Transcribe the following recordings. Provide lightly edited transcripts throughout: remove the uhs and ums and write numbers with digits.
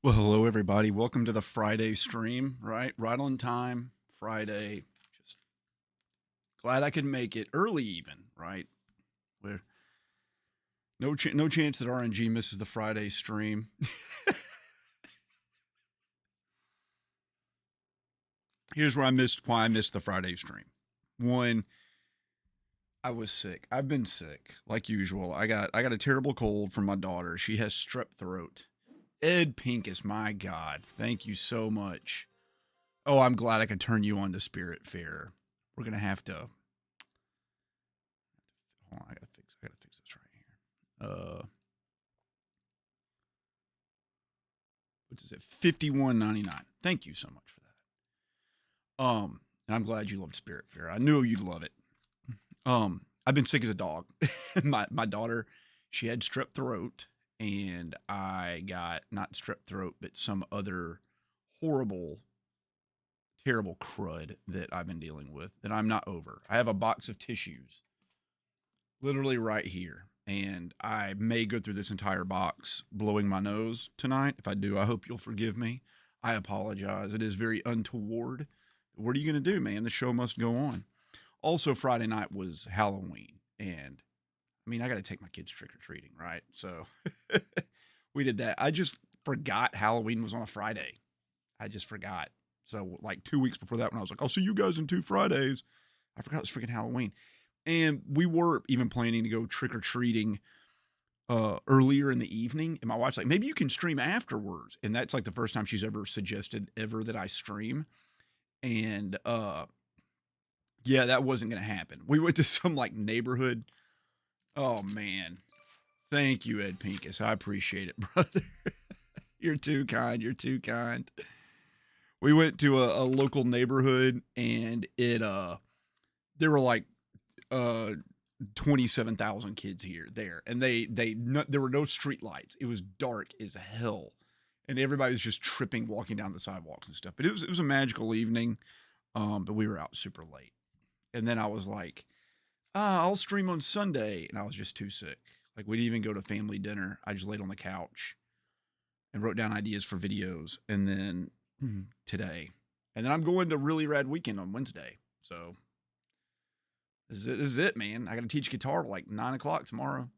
Well, hello everybody. Welcome to the Friday stream. Right on time. Friday. Just glad I could make it early, even. Right. We're no chance that RNG misses the Friday stream. Here's why I missed the Friday stream. One, I was sick. I've been sick like usual. I got a terrible cold from my daughter. She has strep throat. Ed Pincus, my God, thank you so much. Oh, I'm glad I could turn you on to Spirit Fair. We're gonna have to. Hold on, I gotta fix this right here. What is it? $51.99. Thank you so much for that. And I'm glad you loved Spirit Fair. I knew you'd love it. I've been sick as a dog. my daughter, she had strep throat, and I got not strep throat, but some other horrible, terrible crud that I've been dealing with that I'm not over. I have a box of tissues literally right here, and I may go through this entire box blowing my nose tonight. If I do, I hope you'll forgive me. I apologize. It is very untoward. What are you going to do, man? The show must go on. Also, Friday night was Halloween, and I mean, I got to take my kids trick-or-treating, right? So we did that. I just forgot Halloween was on a Friday. I just forgot. So like 2 weeks before that, when I was like, I'll see you guys in 2 Fridays, I forgot it was freaking Halloween. And we were even planning to go trick-or-treating earlier in the evening. And my wife's like, maybe you can stream afterwards. And that's like the first time she's ever suggested that I stream. And yeah, that wasn't going to happen. We went to some like neighborhood. Oh man. Thank you, Ed Pincus. I appreciate it, brother. You're too kind. You're too kind. We went to a local neighborhood, and there were like 27,000 kids there, and there were no street lights. It was dark as hell, and everybody was just tripping walking down the sidewalks and stuff. But it was a magical evening. But we were out super late, and then I was like, I'll stream on Sunday, and I was just too sick. Like, we didn't even go to family dinner. I just laid on the couch and wrote down ideas for videos, and then today, and then I'm going to Really Rad Weekend on Wednesday. So this is it, man. I got to teach guitar like 9 o'clock tomorrow.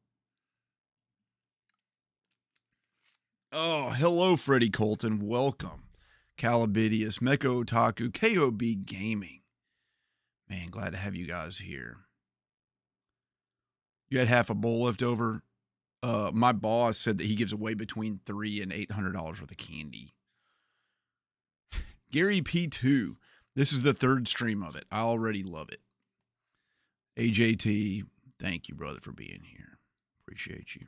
Oh, hello, Freddie Colton. Welcome. Calabidius, Meko Otaku, KOB Gaming. Man, glad to have you guys here. You had half a bowl left over. My boss said that he gives away between $300 and $800 worth of candy. Gary P2. This is the 3rd stream of it. I already love it. AJT, thank you, brother, for being here. Appreciate you.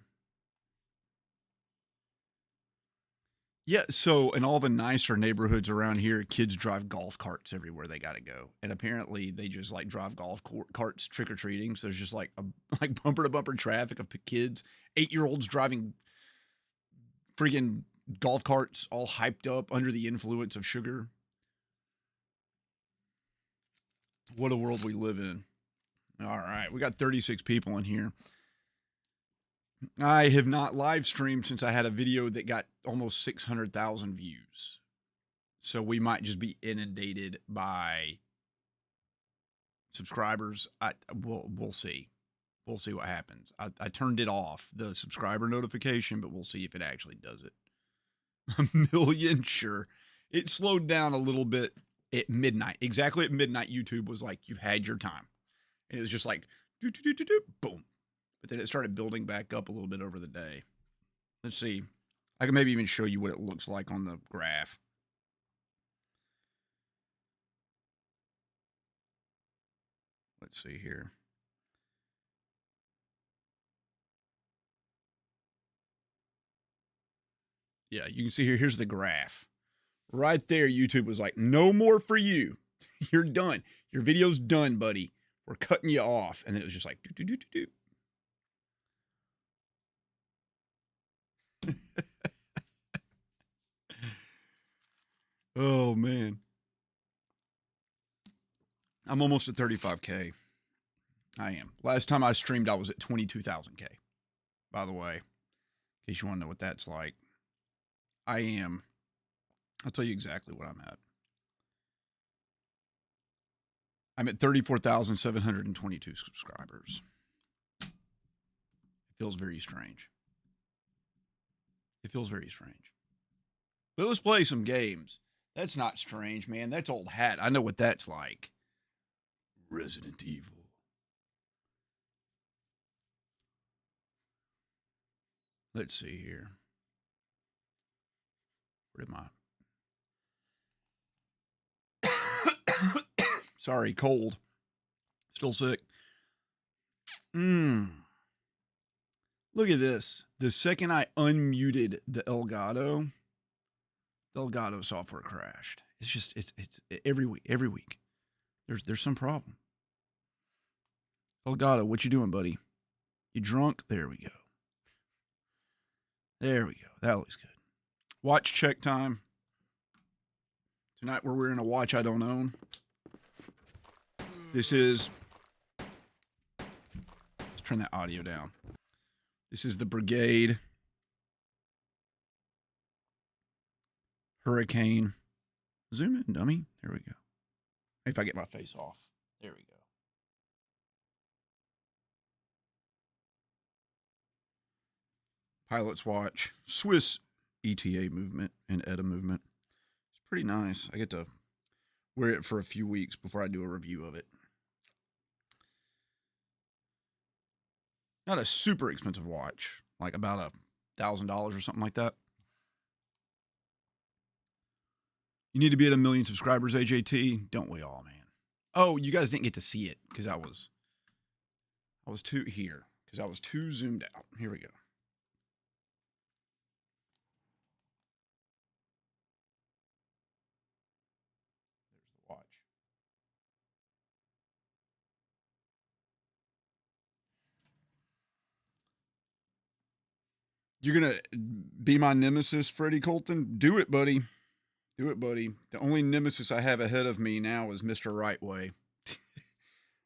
Yeah, so in all the nicer neighborhoods around here, kids drive golf carts everywhere they got to go. And apparently they just like drive golf carts trick-or-treating. So there's just like bumper-to-bumper traffic of kids, 8-year-olds driving freaking golf carts all hyped up under the influence of sugar. What a world we live in. All right, we got 36 people in here. I have not live streamed since I had a video that got almost 600,000 views. So we might just be inundated by subscribers. We'll see. We'll see what happens. I turned it off, the subscriber notification, but we'll see if it actually does it. A million, sure. It slowed down a little bit at midnight. Exactly at midnight, YouTube was like, you've had your time. And it was just like, boom. But then it started building back up a little bit over the day. Let's see. I can maybe even show you what it looks like on the graph. Let's see here. Yeah, you can see here. Here's the graph. Right there, YouTube was like, no more for you. You're done. Your video's done, buddy. We're cutting you off. And then it was just like, do. Oh, man. I'm almost at 35K. I am. Last time I streamed, I was at 22,000K. By the way, in case you want to know what that's like. I am I'll tell you exactly what I'm at. I'm at 34,722 subscribers. It feels very strange. It feels very strange. But let's play some games. That's not strange, man. That's old hat. I know what that's like. Resident Evil. Let's see here. Where am I? Sorry, cold. Still sick. Look at this. The second I unmuted the Elgato software crashed. It's just it's every week. There's some problem. Elgato, what you doing, buddy? You drunk? There we go. There we go. That looks good. Watch check time. Tonight we're wearing a watch I don't own. This is... Let's turn that audio down. This is the Brigade Hurricane. Zoom in, dummy. There we go. If I get my face off. There we go. Pilot's watch. Swiss ETA movement and ETA movement. It's pretty nice. I get to wear it for a few weeks before I do a review of it. Not a super expensive watch, like about $1,000 or something like that. You need to be at 1 million subscribers, AJT. Don't we all, man? Oh, you guys didn't get to see it because I was too here because I was too zoomed out. Here we go. There's the watch. You're going to be my nemesis, Freddie Colton? Do it, buddy. Do it, buddy. The only nemesis I have ahead of me now is Mr. Rightway.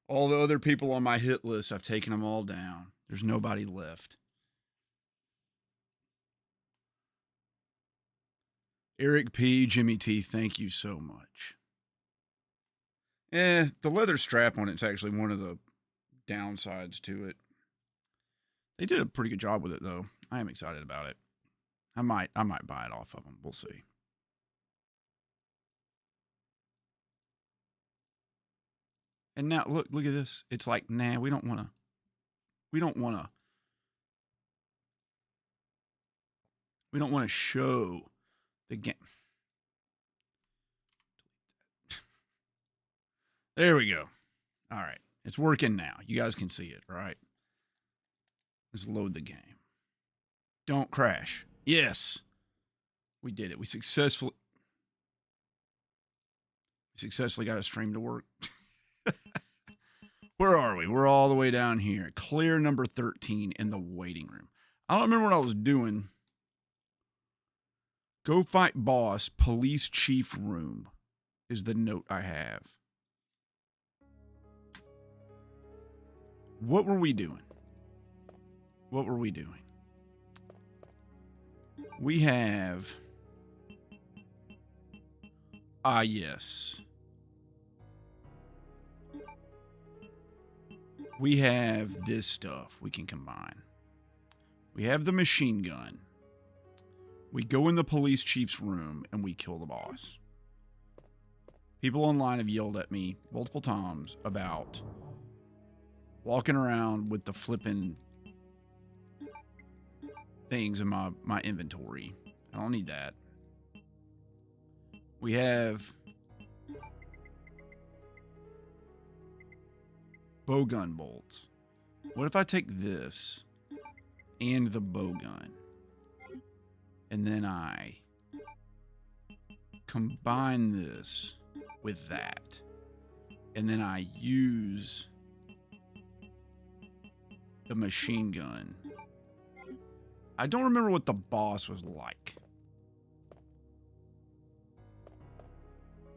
All the other people on my hit list, I've taken them all down. There's nobody left. Eric P., Jimmy T., thank you so much. The leather strap on it's actually one of the downsides to it. They did a pretty good job with it, though. I am excited about it. I might buy it off of them. We'll see. And now look at this. It's like, nah, we don't want to show the game. There we go. All right. It's working now. You guys can see it, right? Let's load the game. Don't crash. Yes. We did it. We successfully got a stream to work. Where are we? We're all the way down here. Clear number 13 in the waiting room. I don't remember what I was doing. Go fight boss, police chief room is the note I have. What were we doing? What were we doing? We have... yes. We have this stuff we can combine. We have the machine gun. We go in the police chief's room and we kill the boss. People online have yelled at me multiple times about walking around with the flipping things in my inventory. I don't need that. We have bowgun bolts. What if I take this and the bowgun and then I combine this with that and then I use the machine gun? I don't remember what the boss was like.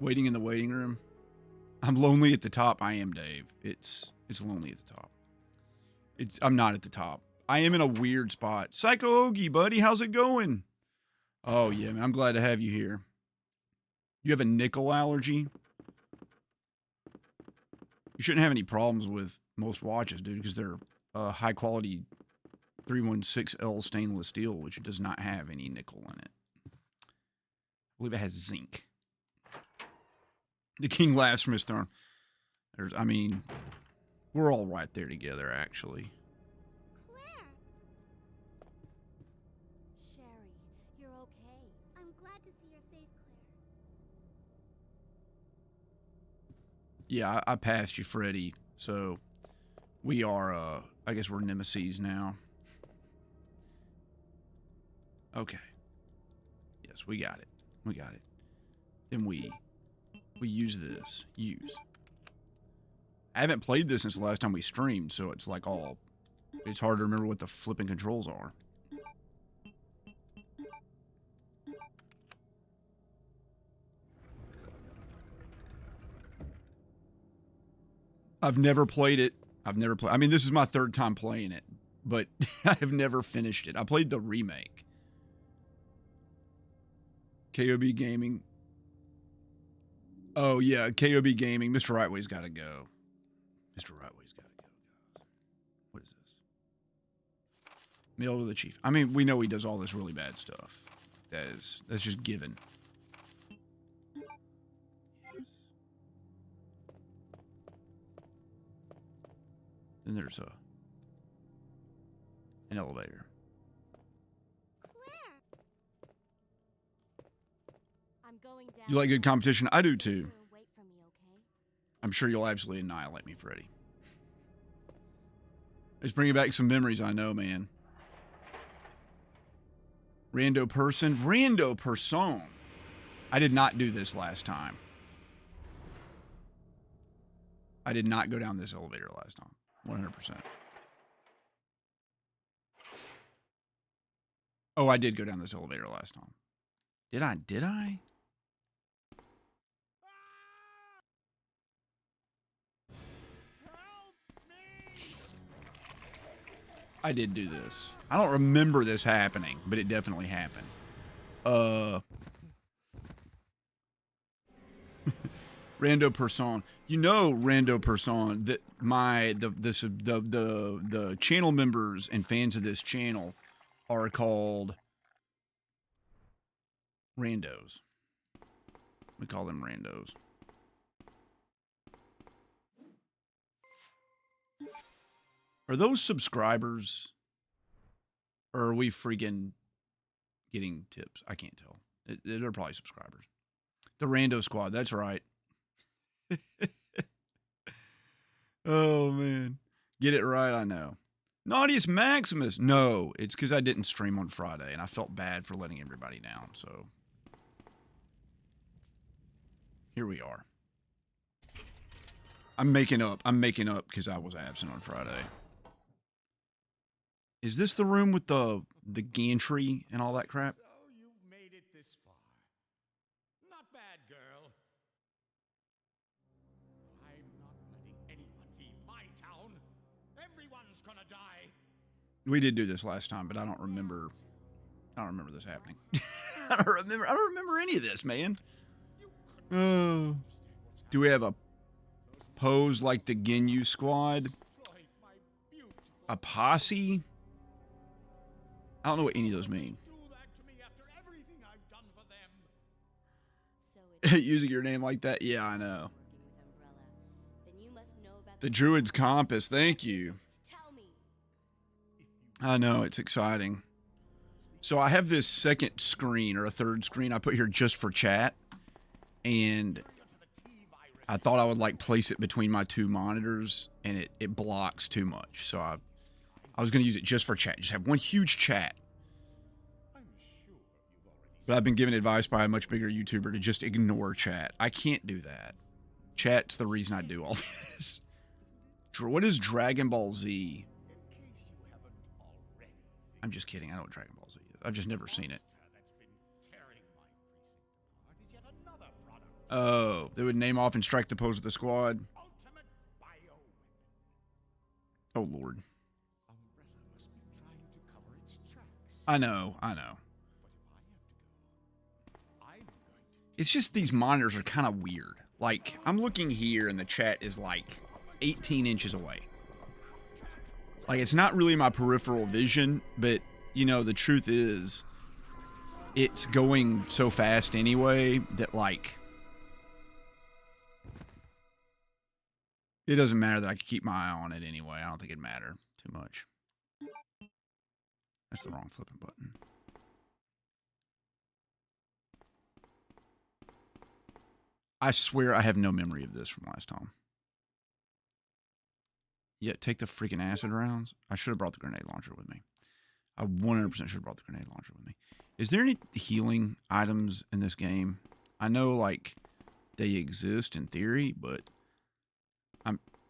Waiting in the waiting room. I'm lonely at the top. I am, Dave. It's lonely at the top. I'm not at the top. I am in a weird spot. Psycho Ogie, buddy, how's it going? Oh yeah, man. I'm glad to have you here. You have a nickel allergy? You shouldn't have any problems with most watches, dude, because they're high quality 316L stainless steel, which does not have any nickel in it. I believe it has zinc. The king laughs from his throne. I mean, we're all right there together, actually. Claire! Sherry, you're okay. I'm glad to see you're safe, Claire. Yeah, I passed you, Freddy. So we are, I guess we're nemesis now. Okay. Yes, we got it. We got it. Then we use this. Use. I haven't played this since the last time we streamed, so it's like all... It's hard to remember what the flipping controls are. I've never played it. I mean, this is my third time playing it, but I have never finished it. I played the remake. KOB Gaming. Oh, yeah, KOB Gaming. Mr. Rightway's got to go. Mr. Rightway's got to go, guys. What is this? Mail to the chief. I mean, we know he does all this really bad stuff. That's just given. Yes. Then there's an elevator. You like good competition? I do too. I'm sure you'll absolutely annihilate me, Freddy. It's bringing back some memories, I know, man. Rando person? Rando person. I did not do this last time. I did not go down this elevator last time. 100%. Oh, I did go down this elevator last time. Did I? Did I? I did do this. I don't remember this happening, but it definitely happened. Rando person. You know, Rando person, that the channel members and fans of this channel are called randos. We call them randos. Are those subscribers? Or are we freaking getting tips? I can't tell. They're probably subscribers. The Rando Squad, that's right. Oh, man. Get it right, I know. Naughtiest Maximus. No, it's because I didn't stream on Friday, and I felt bad for letting everybody down, so. Here we are. I'm making up because I was absent on Friday. Is this the room with the gantry and all that crap? So you've made it this far. Not bad, girl. I'm not letting anyone leave my town. Everyone's gonna die. We did do this last time, but I don't remember this happening. I don't remember any of this, man. Oh. Do we have a pose like the Ginyu squad? A posse? I don't know what any of those mean. Using your name like that? Yeah, I know. The Druid's Compass, thank you. I know, it's exciting. So I have this second screen, or a third screen I put here just for chat. And I thought I would like place it between my two monitors, and it blocks too much. So I was going to use it just for chat. Just have one huge chat. But I've been given advice by a much bigger YouTuber to just ignore chat. I can't do that. Chat's the reason I do all this. What is Dragon Ball Z? I'm just kidding. I know what Dragon Ball Z is. I've just never seen it. Oh, they would name off and strike the pose of the squad. Oh, Lord. I know. It's just these monitors are kind of weird. Like, I'm looking here and the chat is like 18 inches away. Like, it's not really my peripheral vision, but, you know, the truth is, it's going so fast anyway that, like, it doesn't matter that I can keep my eye on it anyway. I don't think it'd matter too much. That's the wrong flipping button. I swear I have no memory of this from last time. Yeah, take the freaking acid rounds. I should have brought the grenade launcher with me. I 100% should have brought the grenade launcher with me. Is there any healing items in this game? I know, like, they exist in theory, but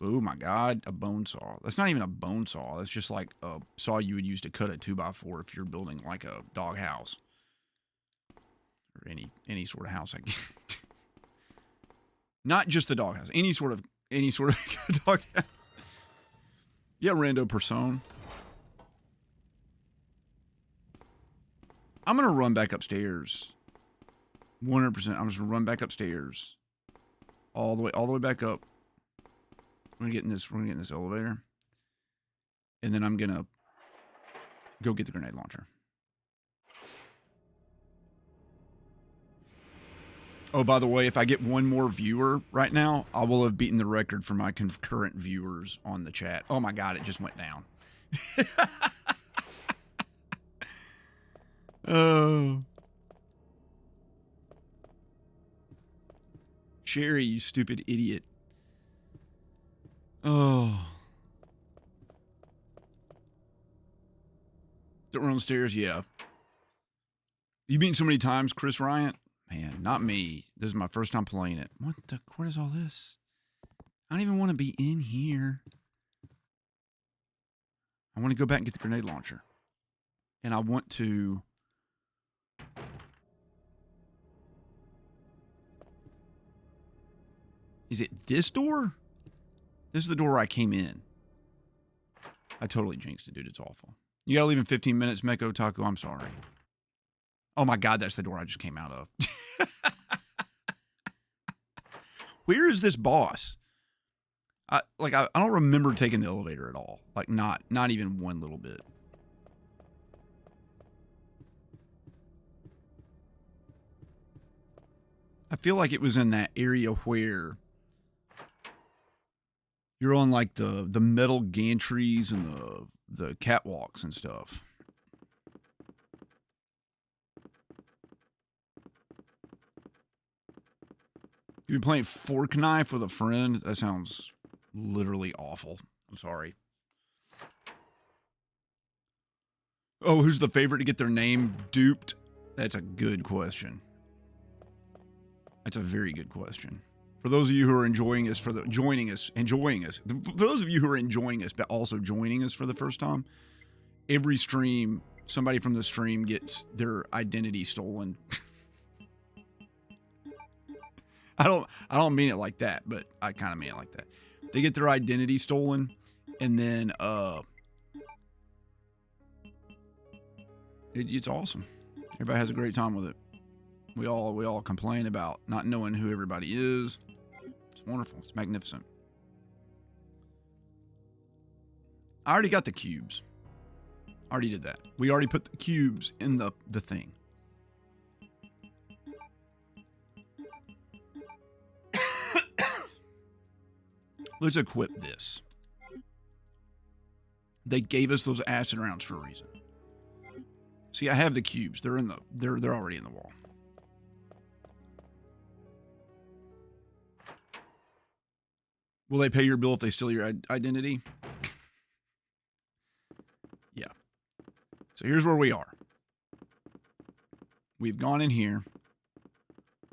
oh my god, a bone saw. That's not even a bone saw. That's just like a saw you would use to cut a 2x4 if you're building like a dog house. Or any sort of house. Not just the dog house. Any sort of dog house. Yeah, rando person. I'm gonna run back upstairs. 100%. I'm just gonna run back upstairs. All the way back up. We're gonna get in this elevator. And then I'm gonna go get the grenade launcher. Oh, by the way, if I get one more viewer right now, I will have beaten the record for my concurrent viewers on the chat. Oh my god, it just went down. Oh. Sherry, you stupid idiot. Oh. Don't run the stairs? Yeah. You beaten so many times, Chris Ryan? Man, not me. This is my first time playing it. What is all this? I don't even want to be in here. I want to go back and get the grenade launcher. And I want to... Is it this door? This is the door where I came in. I totally jinxed it, dude. It's awful. You gotta leave in 15 minutes, Meko Taco. I'm sorry. Oh my god, that's the door I just came out of. Where is this boss? I don't remember taking the elevator at all. Like, not even one little bit. I feel like it was in that area where you're on like the metal gantries and the catwalks and stuff. You've been playing Fork Knife with a friend? That sounds literally awful. I'm sorry. Oh, who's the favorite to get their name duped? That's a good question. That's a very good question. For those of you who are enjoying us, for those of you who are enjoying us, but also joining us for the first time, every stream, somebody from the stream gets their identity stolen. I don't mean it like that, but I kind of mean it like that. They get their identity stolen, and then it's awesome. Everybody has a great time with it. We all complain about not knowing who everybody is. It's wonderful. It's magnificent. I already got the cubes. I already did that. We already put the cubes in the thing. Let's equip this. They gave us those acid rounds for a reason. See, I have the cubes. They're already in the wall. Will they pay your bill if they steal your identity? Yeah. So here's where we are. We've gone in here.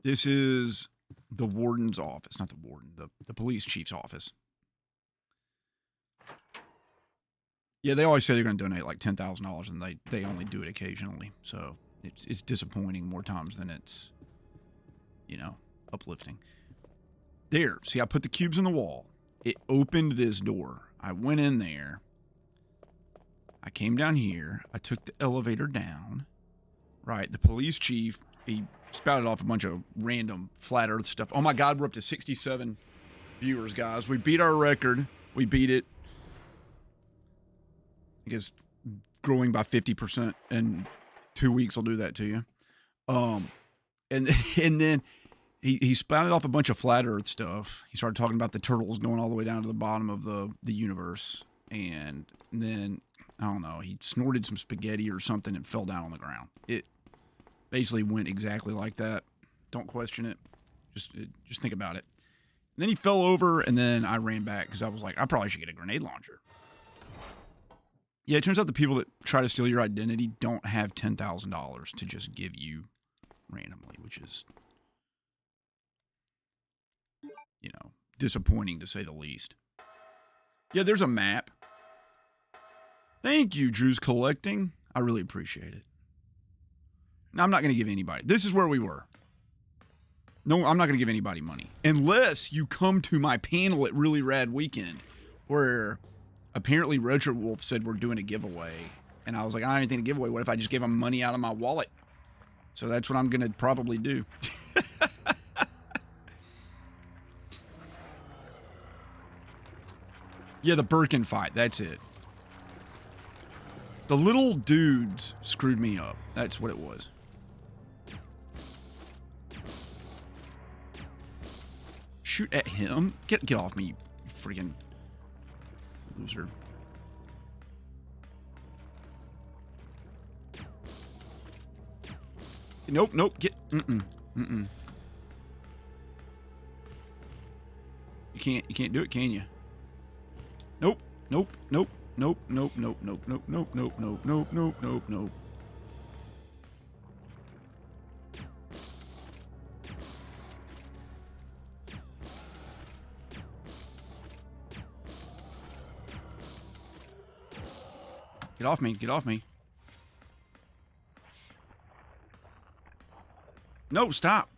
This is the warden's office. Not the warden. The police chief's office. Yeah, they always say they're going to donate like $10,000, and they only do it occasionally. So it's disappointing more times than it's, uplifting. There. See, I put the cubes in the wall. It opened this door. I went in there. I came down here. I took the elevator down. Right. The police chief, he spouted off a bunch of random flat Earth stuff. Oh my God, we're up to 67 viewers, guys. We beat our record. We beat it. I guess growing by 50% in 2 weeks will do that to you. And then he spouted off a bunch of flat Earth stuff. He started talking about the turtles going all the way down to the bottom of the universe. And then, I don't know, he snorted some spaghetti or something and fell down on the ground. It basically went exactly like that. Don't question it. Just think about it. And then he fell over, and then I ran back because I was like, I probably should get a grenade launcher. Yeah, it turns out the people that try to steal your identity don't have $10,000 to just give you randomly, which is, you know, disappointing to say the least. Yeah, there's a map. Thank you, Drew's Collecting. I really appreciate it. Now, I'm not going to give anybody. This is where we were. No, I'm not going to give anybody money. Unless you come to my panel at Really Rad Weekend, where apparently Retro Wolf said we're doing a giveaway. And I was like, I don't have anything to give away. What if I just gave him money out of my wallet? So that's what I'm going to probably do. Yeah, the Birkin fight. That's it. The little dudes screwed me up. That's what it was. Shoot at him? Get off me, you freaking loser. Nope. Get. You can't do it, can you? Nope. Get off me. No, stop.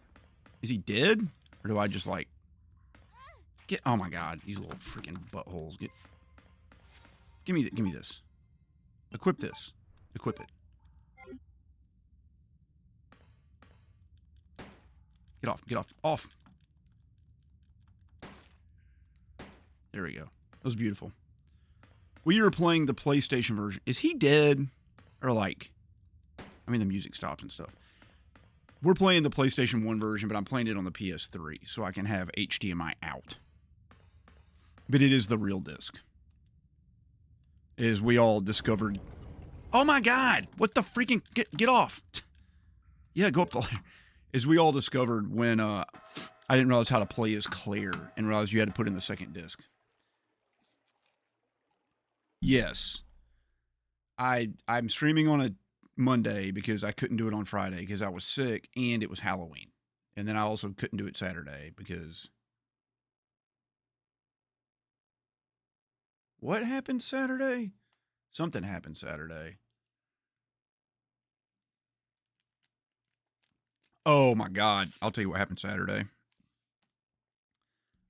Is he dead? Or do I just like get, oh my God, these little freaking buttholes. Give me this. Equip this. Equip it. Get off. There we go. That was beautiful. We are playing the PlayStation version. Is he dead? Or like, I mean, the music stops and stuff. We're playing the PlayStation 1 version, but I'm playing it on the PS3, so I can have HDMI out. But it is the real disc. As we all discovered. Oh my God! What the freaking... Get off! Yeah, go up the ladder. As we all discovered when I didn't realize how to play as Claire and realized you had to put in the second disc. Yes. I'm streaming on a Monday because I couldn't do it on Friday because I was sick and it was Halloween. And then I also couldn't do it Saturday because... What happened Saturday? Something happened Saturday. Oh my God. I'll tell you what happened Saturday.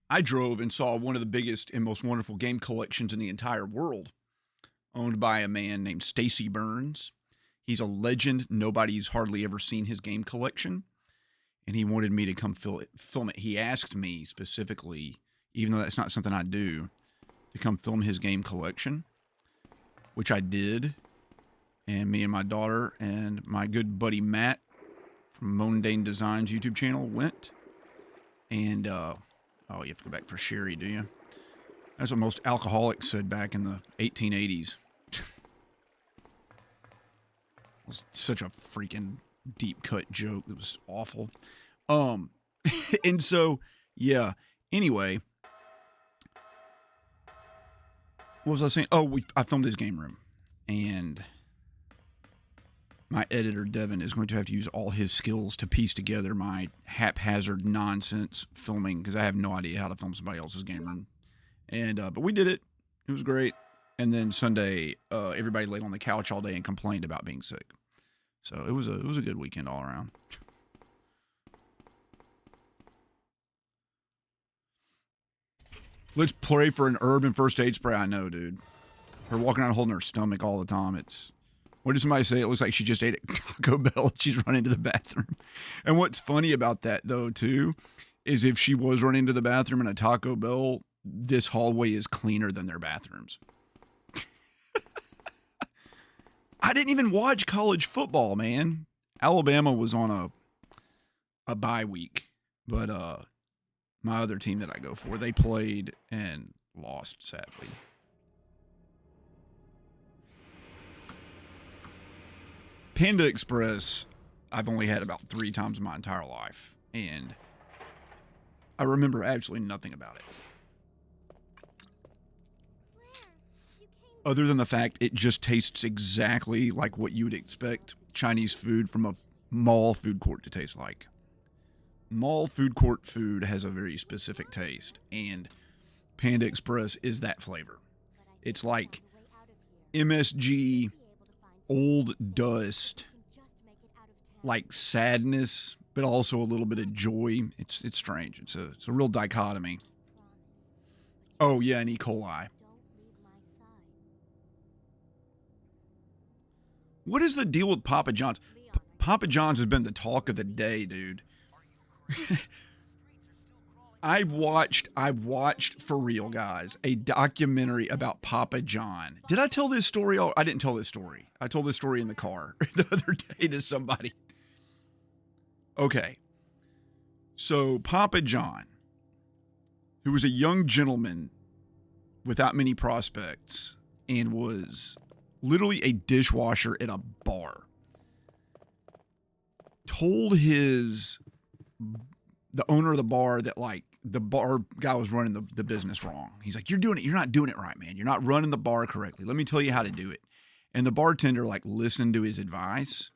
I drove and saw one of the biggest and most wonderful game collections in the entire world, owned by a man named Stacy Burns. He's a legend. Nobody's hardly ever seen his game collection. And he wanted me to come film it. He asked me specifically, even though that's not something I do, to come film his game collection, which I did. And me and my daughter and my good buddy Matt from Mundane Designs YouTube channel went. And, oh, you have to go back for Sherry, do you? That's what most alcoholics said back in the 1880s. It was such a freaking deep cut joke. That was awful. And so, yeah. Anyway, what was I saying? Oh, I filmed his game room, and my editor Devin is going to have to use all his skills to piece together my haphazard nonsense filming because I have no idea how to film somebody else's game room. And but we did it. It was great. And then Sunday, everybody laid on the couch all day and complained about being sick. So it was a good weekend all around. Let's pray for an herb and first aid spray. I know, dude. Her walking around holding her stomach all the time. It's What did somebody say? It looks like she just ate at Taco Bell. She's running to the bathroom. And what's funny about that, though, too, is if she was running to the bathroom in a Taco Bell, this hallway is cleaner than their bathrooms. I didn't even watch college football, man. Alabama was on a bye week, but my other team that I go for, they played and lost, sadly. Panda Express, I've only had about 3 times in my entire life, and I remember absolutely nothing about it. Other than the fact it just tastes exactly like what you would expect Chinese food from a mall food court to taste like. Mall food court food has a very specific taste, and Panda Express is that flavor. It's like MSG, old dust, like sadness, but also a little bit of joy. It's strange. It's a real dichotomy. Oh yeah, and E. coli. What is the deal with Papa John's? Papa John's has been the talk of the day, dude. I watched for real, guys, a documentary about Papa John. Did I tell this story? Oh, I didn't tell this story. I told this story in the car the other day to somebody. Okay. So Papa John, who was a young gentleman without many prospects and was literally a dishwasher at a bar, told the owner of the bar that, like, the bar guy was running the business wrong. He's like, you're not doing it right, man. You're not running the bar correctly. Let me tell you how to do it. And the bartender, like, listened to his advice.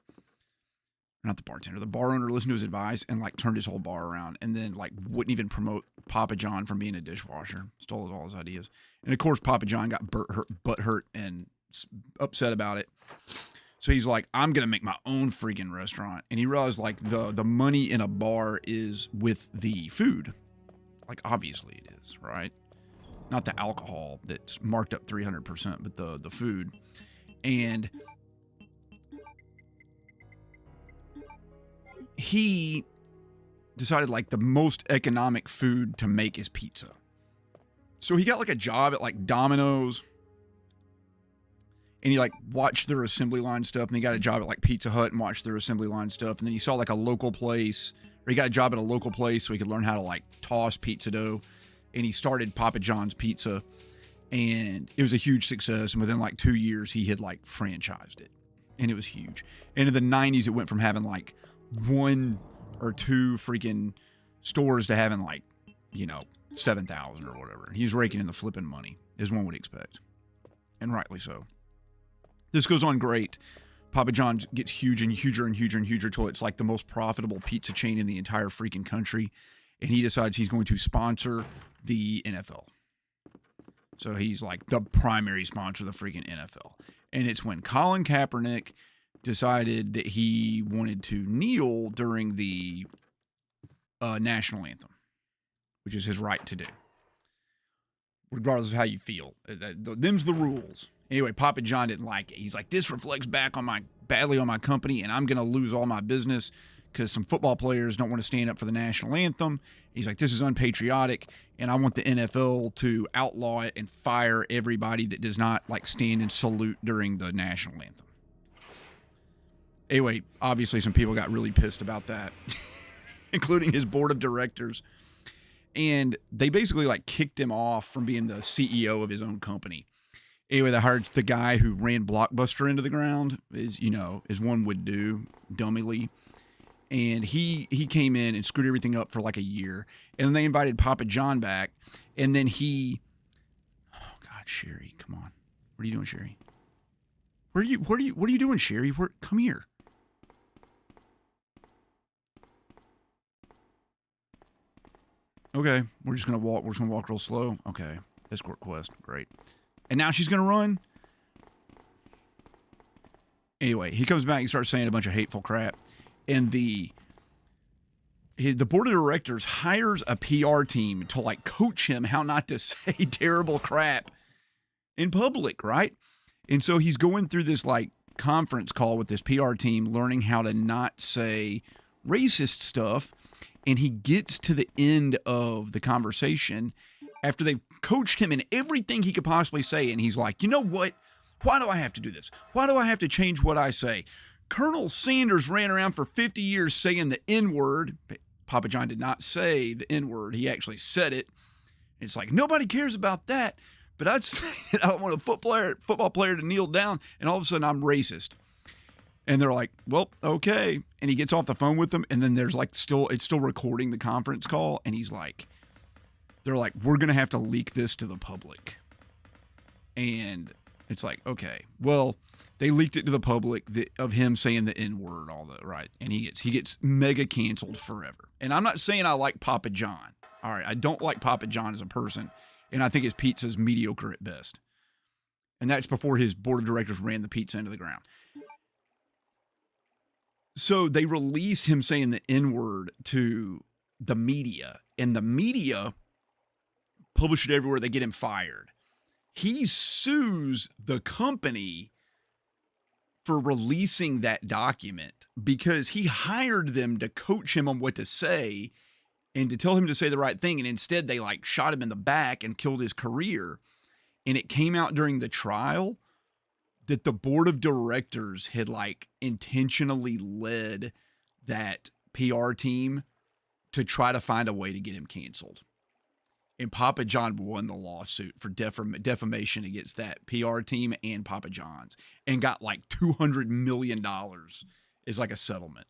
Not the bartender, the bar owner listened to his advice and, like, turned his whole bar around, and then, like, wouldn't even promote Papa John from being a dishwasher. Stole all his ideas. And of course, Papa John got butt hurt and upset about it. So he's like, I'm going to make my own freaking restaurant. And he realized, like, the money in a bar is with the food. Like, obviously it is, right? Not the alcohol that's marked up 300%, but the food. And he decided, like, the most economic food to make is pizza. So he got, like, a job at, like, Domino's. And he, like, watched their assembly line stuff, and he got a job at, like, Pizza Hut and watched their assembly line stuff. And then he saw, like, a local place, or he got a job at a local place so he could learn how to, like, toss pizza dough. And he started Papa John's Pizza, and it was a huge success. And within, like, 2 years, he had, like, franchised it, and it was huge. And in the 90s, it went from having, like, 1 or 2 freaking stores to having, like, 7,000 or whatever. He was raking in the flipping money, as one would expect, and rightly so. This goes on great. Papa John's gets huge and huger and huger and huger till it's like the most profitable pizza chain in the entire freaking country. And he decides he's going to sponsor the NFL. So he's like the primary sponsor of the freaking NFL. And it's when Colin Kaepernick decided that he wanted to kneel during the national anthem, which is his right to do, regardless of how you feel. Them's the rules. Anyway, Papa John didn't like it. He's like, this reflects back badly on my company, and I'm going to lose all my business because some football players don't want to stand up for the national anthem. He's like, this is unpatriotic, and I want the NFL to outlaw it and fire everybody that does not, like, stand and salute during the national anthem. Anyway, obviously some people got really pissed about that, including his board of directors. And they basically, like, kicked him off from being the CEO of his own company. Anyway, they hired the guy who ran Blockbuster into the ground, as one would do, dummily. And he came in and screwed everything up for like a year. And then they invited Papa John back. And then oh God, Sherry, come on. What are you doing, Sherry? What are you doing, Sherry? Come here. Okay, we're just gonna walk. We're just gonna walk real slow. Okay, escort quest, great. And now she's going to run? Anyway, he comes back and starts saying a bunch of hateful crap. And the board of directors hires a PR team to, like, coach him how not to say terrible crap in public, right? And so he's going through this, like, conference call with this PR team learning how to not say racist stuff. And he gets to the end of the conversation after they've coached him in everything he could possibly say. And he's like, you know what? Why do I have to do this? Why do I have to change what I say? Colonel Sanders ran around for 50 years saying the N-word. Papa John did not say the N-word. He actually said it. It's like, nobody cares about that. But I'd say I don't want a football player to kneel down, and all of a sudden I'm racist. And they're like, well, okay. And he gets off the phone with them, and then there's like it's still recording the conference call, and he's like, they're like, we're going to have to leak this to the public. And it's like, okay, well, they leaked it to the public of him saying the N-word, right? And he gets mega canceled forever. And I'm not saying I like Papa John. All right, I don't like Papa John as a person, and I think his pizza's mediocre at best. And that's before his board of directors ran the pizza into the ground. So they released him saying the N-word to the media, and the media publish it everywhere. They get him fired. He sues the company for releasing that document because he hired them to coach him on what to say and to tell him to say the right thing. And instead they like shot him in the back and killed his career. And it came out during the trial that the board of directors had like intentionally led that PR team to try to find a way to get him canceled. And Papa John won the lawsuit for defamation against that PR team and Papa John's and got like $200 million as like a settlement.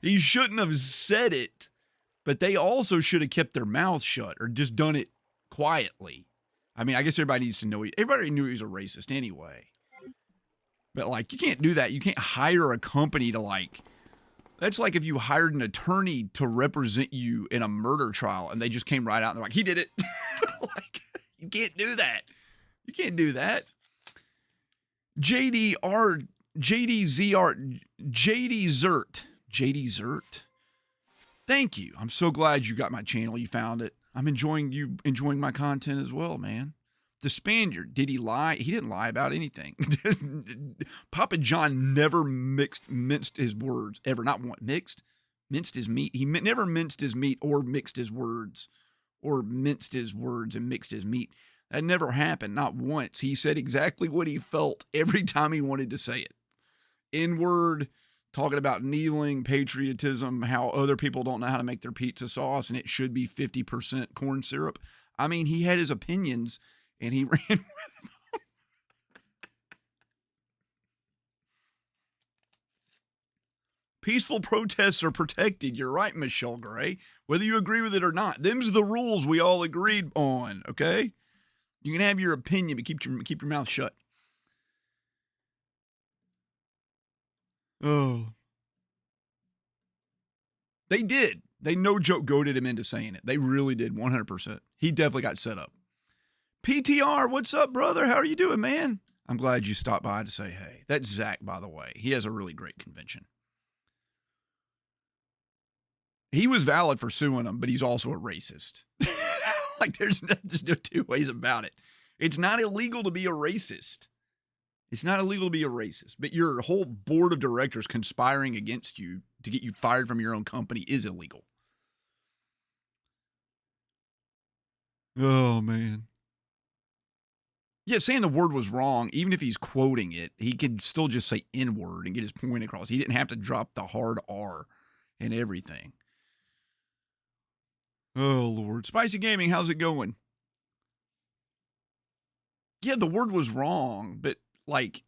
He shouldn't have said it, but they also should have kept their mouth shut or just done it quietly. I mean, I guess everybody needs to know. Everybody knew he was a racist anyway. But like, you can't do that. You can't hire a company to like, that's like if you hired an attorney to represent you in a murder trial and they just came right out and they're like, he did it. Like, you can't do that. You can't do that. JD Zert. Thank you. I'm so glad you got my channel. You found it. I'm enjoying my content as well, man. The Spaniard, did he lie? He didn't lie about anything. Papa John never minced his words ever. Not one. Minced his meat. He never minced his meat or mixed his words or minced his words and mixed his meat. That never happened. Not once. He said exactly what he felt every time he wanted to say it. N-word, talking about kneeling, patriotism, how other people don't know how to make their pizza sauce and it should be 50% corn syrup. I mean, he had his opinions and he ran with them. Peaceful protests are protected. You're right, Michelle Gray. Whether you agree with it or not, them's the rules we all agreed on, okay? You can have your opinion, but keep your mouth shut. Oh. They did. They no joke goaded him into saying it. They really did, 100%. He definitely got set up. PTR, what's up, brother? How are you doing, man? I'm glad you stopped by to say hey. That's Zach, by the way. He has a really great convention. He was valid for suing him, but he's also a racist. Like, there's no two ways about it. It's not illegal to be a racist. It's not illegal to be a racist, but your whole board of directors conspiring against you to get you fired from your own company is illegal. Oh, man. Yeah, saying the word was wrong, even if he's quoting it, he could still just say N-word and get his point across. He didn't have to drop the hard R and everything. Oh, Lord. Spicy Gaming, how's it going? Yeah, the word was wrong, but, like,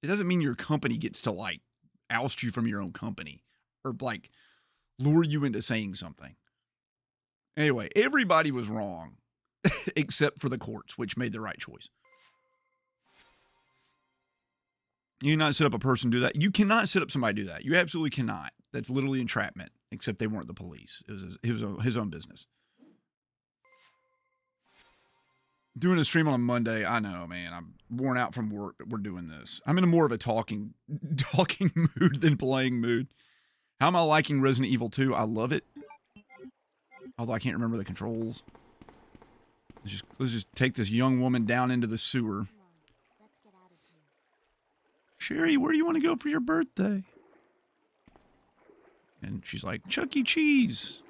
it doesn't mean your company gets to, like, oust you from your own company or, like, lure you into saying something. Anyway, everybody was wrong except for the courts, which made the right choice. You cannot set up a person to do that. You cannot set up somebody to do that. You absolutely cannot. That's literally entrapment, except they weren't the police. It was his own business. Doing a stream on Monday, I know, man. I'm worn out from work, but we're doing this. I'm in more of a talking mood than playing mood. How am I liking Resident Evil 2? I love it. Although I can't remember the controls. Let's just take this young woman down into the sewer. Come on, let's get out of here. Sherry, where do you want to go for your birthday? And she's like, Chuck E. Cheese.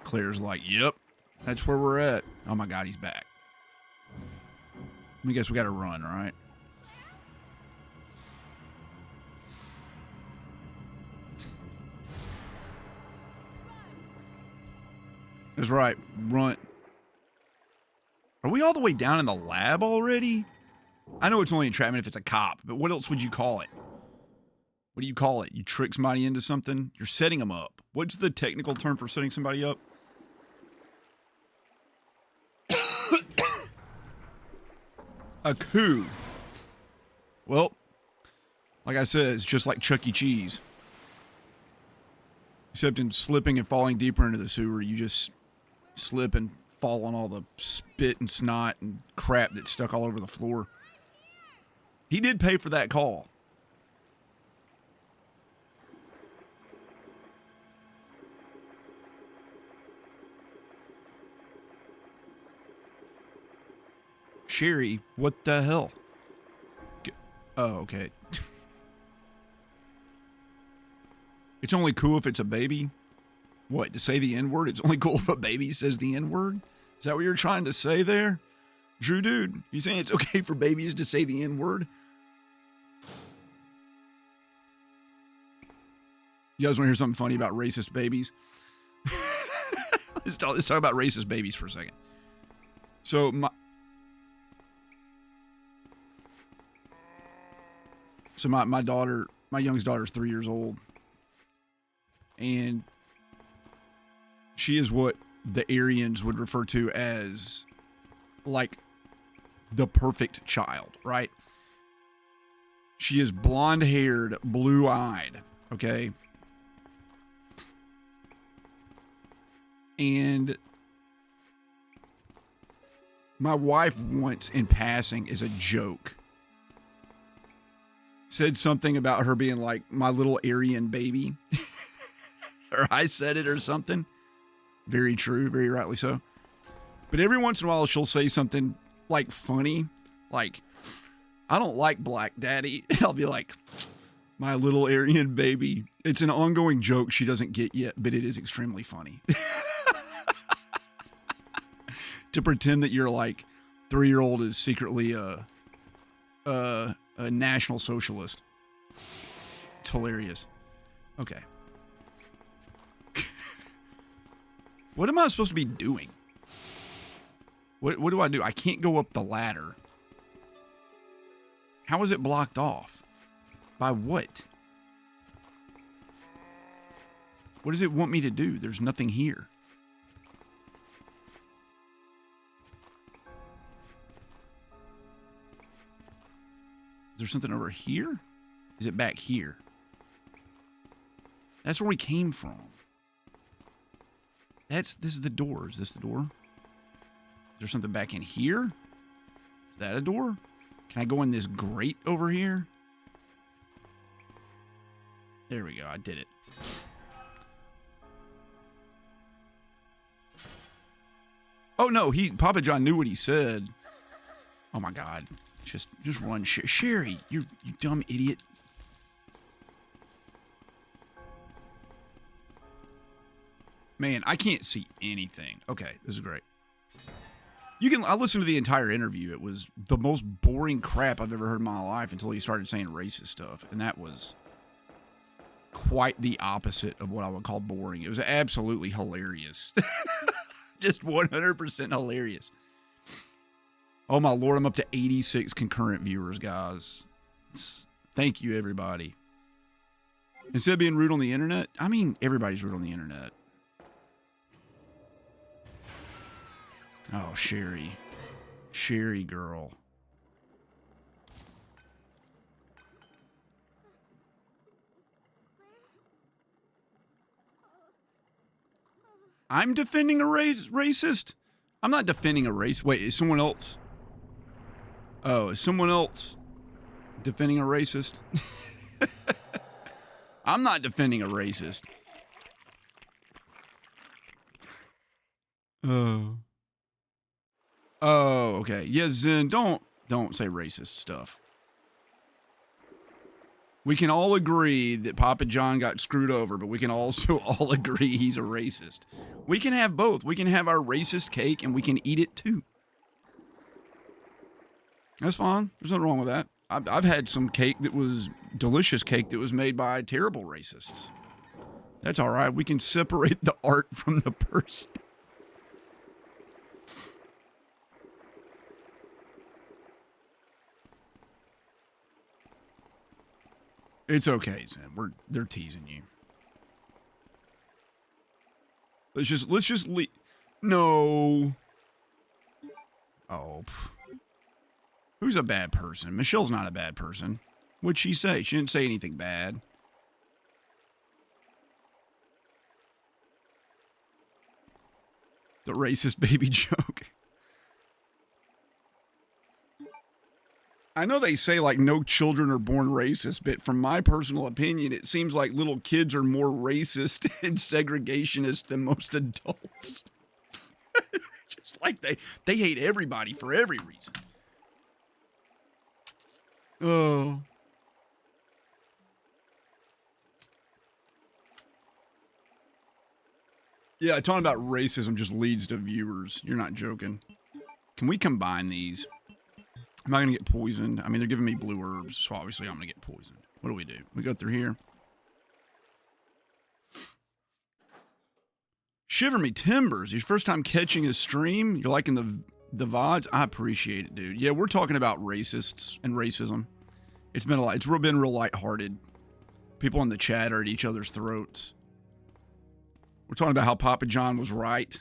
Claire's like, yep, that's where we're at. Oh my God, he's back. I guess we got to run, right? That's right, run. Are we all the way down in the lab already? I know it's only entrapment if it's a cop, but what else would you call it? What do you call it? You trick somebody into something? You're setting them up. What's the technical term for setting somebody up? A coup. Well, like I said, it's just like Chuck E. Cheese. Except in slipping and falling deeper into the sewer, you just slip and fall on all the spit and snot and crap that's stuck all over the floor. He did pay for that call. Sherry, what the hell? Oh, okay. It's only cool if it's a baby? What, to say the N-word? It's only cool if a baby says the N-word? Is that what you're trying to say there? Drew Dude, you saying it's okay for babies to say the N-word? You guys want to hear something funny about racist babies? Let's talk about racist babies for a second. So, my daughter, my youngest daughter is 3 years old. And she is what the Aryans would refer to as, like, the perfect child, right? She is blonde-haired, blue-eyed, okay? And my wife once, in passing, as a joke, said something about her being like my little Aryan baby. Or I said it or something. Very true, very rightly so. But every once in a while she'll say something like funny, like, I don't like black daddy. I'll be like, my little Aryan baby. It's an ongoing joke she doesn't get yet, but it is extremely funny. To pretend that you're like 3-year-old is secretly a national socialist. It's hilarious. Okay. What am I supposed to be doing? What do I do? I can't go up the ladder. How is it blocked off? By what? What does it want me to do? There's nothing here. Is there something over here? Is it back here? That's where we came from. This is the door. Is this the door? Is there something back in here? Is that a door? Can I go in this grate over here? There we go. I did it. Oh no, Papa John knew what he said. Oh my God. Just run, Sherry, you dumb idiot. Man, I can't see anything. Okay, this is great. I listened to the entire interview. It was the most boring crap I've ever heard in my life until he started saying racist stuff. And that was quite the opposite of what I would call boring. It was absolutely hilarious. Just 100% hilarious. Oh my Lord, I'm up to 86 concurrent viewers, guys. Thank you, everybody. Instead of being rude on the internet, I mean, everybody's rude on the internet. Oh, Sherry. Sherry girl. I'm defending a racist? I'm not defending a race. Wait, is someone else? Oh, is someone else defending a racist? I'm not defending a racist. Oh. Oh, okay. Yeah, Zen, don't say racist stuff. We can all agree that Papa John got screwed over, but we can also all agree he's a racist. We can have both. We can have our racist cake and we can eat it too. That's fine. There's nothing wrong with that. I've had some cake that was delicious cake that was made by terrible racists. That's all right. We can separate the art from the person. It's okay, Zen. They're teasing you. Let's just leave. No. Oh. Who's a bad person? Michelle's not a bad person. What'd she say? She didn't say anything bad. The racist baby joke. I know they say like no children are born racist, but from my personal opinion, it seems like little kids are more racist and segregationist than most adults. Just like they hate everybody for every reason. Oh. Yeah, talking about racism just leads to viewers. You're not joking. Can we combine these? Am I going to get poisoned? I mean, they're giving me blue herbs, so obviously I'm going to get poisoned. What do? We go through here. Shiver me timbers. Your first time catching a stream? You're liking the VODs? I appreciate it, dude. Yeah, we're talking about racists and racism. It's been been real lighthearted. People in the chat are at each other's throats. We're talking about how Papa John was right.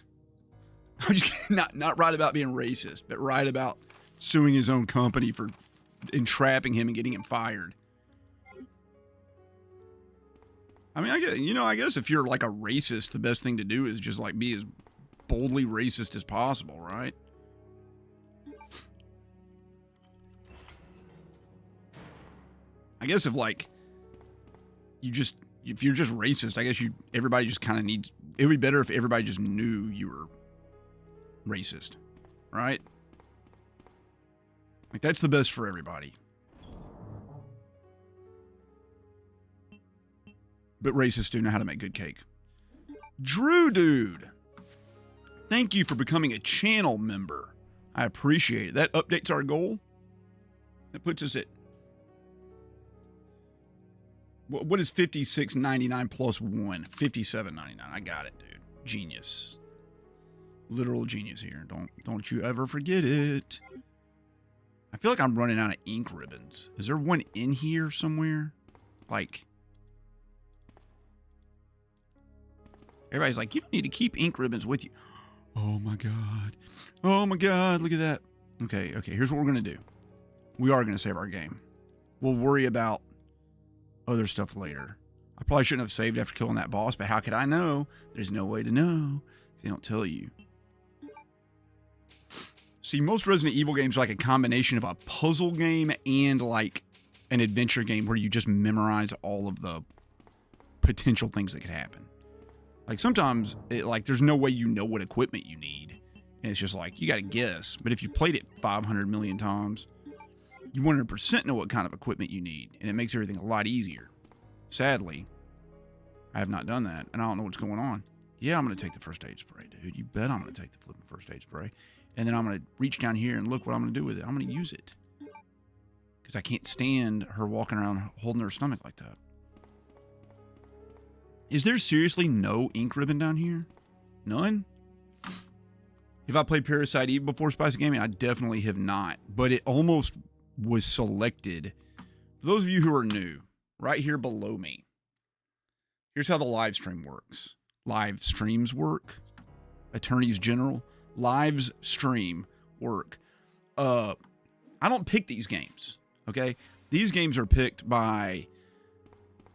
I'm just kidding. Not right about being racist, but right about suing his own company for entrapping him and getting him fired. I mean, I guess if you're like a racist, the best thing to do is just like be as boldly racist as possible, right? I guess if you're just racist, I guess everybody just kind of needs, it would be better if everybody just knew you were racist, right? Like, that's the best for everybody. But racists do know how to make good cake. Drew Dude, thank you for becoming a channel member. I appreciate it. That updates our goal. That puts us at, what is $56.99 plus 1? $57.99. I got it, dude. Genius. Literal genius here. Don't you ever forget it. I feel like I'm running out of ink ribbons. Is there one in here somewhere? Like, everybody's like, you don't need to keep ink ribbons with you. Oh my God. Oh my God. Look at that. Okay. Here's what we're going to do. We are going to save our game. We'll worry about other stuff later. I probably shouldn't have saved after killing that boss, but how could I know? There's no way to know. They don't tell you. See, most Resident Evil games are like a combination of a puzzle game and like an adventure game where you just memorize all of the potential things that could happen. Like sometimes, there's no way you know what equipment you need. And it's just like, you got to guess. But if you've played it 500 million times, you 100% know what kind of equipment you need. And it makes everything a lot easier. Sadly, I have not done that. And I don't know what's going on. Yeah, I'm going to take the first aid spray, dude. You bet I'm going to take the flipping first aid spray. And then I'm going to reach down here and look what I'm going to do with it. I'm going to use it. Because I can't stand her walking around holding her stomach like that. Is there seriously no ink ribbon down here? None? Have I played Parasite Eve before Spicy Gaming? I definitely have not. But it almost was selected. For those of you who are new, right here below me, here's how the live stream works. Live streams work. Attorneys General. Lives stream work. I don't pick these games, okay? These games are picked by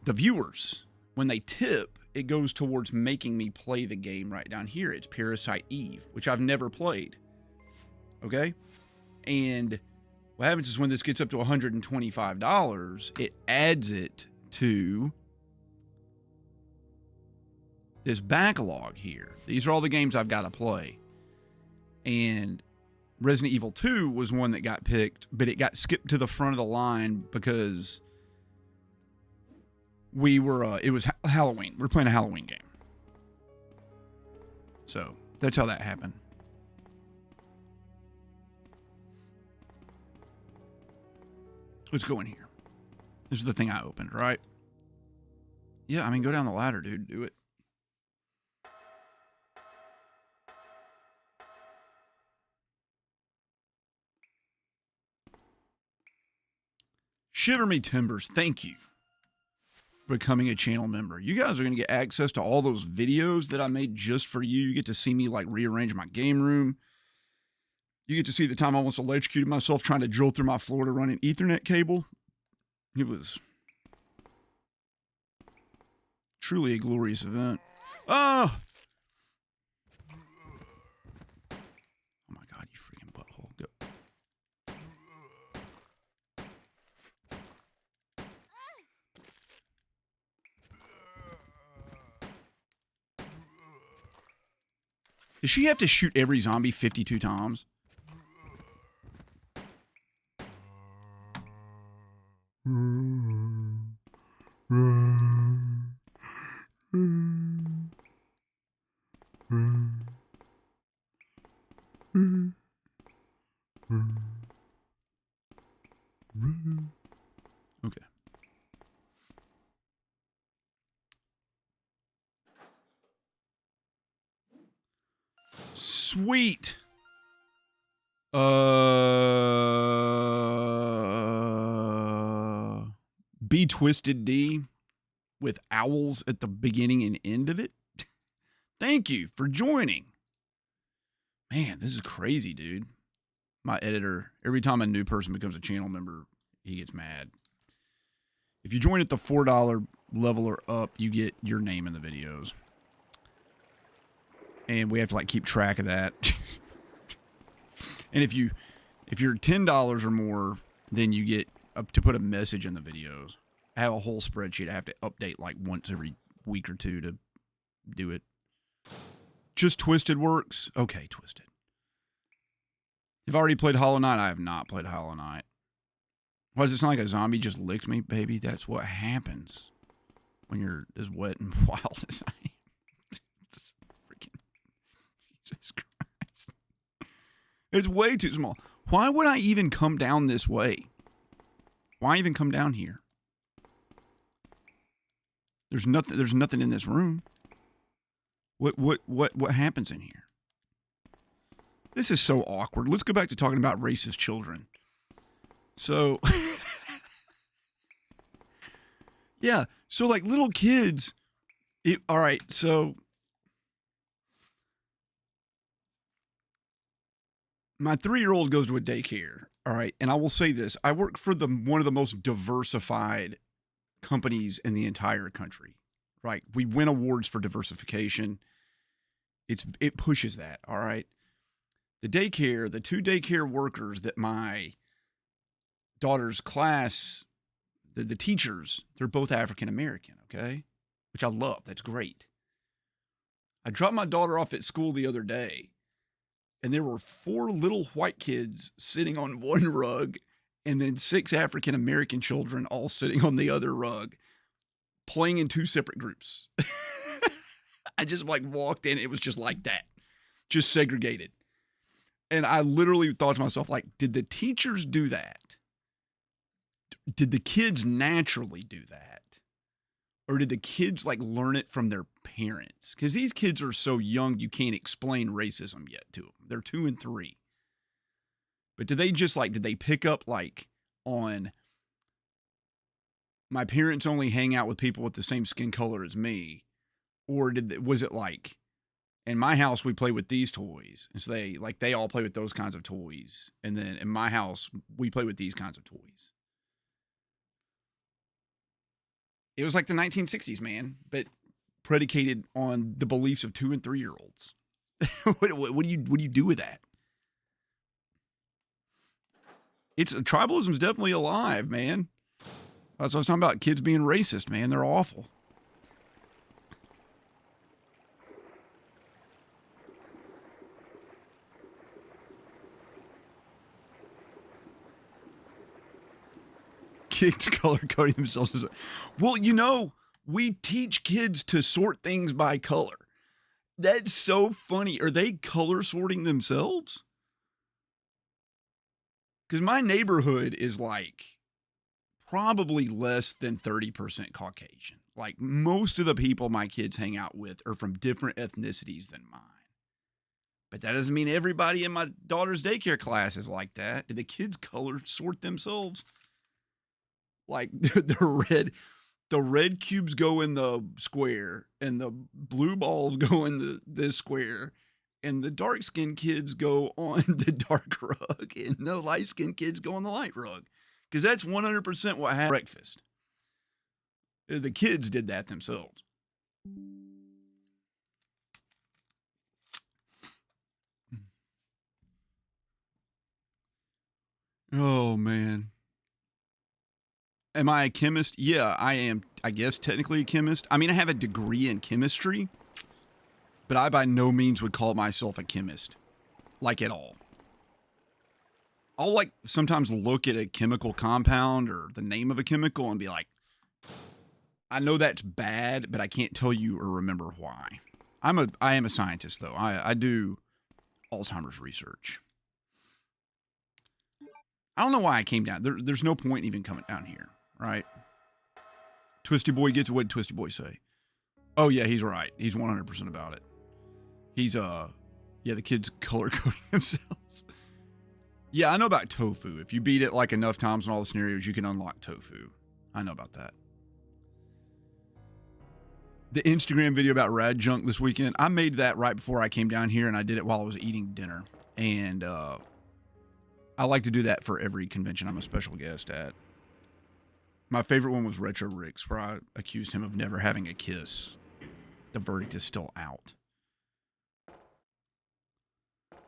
the viewers. When they tip, it goes towards making me play the game right down here. It's Parasite Eve, which I've never played, okay? And what happens is when this gets up to $125, it adds it to this backlog here. These are all the games I've got to play. And Resident Evil 2 was one that got picked, but it got skipped to the front of the line because we were, it was Halloween. We were playing a Halloween game. So that's how that happened. Let's go in here. This is the thing I opened, right? Yeah, I mean, go down the ladder, dude. Do it. Shiver Me Timbers, thank you for becoming a channel member. You guys are going to get access to all those videos that I made just for you. You get to see me, like, rearrange my game room. You get to see the time I almost electrocuted myself trying to drill through my floor to run an Ethernet cable. It was truly a glorious event. Oh! Oh my God, you freaking butthole. Go. Does she have to shoot every zombie 52 times? Okay. Sweet. B Twisted D with owls at the beginning and end of it. Thank you for joining. Man, this is crazy, dude. My editor, every time a new person becomes a channel member, he gets mad. If you join at the $4 level or up, you get your name in the videos. And we have to like keep track of that. And if you're $10 or more, then you get up to put a message in the videos. I have a whole spreadsheet I have to update like once every week or two to do it. Just Twisted works? Okay, Twisted. You've already played Hollow Knight? I have not played Hollow Knight. Why does it sound like a zombie just licked me, baby? That's what happens when you're as wet and wild as I am. Freaking Jesus Christ. It's way too small. Why would I even come down this way? Why even come down here? There's nothing in this room. What happens in here? This is so awkward. Let's go back to talking about racist children. So, yeah. So, like, little kids, all right, so my 3-year-old goes to a daycare, all right, and I will say this. I work for one of the most diversified companies in the entire country, right? We win awards for diversification. It pushes that, all right? The 2 daycare workers that my daughter's class, the teachers, they're both African American, okay? Which I love. That's great. I dropped my daughter off at school the other day, and there were 4 little white kids sitting on one rug, and then 6 African American children all sitting on the other rug, playing in 2 separate groups. I just like walked in, it was just like that, just segregated. And I literally thought to myself, like, did the teachers do that? Did the kids naturally do that? Or did the kids like learn it from their parents? Because these kids are so young, you can't explain racism yet to them. They're 2 and 3. But did they pick up like on my parents only hang out with people with the same skin color as me? Or was it like, in my house, we play with these toys. And so they all play with those kinds of toys. And then in my house, we play with these kinds of toys. It was like the 1960s, man, but predicated on the beliefs of 2 and 3-year-olds. What do you do with that? Tribalism's definitely alive, man. That's what I was talking about. Kids being racist, man. They're awful. Kids color coding themselves. Well, you know, we teach kids to sort things by color. That's so funny. Are they color sorting themselves? Because my neighborhood is like probably less than 30% Caucasian. Like most of the people my kids hang out with are from different ethnicities than mine. But that doesn't mean everybody in my daughter's daycare class is like that. Do the kids color sort themselves? Like the red cubes go in the square and the blue balls go in this square and the dark skinned kids go on the dark rug and the light skinned kids go on the light rug. Because that's 100% what happened at breakfast. The kids did that themselves. Oh, man. Am I a chemist? Yeah, I am, I guess, technically a chemist. I mean, I have a degree in chemistry, but I by no means would call myself a chemist. Like, at all. I'll, like, sometimes look at a chemical compound or the name of a chemical and be like, I know that's bad, but I can't tell you or remember why. I am a scientist, though. I do Alzheimer's research. I don't know why I came down. There's no point in even coming down here, right? Twisty Boy gets what did Twisty Boy say? Oh, yeah, he's right. He's 100% about it. He's, yeah, the kids color coding themselves. Yeah, I know about tofu. If you beat it like enough times in all the scenarios, you can unlock tofu. I know about that. The Instagram video about rad junk this weekend, I made that right before I came down here, and I did it while I was eating dinner. And I like to do that for every convention I'm a special guest at. My favorite one was Retro Rick's, where I accused him of never having a kiss. The verdict is still out.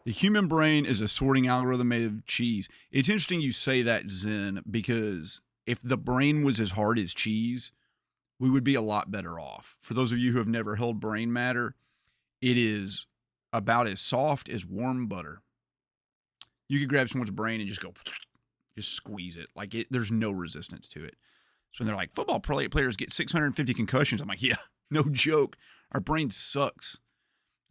The human brain is a sorting algorithm made of cheese. It's interesting you say that, Zen, because if the brain was as hard as cheese, we would be a lot better off. For those of you who have never held brain matter, it is about as soft as warm butter. You could grab someone's brain and just go, just squeeze it. Like there's no resistance to it. So when they're like, football players get 650 concussions, I'm like, yeah, no joke. Our brain sucks.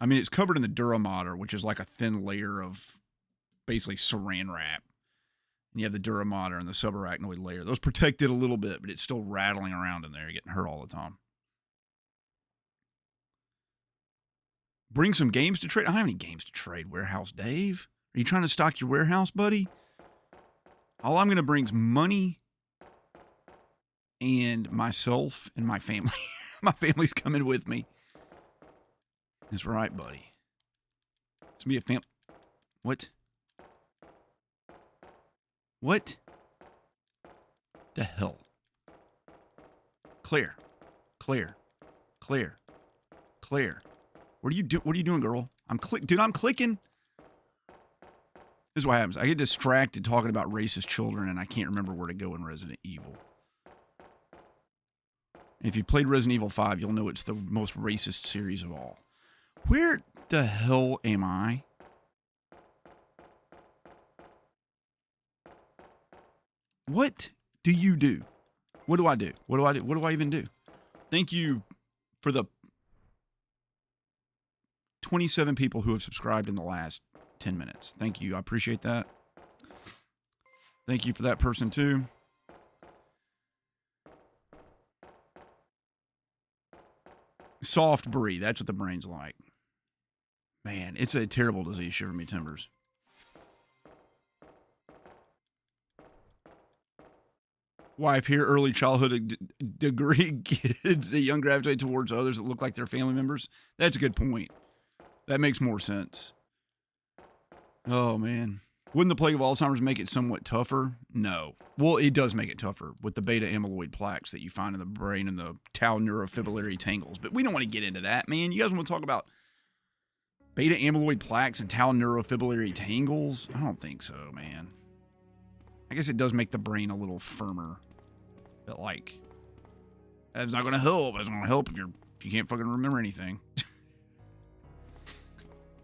I mean, it's covered in the duramater, which is like a thin layer of basically saran wrap. And you have the duramater and the subarachnoid layer. Those protect it a little bit, but it's still rattling around in there, getting hurt all the time. Bring some games to trade. I don't have any games to trade, Warehouse Dave. Are you trying to stock your warehouse, buddy? All I'm going to bring is money and myself and my family. My family's coming with me. That's right, buddy. It's me a fam. What? What? The hell? Claire. Claire. Claire. Claire. What are you doing, girl? I'm clicking. This is what happens. I get distracted talking about racist children and I can't remember where to go in Resident Evil. If you've played Resident Evil 5, you'll know it's the most racist series of all. Where the hell am I? What do you do? What do I do? What do I do? What do I even do? Thank you for the 27 people who have subscribed in the last 10 minutes. Thank you. I appreciate that. Thank you for that person too. Soft brie. That's what the brain's like. Man, it's a terrible disease, shiver me timbers. Wife here, early childhood degree kids that young gravitate towards others that look like their family members. That's a good point. That makes more sense. Oh, man. Wouldn't the plague of Alzheimer's make it somewhat tougher? No. Well, it does make it tougher with the beta amyloid plaques that you find in the brain and the tau neurofibrillary tangles. But we don't want to get into that, man. You guys want to talk about beta amyloid plaques and tau neurofibrillary tangles? I don't think so, man. I guess it does make the brain a little firmer. But, like, that's not going to help. It's going to help if you can't fucking remember anything.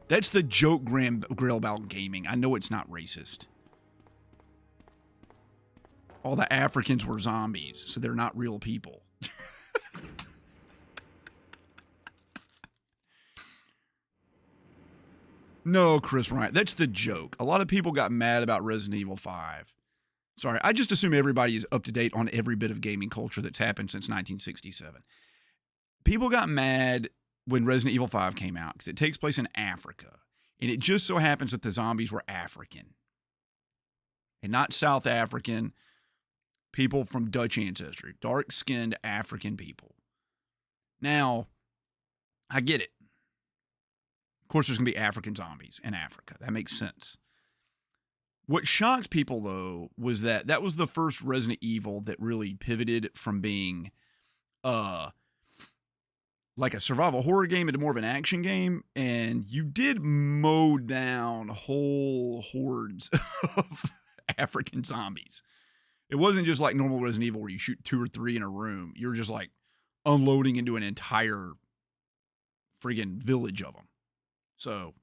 That's the joke grill about gaming. I know it's not racist. all the Africans were zombies, so they're not real people. No, Chris Ryan, that's the joke. A lot of people got mad about Resident Evil 5. Sorry, I just assume everybody is up to date on every bit of gaming culture that's happened since 1967. People got mad when Resident Evil 5 came out because it takes place in Africa. And it just so happens that the zombies were African and not South African people from Dutch ancestry, dark-skinned African people. Now, I get it. Of course, there's going to be African zombies in Africa. That makes sense. What shocked people, though, was that that was the first Resident Evil that really pivoted from being like a survival horror game into more of an action game. And you did mow down whole hordes of African zombies. It wasn't just like normal Resident Evil where you shoot 2 or 3 in a room. You're just like unloading into an entire friggin' village of them. So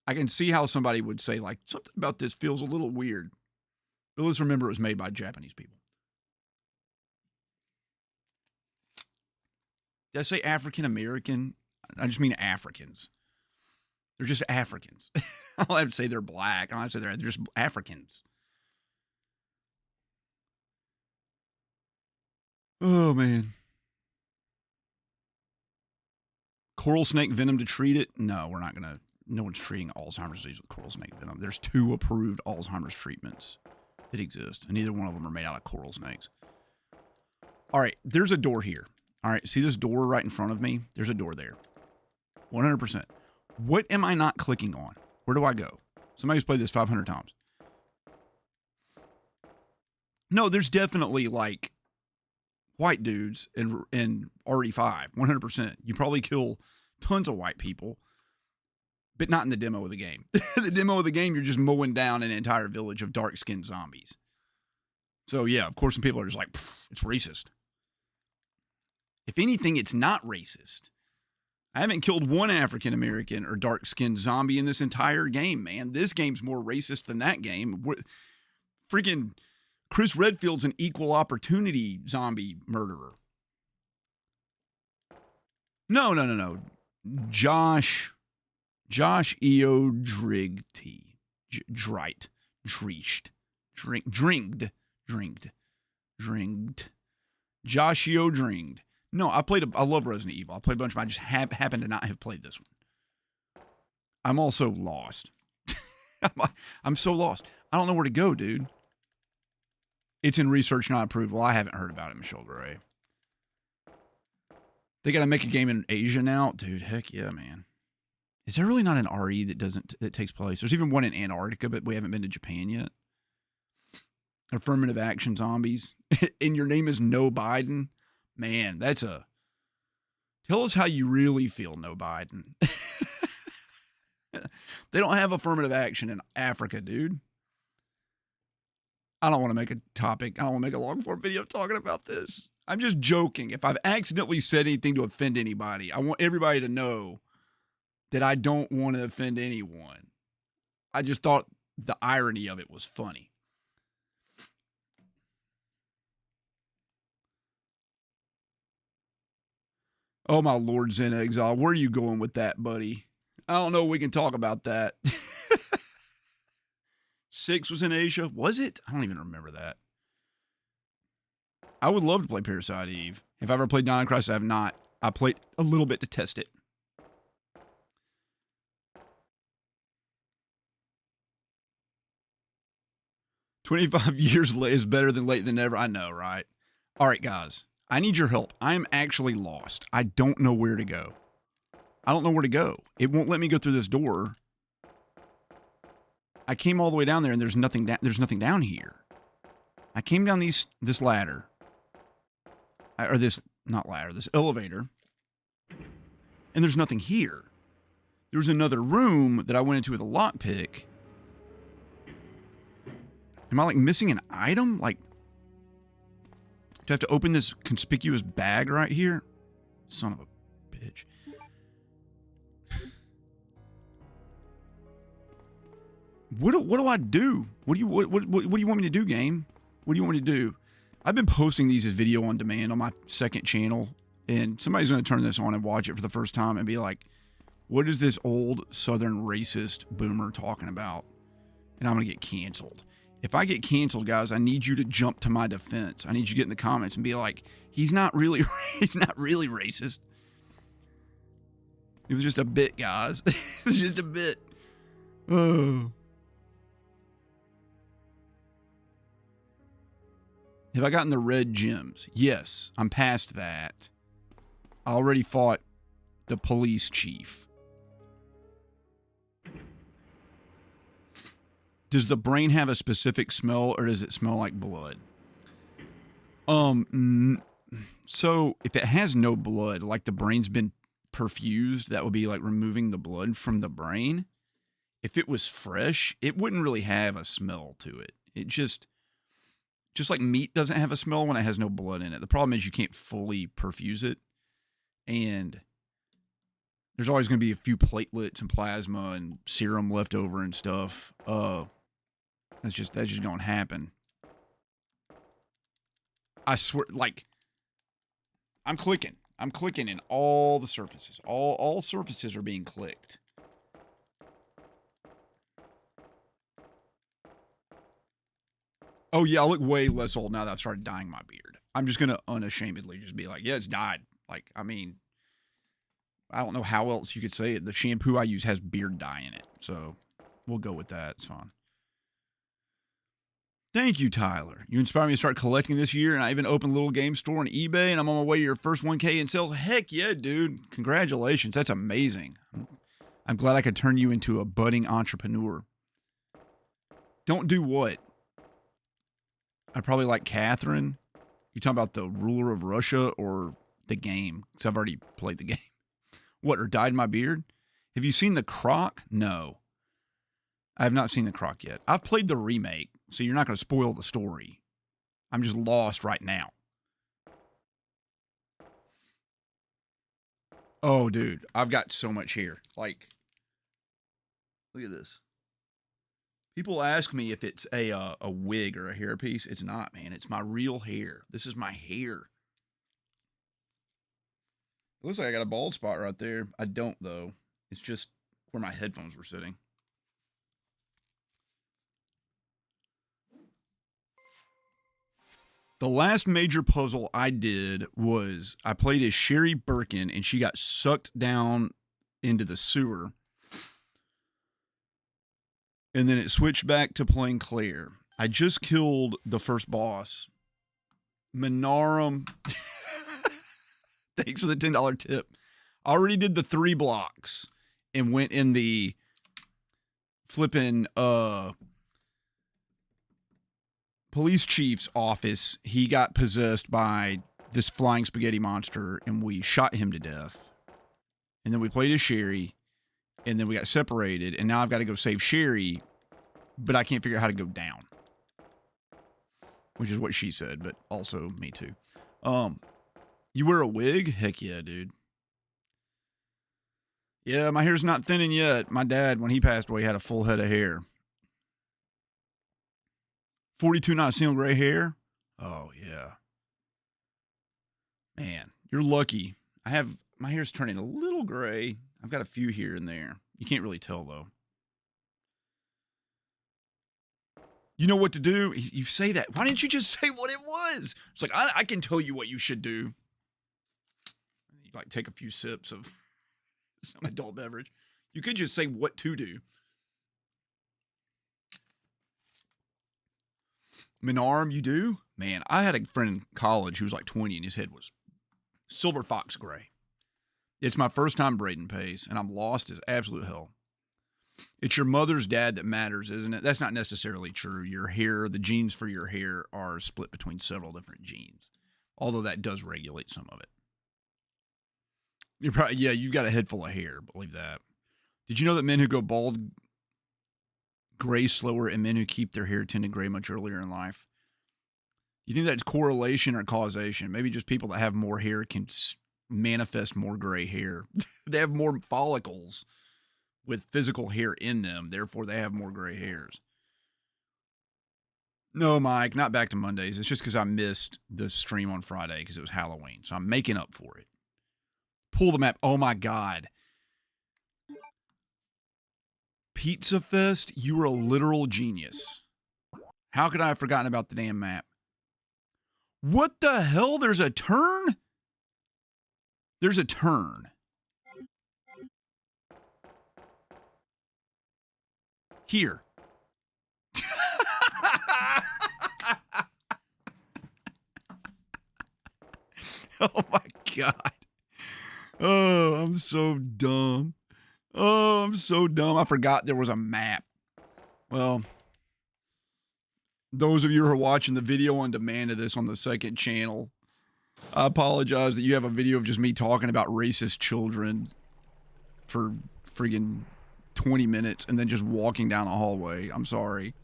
I can see how somebody would say, like, something about this feels a little weird. But let's remember it was made by Japanese people. Did I say African American? I just mean Africans. They're just Africans. I don't have to say they're black. I don't have to say they're just Africans. Oh, man. Coral snake venom to treat it? No, we're not going to. No one's treating Alzheimer's disease with coral snake venom. There's 2 approved Alzheimer's treatments that exist, and neither one of them are made out of coral snakes. All right, there's a door here. All right, see this door right in front of me? There's a door there. 100%. What am I not clicking on? Where do I go? Somebody's played this 500 times. No, there's definitely, like, white dudes in RE5. 100%. You probably kill tons of white people. But not in the demo of the game. The demo of the game, you're just mowing down an entire village of dark-skinned zombies. So, yeah, of course, some people are just like, it's racist. If anything, it's not racist. I haven't killed one African-American or dark-skinned zombie in this entire game, man. This game's more racist than that game. Freaking Chris Redfield's an equal opportunity zombie murderer. No. Josh E.O. Drigty. Drite. Dreeshed. Dringed. Josh E.O. Dringed. No, I love Resident Evil. I played a bunch of them. I just happen to not have played this one. I'm also lost. I'm so lost. I don't know where to go, dude. It's in research not approved. Well, I haven't heard about it, Michelle Gray. They got to make a game in Asia now? Dude, heck yeah, man. Is there really not an RE that takes place? There's even one in Antarctica, but we haven't been to Japan yet. Affirmative action zombies. And your name is No Biden. Man, that's a... Tell us how you really feel, No Biden. They don't have affirmative action in Africa, dude. I don't want to make a topic. I don't want to make a long-form video talking about this. I'm just joking. If I've accidentally said anything to offend anybody, I want everybody to know that I don't want to offend anyone. I just thought the irony of it was funny. Oh, my Lord, Zen Exile. Where are you going with that, buddy? I don't know. We can talk about that. 6 was in Asia. Was it? I don't even remember that. I would love to play Parasite Eve. If I ever played Dino Crisis, I have not. I played a little bit to test it. "25 years late is better than late than never." I know, right? All right, guys. I need your help. I am actually lost. I don't know where to go. I don't know where to go. It won't let me go through this door. I came all the way down there, and there's nothing down here. I came down this ladder. This elevator. And there's nothing here. There was another room that I went into with a lockpick. Am I, like, missing an item? Like, do I have to open this conspicuous bag right here? Son of a bitch. What do I do? What do you want me to do, game? What do you want me to do? I've been posting these as video on demand on my second channel, and somebody's going to turn this on and watch it for the first time and be like, what is this old Southern racist boomer talking about? And I'm going to get canceled. If I get canceled, guys, I need you to jump to my defense. I need you to get in the comments and be like, he's not really racist. It was just a bit, guys. It was just a bit. Oh. Have I gotten the red gems? Yes, I'm past that. I already fought the police chief. Does the brain have a specific smell, or does it smell like blood? So if it has no blood, like the brain's been perfused, that would be like removing the blood from the brain. If it was fresh, it wouldn't really have a smell to it. It just like meat doesn't have a smell when it has no blood in it. The problem is you can't fully perfuse it. And there's always going to be a few platelets and plasma and serum left over and stuff. That's just going to happen. I swear, like, I'm clicking in all the surfaces. All surfaces are being clicked. Oh yeah, I look way less old now that I've started dyeing my beard. I'm just going to unashamedly just be like, yeah, it's dyed. Like, I mean, I don't know how else you could say it. The shampoo I use has beard dye in it. So we'll go with that. It's fine. Thank you, Tyler. You inspired me to start collecting this year, and I even opened a little game store on eBay, and I'm on my way to your first 1K in sales. Heck yeah, dude. Congratulations. That's amazing. I'm glad I could turn you into a budding entrepreneur. Don't do what? I probably like Catherine. You talking about the ruler of Russia or the game? Because I've already played the game. What, or dyed my beard? Have you seen the Croc? No. I have not seen the Croc yet. I've played the remake, so you're not going to spoil the story. I'm just lost right now. Oh, dude. I've got so much hair. Like, look at this. People ask me if it's a wig or a hairpiece. It's not, man. It's my real hair. This is my hair. It looks like I got a bald spot right there. I don't, though. It's just where my headphones were sitting. The last major puzzle I did was I played as Sherry Birkin, and she got sucked down into the sewer. And then it switched back to playing Claire. I just killed the first boss. Minarum. Thanks for the $10 tip. I already did the 3 blocks and went in the flipping police chief's office. He got possessed by this flying spaghetti monster, and we shot him to death. And then we played as Sherry, and then we got separated, and now I've got to go save Sherry, but I can't figure out how to go down. Which is what she said, but also me too. You wear a wig? Heck yeah, dude. Yeah, my hair's not thinning yet. My dad, when he passed away, had a full head of hair. 42, not a single gray hair? Oh, yeah. Man, you're lucky. My hair's turning a little gray. I've got a few here and there. You can't really tell, though. You know what to do? You say that. Why didn't you just say what it was? It's like, I can tell you what you should do. You like take a few sips of some adult beverage. You could just say what to do. Minarm, you do? Man, I had a friend in college who was like 20 and his head was silver fox gray. It's my first time braiding pace, and I'm lost as absolute hell. It's your mother's dad that matters, isn't it? That's not necessarily true. Your hair, the genes for your hair are split between several different genes, although that does regulate some of it. You're probably, yeah, you've got a head full of hair, believe that. Did you know that men who go bald gray slower and men who keep their hair tend to gray much earlier in life? You think that's correlation or causation? Maybe just people that have more hair can manifest more gray hair. They have more follicles. with physical hair in them. Therefore, they have more gray hairs. No, Mike, not back to Mondays. It's just because I missed the stream on Friday because it was Halloween. So I'm making up for it. Pull the map. Oh, my God. Pizza Fest, you were a literal genius. How could I have forgotten about the damn map? What the hell? There's a turn? There's a turn. Here. Oh my God. Oh, I'm so dumb. Oh, I'm so dumb. I forgot there was a map. Well, those of you who are watching the video on demand of this on the second channel, I apologize that you have a video of just me talking about racist children for friggin' 20 minutes and then just walking down a hallway. I'm sorry.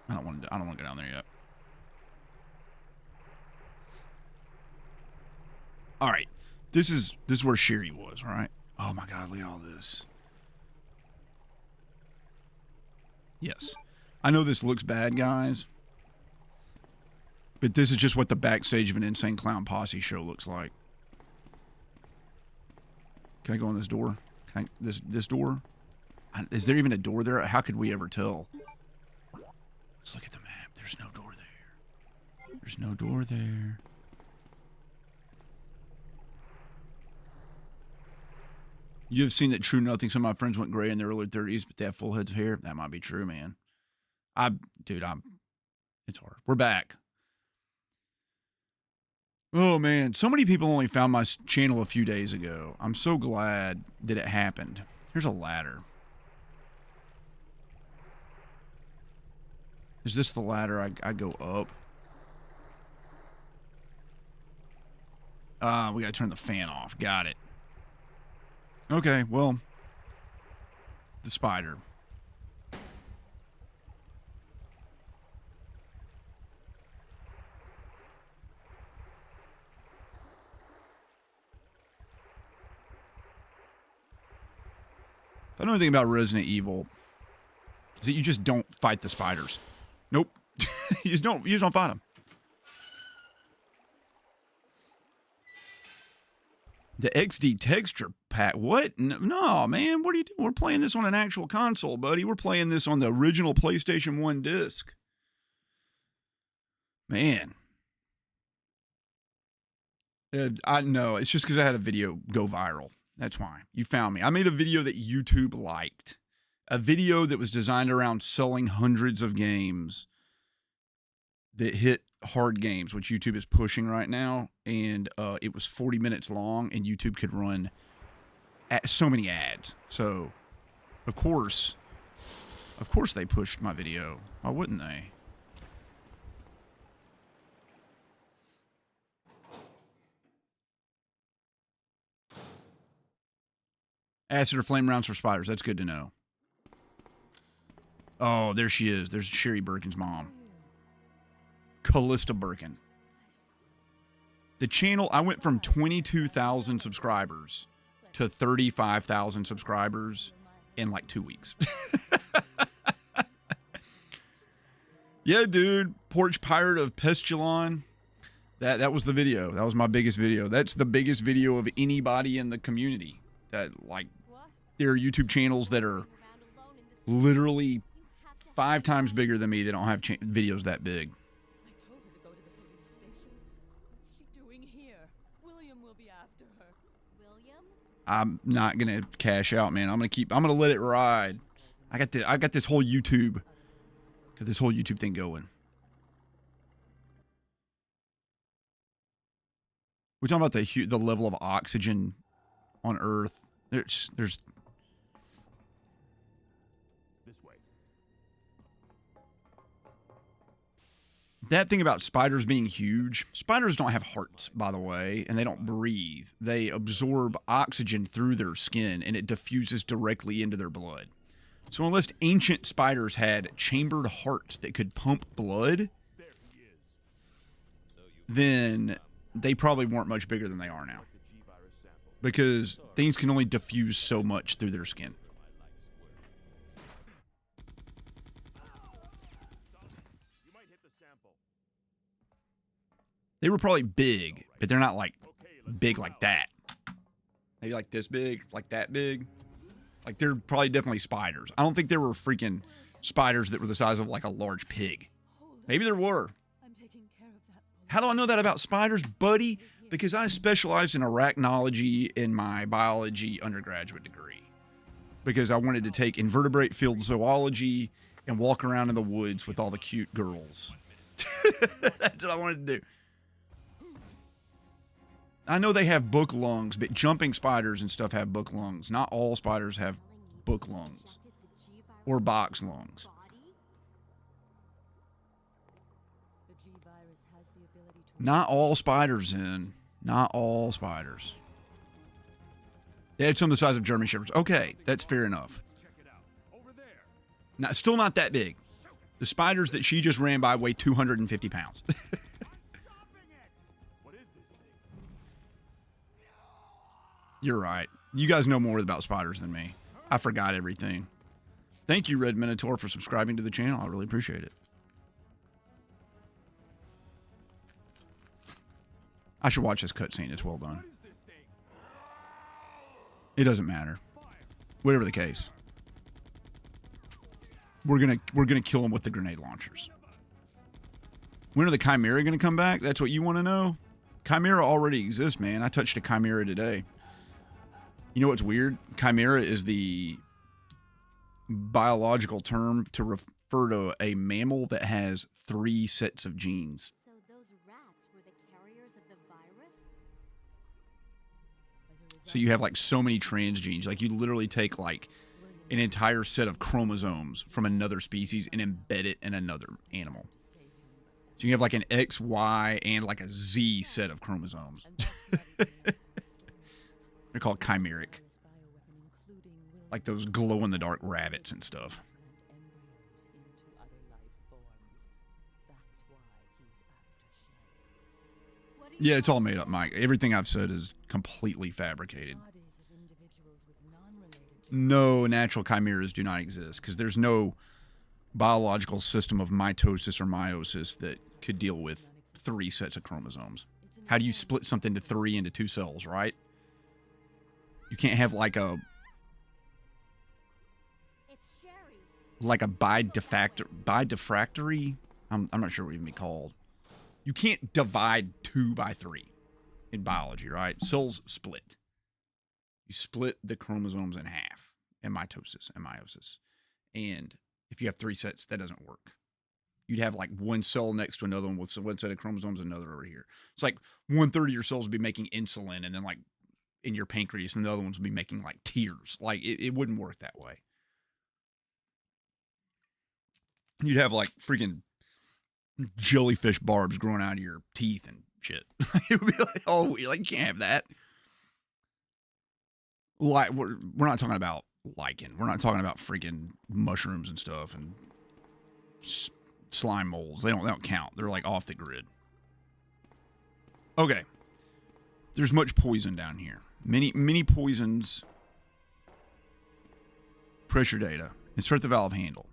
I don't want to go down there yet. All right. This is where Sherry was, all right? Oh my God, look at all this. Yes. I know this looks bad, guys. But this is just what the backstage of an Insane Clown Posse show looks like. Can I go in this door? Can I, this door? Is there even a door there? How could we ever tell? Let's look at the map. There's no door there. There's no door there. You have seen that True Nothing. Some of my friends went gray in their early 30s, but they have full heads of hair. That might be true, man. It's hard. We're back. Oh, man. So many people only found my channel a few days ago. I'm so glad that it happened. Here's a ladder. Is this the ladder I go up? We gotta turn the fan off. Got it. Okay, well, the spider. If I know anything about Resident Evil, is that you just don't fight the spiders. Nope. you just don't fight them. The XD texture pack. What? No, man. What are you doing? We're playing this on an actual console, buddy. We're playing this on the original PlayStation 1 disc. Man. I know. It's just because I had a video go viral. That's why. You found me. I made a video that YouTube liked. A video that was designed around selling hundreds of games that hit hard games, which YouTube is pushing right now, and it was 40 minutes long, and YouTube could run so many ads. So, of course they pushed my video. Why wouldn't they? Acid or flame rounds for spiders. That's good to know. Oh, there she is. There's Sherry Birkin's mom. Callista Birkin. The channel, I went from 22,000 subscribers to 35,000 subscribers in like 2 weeks. Yeah, dude. Porch Pirate of Pestulon. That was the video. That was my biggest video. That's the biggest video of anybody in the community. That, like, there are YouTube channels that are literally 5 times bigger than me that don't have videos that big. I'm not gonna cash out, man. I'm gonna let it ride. I got this whole YouTube thing going. We're talking about the level of oxygen on Earth. There's This way. that thing about spiders being huge. Spiders don't have hearts, by the way, and they don't breathe. They absorb oxygen through their skin, and it diffuses directly into their blood. So unless ancient spiders had chambered hearts that could pump blood, then they probably weren't much bigger than they are now. Because things can only diffuse so much through their skin. They were probably big, but they're not like big like that. Maybe like this big, like that big. Like they're probably definitely spiders. I don't think there were freaking spiders that were the size of like a large pig. Maybe there were. How do I know that about spiders, buddy? Because I specialized in arachnology in my biology undergraduate degree. Because I wanted to take invertebrate field zoology and walk around in the woods with all the cute girls. That's what I wanted to do. I know they have book lungs, but jumping spiders and stuff have book lungs. Not all spiders have book lungs or box lungs. Not all spiders, in. Not all spiders. They had some of the size of German Shepherds. Okay, that's fair enough. Still not that big. The spiders that she just ran by weigh 250 pounds. You're right. You guys know more about spiders than me. I forgot everything. Thank you, Red Minotaur, for subscribing to the channel. I really appreciate it. I should watch this cutscene. It's well done. It doesn't matter. Whatever the case. We're gonna kill him with the grenade launchers. When are the Chimera gonna come back? That's what you want to know? Chimera already exists, man. I touched a Chimera today. You know what's weird? Chimera is the biological term to refer to a mammal that has 3 sets of genes. So those rats were the carriers of the virus? So you have like so many transgenes. Like you literally take like an entire set of chromosomes from another species and embed it in another animal. So you have like an X, Y, and like a Z set of chromosomes. They're called chimeric. Like those glow-in-the-dark rabbits and stuff. Yeah, it's all made up, Mike. Everything I've said is completely fabricated. No natural chimeras do not exist because there's no biological system of mitosis or meiosis that could deal with 3 sets of chromosomes. How do you split something to 3 into 2 cells, right? You can't have like a bidifractory. I'm not sure what it would be called. You can't divide 2 by 3 in biology, right? Cells split. You split the chromosomes in half in mitosis and meiosis. And if you have 3 sets, that doesn't work. You'd have like one cell next to another one with one set of chromosomes, another over here. It's like 1/3 of your cells would be making insulin, and then like in your pancreas, and the other ones would be making like tears. Like it wouldn't work that way. You'd have like freaking jellyfish barbs growing out of your teeth and shit. It would be like, oh, like you can't have that. Like we're not talking about lichen. We're not talking about freaking mushrooms and stuff and slime molds. They don't count. They're like off the grid. Okay. There's much poison down here. Many poisons. Pressure data. Insert the valve handle.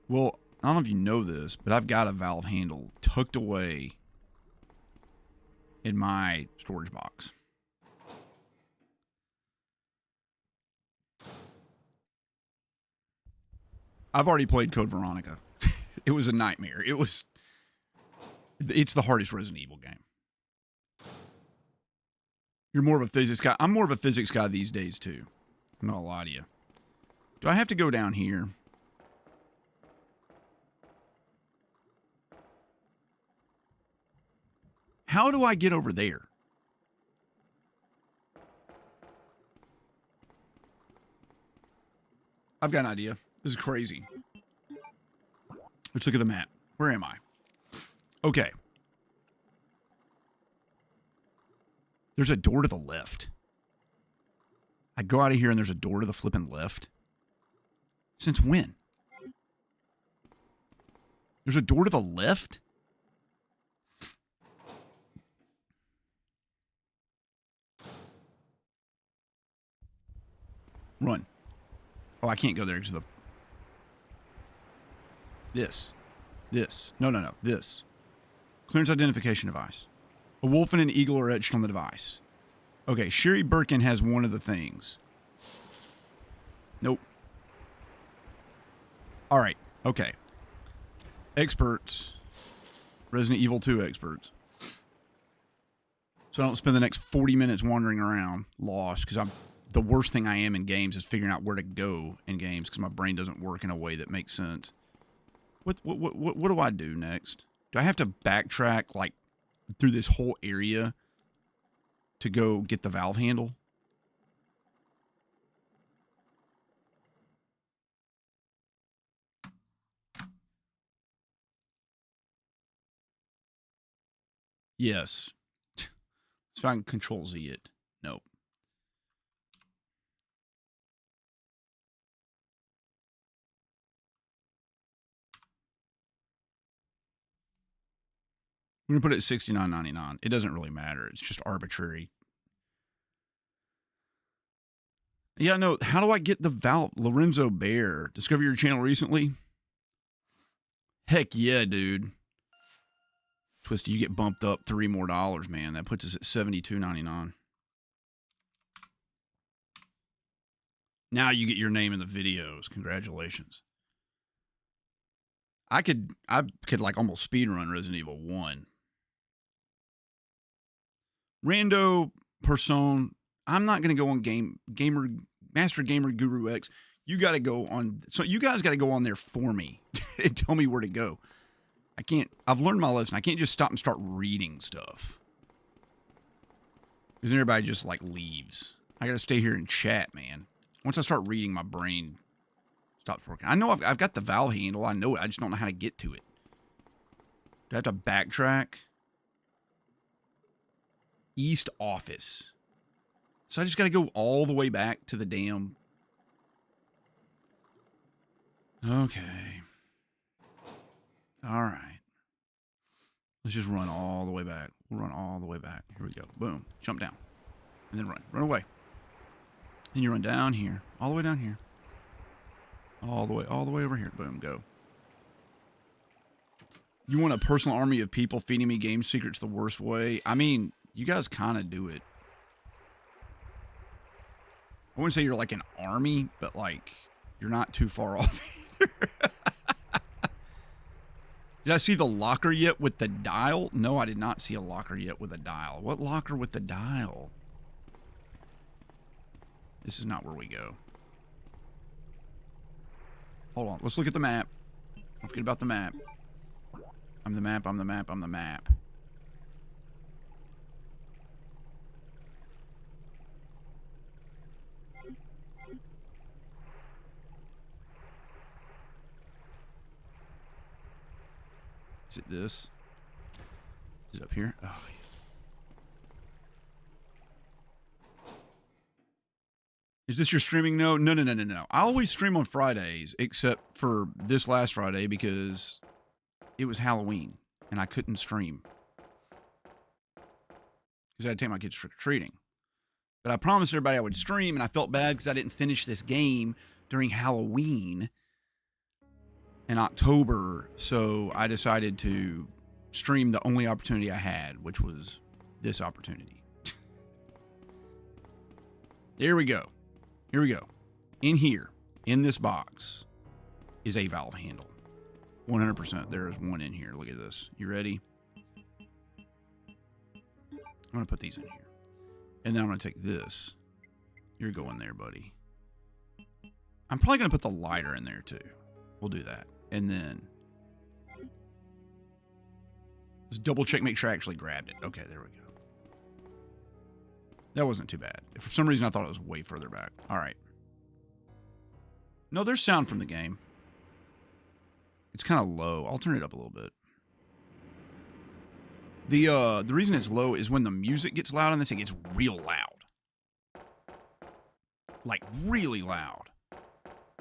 Well, I don't know if you know this, but I've got a valve handle tucked away in my storage box. I've already played Code Veronica. It was a nightmare. It's the hardest Resident Evil game. You're more of a physics guy. I'm more of a physics guy these days, too. I'm not gonna lie to you. Do I have to go down here? How do I get over there? I've got an idea. This is crazy. Let's look at the map. Where am I? Okay. There's a door to the left. I go out of here and there's a door to the flipping left. Since when? There's a door to the left? Run. Oh, I can't go there because of the... This This. No, no, no. This. Clearance identification device. A wolf and an eagle are etched on the device. Okay, Sherry Birkin has one of the things. Nope. All right. Okay. Experts. Resident Evil 2 experts. So I don't spend the next 40 minutes wandering around lost, because the worst thing I am in games is figuring out where to go in games because my brain doesn't work in a way that makes sense. What do I do next? Do I have to backtrack like through this whole area to go get the valve handle? Yes. Let's see if I can control Z it. Nope. We're going to put it at $69.99. It doesn't really matter. It's just arbitrary. Yeah, no. How do I get the valve? Lorenzo Bear. Discover your channel recently? Heck yeah, dude. Twisty, you get bumped up $3 more, man. That puts us at $72.99. Now you get your name in the videos. Congratulations. I could like almost speedrun Resident Evil 1. Rando Person. I'm not going to go on Master Gamer Guru X. You got to go on. So you guys got to go on there for me and tell me where to go. I can't. I've learned my lesson. I can't just stop and start reading stuff. Because then everybody just like leaves. I got to stay here and chat, man. Once I start reading, my brain stops working. I know I've got the valve handle. I know it. I just don't know how to get to it. Do I have to backtrack? East office. So I just got to go all the way back to the damn... Okay. All right. Let's just run all the way back. We'll run all the way back. Here we go. Boom. Jump down. And then run. Run away. Then you run down here. All the way down here. All the way over here. Boom. Go. You want a personal army of people feeding me game secrets the worst way? I mean, you guys kind of do it. I wouldn't say you're like an army, but like, you're not too far off either. Did I see the locker yet with the dial? No, I did not see a locker yet with a dial. What locker with the dial? This is not where we go. Hold on. Let's look at the map. Don't forget about the map. I'm the map. I'm the map. I'm the map. Is it this? Is it up here? Oh, yeah. Is this your streaming? No. I always stream on Fridays, except for this last Friday because it was Halloween and I couldn't stream. Because I had to take my kids trick-or-treating. But I promised everybody I would stream, and I felt bad because I didn't finish this game during Halloween in October, so I decided to stream the only opportunity I had, which was this opportunity. There we go. Here we go. In here, in this box, is a valve handle. 100%. There is one in here. Look at this. You ready? I'm going to put these in here. And then I'm going to take this. You're going there, buddy. I'm probably going to put the lighter in there, too. We'll do that. And then let's double check, make sure I actually grabbed it. Okay, there we go. That wasn't too bad. For some reason, I thought it was way further back. All right. No, there's sound from the game. It's kind of low. I'll turn it up a little bit. The reason it's low is when the music gets loud on this, it gets real loud. Like, really loud.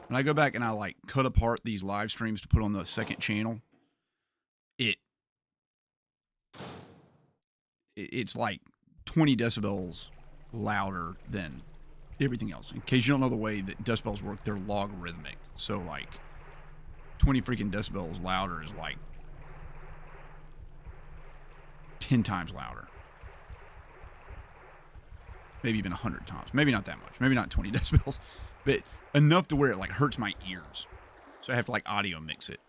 When I go back and I like cut apart these live streams to put on the second channel, it's like 20 decibels louder than everything else. In case you don't know the way that decibels work, they're logarithmic. So like 20 freaking decibels louder is like 10 times louder. Maybe even 100 times. Maybe not that much. Maybe not 20 decibels. But enough to where it like hurts my ears. So I have to like audio mix it.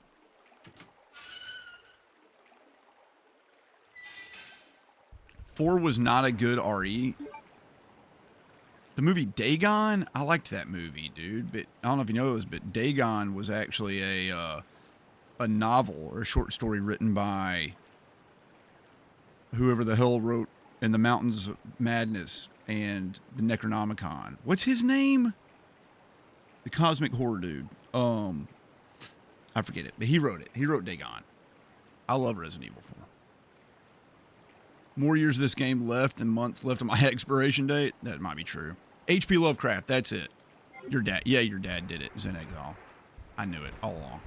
Four was not a good RE. The movie Dagon, I liked that movie, dude. But I don't know if you know this, but Dagon was actually a novel or a short story written by whoever the hell wrote In the Mountains of Madness and the Necronomicon. What's his name? The cosmic horror dude. I forget it, but he wrote it. He wrote Dagon. I love Resident Evil 4. More years of this game left than months left on my expiration date. That might be true. H.P. Lovecraft, that's it. Your dad, yeah, your dad did it. Zen Exile. I knew it all along.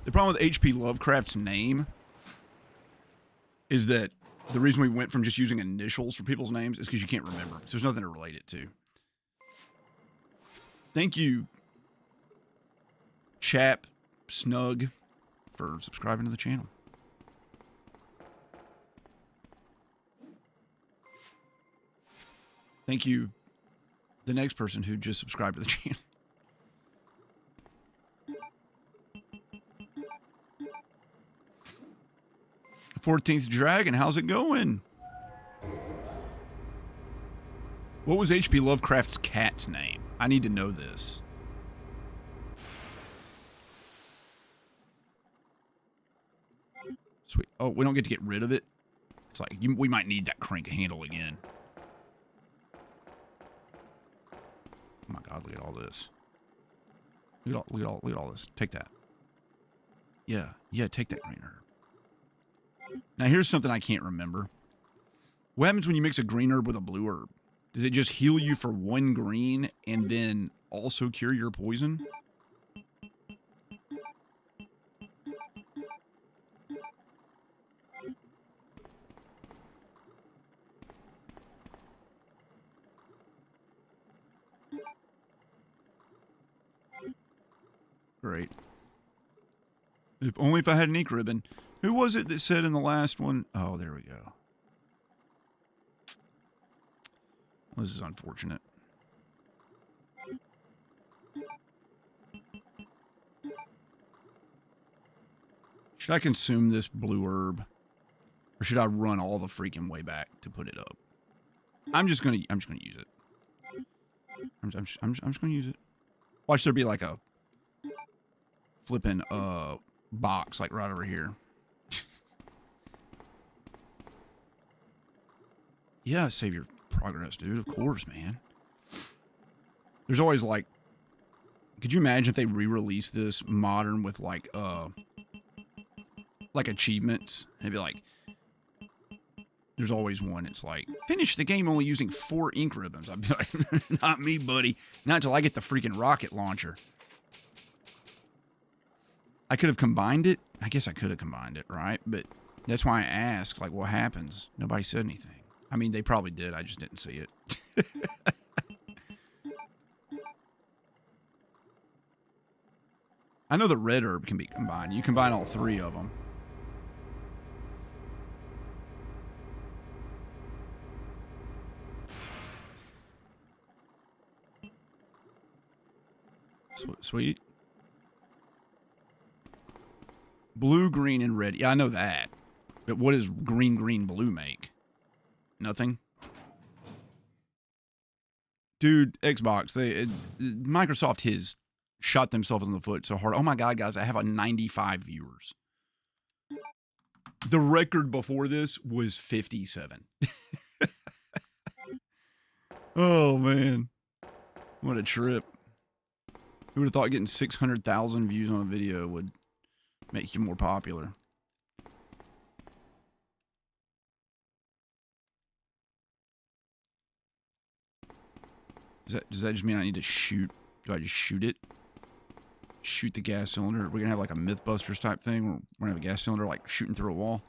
The problem with H.P. Lovecraft's name is that the reason we went from just using initials for people's names is because you can't remember. So there's nothing to relate it to. Thank you, Chap Snug, for subscribing to the channel. Thank you, the next person who just subscribed to the channel. 14th Dragon, how's it going? What was H.P. Lovecraft's cat's name? I need to know this. Sweet. Oh, we don't get to get rid of it? It's like, we might need that crank handle again. Oh my God, look at all this. Look at all this. Take that. Yeah, take that green herb. Now here's something I can't remember. What happens when you mix a green herb with a blue herb? Does it just heal you for one green and then also cure your poison? Great. If only if I had an ink ribbon. Who was it that said in the last one? Oh, there we go. Well, this is unfortunate. Should I consume this blue herb? Or should I run all the freaking way back to put it up? I'm just gonna use it. I'm just gonna use it. Watch there be like a flipping box like right over here. Yeah, save your progress, dude. Of course, man. There's always like, could you imagine if they re-released this modern with like achievements? They'd be like, there's always one. It's like, finish the game only using 4 ink ribbons. I'd be like, not me, buddy. Not until I get the freaking rocket launcher. I could have combined it. I guess I could have combined it, right? But that's why I asked, like, what happens? Nobody said anything. I mean, they probably did. I just didn't see it. I know the red herb can be combined. You combine all 3 of them. Sweet. Blue, green, and red. Yeah, I know that. But what does green, blue make? Nothing? Dude, Xbox, Microsoft has shot themselves in the foot so hard. Oh my God, guys, I have 95 viewers. The record before this was 57. Oh, man. What a trip. Who would have thought getting 600,000 views on a video would make you more popular? Does that just mean I need to shoot? Do I just shoot it? Shoot the gas cylinder? We're gonna have like a Mythbusters type thing where we're gonna have a gas cylinder like shooting through a wall.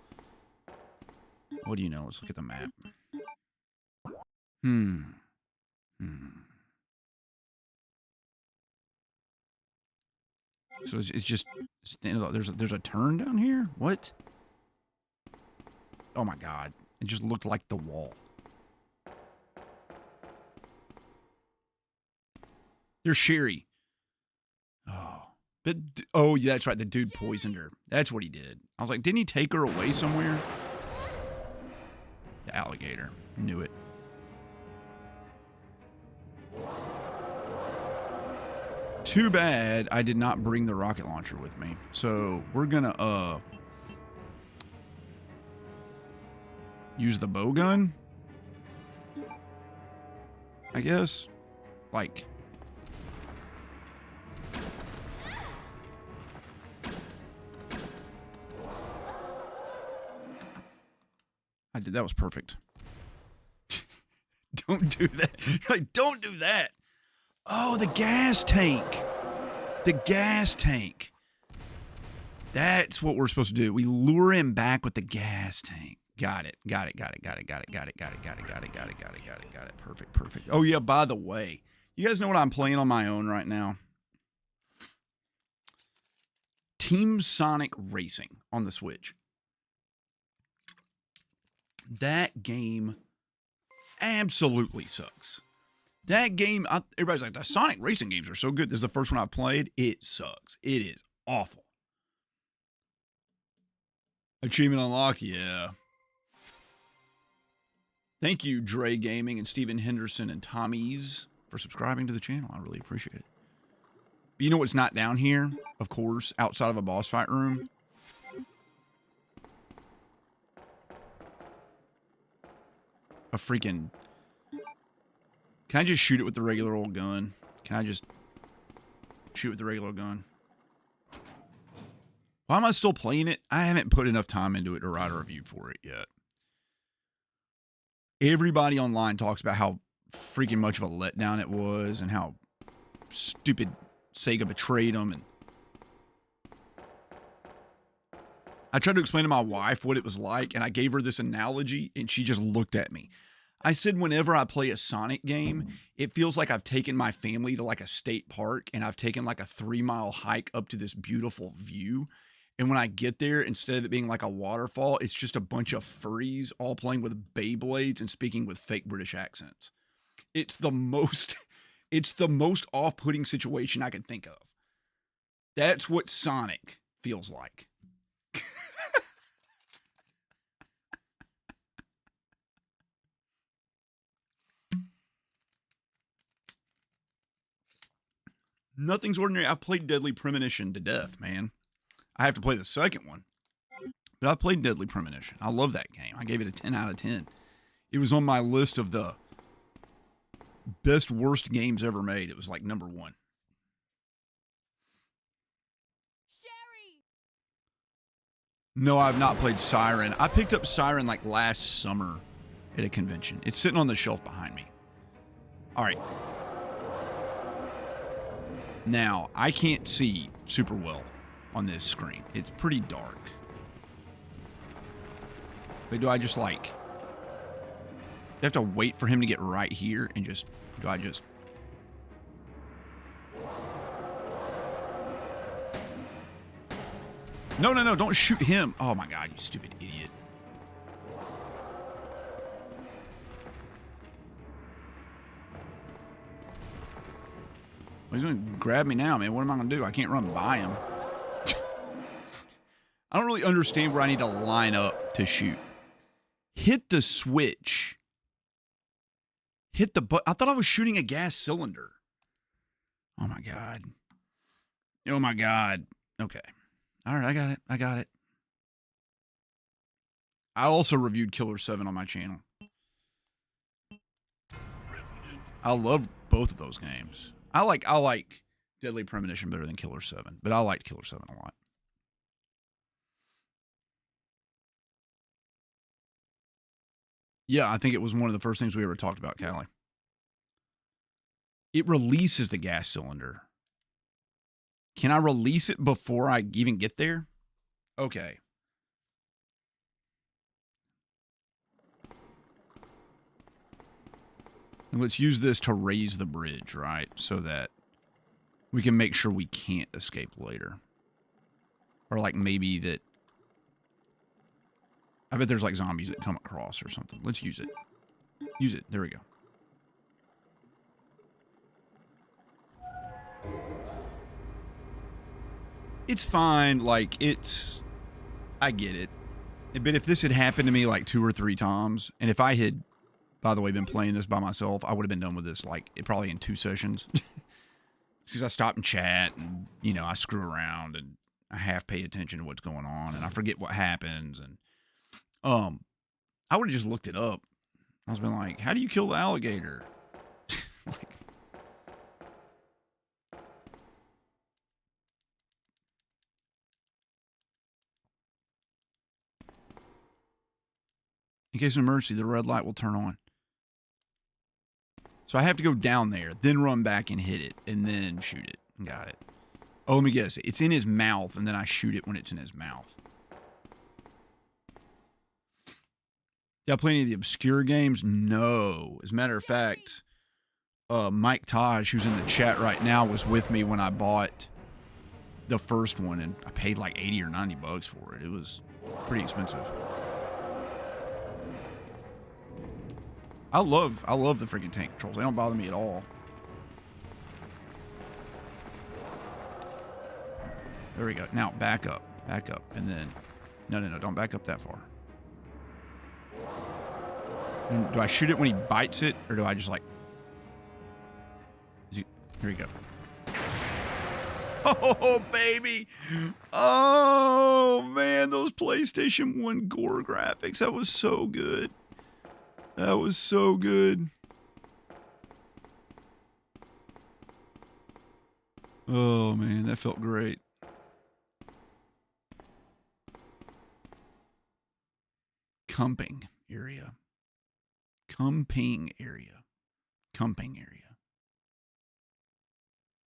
What do you know? Let's look at the map. So it's just there's a turn down here. What? Oh my god! It just looked like the wall. There's Sherry. Oh, but oh yeah, that's right. The dude poisoned her. That's what he did. I was like, didn't he take her away somewhere? The alligator. Knew it. Too bad I did not bring the rocket launcher with me. So we're gonna use the bow gun, I guess. Like, I did. That was perfect. Don't do that. Like, don't do that. Oh, the gas tank. The gas tank. That's what we're supposed to do. We lure him back with the gas tank. Got it. Got it. Got it. Got it. Got it. Got it. Got it. Got it. Got it. Got it. Got it. Got it. Got it. Perfect. Perfect. Oh, yeah, by the way, you guys know what I'm playing on my own right now? Team Sonic Racing on the Switch. That game absolutely sucks. That game, everybody's like, the Sonic racing games are so good. This is the first one I've played. It sucks. It is awful. Achievement unlocked, yeah. Thank you, Dre Gaming and Steven Henderson and Tommy's for subscribing to the channel. I really appreciate it. But you know what's not down here? Of course, outside of a boss fight room. A freaking... Can I just shoot it with the regular old gun? Can I just shoot with the regular gun? Why am I still playing it? I haven't put enough time into it to write a review for it yet. Everybody online talks about how freaking much of a letdown it was and how stupid Sega betrayed them. And I tried to explain to my wife what it was like, and I gave her this analogy, and she just looked at me. I said, whenever I play a Sonic game, it feels like I've taken my family to like a state park and I've taken like a 3-mile hike up to this beautiful view. And when I get there, instead of it being like a waterfall, it's just a bunch of furries all playing with Beyblades and speaking with fake British accents. It's the most off-putting situation I could think of. That's what Sonic feels like. Nothing's ordinary. I've played Deadly Premonition to death, man. I have to play the second one. But I played Deadly Premonition. I love that game. I gave it a 10 out of 10. It was on my list of the best worst games ever made. It was like number 1. Sherry! No, I've not played Siren. I picked up Siren like last summer at a convention. It's sitting on the shelf behind me. All right. Now, I can't see super well on this screen. It's pretty dark. But do I just like... You have to wait for him to get right here and just... Do I just... No, no, no, don't shoot him. Oh my god, you stupid idiot. Well, he's going to grab me now, man. What am I going to do? I can't run by him. I don't really understand where I need to line up to shoot. Hit the switch. Hit the button. I thought I was shooting a gas cylinder. Oh, my God. Oh, my God. Okay. All right, I got it. I got it. I also reviewed Killer 7 on my channel. I love both of those games. I like Deadly Premonition better than Killer 7, but I liked Killer 7 a lot. Yeah, I think it was one of the first things we ever talked about, Callie. It releases the gas cylinder. Can I release it before I even get there? Okay. And let's use this to raise the bridge, right? So that we can make sure we can't escape later. Or like maybe that... I bet there's like zombies that come across or something. Let's use it. Use it. There we go. It's fine. Like, it's... I get it. But if this had happened to me like 2 or 3 times, and if I had, by the way, been playing this by myself, I would have been done with this like probably in 2 sessions. Because I stop and chat, and you know, I screw around, and I half pay attention to what's going on, and I forget what happens, and I would have just looked it up. I was been like, how do you kill the alligator? Like, in case of emergency, the red light will turn on. So I have to go down there, then run back and hit it, and then shoot it. Got it. Oh, let me guess. It's in his mouth, and then I shoot it when it's in his mouth. Did I play any of the obscure games? No. As a matter of fact, Mike Taj, who's in the chat right now, was with me when I bought the first one, and I paid like 80 or 90 bucks for it. It was pretty expensive. I love the freaking tank controls. They don't bother me at all. There we go. Now back up, and then no, don't back up that far. And do I shoot it when he bites it, or do I just like? Here we go. Oh baby! Oh man, those PlayStation 1 gore graphics. That was so good. That was so good. Oh man, that felt great. Cumping area. Cumping area.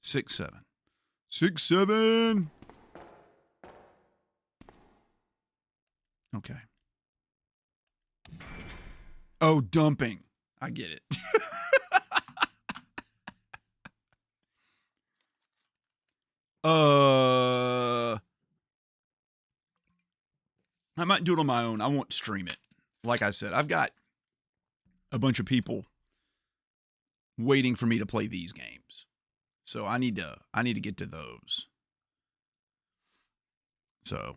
6-7. 6-7. Okay. Oh, dumping. I get it. I might do it on my own. I won't stream it. Like I said, I've got a bunch of people waiting for me to play these games. So I need to get to those. So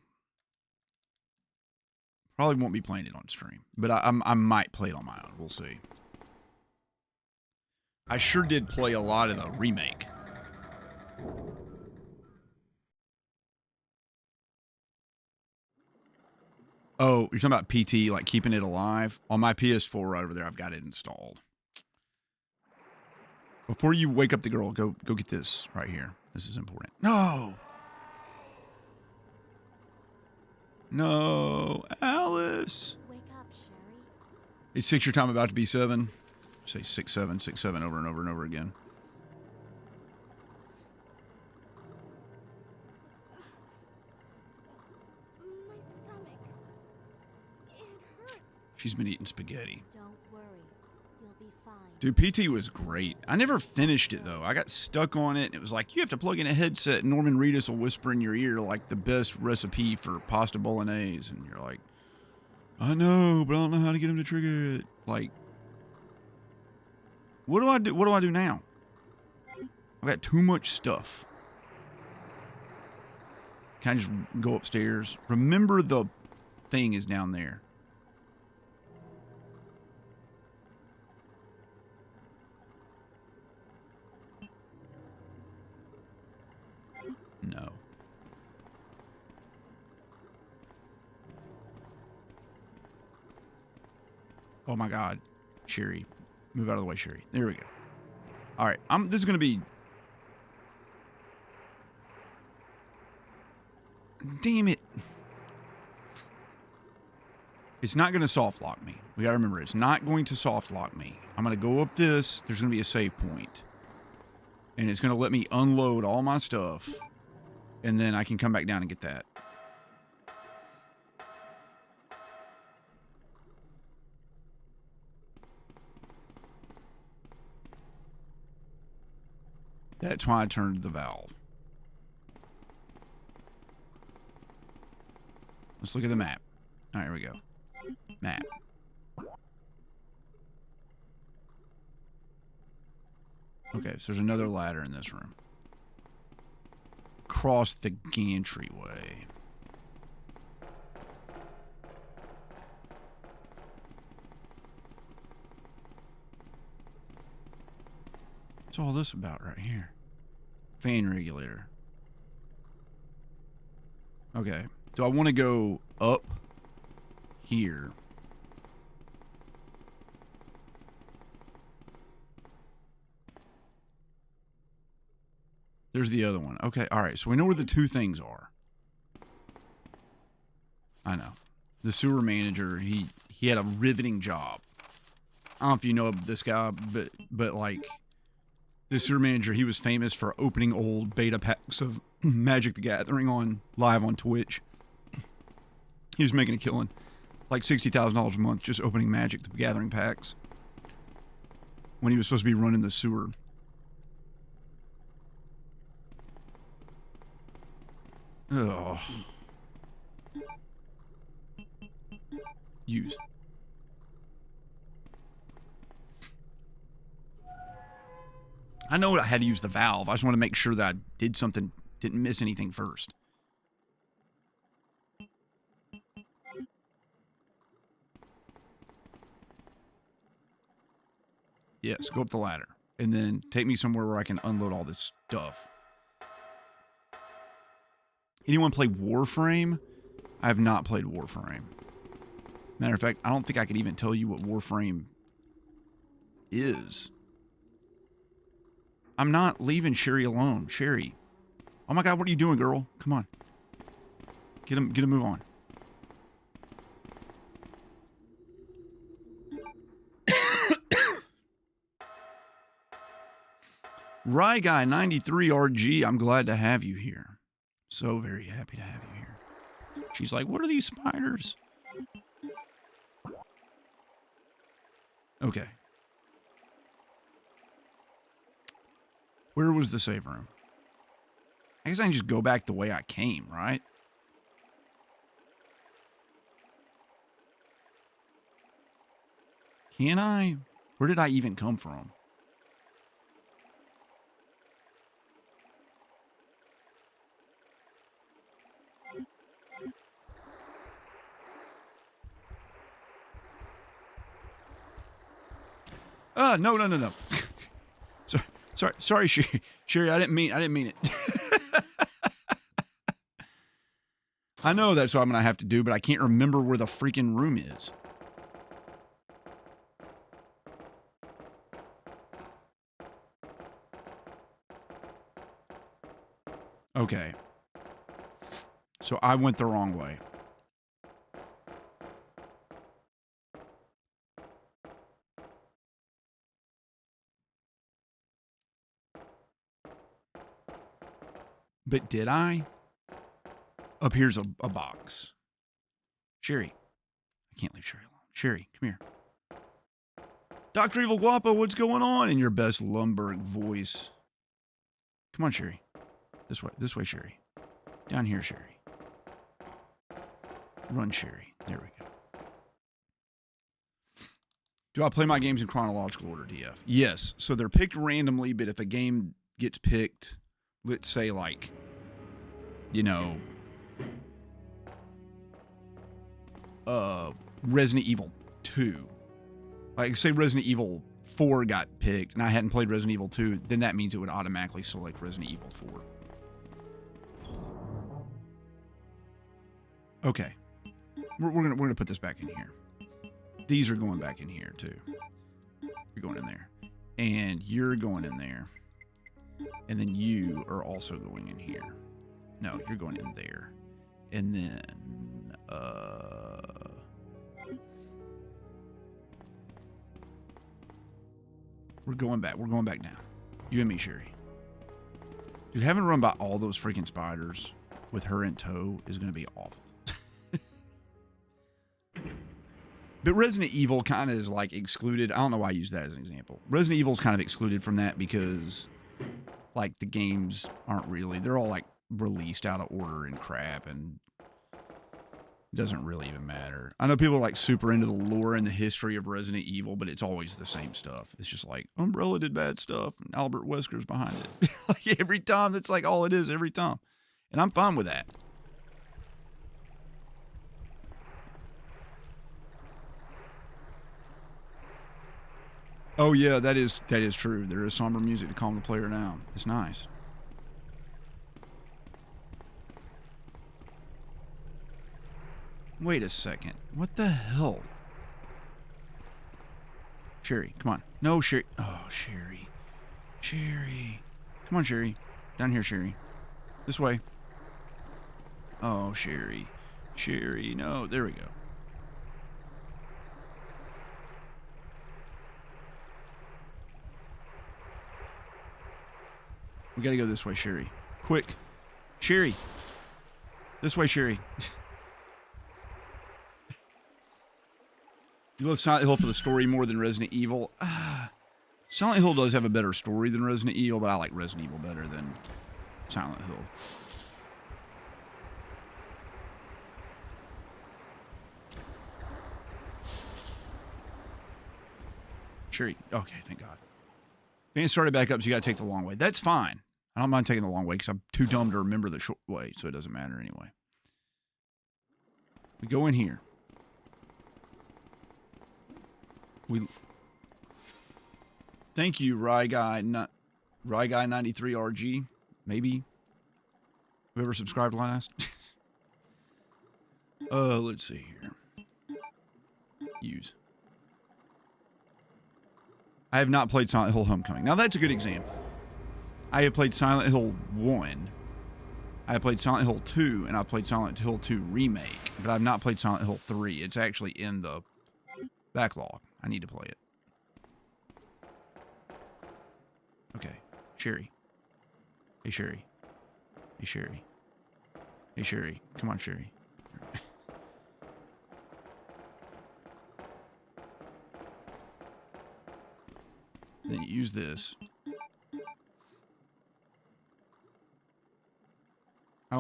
probably won't be playing it on stream, but I might play it on my own. We'll see. I sure did play a lot of the remake. Oh, you're talking about PT, like keeping it alive? On my PS4 right over there, I've got it installed. Before you wake up the girl, go get this right here. This is important. No! No, Alice! Wake up, Sherry. Is 6 your time about to be 7? Say 6-7, 6-7 over and over and over again. My stomach. It hurts. She's been eating spaghetti. Don't worry. You'll be fine. Dude, PT was great. I never finished it, though. I got stuck on it. It was like, you have to plug in a headset, and Norman Reedus will whisper in your ear, like, the best recipe for pasta bolognese. And you're like, I know, but I don't know how to get him to trigger it. Like, what do I do? What do I do now? I've got too much stuff. Can I just go upstairs? Remember the thing is down there. No. Oh my God. Sherry. Move out of the way, Sherry. There we go. All right. This is going to be... Damn it. It's not going to soft lock me. We got to remember, it's not going to soft lock me. I'm going to go up this. There's going to be a save point. And it's going to let me unload all my stuff. And then I can come back down and get that. That's why I turned the valve. Let's look at the map. All right, here we go. Map. Okay, so there's another ladder in this room. Cross the gantry-way. What's all this about right here? Fan regulator. Okay. Do I want to go up here? There's the other one. Okay, all right. So we know where the two things are. I know. The sewer manager, he had a riveting job. I don't know if you know this guy, but like, the sewer manager, he was famous for opening old beta packs of Magic the Gathering live on Twitch. He was making a killing. Like $60,000 a month just opening Magic the Gathering packs. When he was supposed to be running the sewer. Ugh. Use. I know I had to use the valve. I just want to make sure that I did something, didn't miss anything first. Yes, go up the ladder. And then take me somewhere where I can unload all this stuff. Anyone play Warframe? I have not played Warframe. Matter of fact, I don't think I could even tell you what Warframe is. I'm not leaving Sherry alone. Sherry. Oh my God, what are you doing, girl? Come on. Get a move on. Rye Guy 93 RG, I'm glad to have you here. So very happy to have you here. She's like, what are these spiders? Okay. Where was the save room? I guess I can just go back the way I came, right? Can I? Where did I even come from? No. Sorry, Sherry. I didn't mean it. I know that's what I'm gonna have to do, but I can't remember where the freaking room is. Okay. So I went the wrong way. But did I? Up here's a box. Sherry. I can't leave Sherry alone. Sherry, come here. Dr. Evil Guapo, what's going on? In your best Lumberg voice. Come on, Sherry. This way, Sherry. Down here, Sherry. Run, Sherry. There we go. Do I play my games in chronological order, DF? Yes. So they're picked randomly, but if a game gets picked, let's say like, Resident Evil 2. Like, say Resident Evil 4 got picked, and I hadn't played Resident Evil 2, then that means it would automatically select Resident Evil 4. Okay. We're gonna put this back in here. These are going back in here, too. You're going in there. And you're going in there. And then you are also going in here. No, you're going in there. And then, we're going back. We're going back now. You and me, Sherry. Dude, having to run by all those freaking spiders with her in tow is going to be awful. But Resident Evil kind of is like excluded. I don't know why I use that as an example. Resident Evil is kind of excluded from that because like the games aren't really. They're all like released out of order and crap, and it doesn't really even matter. I know people are like super into the lore and the history of Resident Evil, but it's always the same stuff. It's just like Umbrella did bad stuff and Albert Wesker's behind it. Like every time, that's like all it is every time. And I'm fine with that. Oh yeah, that is true. There is somber music to calm the player down. It's nice. Wait a second. What the hell? Sherry, come on. No, Sherry. Oh, Sherry. Sherry. Come on, Sherry. Down here, Sherry. This way. Oh, Sherry. Sherry, no. There we go. We gotta go this way, Sherry. Quick. Sherry. This way, Sherry. You love Silent Hill for the story more than Resident Evil? Silent Hill does have a better story than Resident Evil, but I like Resident Evil better than Silent Hill. Sherry. Okay, thank God. Van started back up, so you gotta take the long way. That's fine. I don't mind taking the long way because I'm too dumb to remember the short way, so it doesn't matter anyway. We go in here. Thank you, Rye Guy 93 RG. Maybe whoever subscribed last. Let's see here. Use. I have not played Silent Hill Homecoming. Now that's a good example. I have played Silent Hill 1. I have played Silent Hill 2, and I've played Silent Hill 2 Remake, but I've not played Silent Hill 3. It's actually in the backlog. I need to play it. Okay. Sherry. Hey, Sherry. Hey, Sherry. Hey, Sherry. Come on, Sherry. Then you use this. I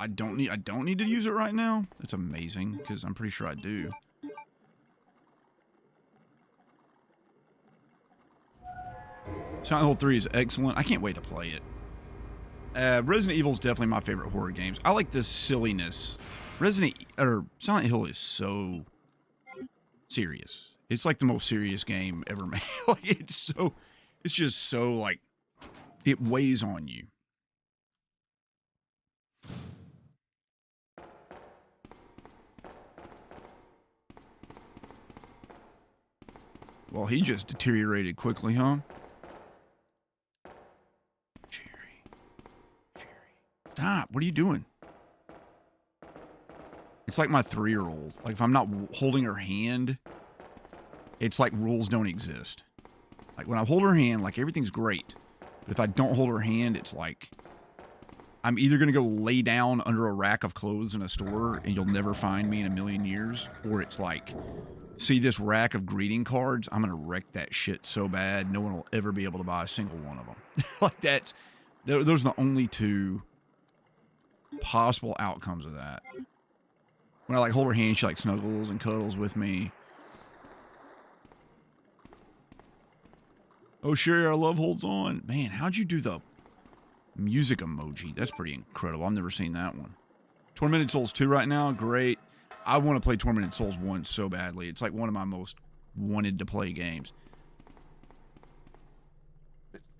don't need to use it right now. That's amazing, because I'm pretty sure I do. Silent Hill 3 is excellent. I can't wait to play it. Resident Evil is definitely my favorite horror games. I like the silliness. Silent Hill is so serious. It's like the most serious game ever made. Like it's just so like it weighs on you. Well, he just deteriorated quickly, huh? Cherry. Stop. What are you doing? It's like my 3-year-old. Like, if I'm not holding her hand, it's like rules don't exist. Like, when I hold her hand, like, everything's great. But if I don't hold her hand, it's like I'm either going to go lay down under a rack of clothes in a store and you'll never find me in a million years, or it's like, see this rack of greeting cards? I'm going to wreck that shit so bad, no one will ever be able to buy a single one of them. Like, those are the only two possible outcomes of that. When I, like, hold her hand, she, like, snuggles and cuddles with me. Oh, Sherry, our love holds on. Man, how'd you do the music emoji? That's pretty incredible. I've never seen that one. Tormented Souls 2 right now? Great. I want to play Tormented Souls 1 so badly. It's like one of my most wanted to play games.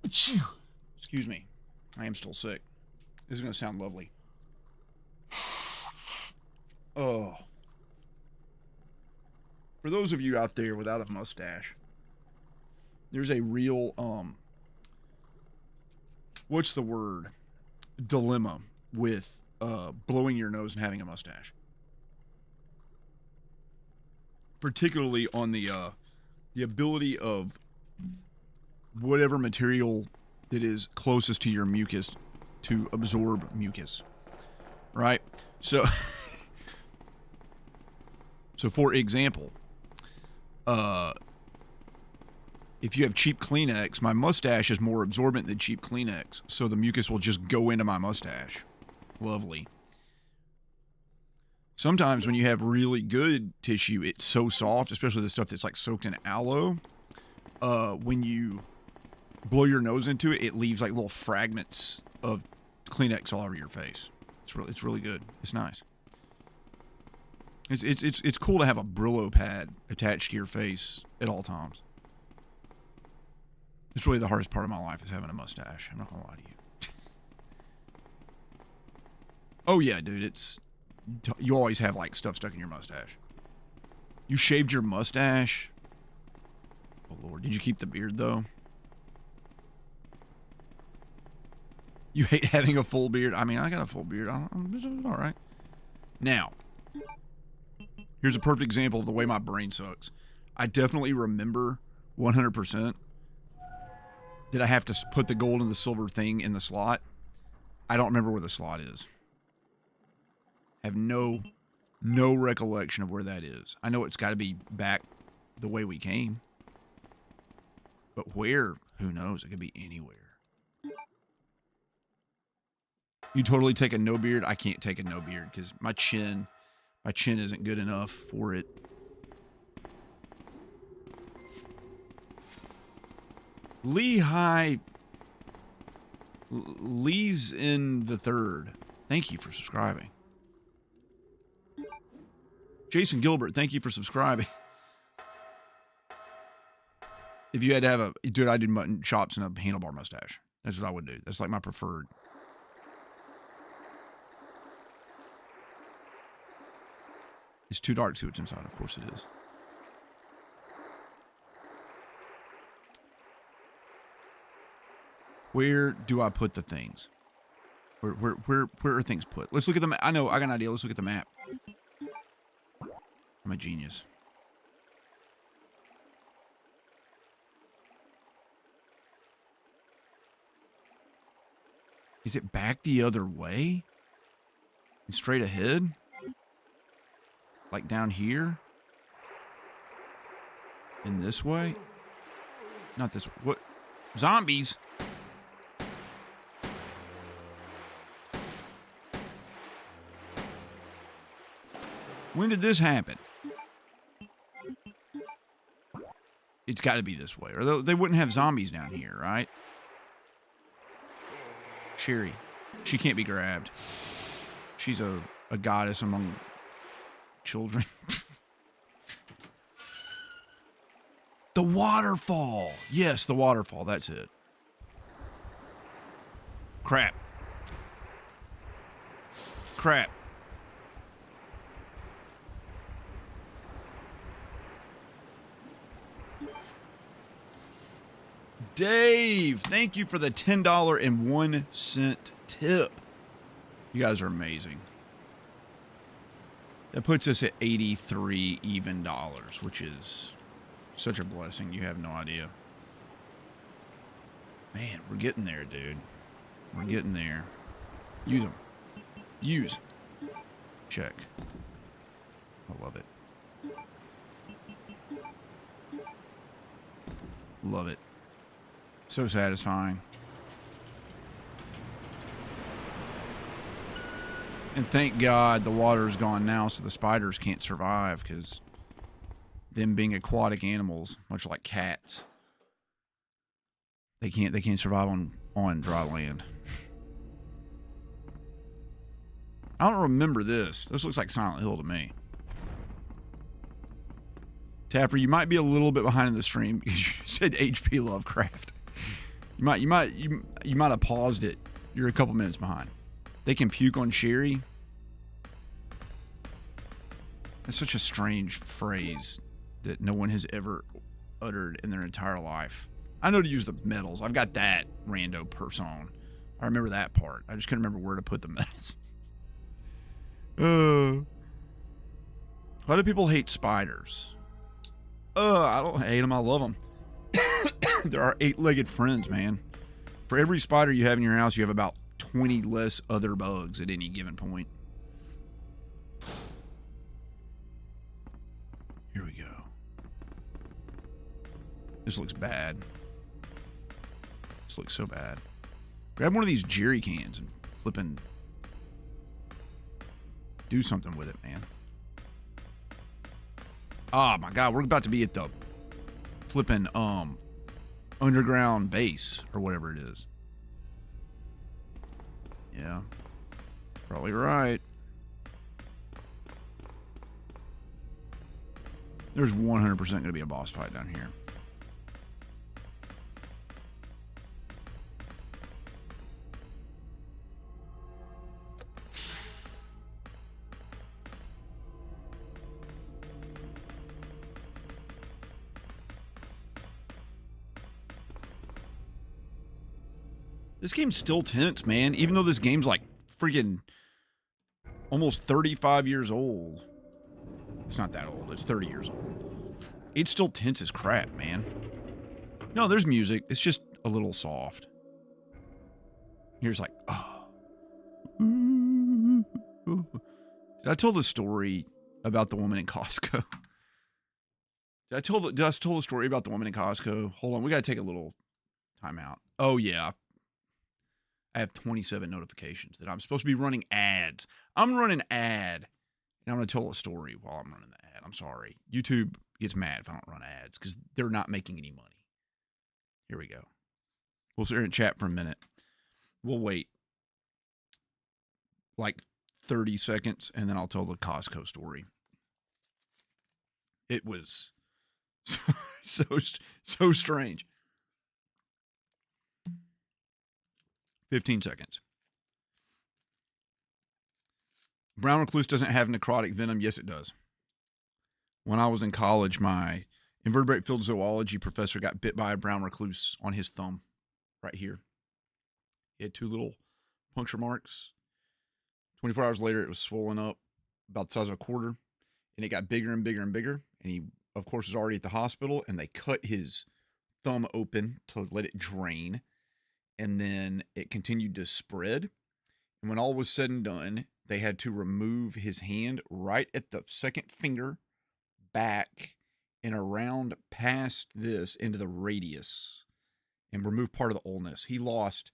Excuse me. I am still sick. This is going to sound lovely. Oh. For those of you out there without a mustache, there's a real, what's the word? Dilemma with blowing your nose and having a mustache. Particularly on the ability of whatever material that is closest to your mucus to absorb mucus, right? So, so for example, if you have cheap Kleenex, my mustache is more absorbent than cheap Kleenex, so the mucus will just go into my mustache. Lovely. Sometimes when you have really good tissue, it's so soft, especially the stuff that's like soaked in aloe. When you blow your nose into it, it leaves like little fragments of Kleenex all over your face. It's really good. It's nice. It's cool to have a Brillo pad attached to your face at all times. It's really the hardest part of my life is having a mustache. I'm not gonna lie to you. Oh yeah, dude. You always have like stuff stuck in your mustache. You shaved your mustache. Oh Lord, did you keep the beard though? You hate having a full beard? I mean, I got a full beard. It's all right. Now, here's a perfect example of the way my brain sucks. I definitely remember 100% that I have to put the gold and the silver thing in the slot. I don't remember where the slot is. I have no recollection of where that is. I know it's got to be back the way we came. But where? Who knows? It could be anywhere. You totally take a no beard? I can't take a no beard because my chin isn't good enough for it. Lee's in the third. Thank you for subscribing. Jason Gilbert, thank you for subscribing. If you had to have a... Dude, I do mutton chops and a handlebar mustache. That's what I would do. That's like my preferred. It's too dark to see what's inside. Of course it is. Where do I put the things? Where are things put? Let's look at the map. I know, I got an idea. Let's look at the map. I'm a genius. Is it back the other way? And straight ahead? Like down here? In this way? Not this way. What? Zombies? When did this happen? It's got to be this way. Or they wouldn't have zombies down here, right? Sherry. She can't be grabbed. She's a goddess among children. The waterfall. Yes, the waterfall. That's it. Crap. Crap. Dave, thank you for the $10.01 tip. You guys are amazing. That puts us at 83 even dollars, which is such a blessing. You have no idea. Man, we're getting there, dude. We're getting there. Use them. Use. Check. I love it. Love it. So satisfying. And thank God the water's gone now so the spiders can't survive, because them being aquatic animals, much like cats, they can't survive on dry land. I don't remember this. This looks like Silent Hill to me. Tapper, you might be a little bit behind in the stream because you said HP Lovecraft. You might have paused it. You're a couple minutes behind. They can puke on Sherry. That's such a strange phrase that no one has ever uttered in their entire life. I know to use the medals. I've got that rando person. I remember that part. I just couldn't remember where to put the medals. Why do people hate spiders? I don't hate them. I love them. They're our eight-legged friends, man. For every spider you have in your house, you have about 20 less other bugs at any given point. Here we go. This looks bad. This looks so bad. Grab one of these jerry cans and flipping do something with it, man. Oh my God, we're about to be at the flipping underground base or whatever it is. Yeah, probably right. There's 100% going to be a boss fight down here. This game's still tense, man. Even though this game's like freaking almost 35 years old. It's not that old. It's 30 years old. It's still tense as crap, man. No, there's music. It's just a little soft. Here's like, oh. Did I tell the story about the woman in Costco? Did I tell the story about the woman in Costco? Hold on, we gotta take a little time out. Oh yeah. I have 27 notifications that I'm supposed to be running ads. I'm running ad. And I'm going to tell a story while I'm running the ad. I'm sorry. YouTube gets mad if I don't run ads because they're not making any money. Here we go. We'll sit here and chat for a minute. We'll wait like 30 seconds and then I'll tell the Costco story. It was so strange. 15 seconds. Brown recluse doesn't have necrotic venom. Yes, it does. When I was in college, my invertebrate field zoology professor got bit by a brown recluse on his thumb right here. He had 2 little puncture marks. 24 hours later, it was swollen up about the size of a quarter, and it got bigger and bigger and bigger. And he, of course, was already at the hospital, and they cut his thumb open to let it drain. And then it continued to spread. And when all was said and done, they had to remove his hand right at the second finger back and around past this into the radius and remove part of the ulnus. He lost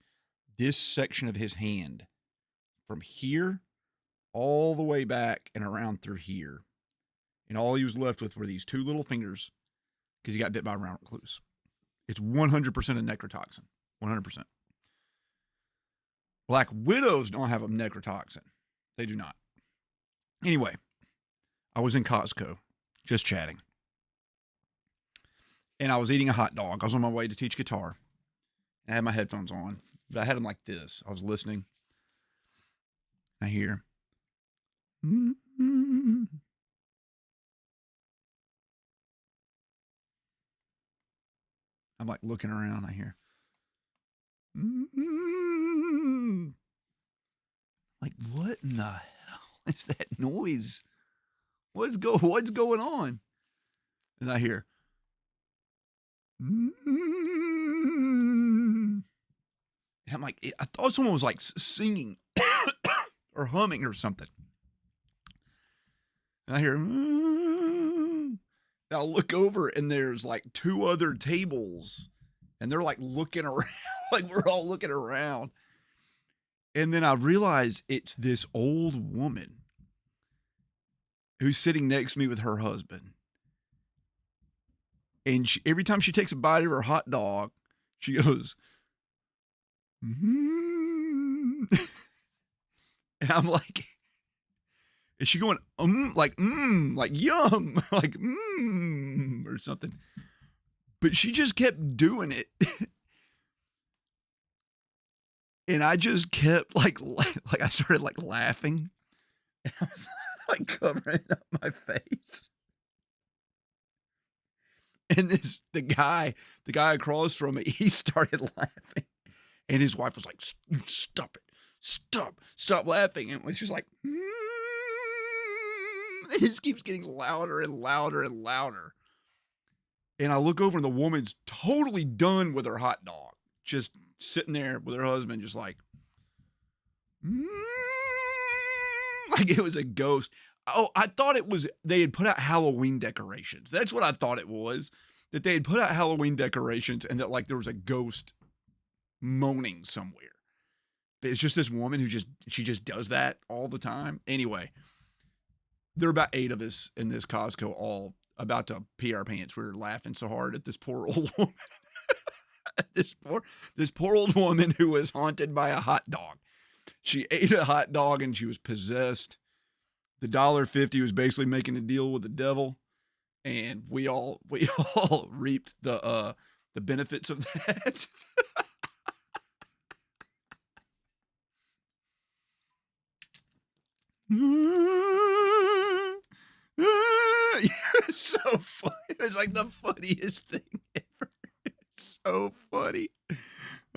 this section of his hand from here all the way back and around through here. And all he was left with were these 2 little fingers because he got bit by a brown recluse. It's 100% a necrotoxin. 100%. Black widows don't have a necrotoxin. They do not. Anyway, I was in Costco, just chatting. And I was eating a hot dog. I was on my way to teach guitar. And I had my headphones on. But I had them like this. I was listening. I hear. I'm like looking around. I hear. Like, what in the hell is that noise? What's going on? And I hear. And I'm like, I thought someone was like singing or humming or something. And I hear. And I look over and there's like 2 other tables. And they're like looking around, like we're all looking around. And then I realize it's this old woman who's sitting next to me with her husband. And every time she takes a bite of her hot dog, she goes, And I'm like, is she going, like yum, like, or something. But she just kept doing it. And I just kept like I started like laughing. And I was like covering up my face. And the guy across from me, he started laughing. And his wife was like, stop it. Stop laughing. And she's like, It just keeps getting louder and louder and louder. And I look over and the woman's totally done with her hot dog. Just sitting there with her husband, just like it was a ghost. Oh, I thought it was, they had put out Halloween decorations. That's what I thought it was. that they had put out Halloween decorations and that like there was a ghost moaning somewhere. But it's just this woman who she just does that all the time. Anyway, there were about 8 of us in this Costco all about to pee our pants. We were laughing so hard at this poor old woman. this poor old woman who was haunted by a hot dog. She ate a hot dog and she was possessed. The $1.50 was basically making a deal with the devil, and we all reaped the benefits of that. It's so funny. It was like the funniest thing ever. It's so funny.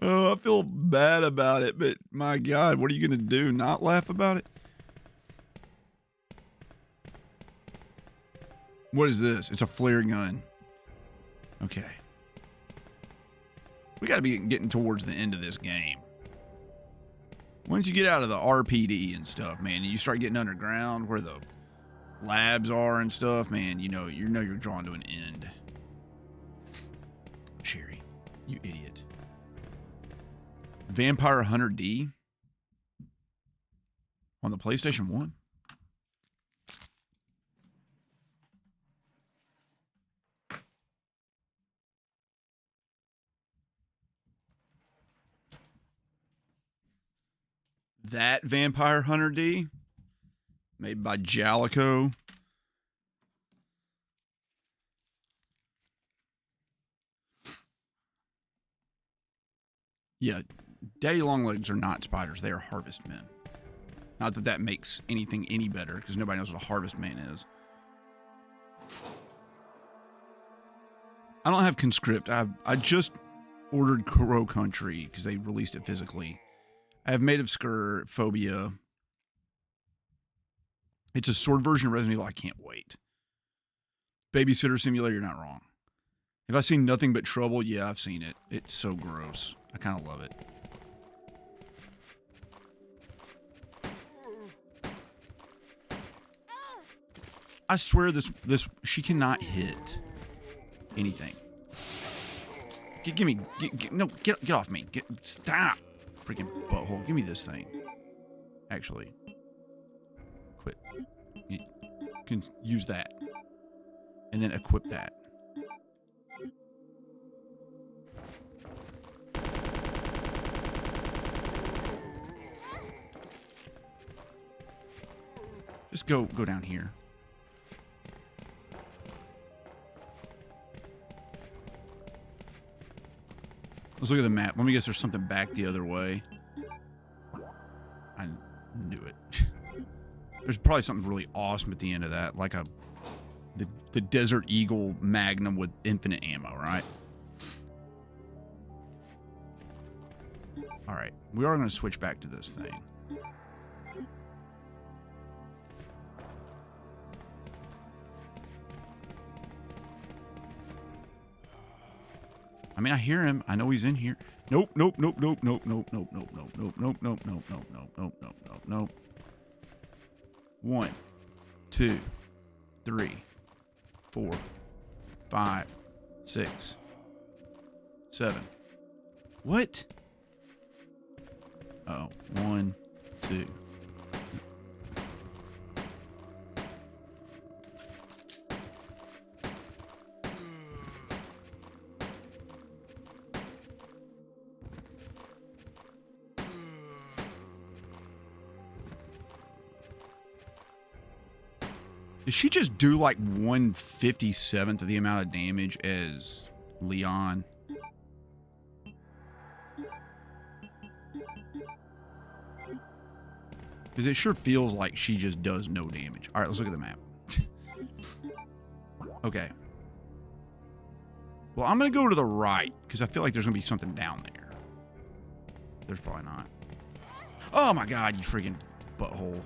Oh, I feel bad about it, but my God, what are you going to do? Not laugh about it? What is this? It's a flare gun. Okay. We got to be getting towards the end of this game. Once you get out of the RPD and stuff, man, and you start getting underground where the labs are and stuff, man, you know you're drawn to an end. Sherry, you idiot. Vampire Hunter D on the PlayStation 1. That Vampire Hunter D, made by Jalico. Yeah, daddy longlegs are not spiders. They are harvest men. Not that that makes anything any better, because nobody knows what a harvest man is. I don't have Conscript. I just ordered Crow Country because they released it physically. I have Made of Skur, Phobia. It's a sword version of Resident Evil. I can't wait. Babysitter Simulator, you're not wrong. Have I seen Nothing But Trouble? Yeah, I've seen it. It's so gross. I kind of love it. I swear this she cannot hit anything. Give me, get off me. Stop. Freaking butthole. Give me this thing. Actually. Quit. You can use that. And then equip that. Just go down here. Let's look at the map. Let me guess there's something back the other way. I knew it. There's probably something really awesome at the end of that, like the Desert Eagle Magnum with infinite ammo, right? All right, we are going to switch back to this thing. I mean, I hear him. I know he's in here. Nope, nope, nope, nope, nope, nope, nope, nope, nope, nope, nope, nope, nope, nope, nope, nope, nope, nope, nope. 1, 2, 3, 4, 5, 6, 7. What? Oh, 1, 2. Did she just do like 1/57th of the amount of damage as Leon? Because it sure feels like she just does no damage. All right, let's look at the map. Okay. Well, I'm going to go to the right because I feel like there's going to be something down there. There's probably not. Oh my God, you freaking butthole.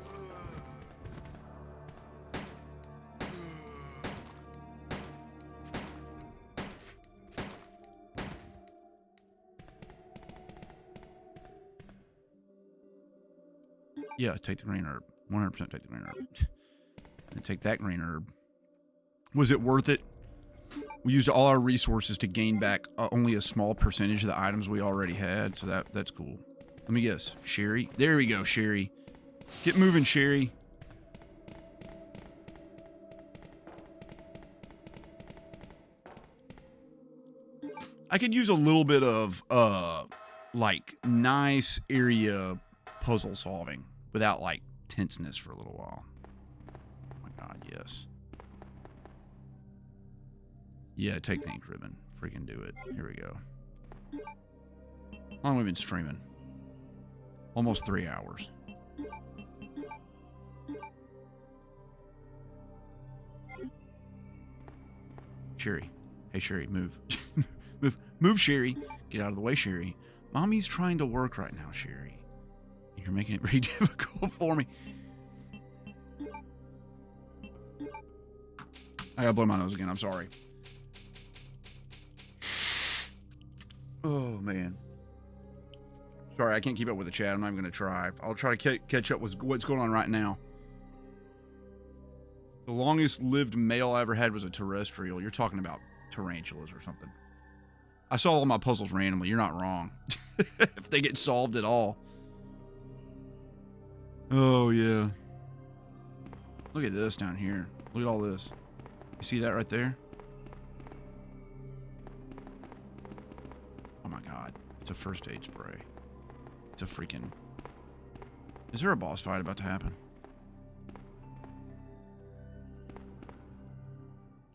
Yeah, take the green herb. 100% take the green herb. And take that green herb. Was it worth it? We used all our resources to gain back only a small percentage of the items we already had, so that's cool. Let me guess. Sherry? There we go, Sherry. Get moving, Sherry. I could use a little bit of, like, nice area puzzle solving without, like, tenseness for a little while. Oh my god, yes. Yeah, take the ink ribbon. Freaking do it. Here we go. How long have we been streaming? Almost 3 hours. Sherry. Hey, Sherry, move. Move, Sherry. Get out of the way, Sherry. Mommy's trying to work right now, Sherry. You're making it very difficult for me. I gotta blow my nose again. I'm sorry. Oh, man. Sorry, I can't keep up with the chat. I'm not even going to try. I'll try to catch up with what's going on right now. The longest lived male I ever had was a terrestrial. You're talking about tarantulas or something. I solve all my puzzles randomly. You're not wrong. If they get solved at all. Oh, yeah. Look at this down here. Look at all this. You see that right there? Oh my god. It's a first aid spray. It's a freaking... Is there a boss fight about to happen?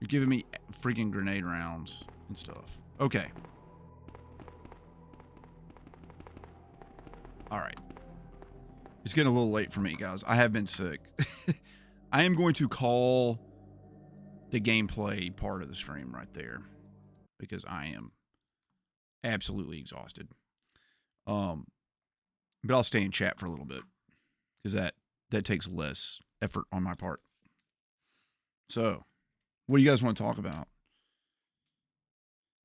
You're giving me freaking grenade rounds and stuff. Okay. Alright. It's getting a little late for me, guys. I have been sick. I am going to call the gameplay part of the stream right there. Because I am absolutely exhausted. But I'll stay in chat for a little bit. Because that takes less effort on my part. So, what do you guys want to talk about?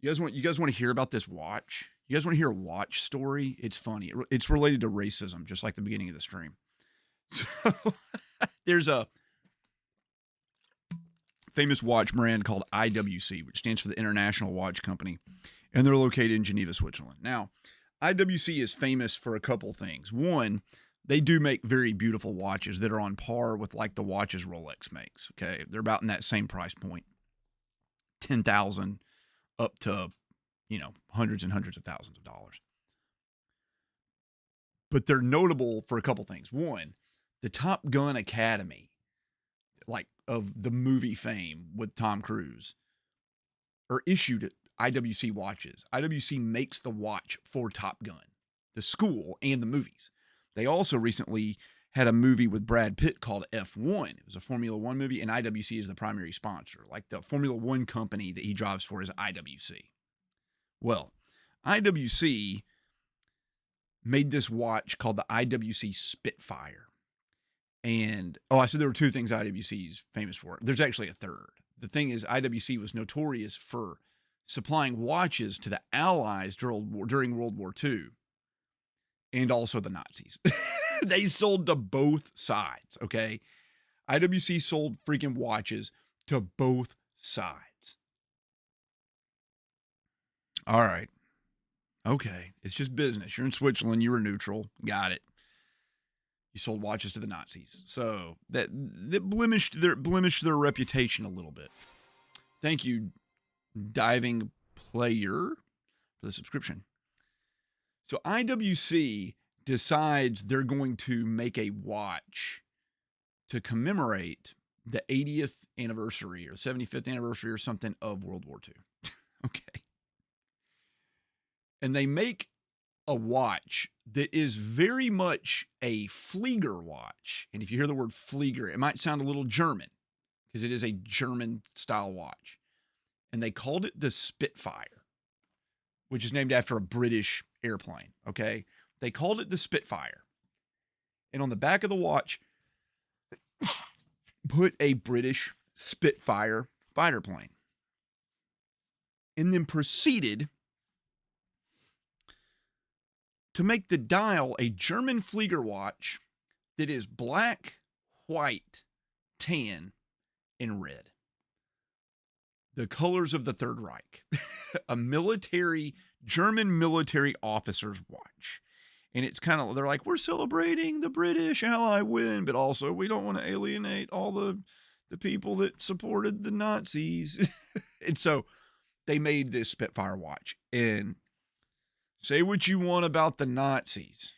You guys want to hear about this watch? You guys want to hear a watch story? It's funny. It's related to racism, just like the beginning of the stream. So, there's a famous watch brand called IWC, which stands for the International Watch Company, and they're located in Geneva, Switzerland. Now, IWC is famous for a couple things. One, they do make very beautiful watches that are on par with like the watches Rolex makes. Okay, they're about in that same price point, 10,000 up to, you know, hundreds and hundreds of thousands of dollars. But they're notable for a couple things. One, the Top Gun Academy, like of the movie fame with Tom Cruise, are issued IWC watches. IWC makes the watch for Top Gun, the school, and the movies. They also recently had a movie with Brad Pitt called F1. It was a Formula One movie, and IWC is the primary sponsor. Like the Formula One company that he drives for is IWC. Well, IWC made this watch called the IWC Spitfire. And, I said there were two things IWC is famous for. There's actually a third. The thing is, IWC was notorious for supplying watches to the Allies during World War II and also the Nazis. They sold to both sides, okay? IWC sold freaking watches to both sides. All right. Okay. It's just business. You're in Switzerland. You were neutral. Got it. You sold watches to the Nazis. So that blemished their reputation a little bit. Thank you, Diving Player, for the subscription. So IWC decides they're going to make a watch to commemorate the 80th anniversary or 75th anniversary or something of World War II. Okay. And they make a watch that is very much a Flieger watch. And if you hear the word Flieger, it might sound a little German because it is a German style watch. And they called it the Spitfire, which is named after a British airplane. Okay. They called it the Spitfire. And on the back of the watch, put a British Spitfire fighter plane. And then proceeded to make the dial a German Flieger watch that is black, white, tan, and red. the colors of the Third Reich, a German military officer's watch. And it's kind of, they're like, we're celebrating the British ally win, but also we don't want to alienate all the people that supported the Nazis. And so they made this Spitfire watch. And say what you want about the Nazis,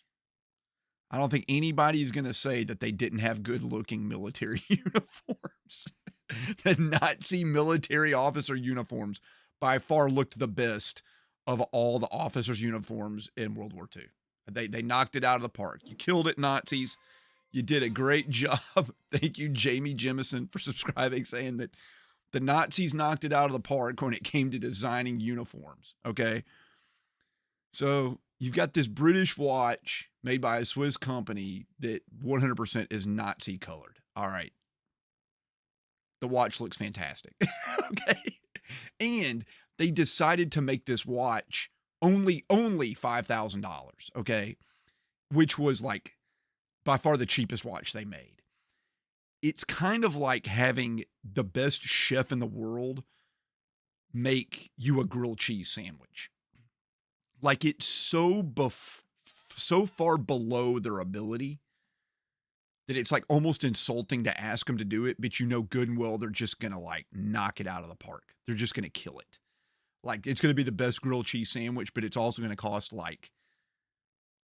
I don't think anybody's going to say that they didn't have good-looking military uniforms. The Nazi military officer uniforms by far looked the best of all the officers' uniforms in World War II. They knocked it out of the park. You killed it, Nazis. You did a great job. Thank you, Jamie Jemison, for subscribing, saying that the Nazis knocked it out of the park when it came to designing uniforms. Okay. So you've got this British watch made by a Swiss company that 100% is Nazi colored. All right. The watch looks fantastic. Okay. And they decided to make this watch only $5,000. Okay. Which was like by far the cheapest watch they made. It's kind of like having the best chef in the world make you a grilled cheese sandwich. Like it's so far below their ability that it's like almost insulting to ask them to do it, but you know good and well they're just going to like knock it out of the park. They're just going to kill it. Like it's going to be the best grilled cheese sandwich, but it's also going to cost like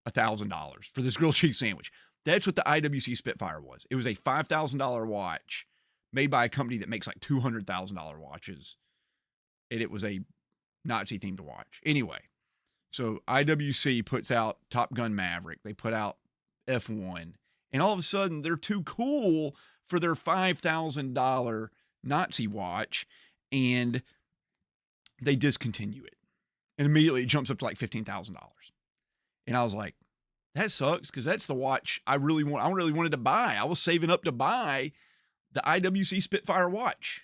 $1,000 for this grilled cheese sandwich. That's what the IWC Spitfire was. It was a $5,000 watch made by a company that makes like $200,000 watches. And it was a Nazi themed watch. Anyway, so IWC puts out Top Gun Maverick. They put out F1. And all of a sudden, they're too cool for their $5,000 Nazi watch. And they discontinue it. And immediately it jumps up to like $15,000. And I was like, that sucks, because that's the watch I really wanted to buy. I was saving up to buy the IWC Spitfire watch.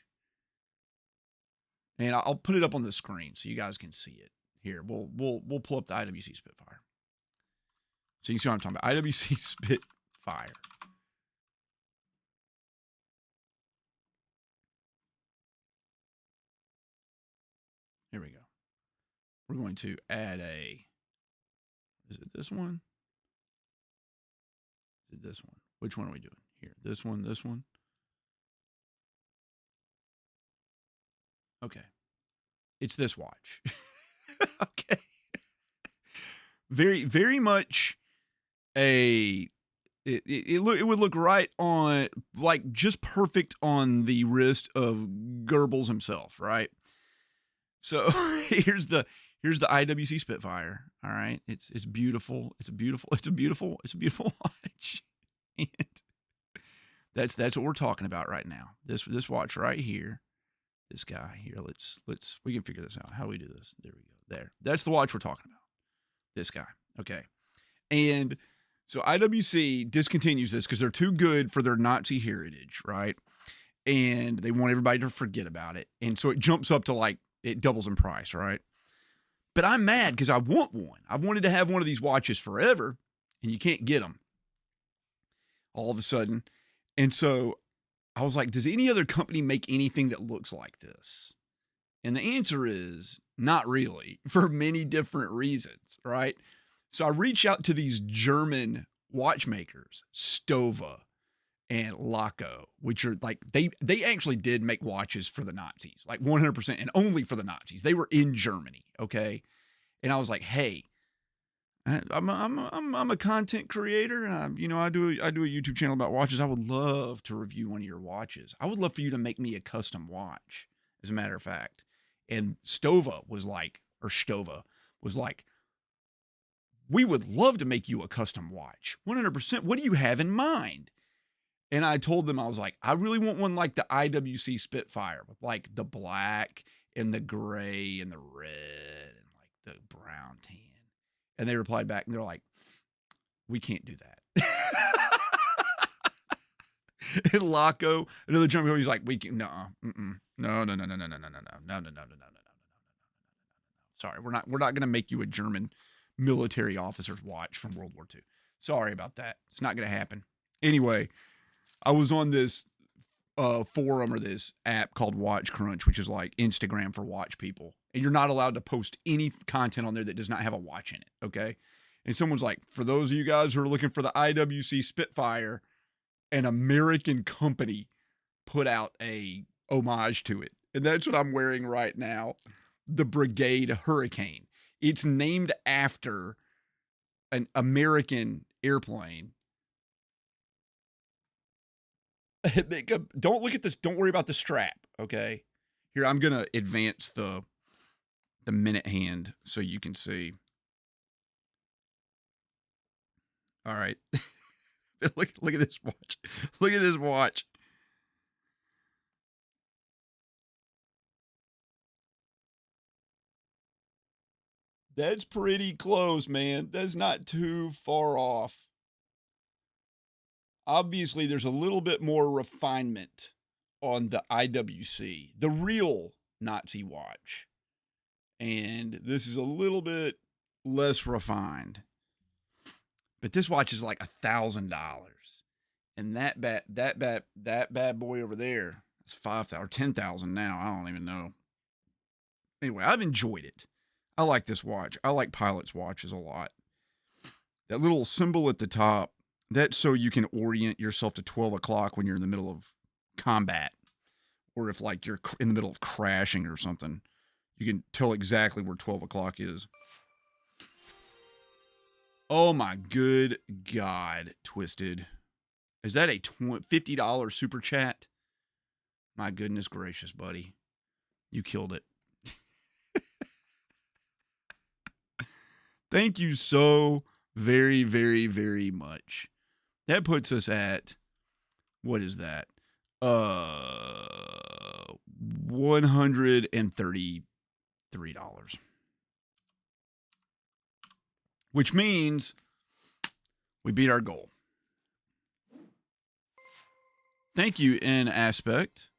And I'll put it up on the screen so you guys can see it. Here, we'll pull up the IWC Spitfire. So you can see what I'm talking about. IWC Spitfire. Here we go. We're going to add is it this one? Is it this one? Which one are we doing? Here, this one. Okay. It's this watch. Okay. Very, very much it would look right on, like just perfect on the wrist of Goebbels himself, right? So here's the IWC Spitfire. All right. It's beautiful. It's a beautiful watch. And that's what we're talking about right now. This watch right here. This guy here. We can figure this out. How do we do this? There we go. There. That's the watch we're talking about. This guy. Okay. And so IWC discontinues this because they're too good for their Nazi heritage, right? And they want everybody to forget about it. And so it jumps up to like, it doubles in price, right? But I'm mad because I want one. I've wanted to have one of these watches forever, and you can't get them all of a sudden. And so I was like, does any other company make anything that looks like this? And the answer is not really, for many different reasons, right? So I reach out to these German watchmakers, Stova and Laco, which are like, they actually did make watches for the Nazis, like 100%, and only for the Nazis. They were in Germany, okay? And I was like, hey, I'm a content creator, and I do a YouTube channel about watches. I would love to review one of your watches. I would love for you to make me a custom watch, as a matter of fact. And Stova was like, we would love to make you a custom watch. 100%. What do you have in mind? And I told them, I was like, I really want one like the IWC Spitfire with like the black and the gray and the red and like the brown tan. And they replied back and they're like, we can't do that. And Laco, another German company, he's like, we can, no. Sorry, we're not going to make you a German military officer's watch from World War II. Sorry about that. It's not going to happen. Anyway, I was on this forum or this app called Watch Crunch, which is like Instagram for watch people. And you're not allowed to post any content on there that does not have a watch in it. Okay. And someone's like, for those of you guys who are looking for the IWC Spitfire, an American company put out a homage to it. And that's what I'm wearing right now. The Brigade Hurricane. It's named after an American airplane. Don't look at this. Don't worry about the strap. Okay. Here, I'm going to advance the minute hand so you can see. All right. look at this watch. Look at this watch. That's pretty close, man. That's not too far off. Obviously, there's a little bit more refinement on the IWC, the real Nazi watch. And this is a little bit less refined. But this watch is like $1,000. And that bad boy over there is 5,000 or 10,000 now. I don't even know. Anyway, I've enjoyed it. I like this watch. I like Pilot's watches a lot. That little symbol at the top, that's so you can orient yourself to 12 o'clock when you're in the middle of combat. Or if like you're in the middle of crashing or something. You can tell exactly where 12 o'clock is. Oh my good God, Twisted. Is that a $50 super chat? My goodness gracious, buddy. You killed it. Thank you so very, very, very much. That puts us at, what is that? $133. Which means we beat our goal. Thank you in aspect.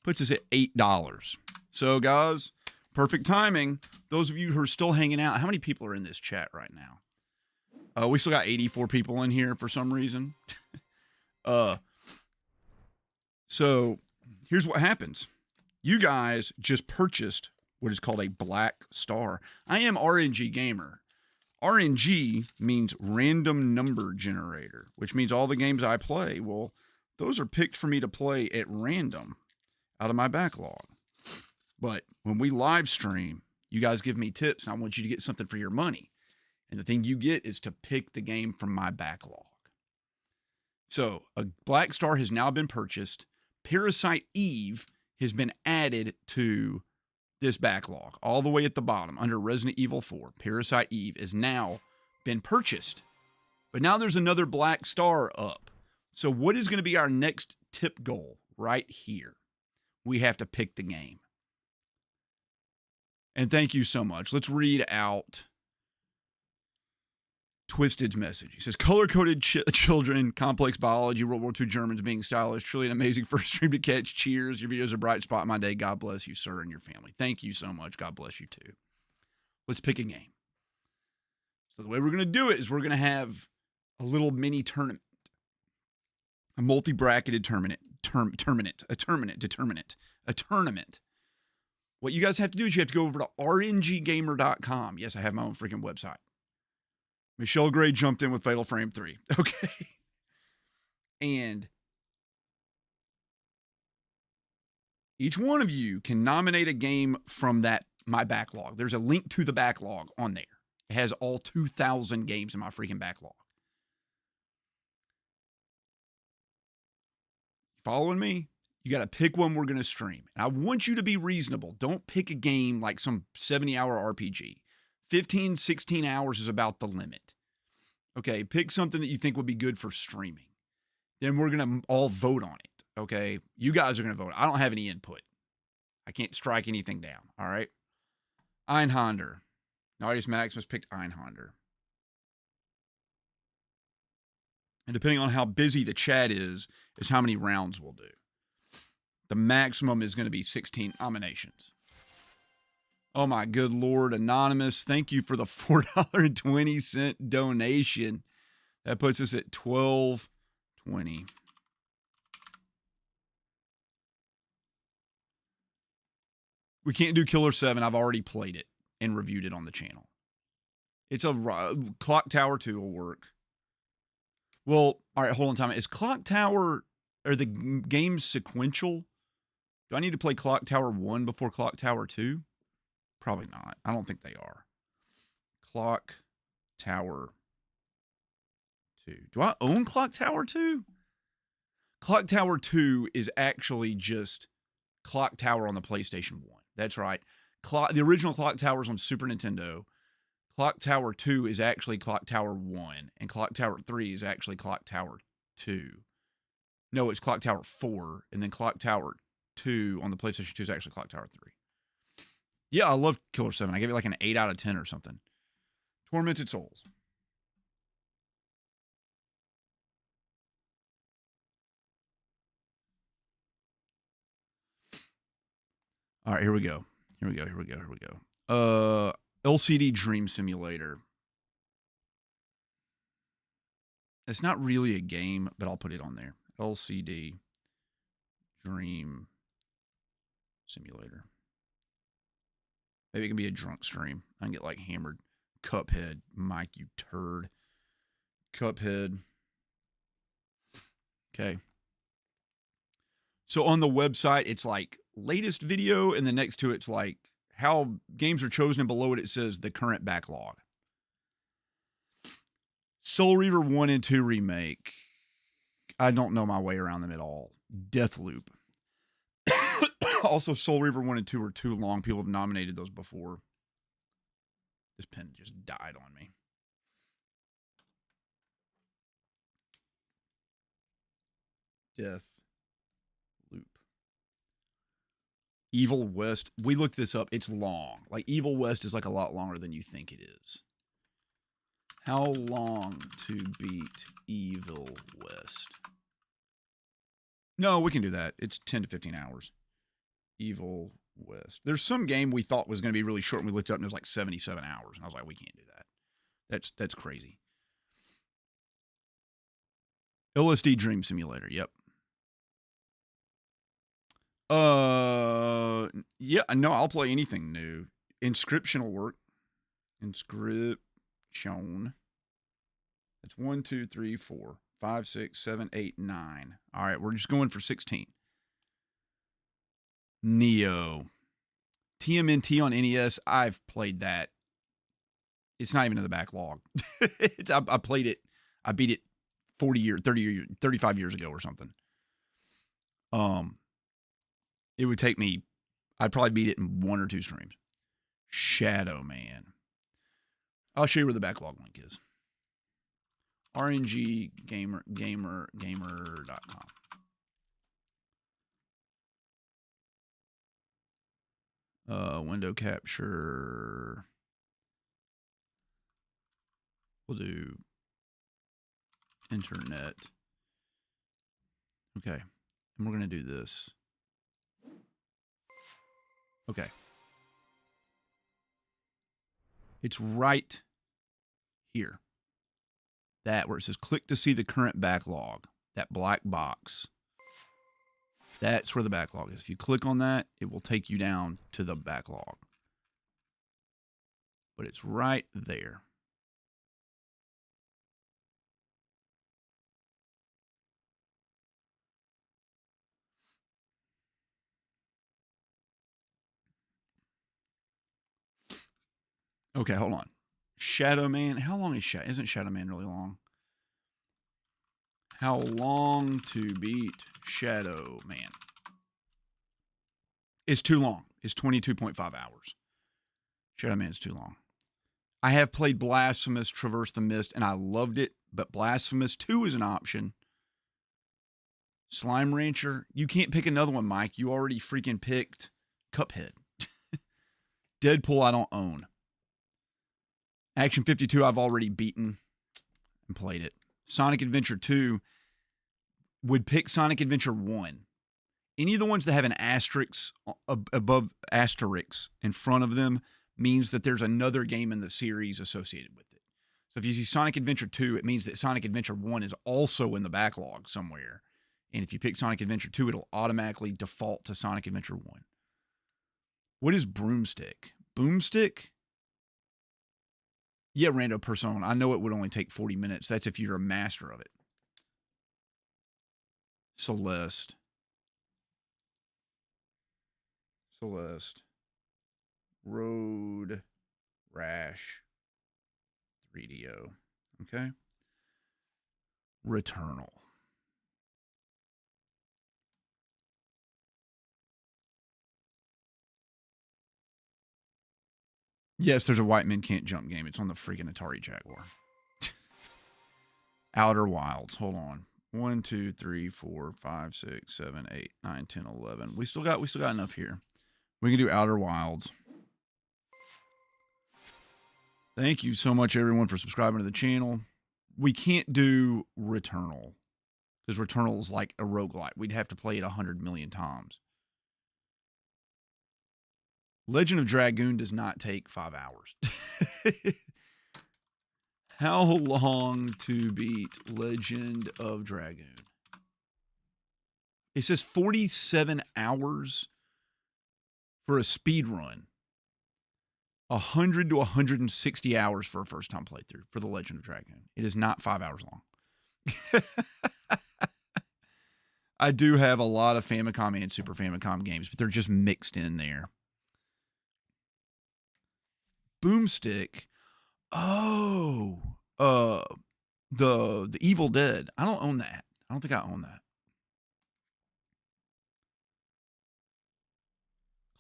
Puts us at $8. So, guys, perfect timing. Those of you who are still hanging out, how many people are in this chat right now? We still got 84 people in here for some reason. So here's what happens. You guys just purchased what is called a Black Star. I am RNG Gamer. RNG means random number generator, which means all the games I play, well, those are picked for me to play at random out of my backlog. But when we live stream, you guys give me tips, and I want you to get something for your money. And the thing you get is to pick the game from my backlog. So a Black Star has now been purchased. Parasite Eve has been added to this backlog all the way at the bottom under Resident Evil 4. Parasite Eve has now been purchased. But now there's another Black Star up. So what is going to be our next tip goal right here? We have to pick the game. And thank you so much. Let's read out Twisted's message. He says, color-coded children, complex biology, World War II Germans being stylish, truly an amazing first stream to catch. Cheers. Your videos are a bright spot in my day. God bless you, sir, and your family. Thank you so much. God bless you, too. Let's pick a game. So the way we're going to do it is we're going to have a little mini tournament. A multi-bracketed tournament. What you guys have to do is you have to go over to rnggamer.com. Yes, I have my own freaking website. Michelle Gray jumped in with Fatal Frame 3. Okay. And each one of you can nominate a game from my backlog. There's a link to the backlog on there. It has all 2,000 games in my freaking backlog. Following me? You got to pick one we're going to stream. And I want you to be reasonable. Don't pick a game like some 70-hour RPG. 15, 16 hours is about the limit. Okay, pick something that you think would be good for streaming. Then we're going to all vote on it. Okay, you guys are going to vote. I don't have any input. I can't strike anything down. All right. Einhander. Nautilus Maximus picked Einhander. And depending on how busy the chat is how many rounds we'll do. The maximum is going to be 16 nominations. Oh my good Lord, Anonymous. Thank you for the $4.20 donation. That puts us at $12.20. We can't do Killer 7. I've already played it and reviewed it on the channel. It's a Clock Tower 2 will work. Well, all right, hold on time. Is Clock Tower, are the games sequential? Do I need to play Clock Tower 1 before Clock Tower 2? Probably not. I don't think they are. Clock Tower 2. Do I own Clock Tower 2? Clock Tower 2 is actually just Clock Tower on the PlayStation 1. That's right. The original Clock Tower is on Super Nintendo. Clock Tower 2 is actually Clock Tower 1. And Clock Tower 3 is actually Clock Tower 2. No, it's Clock Tower 4. And then Clock Tower 2 on the PlayStation 2 is actually Clock Tower 3. Yeah, I love Killer 7. I gave it like an 8 out of 10 or something. Tormented Souls. All right, here we go. LCD Dream Simulator. It's not really a game, but I'll put it on there. LCD Dream Simulator. Maybe it can be a drunk stream. I can get like hammered. Cuphead. Mike, you turd. Cuphead. Okay. So on the website, it's like latest video, and then next to it's like how games are chosen, and below it says the current backlog. Soul Reaver 1 and 2 remake. I don't know my way around them at all. Deathloop. Also, Soul Reaver 1 and 2 are too long. People have nominated those before. This pen just died on me. Deathloop. Evil West. We looked this up. It's long. Like, Evil West is like a lot longer than you think it is. How long to beat Evil West? No, we can do that. It's 10 to 15 hours. Evil West. There's some game we thought was going to be really short, and we looked up and it was like 77 hours. And I was like, we can't do that. That's crazy. LSD Dream Simulator. Yep. Yeah, no, I'll play anything new. Inscription will work. Inscription. That's 1, 2, 3, 4, 5, 6, 7, 8, 9. All right, we're just going for 16. Neo. TMNT on NES. I've played that. It's not even in the backlog. I played it. I beat it 40 years, 30 years, 35 years ago or something. It would take me, I'd probably beat it in 1 or 2 streams. Shadow Man. I'll show you where the backlog link is. RNGgamer.com. Window capture. We'll do internet. Okay. And we're going to do this. Okay. It's right here. That where it says click to see the current backlog. That black box. That's where the backlog is. If you click on that, it will take you down to the backlog. But it's right there. Okay, hold on. Shadow Man. How long is Shadow? Isn't Shadow Man really long? How long to beat Shadow Man? It's too long. It's 22.5 hours. Shadow Man is too long. I have played Blasphemous, Traverse the Mist, and I loved it, but Blasphemous 2 is an option. Slime Rancher. You can't pick another one, Mike. You already freaking picked Cuphead. Deadpool I don't own. Action 52 I've already beaten and played it. Sonic Adventure 2 would pick Sonic Adventure 1. Any of the ones that have an asterisk above asterisks in front of them means that there's another game in the series associated with it. So if you see Sonic Adventure 2, it means that Sonic Adventure 1 is also in the backlog somewhere. And if you pick Sonic Adventure 2, it'll automatically default to Sonic Adventure 1. What is broomstick? Boomstick? Yeah, rando persona. I know it would only take 40 minutes. That's if you're a master of it. Celeste. Road Rash 3DO. Okay. Returnal. Yes, there's a White Men Can't Jump game. It's on the freaking Atari Jaguar. Outer Wilds. Hold on. 1, 2, 3, 4, 5, 6, 7, 8, 9, 10, 11. We still got enough here. We can do Outer Wilds. Thank you so much, everyone, for subscribing to the channel. We can't do Returnal because Returnal is like a roguelite. We'd have to play it 100 million times. Legend of Dragoon does not take 5 hours. How long to beat Legend of Dragoon? It says 47 hours for a speed run. 100 to 160 hours for a first-time playthrough for The Legend of Dragoon. It is not 5 hours long. I do have a lot of Famicom and Super Famicom games, but they're just mixed in there. Boomstick. Oh, the Evil Dead. I don't own that. I don't think I own that.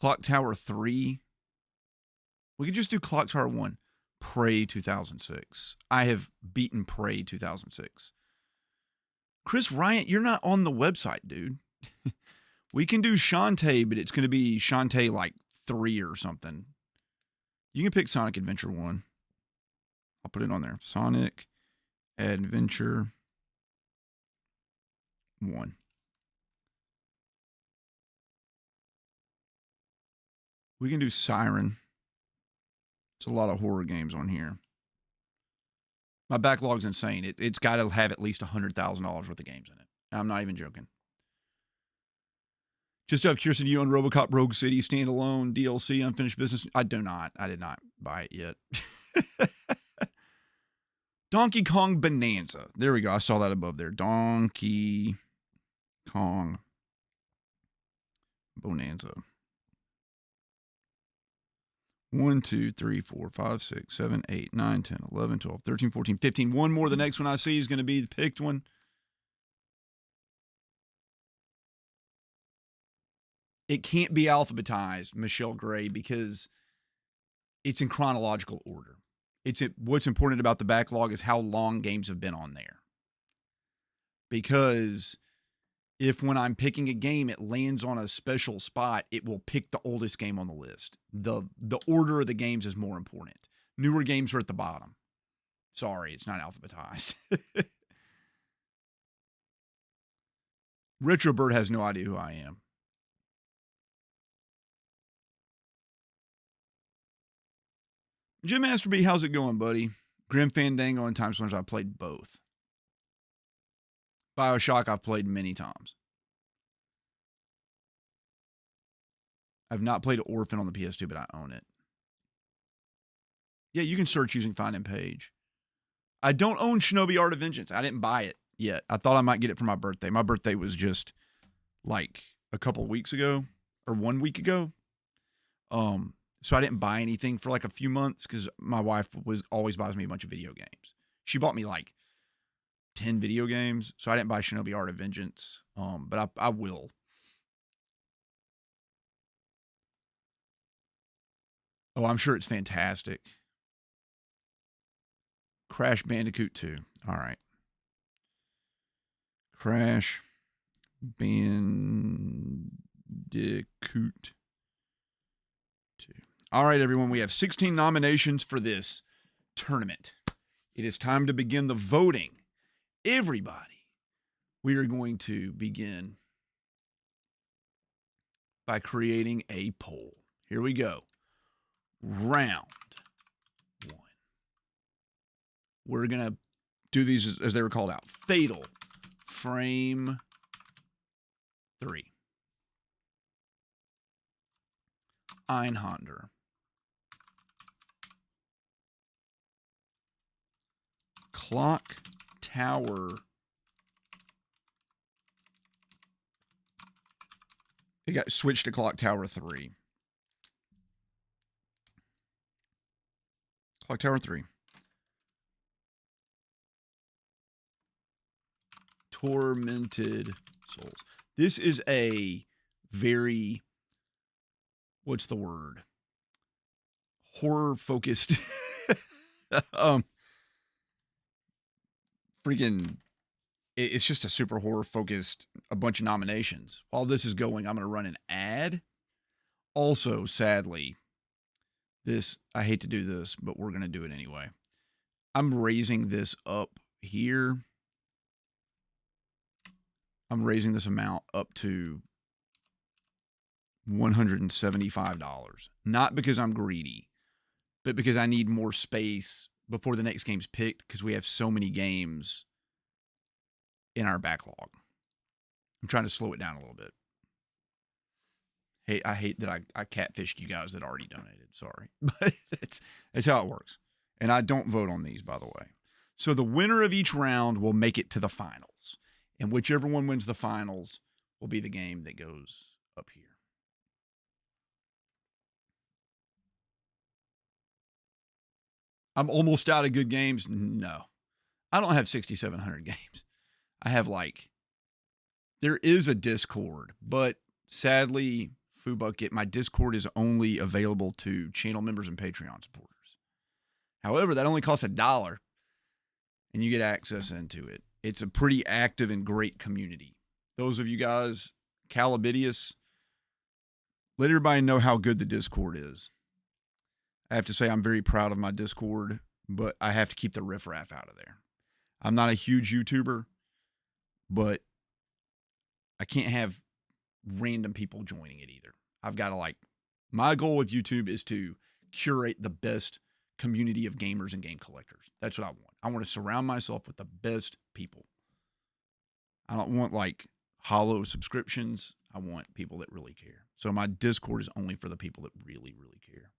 Clock Tower 3. We could just do Clock Tower 1. Prey 2006. I have beaten Prey 2006. Chris Ryan, you're not on the website, dude. We can do Shantae, but it's going to be Shantae like 3 or something. You can pick Sonic Adventure 1. I'll put it on there. Sonic Adventure 1. We can do Siren. It's a lot of horror games on here. My backlog's insane. It's got to have at least $100,000 worth of games in it. I'm not even joking. Just out of curiosity, you own RoboCop Rogue City standalone DLC unfinished business? I do not. I did not buy it yet. Donkey Kong Bonanza. There we go. I saw that above there. Donkey Kong Bonanza. 1, 2, 3, 4, 5, 6, 7, 8, 9, 10, 11, 12, 13, 14, 15. One more. The next one I see is going to be the picked one. It can't be alphabetized, Michelle Gray, because it's in chronological order. What's important about the backlog is how long games have been on there. Because if when I'm picking a game, it lands on a special spot, it will pick the oldest game on the list. The order of the games is more important. Newer games are at the bottom. Sorry, it's not alphabetized. Retrobird has no idea who I am. Jim Master B, how's it going, buddy? Grim Fandango and Time Splitters, I've played both. BioShock, I've played many times. I've not played Orphan on the PS2, but I own it. Yeah, you can search using Find and Page. I don't own Shinobi Art of Vengeance. I didn't buy it yet. I thought I might get it for my birthday. My birthday was just like a couple weeks ago or 1 week ago. So I didn't buy anything for like a few months because my wife always buys me a bunch of video games. She bought me like 10 video games, so I didn't buy Shinobi Art of Vengeance, but I will. Oh, I'm sure it's fantastic. Crash Bandicoot 2. All right. Crash Bandicoot 2. All right, everyone. We have 16 nominations for this tournament. It is time to begin the voting. Everybody, we are going to begin by creating a poll. Here we go. Round 1. We're going to do these as they were called out. Fatal Frame 3. Einhander. Clock Tower. It got switched to Clock Tower 3. Clock Tower 3. Tormented Souls. This is a very, what's the word? Horror focused. Freaking, it's just a super horror focused, a bunch of nominations. While this is going, I'm going to run an ad. Also, sadly, this, I hate to do this, but we're going to do it anyway. I'm raising this up here. I'm raising this amount up to $175. Not because I'm greedy, but because I need more space before the next game's picked, because we have so many games in our backlog. I'm trying to slow it down a little bit. Hey, I hate that I catfished you guys that already donated. Sorry. But that's how it works. And I don't vote on these, by the way. So the winner of each round will make it to the finals. And whichever one wins the finals will be the game that goes up here. I'm almost out of good games. No. I don't have 6,700 games. I have there is a Discord, but sadly, FooBucket, my Discord is only available to channel members and Patreon supporters. However, that only costs $1, and you get access into it. It's a pretty active and great community. Those of you guys, Calabidius, let everybody know how good the Discord is. I have to say I'm very proud of my Discord, but I have to keep the riffraff out of there. I'm not a huge YouTuber, but I can't have random people joining it either. I've got to my goal with YouTube is to curate the best community of gamers and game collectors. That's what I want. I want to surround myself with the best people. I don't want hollow subscriptions. I want people that really care. So my Discord is only for the people that really, really care.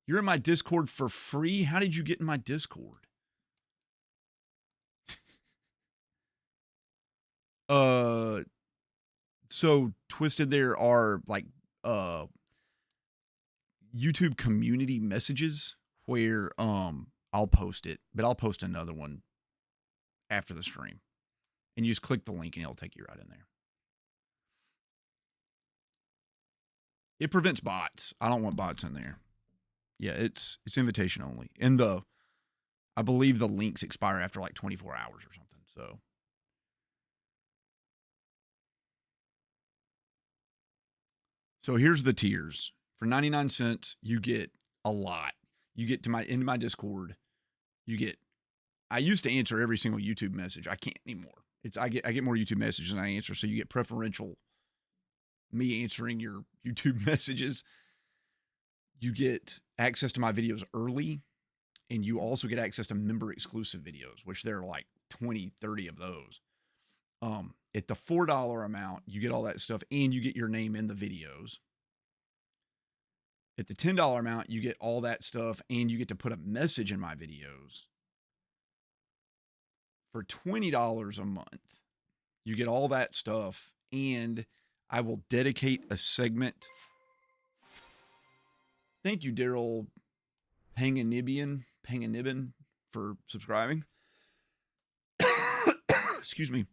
You're in my Discord for free? How did you get in my Discord? So Twisted, there are YouTube community messages where I'll post it, but I'll post another one after the stream. And you just click the link and it'll take you right in there. It prevents bots. I don't want bots in there. Yeah, it's invitation only. And I believe the links expire after 24 hours or something. So here's the tiers. For 99 cents, you get a lot. You get to into my Discord. I used to answer every single YouTube message. I can't anymore. I get more YouTube messages than I answer. So you get preferential me answering your YouTube messages. You get access to my videos early, and you also get access to member exclusive videos, which there are 20, 30 of those. At the $4 amount, you get all that stuff, and you get your name in the videos. At the $10 amount, you get all that stuff, and you get to put a message in my videos. For $20 a month, you get all that stuff, and I will dedicate a segment. Thank you, Daryl Panganibian, for subscribing. Excuse me.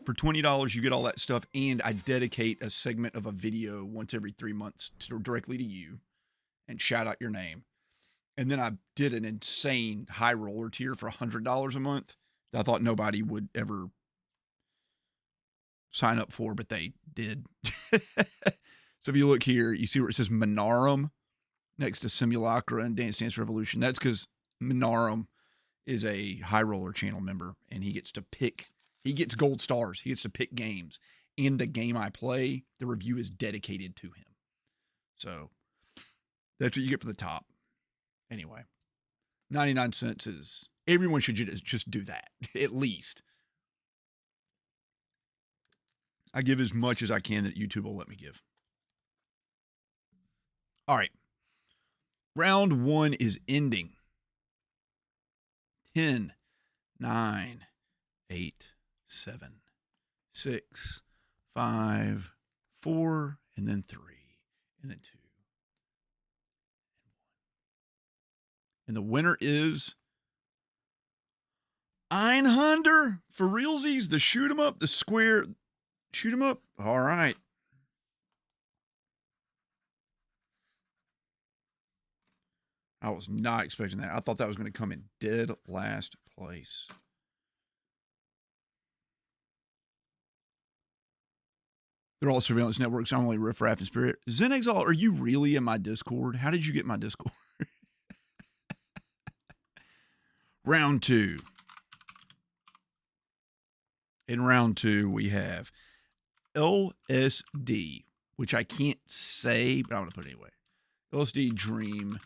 For $20, you get all that stuff, and I dedicate a segment of a video once every 3 months directly to you and shout out your name. And then I did an insane high roller tier for $100 a month that I thought nobody would ever sign up for, but they did. So if you look here, you see where it says Minarum next to Simulacra and Dance Dance Revolution. That's because Minarum is a high roller channel member, and he gets gold stars. He gets to pick games. In the game I play, the review is dedicated to him. So that's what you get for the top. Anyway, 99 cents is, everyone should just do that, at least. I give as much as I can that YouTube will let me give. All right. Round 1 is ending. 10, 9, 8, 7, 6, 5, 4, and then 3, and then 2, and 1. And the winner is Einhunder for realsies. The shoot 'em up, the square shoot 'em up. All right. I was not expecting that. I thought that was going to come in dead last place. They're all surveillance networks. I'm only riffraff and spirit. Zen Exile, are you really in my Discord? How did you get my Discord? Round 2. In round 2, we have LSD, which I can't say, but I'm going to put it anyway. LSD Dream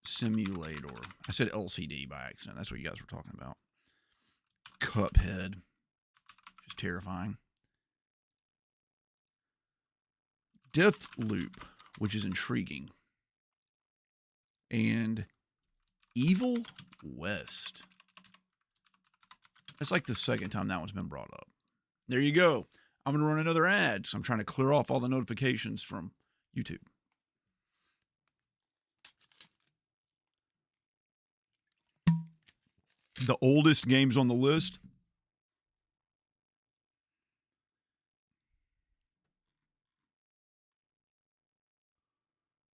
Simulator. I said LCD by accident. That's what you guys were talking about. Cuphead. Just terrifying. Death Loop, which is intriguing. And Evil West. That's like the second time that one's been brought up. There you go. I'm going to run another ad, so I'm trying to clear off all the notifications from YouTube. The oldest games on the list.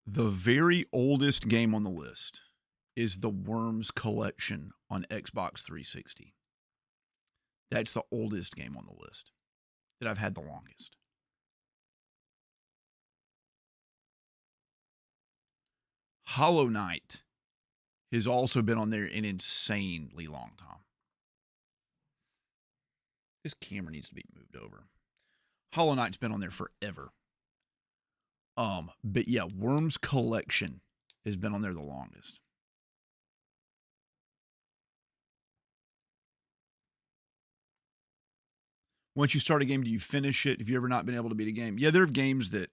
The very oldest game on the list is the Worms Collection on Xbox 360. That's the oldest game on the list that I've had the longest. Hollow Knight has also been on there an insanely long time. This camera needs to be moved over. Hollow Knight's been on there forever. But yeah, Worms Collection has been on there the longest. Once you start a game, do you finish it? Have you ever not been able to beat a game? Yeah, there are games that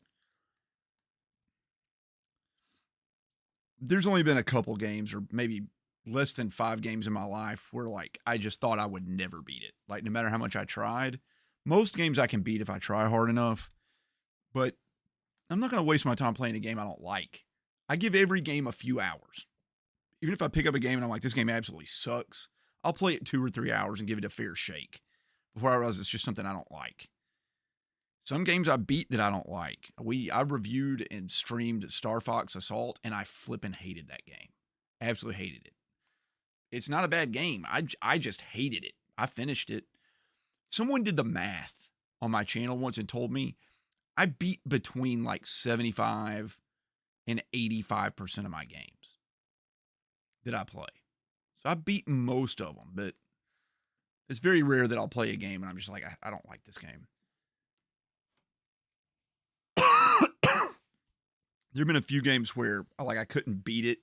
there's only been a couple games or maybe less than 5 games in my life where like I just thought I would never beat it. Like no matter how much I tried. Most games I can beat if I try hard enough. But I'm not going to waste my time playing a game I don't like. I give every game a few hours. Even if I pick up a game and I'm like, this game absolutely sucks, I'll play it 2 or 3 hours and give it a fair shake before I realize it's just something I don't like. Some games I beat that I don't like. I reviewed and streamed Star Fox Assault, and I flippin' hated that game. Absolutely hated it. It's not a bad game. I just hated it. I finished it. Someone did the math on my channel once and told me I beat between like 75 and 85% of my games that I play. So I beat most of them, but it's very rare that I'll play a game and I'm just like, I don't like this game. There have been a few games where I couldn't beat it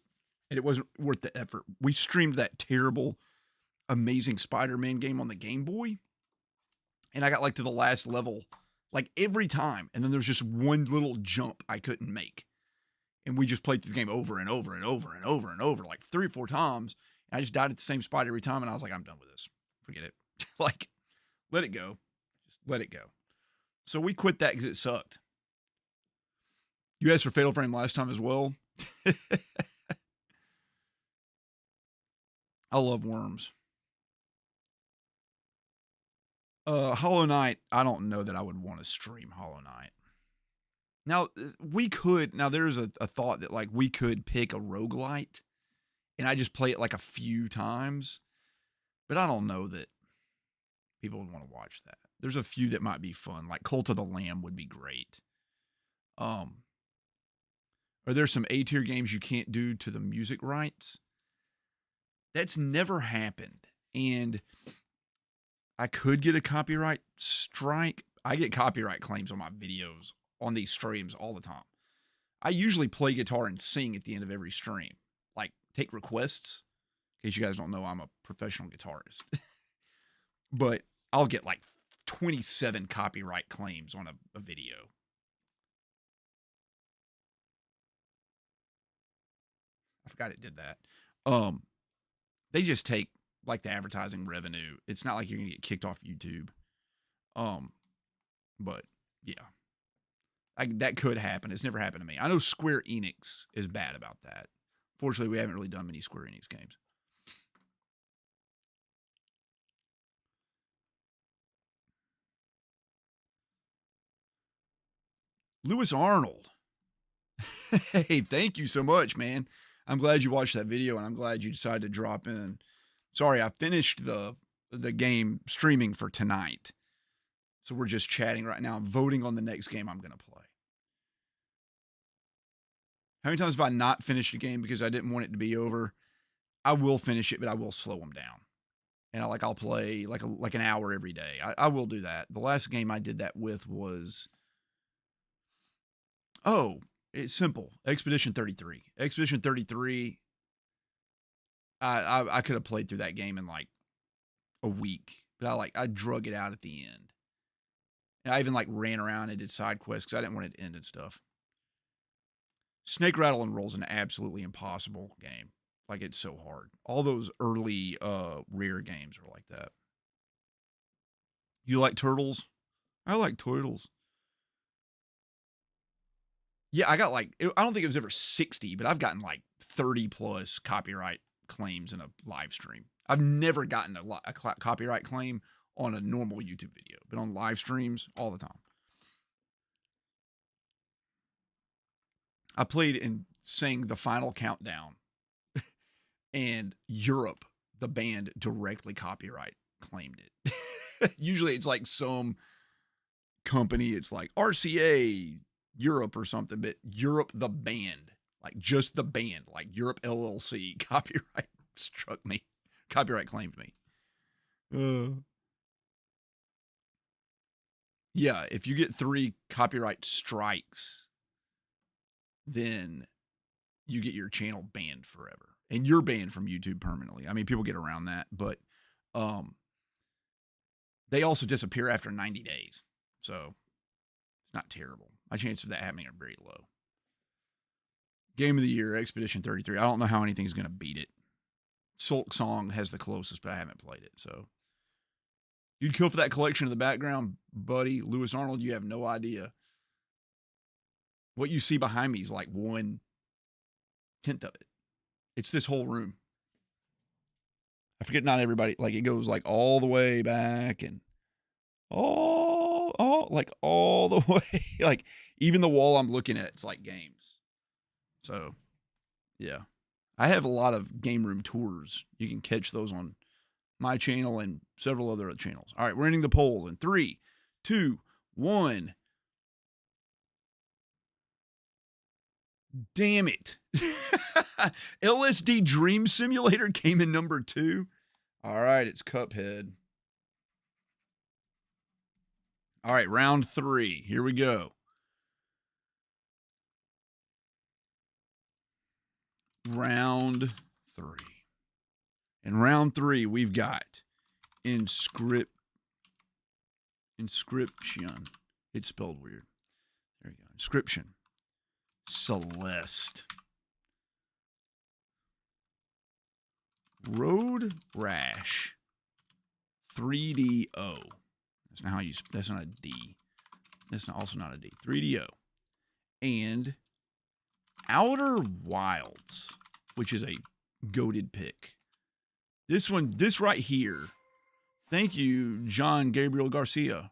and it wasn't worth the effort. We streamed that terrible, Amazing Spider-Man game on the Game Boy. And I got like to the last level like every time. And then there's just one little jump I couldn't make. And we just played through the game over and over and over and over and over like 3 or 4 times. And I just died at the same spot every time. And I was like, I'm done with this. Forget it. Like, let it go. Just let it go. So we quit that because it sucked. You asked for Fatal Frame last time as well. I love Worms. Hollow Knight, I don't know that I would want to stream Hollow Knight. Now, we could, now there's a thought that like we could pick a roguelite and I just play it like a few times, but I don't know that people would want to watch that. There's a few that might be fun, like Cult of the Lamb would be great. Are there some A-tier games you can't do to the music rights? That's never happened. And I could get a copyright strike. I get copyright claims on my videos on these streams all the time. I usually play guitar and sing at the end of every stream. Like, take requests. In case you guys don't know, I'm a professional guitarist. But I'll get like 27 copyright claims on a video. I forgot it did that. They just take like the advertising revenue. It's not like you're gonna get kicked off YouTube. But yeah, that could happen. It's never happened to me. I know Square Enix is bad about that. Fortunately, we haven't really done many Square Enix games. Lewis Arnold. Hey, thank you so much, man. I'm glad you watched that video, and I'm glad you decided to drop in. Sorry, I finished the game streaming for tonight. So we're just chatting right now. I'm voting on the next game I'm going to play. How many times have I not finished a game because I didn't want it to be over? I will finish it, but I will slow them down. And I'll play like an hour every day. I will do that. The last game I did that with was, it's simple. Expedition 33. Expedition 33. I could have played through that game in like a week, but I drug it out at the end. And I even like ran around and did side quests because I didn't want it to end and stuff. Snake Rattle and Roll's an absolutely impossible game. Like, it's so hard. All those early Rare games are like that. You like turtles? I like turtles. Yeah, I got like, I don't think it was ever 60, but I've gotten like 30 plus copyright claims in a live stream. I've never gotten a copyright claim on a normal YouTube video, but on live streams all the time. I played and sang the final countdown, and Europe, the band, directly copyright claimed it. Usually it's like some company, it's like RCA Europe or something, but Europe, the band, like just the band, like Europe LLC, copyright struck me, copyright claimed me. Yeah, if you get 3 copyright strikes, then you get your channel banned forever. And you're banned from YouTube permanently. I mean, people get around that, but they also disappear after 90 days. So it's not terrible. My chances of that happening are very low. Game of the Year, Expedition 33. I don't know how anything's going to beat it. Sulk Song has the closest, but I haven't played it. So you'd kill for that collection in the background, buddy. Lewis Arnold, you have no idea. What you see behind me is like 1/10 of it. It's this whole room. I forget not everybody, like it goes like all the way back and all the way. Like even the wall I'm looking at, it's like games. So yeah. I have a lot of game room tours. You can catch those on my channel and several other channels. All right, we're ending the poll in 3, 2, 1. Damn it. LSD Dream Simulator came in number 2. All right, it's Cuphead. All right, round 3. Here we go. Round 3. In round 3, we've got Inscription. It's spelled weird. There you go. Inscription. Celeste. Road Rash. 3DO. That's not how you. That's not a D. That's also not a D. 3DO. And Outer Wilds, which is a goated pick. This right here. Thank you, John Gabriel Garcia.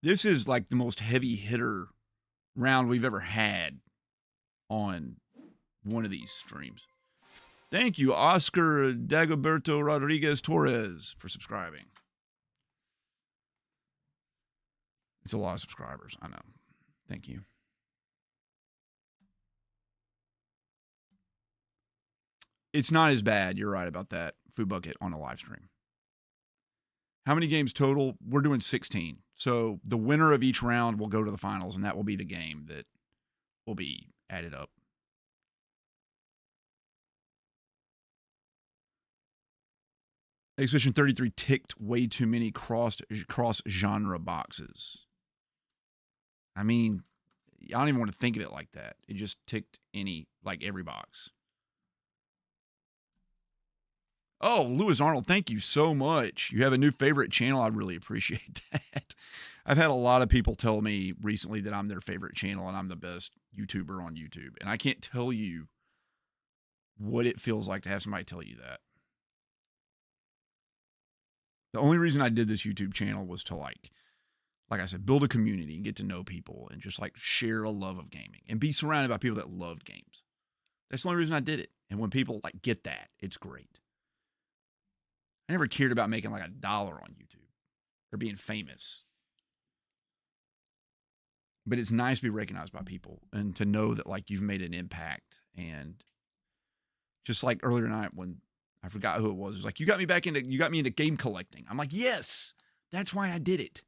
This is like the most heavy hitter round we've ever had on one of these streams. Thank you, Oscar Dagoberto Rodriguez Torres, for subscribing. It's a lot of subscribers, I know. Thank you. It's not as bad. You're right about that. Food Bucket on a live stream. How many games total? We're doing 16. So the winner of each round will go to the finals, and that will be the game that will be added up. Expedition 33 ticked way too many cross genre boxes. I mean, I don't even want to think of it like that. It just ticked every box. Oh, Lewis Arnold, thank you so much. You have a new favorite channel. I really appreciate that. I've had a lot of people tell me recently that I'm their favorite channel and I'm the best YouTuber on YouTube. And I can't tell you what it feels like to have somebody tell you that. The only reason I did this YouTube channel was to like I said, build a community and get to know people and just like share a love of gaming and be surrounded by people that loved games. That's the only reason I did it. And when people like get that, it's great. I never cared about making like $1 on YouTube or being famous. But it's nice to be recognized by people and to know that like you've made an impact. And just like earlier tonight when I forgot who it was like, you got me into game collecting. I'm like, yes, that's why I did it.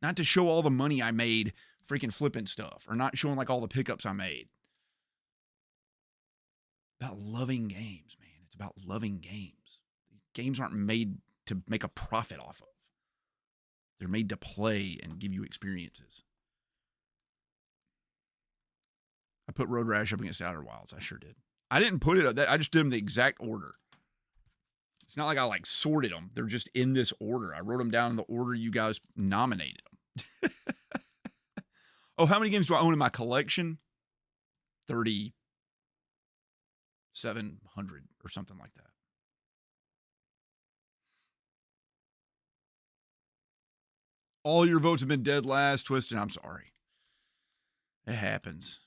Not to show all the money I made freaking flipping stuff or not showing like all the pickups I made. About loving games, man. It's about loving games. Games aren't made to make a profit off of. They're made to play and give you experiences. I put Road Rash up against Outer Wilds. I sure did. I didn't put it. I just did them the exact order. It's not like I like sorted them. They're just in this order. I wrote them down in the order you guys nominated them. Oh, how many games do I own in my collection? 3,700 or something like that. All your votes have been dead last, Twisted. I'm sorry. It happens.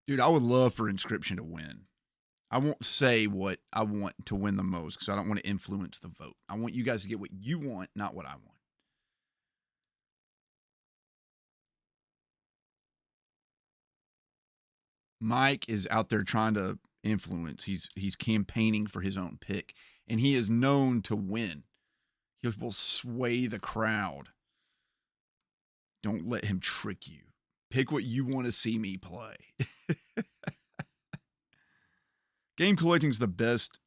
Dude, I would love for Inscription to win. I won't say what I want to win the most because I don't want to influence the vote. I want you guys to get what you want, not what I want. Mike is out there trying to influence. He's campaigning for his own pick, and he is known to win. He will sway the crowd. Don't let him trick you. Pick what you want to see me play. Game collecting is the best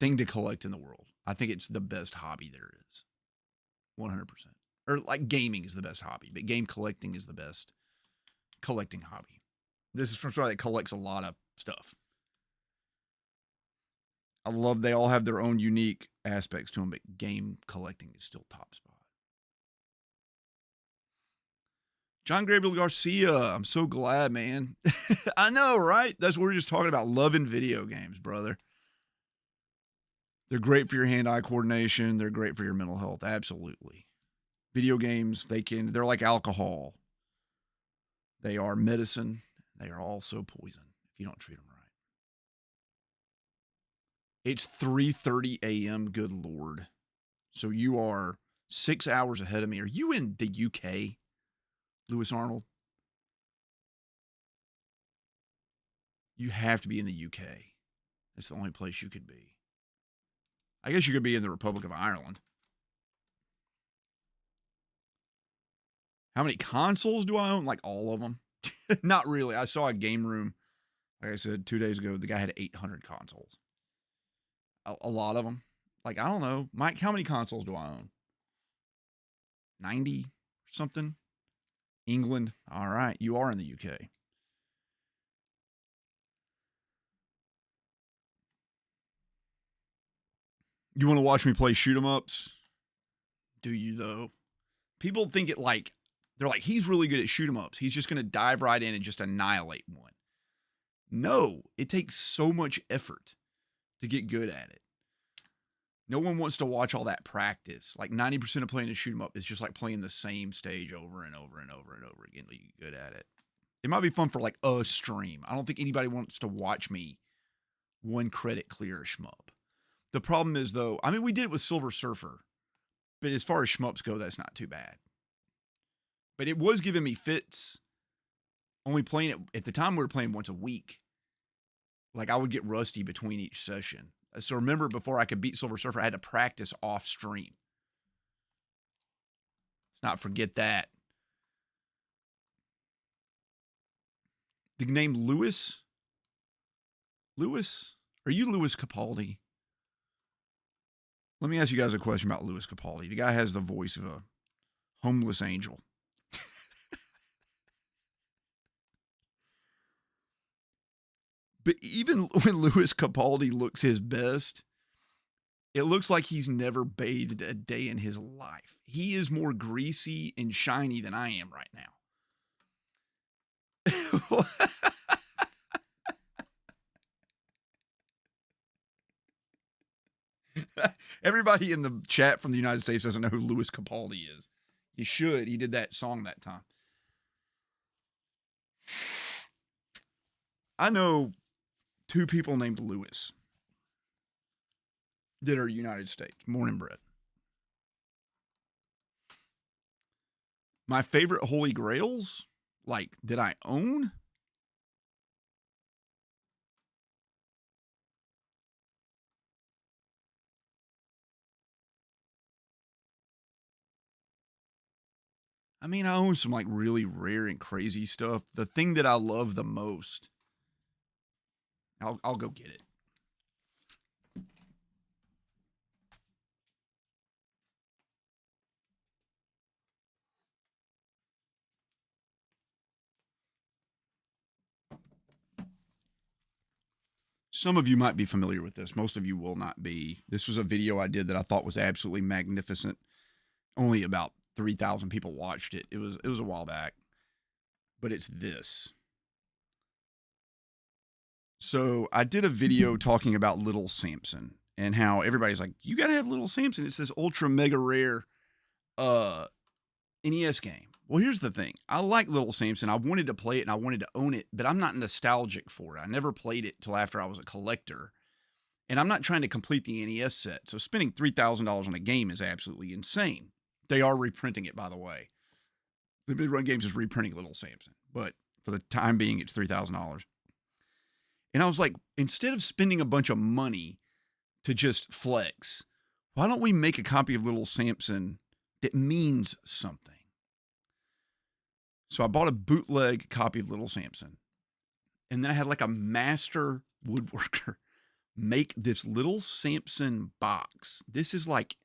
thing to collect in the world. I think it's the best hobby there is. 100%. Or like gaming is the best hobby, but game collecting is the best collecting hobby. This is from somebody that collects a lot of stuff. I love they all have their own unique aspects to them, but game collecting is still top spot. John Gabriel Garcia, I'm so glad, man. I know, right? That's what we're just talking about, loving video games, brother. They're great for your hand-eye coordination. They're great for your mental health. Absolutely. Video games, they're like alcohol. They are medicine. They are also poison if you don't treat them right. It's 3:30 a.m., good Lord. So you are 6 hours ahead of me. Are you in the UK, Lewis Arnold? You have to be in the UK. It's the only place you could be. I guess you could be in the Republic of Ireland. How many consoles do I own? Like all of them? Not really. I saw a game room, like I said, 2 days ago. The guy had 800 consoles. A lot of them. Like, I don't know. Mike, how many consoles do I own? 90 or something? England. All right. You are in the UK. You want to watch me play shoot 'em ups? Do you, though? People think it like, they're like, he's really good at shoot 'em ups. He's just going to dive right in and just annihilate one. No, it takes so much effort to get good at it. No one wants to watch all that practice. Like 90% of playing a shoot 'em up is just like playing the same stage over and over and over and over again to get good at it. It might be fun for like a stream. I don't think anybody wants to watch me one credit clear a shmup. The problem is though, I mean, we did it with Silver Surfer, but as far as shmups go, that's not too bad. But it was giving me fits. Only playing it at the time we were playing once a week. Like I would get rusty between each session. So remember, before I could beat Silver Surfer, I had to practice off stream. Let's not forget that. The name Lewis? Lewis? Are you Louis Capaldi? Let me ask you guys a question about Louis Capaldi. The guy has the voice of a homeless angel. But even when Louis Capaldi looks his best, it looks like he's never bathed a day in his life. He is more greasy and shiny than I am right now. Everybody in the chat from the United States doesn't know who Louis Capaldi is. You should. He did that song that time. I know 2 people named Louis that are United States, born and bred. My favorite Holy Grails, like, that I own? I mean, I own some like really rare and crazy stuff. The thing that I love the most, I'll go get it. Some of you might be familiar with this. Most of you will not be. This was a video I did that I thought was absolutely magnificent. Only about 3,000 people watched it. It was a while back. But it's this. So I did a video talking about Little Samson and how everybody's like, you got to have Little Samson. It's this ultra mega rare NES game. Well, here's the thing. I like Little Samson. I wanted to play it and I wanted to own it, but I'm not nostalgic for it. I never played it till after I was a collector. And I'm not trying to complete the NES set. So spending $3,000 on a game is absolutely insane. They are reprinting it, by the way. The Mid Run Games is reprinting Little Samson, but for the time being, it's $3,000. And I was like, instead of spending a bunch of money to just flex, why don't we make a copy of Little Samson that means something? So I bought a bootleg copy of Little Samson. And then I had like a master woodworker make this Little Samson box. This is like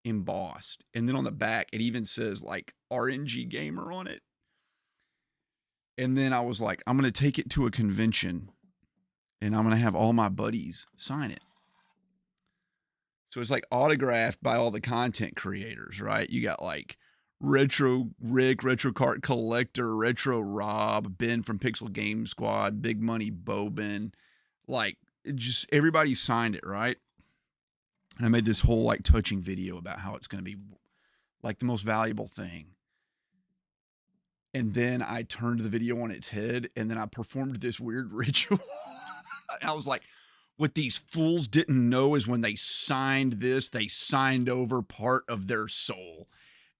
embossed. And then on the back, it even says like RNG Gamer on it. And then I was like, I'm going to take it to a convention and I'm going to have all my buddies sign it. So it's like autographed by all the content creators, right? You got like Retro Rick, Retro Cart Collector, Retro Rob, Ben from Pixel Game Squad, Big Money Bobin. Like, it just everybody signed it, right? And I made this whole like touching video about how it's going to be like the most valuable thing. And then I turned the video on its head and then I performed this weird ritual. I was like, what these fools didn't know is when they signed this, they signed over part of their soul.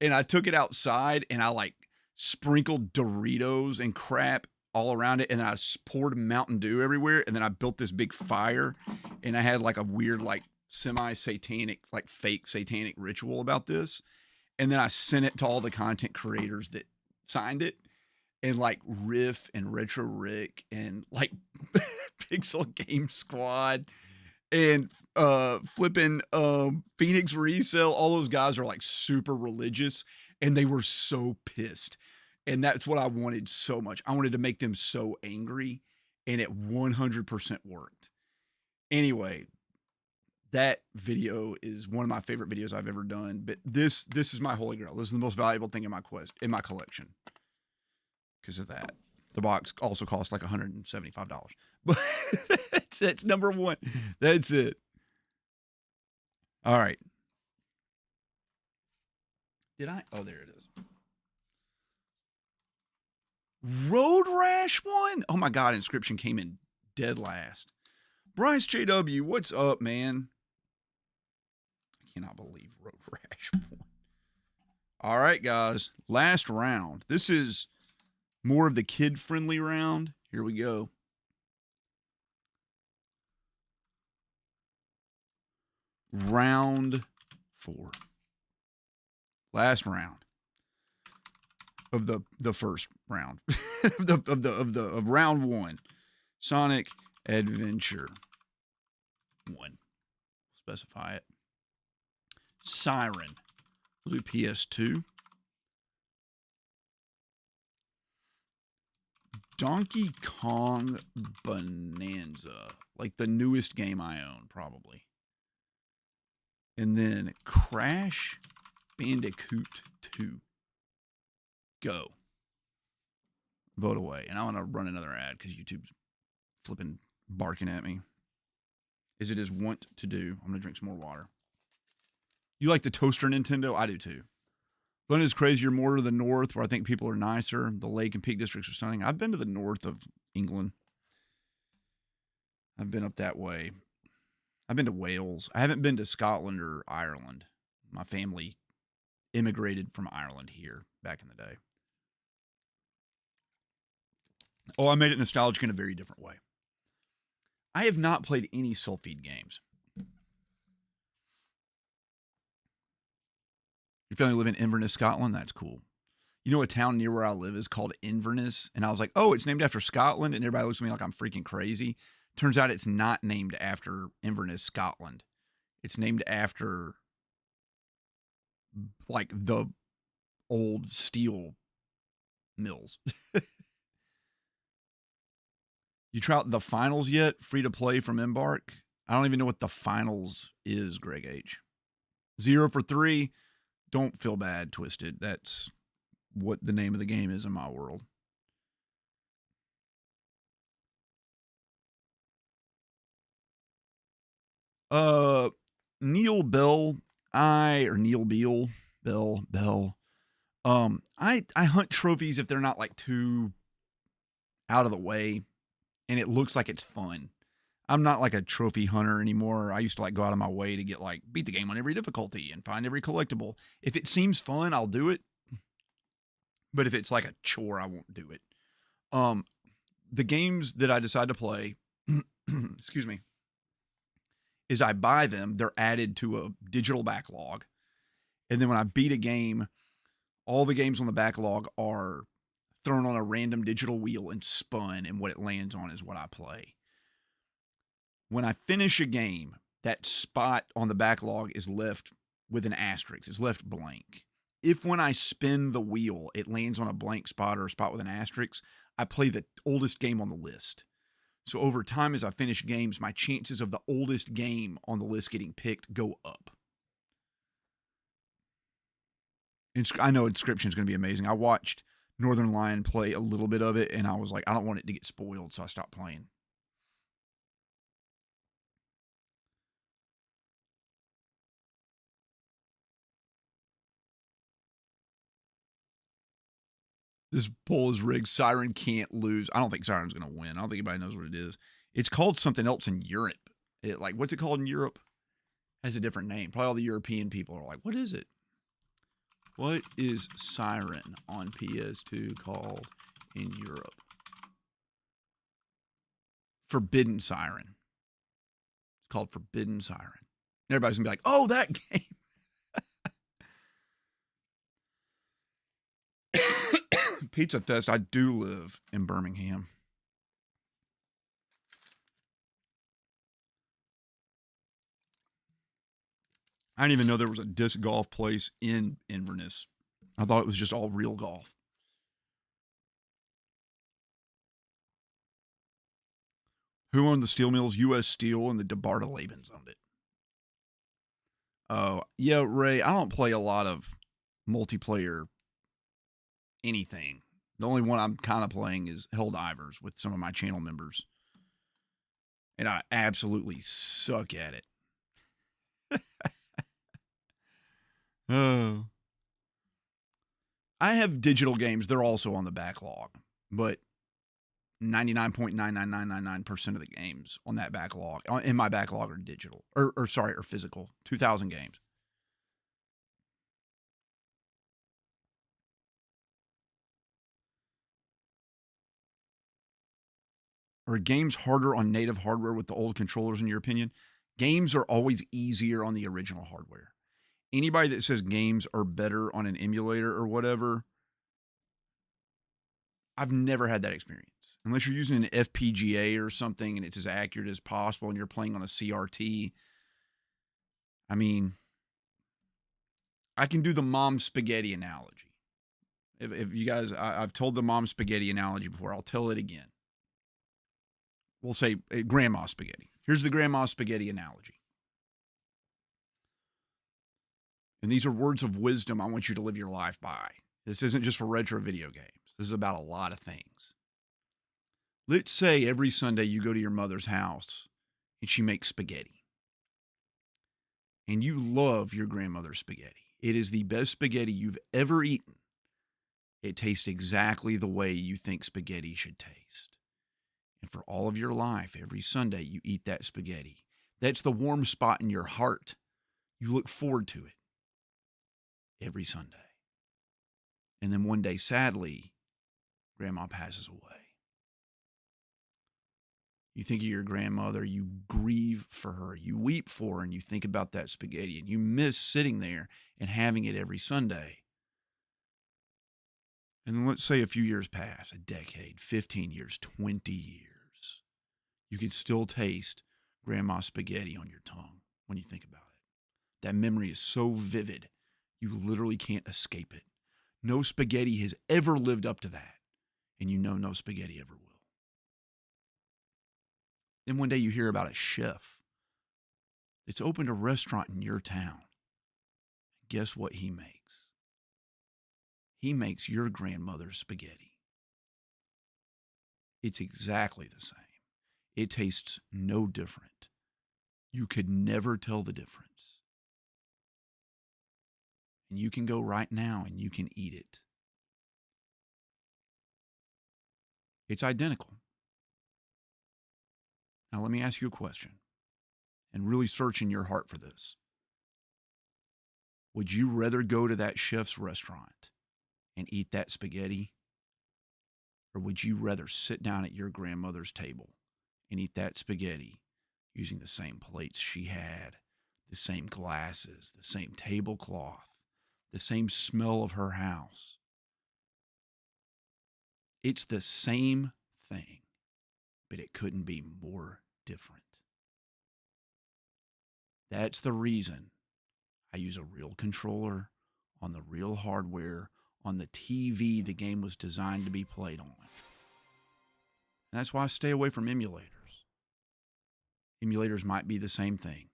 And I took it outside and I like sprinkled Doritos and crap all around it. And then I poured Mountain Dew everywhere. And then I built this big fire and I had like a weird, like semi-satanic, like fake satanic ritual about this. And then I sent it to all the content creators that signed it, and like Riff and Retro Rick and like Pixel Game Squad and flipping Phoenix Resale. All those guys are like super religious and they were so pissed. And that's what I wanted so much. I wanted to make them so angry, and it 100% worked. Anyway, that video is one of my favorite videos I've ever done. But this is my holy grail. This is the most valuable thing in my collection because of that. The box also cost like $175, but that's number one. That's it. All right. Did I? Oh, there it is. Road Rash one. Oh my God. Inscription came in dead last. Bryce JW, what's up, man? I cannot believe Road Rash won. All right, guys. Last round. This is more of the kid-friendly round. Here we go. Round 4. Last round of the first round of round 1. Sonic Adventure. one. Specify it. Siren. We'll do PS2. Donkey Kong Bonanza. Like the newest game I own, probably. And then Crash Bandicoot 2. Go. Vote away. And I want to run another ad because YouTube's flipping barking at me. As it is wont to do. I'm going to drink some more water. You like the toaster Nintendo? I do too. London is crazier, more to the north, where I think people are nicer. The Lake and Peak districts are stunning. I've been to the north of England. I've been up that way. I've been to Wales. I haven't been to Scotland or Ireland. My family immigrated from Ireland here back in the day. Oh, I made it nostalgic in a very different way. I have not played any Sulfide games. Your family live in Inverness, Scotland? That's cool. You know, a town near where I live is called Inverness. And I was like, oh, it's named after Scotland. And everybody looks at me like I'm freaking crazy. Turns out it's not named after Inverness, Scotland. It's named after, like, the old steel mills. You tried the finals yet? Free to play from Embark? I don't even know what the finals is, Greg H. 0 for 3. Don't feel bad, Twisted. That's what the name of the game is in my world. Neil Bell, Neil Beal, Bell. I hunt trophies if they're not like too out of the way and it looks like it's fun. I'm not like a trophy hunter anymore. I used to like go out of my way to get like beat the game on every difficulty and find every collectible. If it seems fun, I'll do it. But if it's like a chore, I won't do it. The games that I decide to play, excuse me, is I buy them. They're added to a digital backlog. And then when I beat a game, all the games on the backlog are thrown on a random digital wheel and spun, and what it lands on is what I play. When I finish a game, that spot on the backlog is left with an asterisk. It's left blank. If when I spin the wheel, it lands on a blank spot or a spot with an asterisk, I play the oldest game on the list. So over time, as I finish games, my chances of the oldest game on the list getting picked go up. I know Inscription is going to be amazing. I watched Northern Lion play a little bit of it, and I was like, I don't want it to get spoiled, so I stopped playing. This poll is rigged. Siren can't lose. I don't think Siren's going to win. I don't think anybody knows what it is. It's called something else in Europe. What's it called in Europe? It has a different name. Probably all the European people are like, what is it? What is Siren on PS2 called in Europe? Forbidden Siren. It's called Forbidden Siren. And everybody's going to be like, oh, that game. Pizza Fest. I do live in Birmingham. I didn't even know there was a disc golf place in Inverness. I thought it was just all real golf. Who owned the steel mills? U.S. Steel, and the DeBarta Labens owned it. Oh, yeah, Ray, I don't play a lot of multiplayer anything. The only one I'm kind of playing is Helldivers with some of my channel members. And I absolutely suck at it. Oh. I have digital games. They're also on the backlog. But 99.99999% of the games on that backlog, in my backlog, are digital. Or physical. 2,000 games. Are games harder on native hardware with the old controllers, in your opinion? Games are always easier on the original hardware. Anybody that says games are better on an emulator or whatever, I've never had that experience. unless you're using an FPGA or something and it's as accurate as possible and you're playing on a CRT. I mean, I can do the mom spaghetti analogy. If you guys, I've told the mom spaghetti analogy before. I'll tell it again. We'll say grandma spaghetti. Here's the grandma spaghetti analogy. And these are words of wisdom I want you to live your life by. This isn't just for retro video games. This is about a lot of things. Let's say every Sunday you go to your mother's house and she makes spaghetti. And you love your grandmother's spaghetti. It is the best spaghetti you've ever eaten. It tastes exactly the way you think spaghetti should taste. And for all of your life, every Sunday you eat that spaghetti. That's the warm spot in your heart. You look forward to it every Sunday. And then one day, sadly, Grandma passes away. You think of your grandmother, you grieve for her, you weep for her, and you think about that spaghetti, and you miss sitting there and having it every Sunday. And then let's say a few years pass, a decade, 15 years, 20 years. You can still taste Grandma's spaghetti on your tongue when you think about it. That memory is so vivid, you literally can't escape it. No spaghetti has ever lived up to that, and you know no spaghetti ever will. Then one day you hear about a chef that's opened a restaurant in your town. Guess what he makes? He makes your grandmother's spaghetti. It's exactly the same. It tastes no different. You could never tell the difference. And you can go right now and you can eat it. It's identical. Now, let me ask you a question, and really search in your heart for this. Would you rather go to that chef's restaurant and eat that spaghetti? Or would you rather sit down at your grandmother's table and eat that spaghetti using the same plates she had, the same glasses, the same tablecloth, the same smell of her house? It's the same thing, but it couldn't be more different. That's the reason I use a real controller on the real hardware on the TV the game was designed to be played on. And that's why I stay away from emulators. Emulators might be the same thing,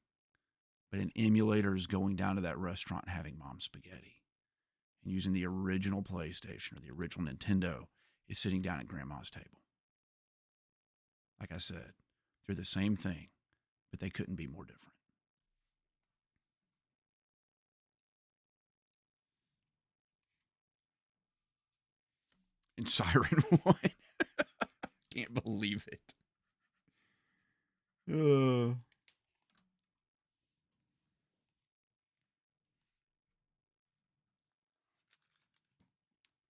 but an emulator is going down to that restaurant and having mom's spaghetti. And using the original PlayStation or the original Nintendo is sitting down at grandma's table. Like I said, they're the same thing, but they couldn't be more different. And Siren 1. Can't believe it.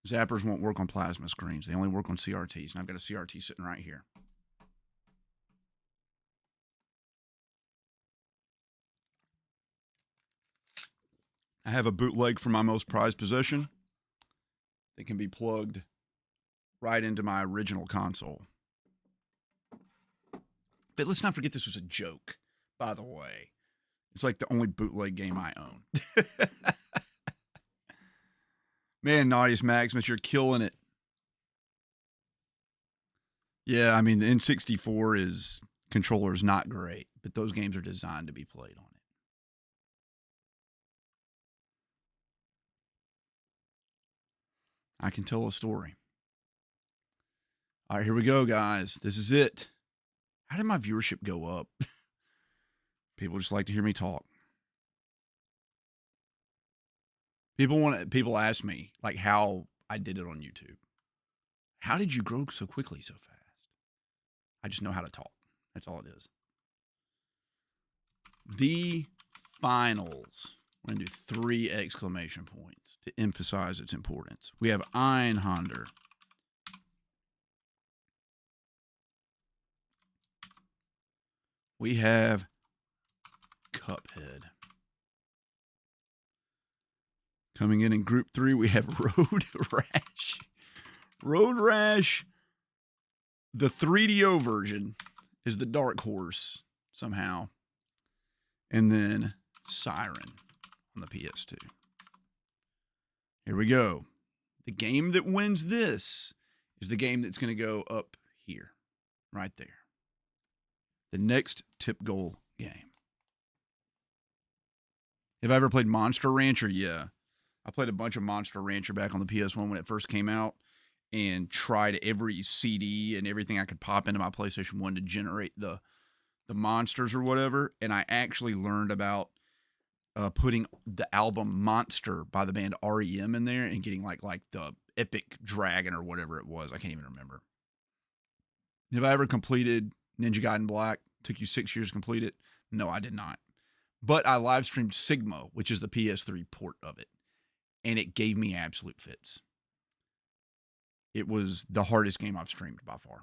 Zappers won't work on plasma screens. They only work on CRTs. And I've got a CRT sitting right here. I have a bootleg from my most prized possession that can be plugged right into my original console. But let's not forget this was a joke, by the way. It's like the only bootleg game I own. Man, Naughty's Maximus, you're killing it. Yeah, I mean, the N64 controller is not great, but those games are designed to be played on it. I can tell a story. All right, here we go, guys. This is it. How did my viewership go up? People just like to hear me talk. People ask me like how I did it on YouTube. How did you grow so quickly so fast? I just know how to talk. That's all it is. The finals. I'm going to do 3 exclamation points to emphasize its importance. We have Einhander. We have Cuphead. Coming in Group 3, we have Road Rash. Road Rash, The 3DO version is the dark horse somehow. And then Siren on the PS2. Here we go. The game that wins this is the game that's going to go up here, right there. The next tip goal game. Have I ever played Monster Rancher? Yeah. I played a bunch of Monster Rancher back on the PS1 when it first came out and tried every CD and everything I could pop into my PlayStation 1 to generate the monsters or whatever. And I actually learned about putting the album Monster by the band REM in there and getting like the Epic Dragon or whatever it was. I can't even remember. Have I ever completed Ninja Gaiden Black? Took you 6 years to complete it? No, I did not. But I live streamed Sigma, which is the PS3 port of it. And it gave me absolute fits. It was the hardest game I've streamed by far.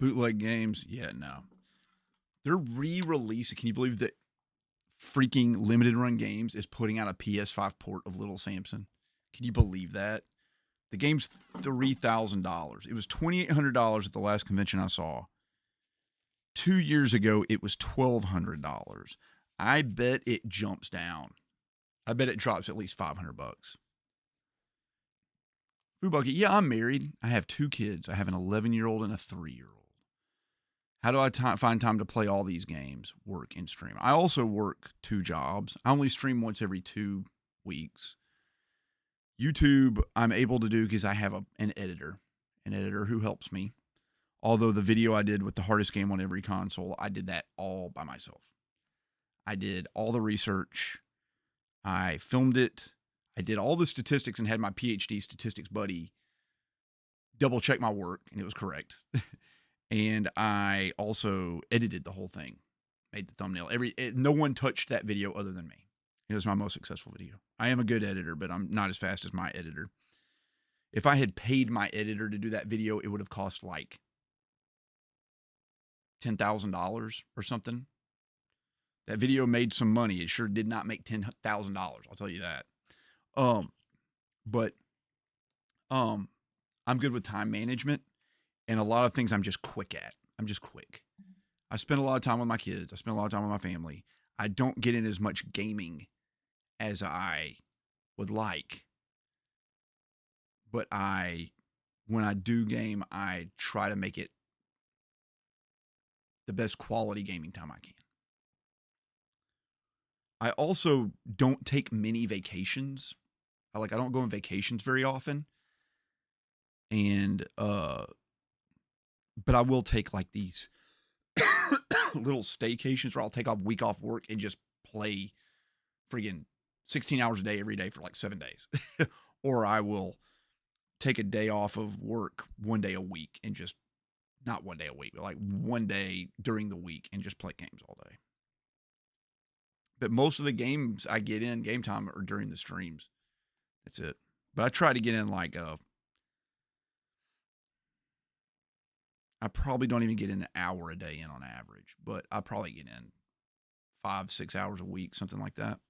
Bootleg games? Yeah, no. They're re-releasing. Can you believe that freaking Limited Run Games is putting out a PS5 port of Little Samson? Can you believe that? The game's $3,000. It was $2,800 at the last convention I saw. 2 years ago, it was $1,200. I bet it jumps down. I bet it drops at least $500. Food Bucket, yeah, I'm married. I have 2 kids. I have an 11-year-old and a 3-year-old. How do I find time to play all these games, work, and stream? I also work 2 jobs. I only stream once every 2 weeks. YouTube, I'm able to do because I have an editor who helps me. Although the video I did with the hardest game on every console, I did that all by myself. I did all the research. I filmed it. I did all the statistics and had my PhD statistics buddy double check my work, and it was correct. And I also edited the whole thing, made the thumbnail. No one touched that video other than me. It was my most successful video. I am a good editor, but I'm not as fast as my editor. If I had paid my editor to do that video, it would have cost like $10,000 or something. That video made some money. It sure did not make $10,000. I'll tell you that. But I'm good with time management, and a lot of things I'm just quick at. I'm just quick. I spend a lot of time with my kids. I spend a lot of time with my family. I don't get in as much gaming as I would like. But when I do game, I try to make it the best quality gaming time I can. I also don't take many vacations. I don't go on vacations very often. And but I will take like these little staycations where I'll take a week off work and just play friggin' 16 hours a day every day for like 7 days. Or I will take a day off of work 1 day a week and just, not 1 day a week, but like 1 day during the week and just play games all day. But most of the games I get in game time are during the streams. That's it. But I try to get in I probably don't even get in an hour a day in on average, but I probably get in 5-6 hours a week, something like that.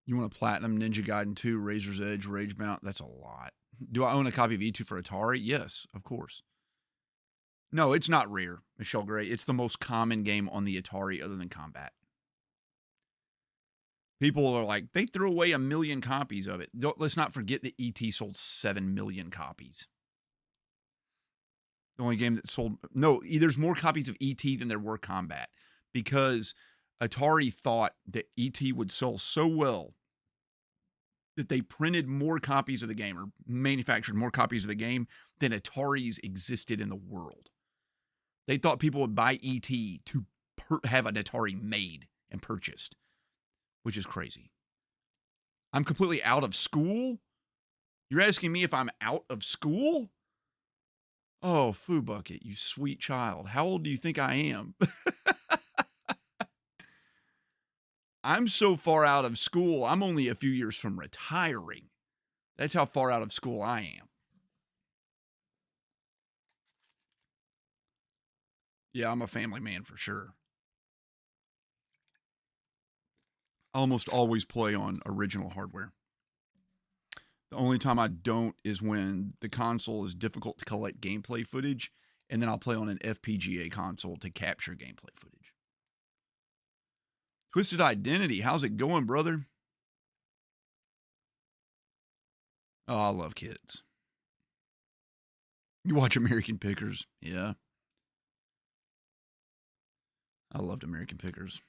You want a Platinum Ninja Gaiden 2, Razor's Edge, Rage Mount? That's a lot. Do I own a copy of E2 for Atari? Yes, of course. No, it's not rare, Michelle Gray. It's the most common game on the Atari other than Combat. People are like, they threw away 1 million copies of it. Let's not forget that E.T. sold 7 million copies. The only game that sold... No, there's more copies of E.T. than there were Combat. Because Atari thought that E.T. would sell so well that they printed more copies of the game or manufactured more copies of the game than Ataris existed in the world. They thought people would buy E.T. to have an Atari made and purchased, which is crazy. I'm completely out of school? You're asking me if I'm out of school? Oh, Foo Bucket, you sweet child. How old do you think I am? I'm so far out of school, I'm only a few years from retiring. That's how far out of school I am. Yeah, I'm a family man for sure. I almost always play on original hardware. The only time I don't is when the console is difficult to collect gameplay footage, and then I'll play on an FPGA console to capture gameplay footage. Twisted Identity, how's it going, brother? Oh, I love kids. You watch American Pickers? Yeah. I loved American Pickers.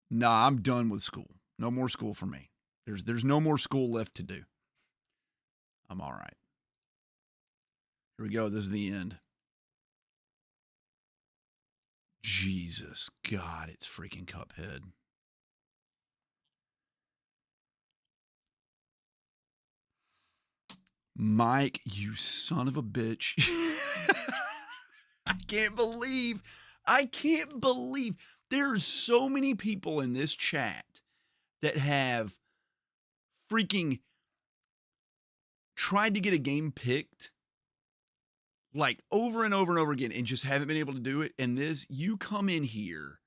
Nah, I'm done with school. No more school for me. There's no more school left to do. I'm all right. Here we go. This is the end. Jesus, God, it's freaking Cuphead. Mike, you son of a bitch. I can't believe there's so many people in this chat that have freaking tried to get a game picked like over and over and over again and just haven't been able to do it. And this, you come in here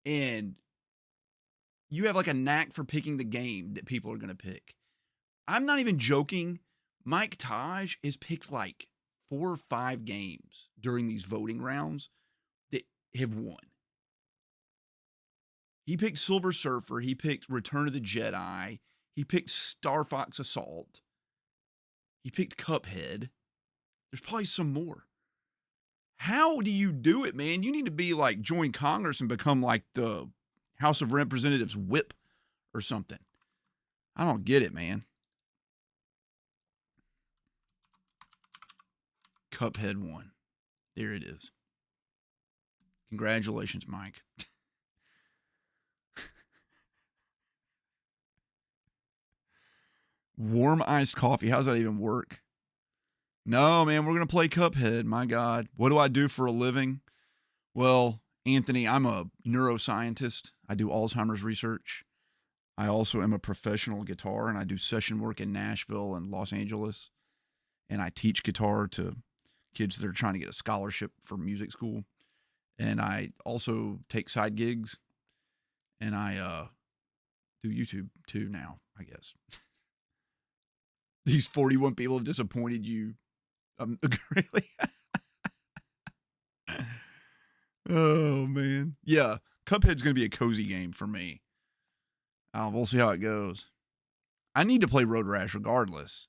and you have like a knack for picking the game that people are going to pick. I'm not even joking. Mike Taj has picked like 4 or 5 games during these voting rounds that have won. He picked Silver Surfer. He picked Return of the Jedi. He picked Star Fox Assault. He picked Cuphead. There's probably some more. How do you do it, man? You need to be like join Congress and become like the House of Representatives whip or something. I don't get it, man. Cuphead won. There it is. Congratulations, Mike. Warm iced coffee. How's that even work? No, man, we're going to play Cuphead. My God. What do I do for a living? Well, Anthony, I'm a neuroscientist. I do Alzheimer's research. I also am a professional guitar, and I do session work in Nashville and Los Angeles. And I teach guitar to kids that are trying to get a scholarship for music school. And I also take side gigs. And I do YouTube too now, I guess. These 41 people have disappointed you. Really? Oh, man. Yeah, Cuphead's going to be a cozy game for me. We'll see how it goes. I need to play Road Rash regardless.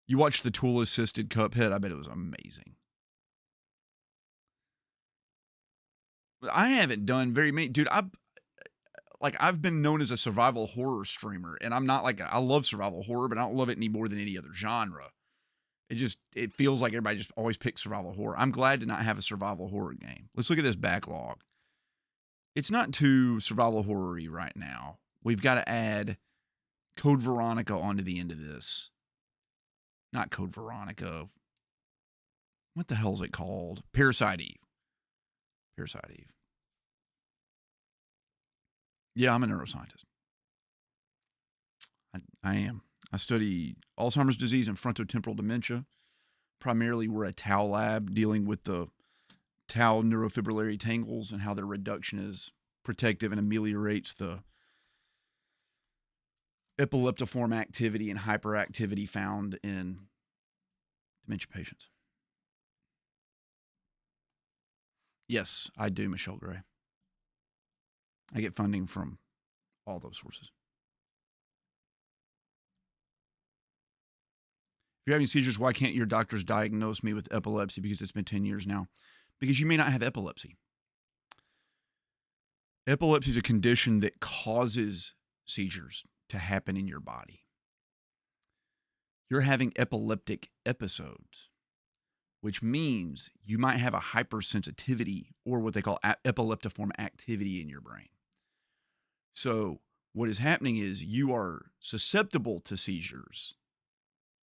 You watched the tool-assisted Cuphead. I bet it was amazing. But I haven't done very many. Dude, I've been known as a survival horror streamer, and I'm not like, I love survival horror, but I don't love it any more than any other genre. It feels like everybody just always picks survival horror. I'm glad to not have a survival horror game. Let's look at this backlog. It's not too survival horror-y right now. We've got to add Code Veronica onto the end of this. Not Code Veronica. What the hell is it called? Parasite Eve. Parasite Eve. Yeah, I'm a neuroscientist. I am. I study Alzheimer's disease and frontotemporal dementia. Primarily, we're a tau lab dealing with the tau neurofibrillary tangles and how their reduction is protective and ameliorates the epileptiform activity and hyperactivity found in dementia patients. Yes, I do, Michelle Gray. I get funding from all those sources. If you're having seizures, why can't your doctors diagnose me with epilepsy? Because it's been 10 years now. Because you may not have epilepsy. Epilepsy is a condition that causes seizures to happen in your body. You're having epileptic episodes, which means you might have a hypersensitivity or what they call epileptiform activity in your brain. So what is happening is you are susceptible to seizures,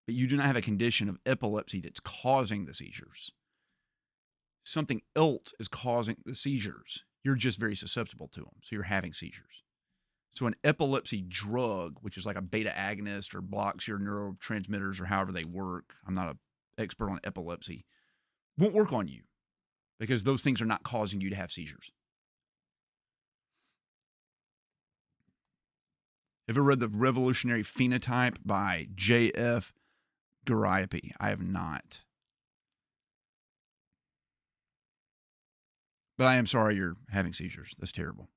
but you do not have a condition of epilepsy that's causing the seizures. Something else is causing the seizures. You're just very susceptible to them, so you're having seizures. So an epilepsy drug, which is like a beta agonist or blocks your neurotransmitters or however they work, I'm not an expert on epilepsy, won't work on you because those things are not causing you to have seizures. Have you ever read The Revolutionary Phenotype by J.F. Gariapi? I have not. But I am sorry you're having seizures. That's terrible.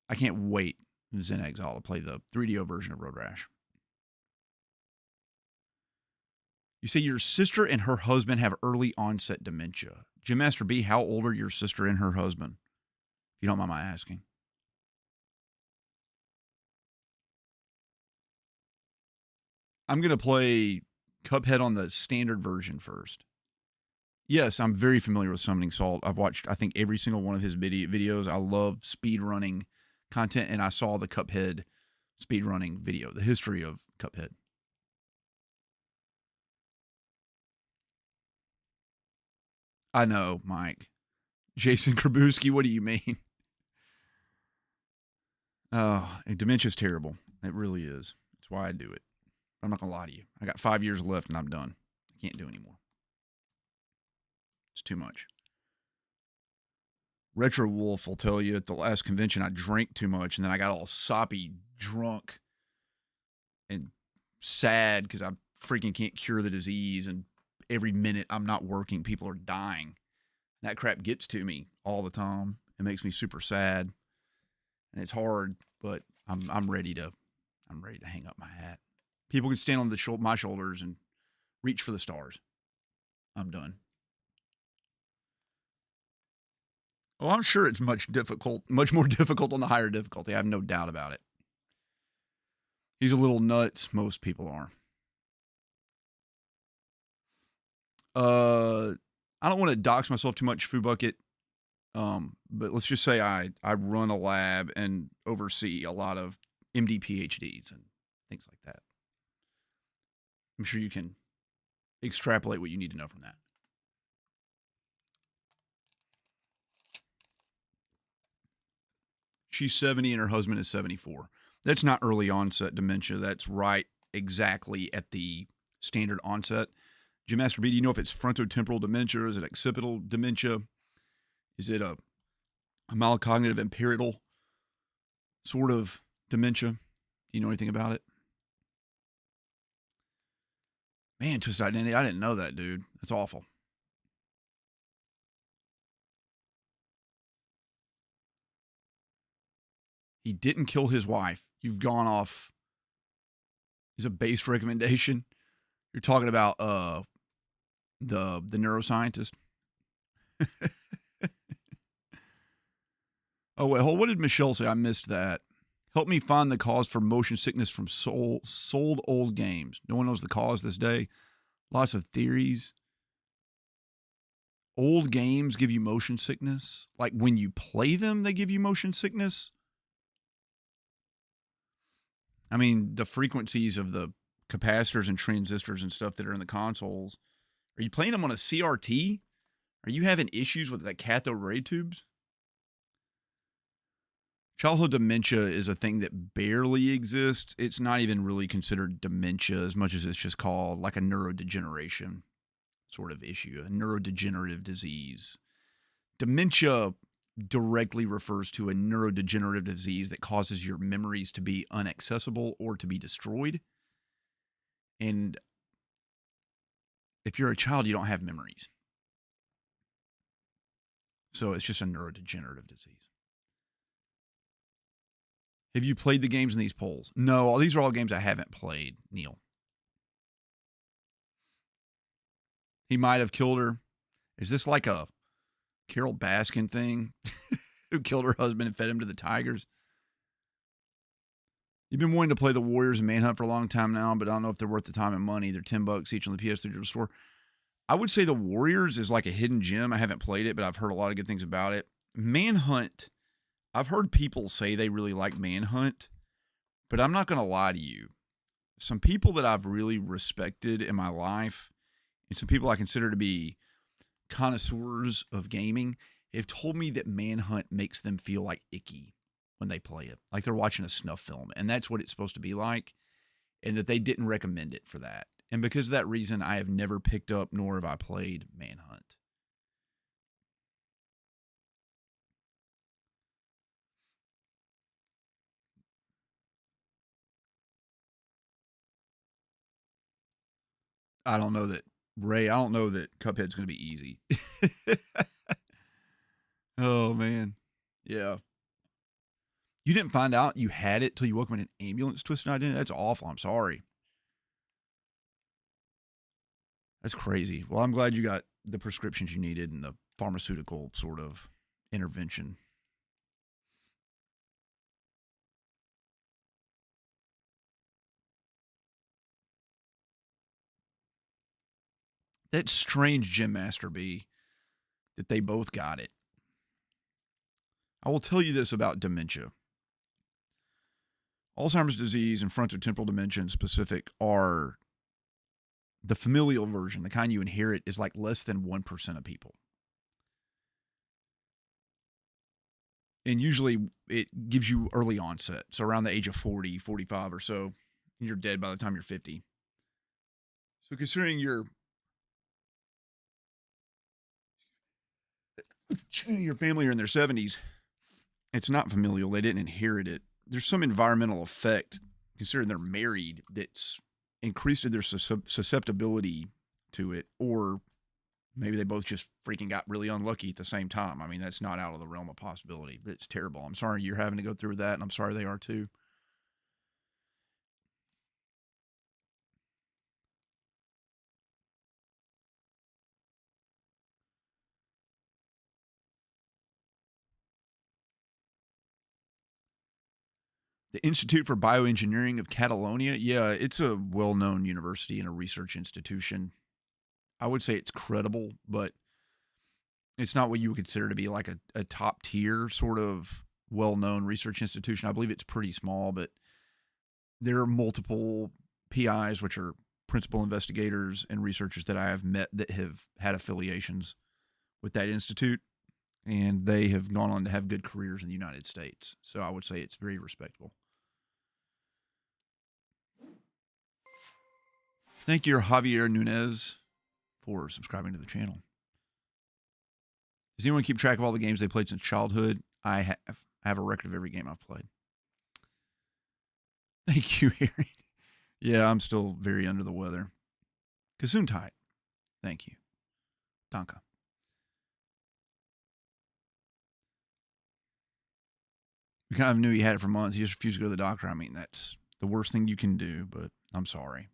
I can't wait in Zen Exile to play the 3DO version of Road Rash. You say your sister and her husband have early onset dementia. Jim Master B, how old are your sister and her husband? If you don't mind my asking. I'm going to play Cuphead on the standard version first. Yes, I'm very familiar with Summoning Salt. I've watched, I think, every single one of his videos. I love speedrunning content, and I saw the Cuphead speedrunning video, the history of Cuphead. I know, Mike. Jason Krabuski, what do you mean? Oh, dementia's terrible. It really is. That's why I do it. I'm not going to lie to you. I got 5 years left, and I'm done. I can't do anymore. It's too much. Retro Wolf will tell you at the last convention I drank too much, and then I got all soppy, drunk, and sad because I freaking can't cure the disease, and every minute I'm not working, people are dying. That crap gets to me all the time. It makes me super sad, and it's hard, but I'm ready to hang up my hat. People can stand on my shoulders and reach for the stars. I'm done. Oh, I'm sure it's much more difficult on the higher difficulty. I have no doubt about it. He's a little nuts. Most people are. I don't want to dox myself too much, Foo Bucket. But let's just say I run a lab and oversee a lot of MD PhDs and things like that. I'm sure you can extrapolate what you need to know from that. She's 70 and her husband is 74. That's not early onset dementia. That's right exactly at the standard onset. Jim Master B, do you know if it's frontotemporal dementia? Is it occipital dementia? Is it a malcognitive imperial sort of dementia? Do you know anything about it? Man, twisted identity. I didn't know that, dude. That's awful. He didn't kill his wife. You've gone off. Is a base recommendation. You're talking about the neuroscientist. Oh wait, hold. What did Michelle say? I missed that. Help me find the cause for motion sickness from sold old games. No one knows the cause this day. Lots of theories. Old games give you motion sickness. Like when you play them, they give you motion sickness. I mean, the frequencies of the capacitors and transistors and stuff that are in the consoles. Are you playing them on a CRT? Are you having issues with the cathode ray tubes? Childhood dementia is a thing that barely exists. It's not even really considered dementia as much as it's just called like a neurodegeneration sort of issue, a neurodegenerative disease. Dementia directly refers to a neurodegenerative disease that causes your memories to be inaccessible or to be destroyed. And if you're a child, you don't have memories. So it's just a neurodegenerative disease. Have you played the games in these polls? No, these are all games I haven't played, Neil. He might have killed her. Is this like a Carol Baskin thing? Who killed her husband and fed him to the tigers? You've been wanting to play the Warriors and Manhunt for a long time now, but I don't know if they're worth the time and money. They're $10 each on the PS3 digital store. I would say the Warriors is like a hidden gem. I haven't played it, but I've heard a lot of good things about it. Manhunt, I've heard people say they really like Manhunt, but I'm not going to lie to you. Some people that I've really respected in my life, and some people I consider to be connoisseurs of gaming, have told me that Manhunt makes them feel like icky when they play it, like they're watching a snuff film, and that's what it's supposed to be like, and that they didn't recommend it for that. And because of that reason, I have never picked up nor have I played Manhunt. I don't know that, Ray, I don't know that Cuphead's going to be easy. Oh, man. Yeah. You didn't find out you had it till you woke up in an ambulance twisted identity? That's awful. I'm sorry. That's crazy. Well, I'm glad you got the prescriptions you needed and the pharmaceutical sort of intervention. That's strange, Jim Master B, that they both got it. I will tell you this about dementia. Alzheimer's disease and frontotemporal dementia in specific are the familial version, the kind you inherit, is like less than 1% of people. And usually it gives you early onset. So around the age of 40, 45 or so, you're dead by the time you're 50. So considering your family are in their 70s, it's not familial. They didn't inherit it. There's some environmental effect, considering they're married, that's increased their susceptibility to it, or maybe they both just freaking got really unlucky at the same time. I mean, that's not out of the realm of possibility, but it's terrible. I'm sorry you're having to go through that, and I'm sorry they are too. The Institute for Bioengineering of Catalonia, yeah, it's a well-known university and a research institution. I would say it's credible, but it's not what you would consider to be like a top tier sort of well-known research institution. I believe it's pretty small, but there are multiple PIs, which are principal investigators and researchers that I have met that have had affiliations with that institute, and they have gone on to have good careers in the United States. So I would say it's very respectable. Thank you, Javier Nunez, for subscribing to the channel. Does anyone keep track of all the games they played since childhood? I have. I have a record of every game I've played. Thank you, Harry. Yeah, I'm still very under the weather. Gesundheit. Thank you. Danke. We kind of knew he had it for months. He just refused to go to the doctor. I mean, that's the worst thing you can do, but I'm sorry.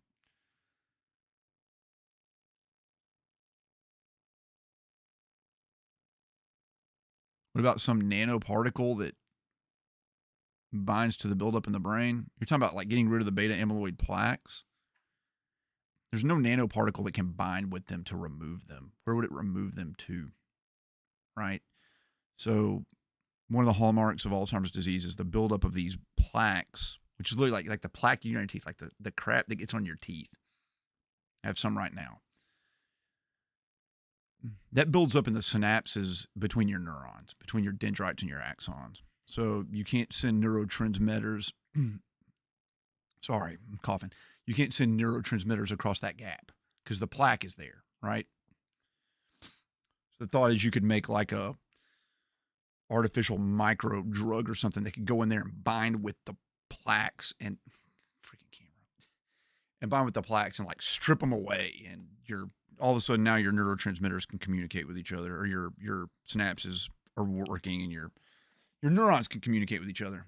What about some nanoparticle that binds to the buildup in the brain? You're talking about like getting rid of the beta amyloid plaques? There's no nanoparticle that can bind with them to remove them. Where would it remove them to? Right? So one of the hallmarks of Alzheimer's disease is the buildup of these plaques, which is literally like the plaque in your teeth, like the crap that gets on your teeth. I have some right now. That builds up in the synapses between your neurons, between your dendrites and your axons. So you can't send neurotransmitters. Sorry, I'm coughing. You can't send neurotransmitters across that gap because the plaque is there, right? So the thought is you could make like a artificial micro drug or something that could go in there and bind with the plaques and freaking camera and bind with the plaques and like strip them away, and you're all of a sudden now your neurotransmitters can communicate with each other, or your synapses are working and your neurons can communicate with each other.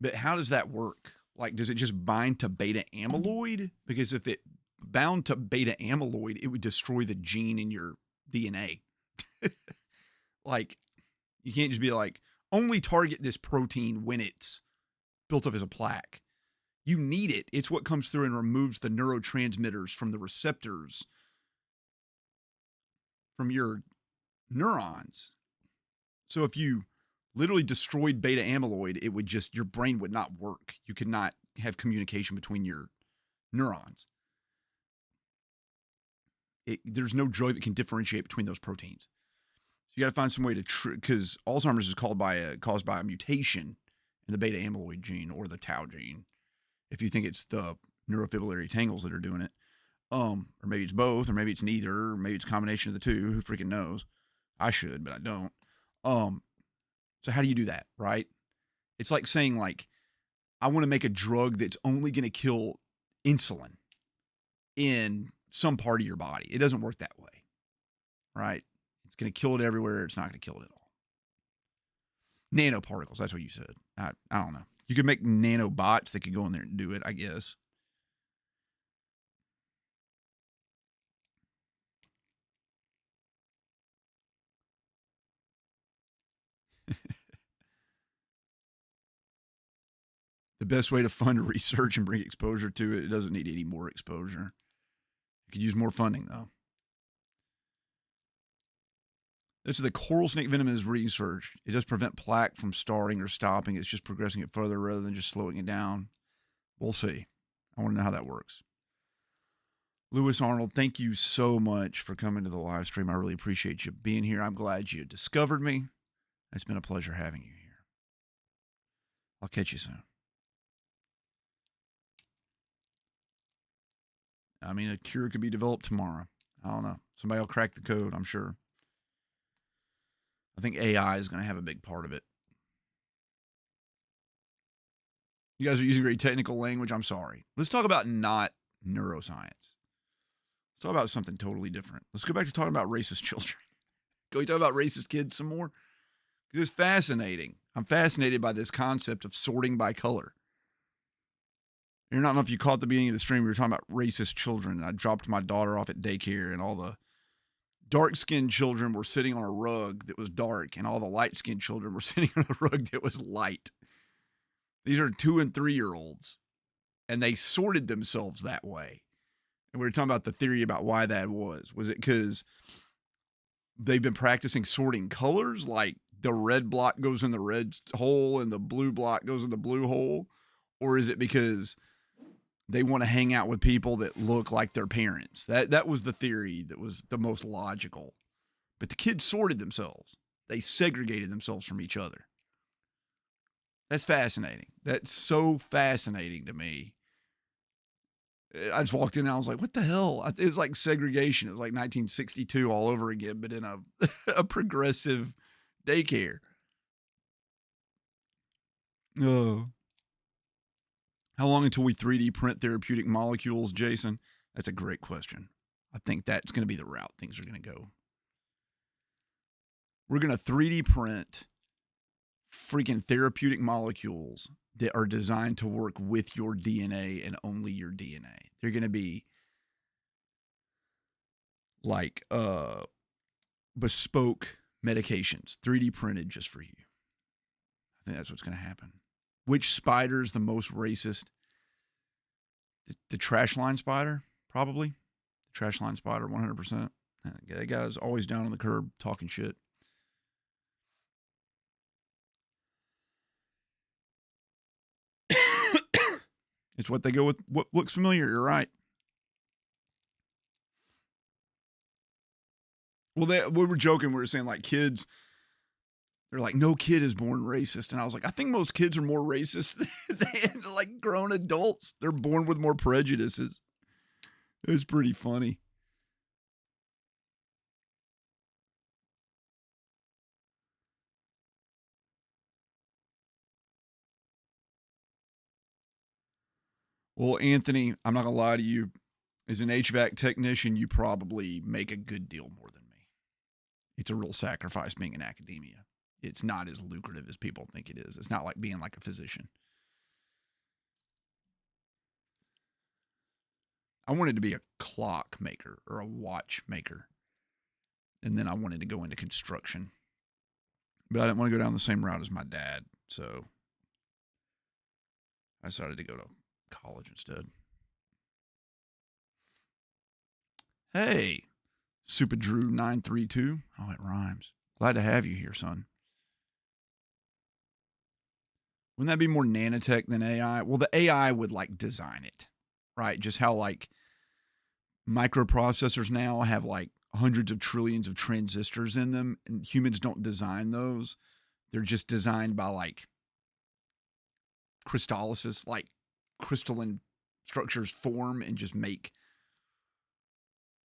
But how does that work? Like, does it just bind to beta amyloid? Because if it bound to beta amyloid, it would destroy the gene in your DNA. Like, you can't just be like, only target this protein when it's built up as a plaque. You need it. It's what comes through and removes the neurotransmitters from the receptors from your neurons. So if you literally destroyed beta amyloid, it would just, your brain would not work. You could not have communication between your neurons. There's no drug that can differentiate between those proteins. you got to find some way to because Alzheimer's is caused by a mutation in the beta amyloid gene or the tau gene. If you think it's the neurofibrillary tangles that are doing it, or maybe it's both, or maybe it's neither, or maybe it's a combination of the two. Who freaking knows? I should, but I don't. So how do you do that, right? It's like saying, like, I want to make a drug that's only going to kill insulin in some part of your body. It doesn't work that way, right? It's going to kill it everywhere. It's not going to kill it at all. Nanoparticles, that's what you said. I don't know. You could make nanobots that could go in there and do it, I guess. The best way to fund research and bring exposure to it, it doesn't need any more exposure. You could use more funding, though. This is the coral snake venom is researched. It does prevent plaque from starting or stopping. It's just progressing it further rather than just slowing it down. We'll see. I want to know how that works. Lewis Arnold, thank you so much for coming to the live stream. I really appreciate you being here. I'm glad you discovered me. It's been a pleasure having you here. I'll catch you soon. I mean, a cure could be developed tomorrow. I don't know. Somebody will crack the code, I'm sure. I think AI is going to have a big part of it. You guys are using very technical language. I'm sorry. Let's talk about not neuroscience. Let's talk about something totally different. Let's go back to talking about racist children. Can we talk about racist kids some more? Because it's fascinating. I'm fascinated by this concept of sorting by color. I don't know if you caught the beginning of the stream. We were talking about racist children. I dropped my daughter off at daycare, and all the dark-skinned children were sitting on a rug that was dark, and all the light-skinned children were sitting on a rug that was light. These are 2- and 3-year-olds, and they sorted themselves that way. And we were talking about the theory about why that was. Was it because they've been practicing sorting colors, like the red block goes in the red hole and the blue block goes in the blue hole? Or is it because they want to hang out with people that look like their parents? That was the theory that was the most logical. But the kids sorted themselves. They segregated themselves from each other. That's fascinating. That's so fascinating to me. I just walked in and I was like, what the hell? It was like segregation. It was like 1962 all over again, but in a progressive daycare. Oh. How long until we 3D print therapeutic molecules, Jason? That's a great question. I think that's going to be the route things are going to go. We're going to 3D print freaking therapeutic molecules that are designed to work with your DNA and only your DNA. They're going to be like bespoke medications, 3D printed just for you. I think that's what's going to happen. Which spider's the most racist? The trash line spider, probably. The trash line spider, 100%. That guy's always down on the curb talking shit. It's what they go with. What looks familiar, you're right. Well, we were joking. We were saying, like, kids, they're like, no kid is born racist. And I was like, I think most kids are more racist than, like, grown adults. They're born with more prejudices. It's pretty funny. Well, Anthony, I'm not going to lie to you. As an HVAC technician, you probably make a good deal more than me. It's a real sacrifice being in academia. It's not as lucrative as people think it is. It's not like being like a physician. I wanted to be a clock maker or a watch maker. And then I wanted to go into construction. But I didn't want to go down the same route as my dad. So I decided to go to college instead. Hey, Super Drew 932. Oh, it rhymes. Glad to have you here, son. Wouldn't that be more nanotech than AI? Well, the AI would like design it, right? Just how like microprocessors now have like hundreds of trillions of transistors in them, and humans don't design those. They're just designed by like crystallysis, like crystalline structures form and just make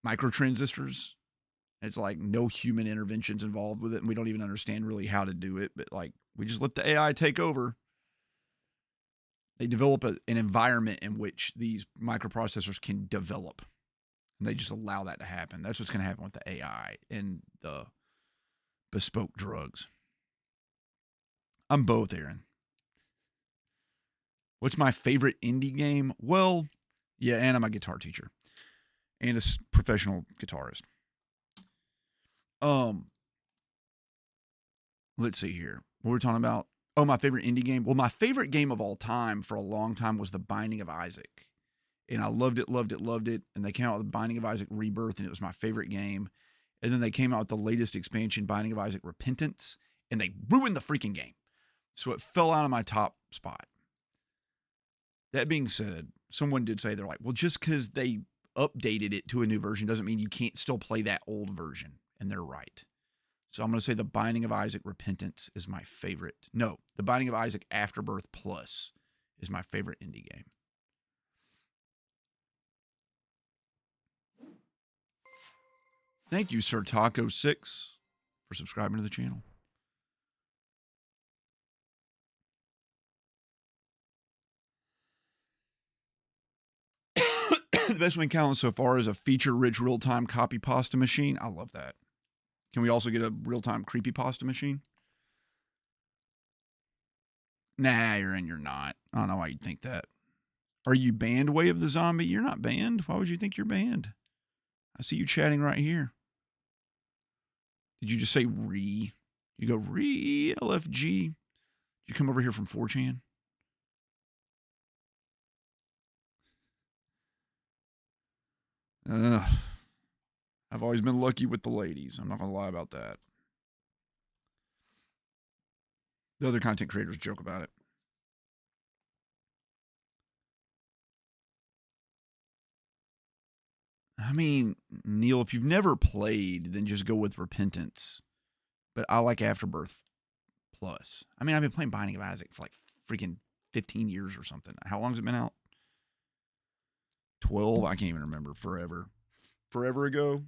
microtransistors. It's like no human interventions involved with it, and we don't even understand really how to do it, but like we just let the AI take over. They develop an environment in which these microprocessors can develop, and they just allow that to happen. That's what's going to happen with the AI and the bespoke drugs. I'm both, Aaron. What's my favorite indie game? Well, yeah, and I'm a guitar teacher and a professional guitarist. Let's see here. What we're talking about? Oh, my favorite indie game. Well, my favorite game of all time for a long time was The Binding of Isaac. And I loved it, loved it, loved it. And they came out with The Binding of Isaac Rebirth, and it was my favorite game. And then they came out with the latest expansion, Binding of Isaac Repentance, and they ruined the freaking game. So it fell out of my top spot. That being said, someone did say, they're like, well, just because they updated it to a new version doesn't mean you can't still play that old version. And they're right. So I'm going to say The Binding of Isaac Repentance is my favorite. No, The Binding of Isaac Afterbirth Plus is my favorite indie game. Thank you, Sir Taco6, for subscribing to the channel. The best we can count on so far is a feature-rich real-time copy pasta machine. I love that. Can we also get a real-time creepy pasta machine? Nah, you're not. I don't know why you'd think that. Are you banned, Way of the Zombie? You're not banned. Why would you think you're banned? I see you chatting right here. Did you just say re? You go re LFG? Did you come over here from 4chan? I've always been lucky with the ladies. I'm not going to lie about that. The other content creators joke about it. I mean, Neil, if you've never played, then just go with Repentance. But I like Afterbirth Plus. I mean, I've been playing Binding of Isaac for like freaking 15 years or something. How long has it been out? 12? I can't even remember. Forever ago.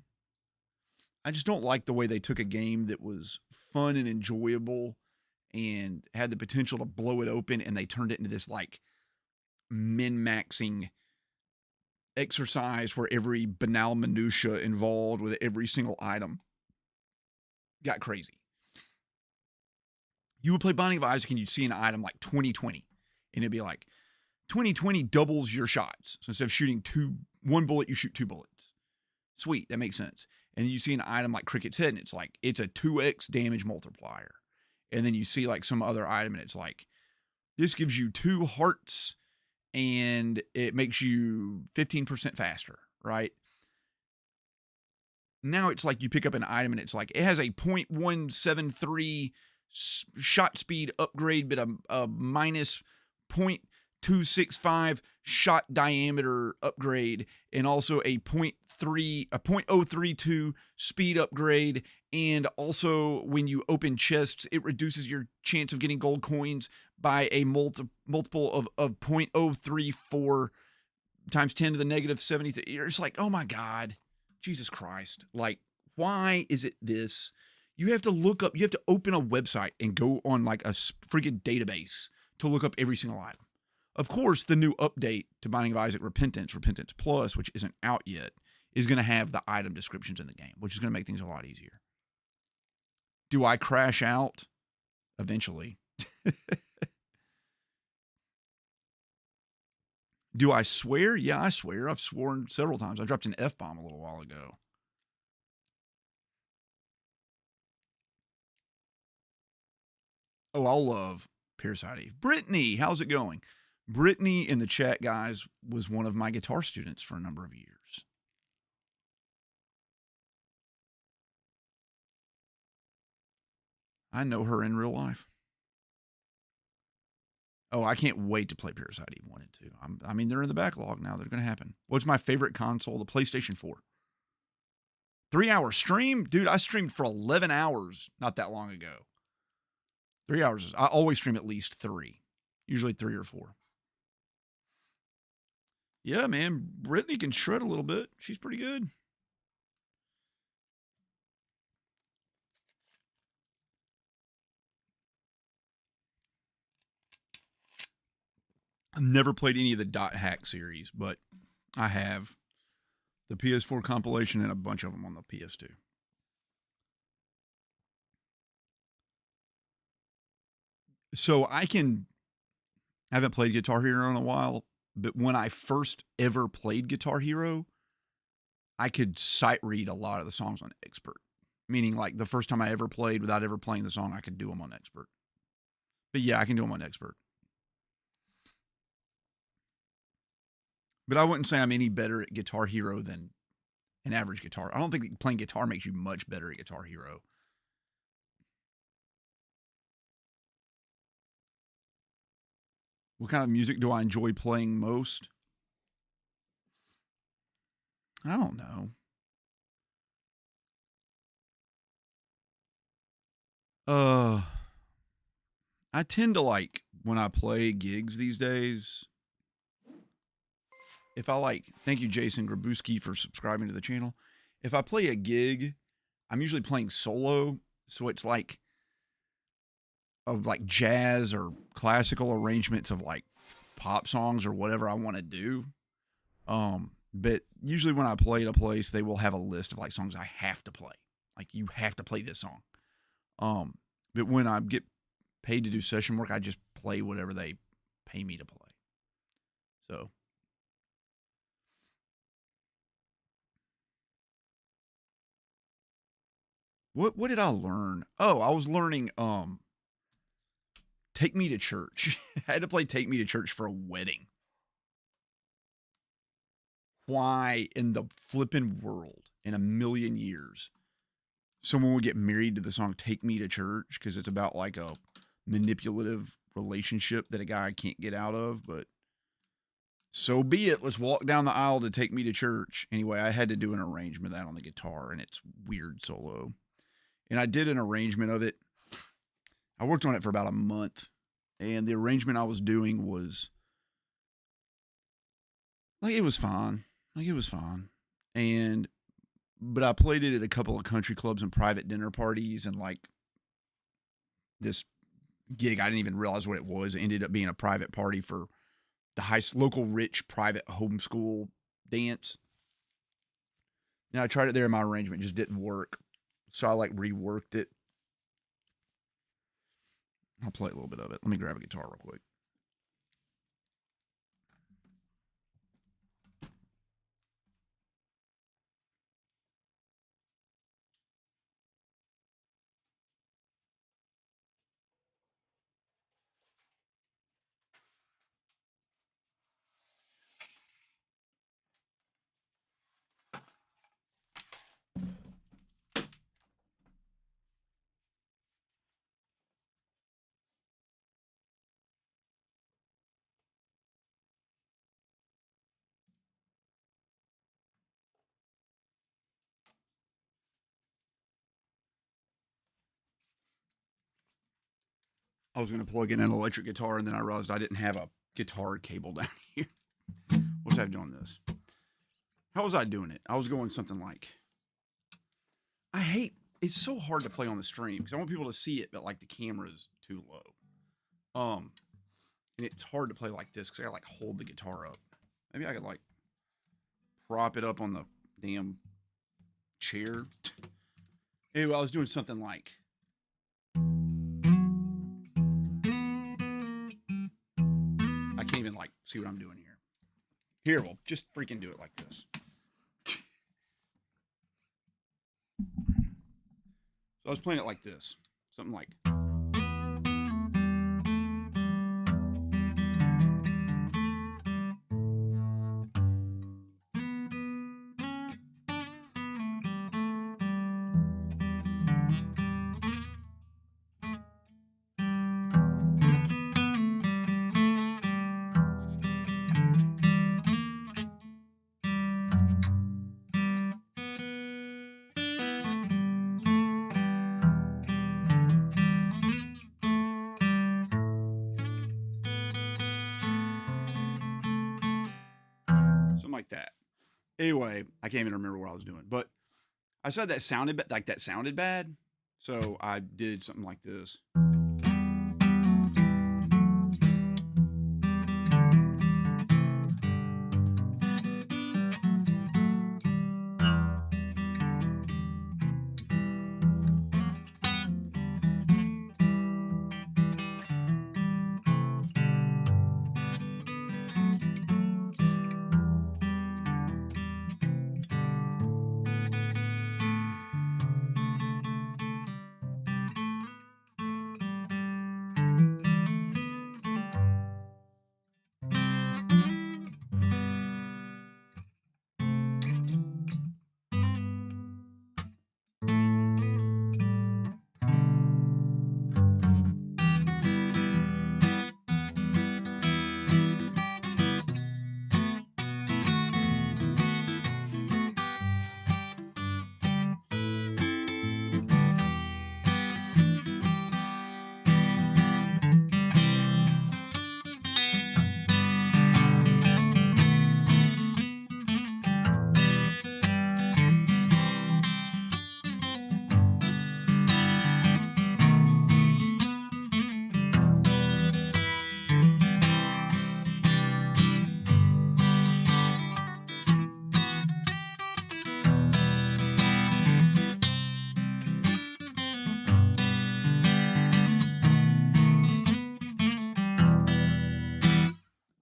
I just don't like the way they took a game that was fun and enjoyable and had the potential to blow it open, and they turned it into this like min-maxing exercise where every banal minutia involved with every single item got crazy. You would play Binding of Isaac and you'd see an item like 2020, and it'd be like 2020 doubles your shots. So instead of shooting one bullet, you shoot 2 bullets. Sweet, that makes sense. And you see an item like Cricket's Head, and it's like it's a 2x damage multiplier. And then you see like some other item, and it's like this gives you 2 hearts and it makes you 15% faster, right? Now it's like you pick up an item and it's like it has a 0.173 shot speed upgrade, but a minus 0.265 shot diameter upgrade, and also a 0.032 speed upgrade. And also when you open chests, it reduces your chance of getting gold coins by a multiple of 0.034 times 10 to the negative 70. You're just like, oh my God, Jesus Christ. Like, why is it this? You have to open a website and go on like a friggin' database to look up every single item. Of course, the new update to Binding of Isaac Repentance Plus, which isn't out yet, is going to have the item descriptions in the game, which is going to make things a lot easier. Do I crash out? Eventually. Do I swear? Yeah, I swear. I've sworn several times. I dropped an F-bomb a little while ago. Oh, I'll love Parasite Eve. Brittany, how's it going? Brittany in the chat, guys, was one of my guitar students for a number of years. I know her in real life. Oh, I can't wait to play Parasite Eve 1 and 2. I mean, they're in the backlog now. They're going to happen. What's my favorite console? The PlayStation 4. 3-hour stream? Dude, I streamed for 11 hours not that long ago. 3 hours. I always stream at least 3. Usually 3 or 4. Yeah, man. Brittany can shred a little bit. She's pretty good. I've never played any of the Dot Hack series, but I have the PS4 compilation and a bunch of them on the PS2. So I haven't played Guitar Hero in a while, but when I first ever played Guitar Hero, I could sight read a lot of the songs on Expert. Meaning, like, the first time I ever played without ever playing the song, I could do them on Expert. But yeah, I can do them on Expert. But I wouldn't say I'm any better at Guitar Hero than an average guitar. I don't think playing guitar makes you much better at Guitar Hero. What kind of music do I enjoy playing most? I don't know. I tend to like when I play gigs these days. If I like, thank you, Jason Grabowski, for subscribing to the channel. If I play a gig, I'm usually playing solo, so it's like of like jazz or classical arrangements of like pop songs or whatever I want to do. But usually when I play at a place, they will have a list of like songs I have to play. Like, you have to play this song. But when I get paid to do session work, I just play whatever they pay me to play. So what did I learn? Oh, I was learning Take Me to Church. I had to play Take Me to Church for a wedding. Why in the flippin' world in a million years someone would get married to the song Take Me to Church? Because it's about like a manipulative relationship that a guy can't get out of, but so be it. Let's walk down the aisle to Take Me to Church. Anyway, I had to do an arrangement of that on the guitar, and it's weird solo. And I did an arrangement of it. I worked on it for about a month, and the arrangement I was doing was like, it was fine. But I played it at a couple of country clubs and private dinner parties, and like this gig, I didn't even realize what it was. It ended up being a private party for the local rich private homeschool dance. Now I tried it there in my arrangement, just didn't work. So I like reworked it. I'll play a little bit of it. Let me grab a guitar real quick. I was going to plug in an electric guitar, and then I realized I didn't have a guitar cable down here. What was I doing this? How was I doing it? I was going something like, it's so hard to play on the stream because I want people to see it, but like the camera's too low. And it's hard to play like this because I gotta like hold the guitar up. Maybe I could like prop it up on the damn chair. Anyway, I was doing something like, I can't even like see what I'm doing here. Here, we'll just freaking do it like this. So I was playing it like this. Something like. like that. Anyway, I can't even remember what I was doing, but I said that sounded that sounded bad, so I did something like this.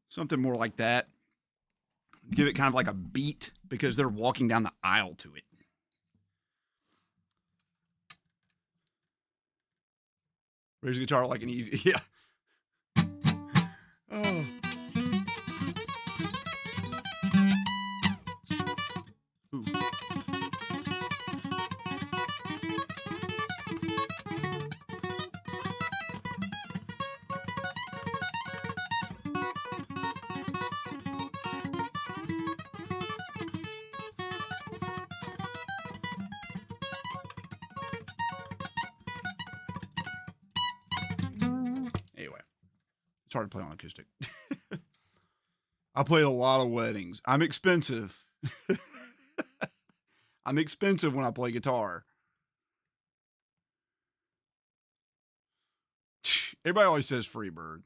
Something more like that. Give it kind of like a beat because they're walking down the aisle to it. Raise the guitar like an easy, yeah. Oh. Ooh. Anyway, it's hard to play on acoustic. I played a lot of weddings. I'm expensive. I'm expensive when I play guitar. Everybody always says Freebird.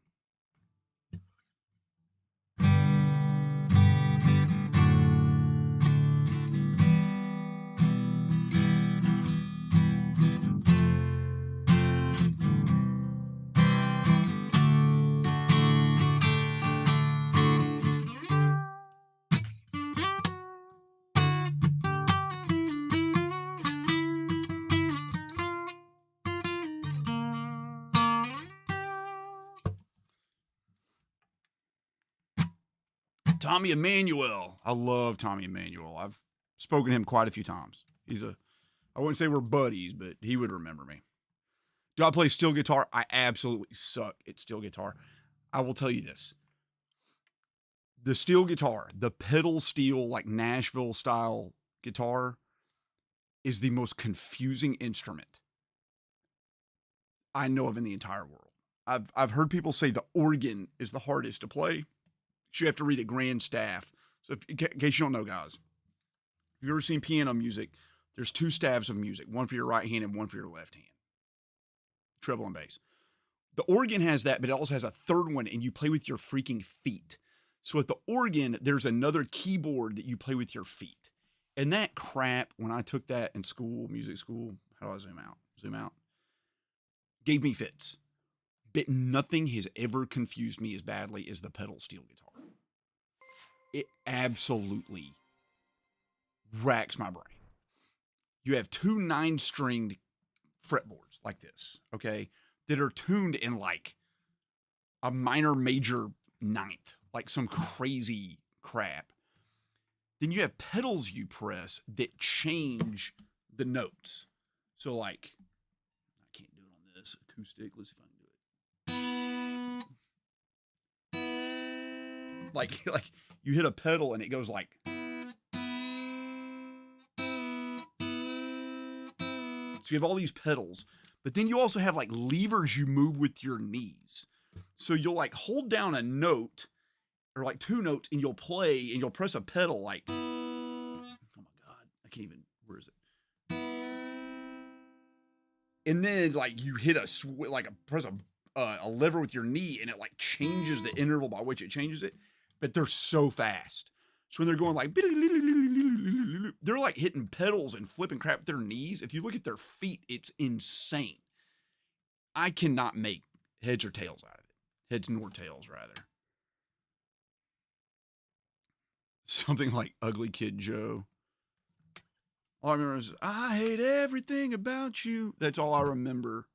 Tommy Emmanuel. I love Tommy Emmanuel. I've spoken to him quite a few times. I wouldn't say we're buddies, but he would remember me. Do I play steel guitar? I absolutely suck at steel guitar. I will tell you this. The steel guitar, the pedal steel, like Nashville style guitar, is the most confusing instrument I know of in the entire world. I've heard people say the organ is the hardest to play. You have to read a grand staff. So in case you don't know, guys, if you've ever seen piano music, there's two staves of music, one for your right hand and one for your left hand. Treble and bass. The organ has that, but it also has a third one, and you play with your freaking feet. So at the organ, there's another keyboard that you play with your feet. And that crap, when I took that in school, music school, how do I zoom out? Zoom out. Gave me fits. But nothing has ever confused me as badly as the pedal steel guitar. It absolutely racks my brain. You have two 9-stringed fretboards like this, okay, that are tuned in like a minor major ninth, like some crazy crap. Then you have pedals you press that change the notes. So like, I can't do it on this acoustic. Let's see if I can do it. Like you hit a pedal and it goes like. So you have all these pedals, but then you also have like levers you move with your knees. So you'll like hold down a note or like 2 notes, and you'll play and you'll press a pedal like, oh my God, I can't even, where is it? And then like you hit press a lever with your knee, and it like changes the interval by which it changes it. But they're so fast. So when they're going like, they're like hitting pedals and flipping crap with their knees. If you look at their feet, it's insane. I cannot make heads or tails out of it. Heads nor tails, rather. Something like Ugly Kid Joe. All I remember is, I hate everything about you. That's all I remember.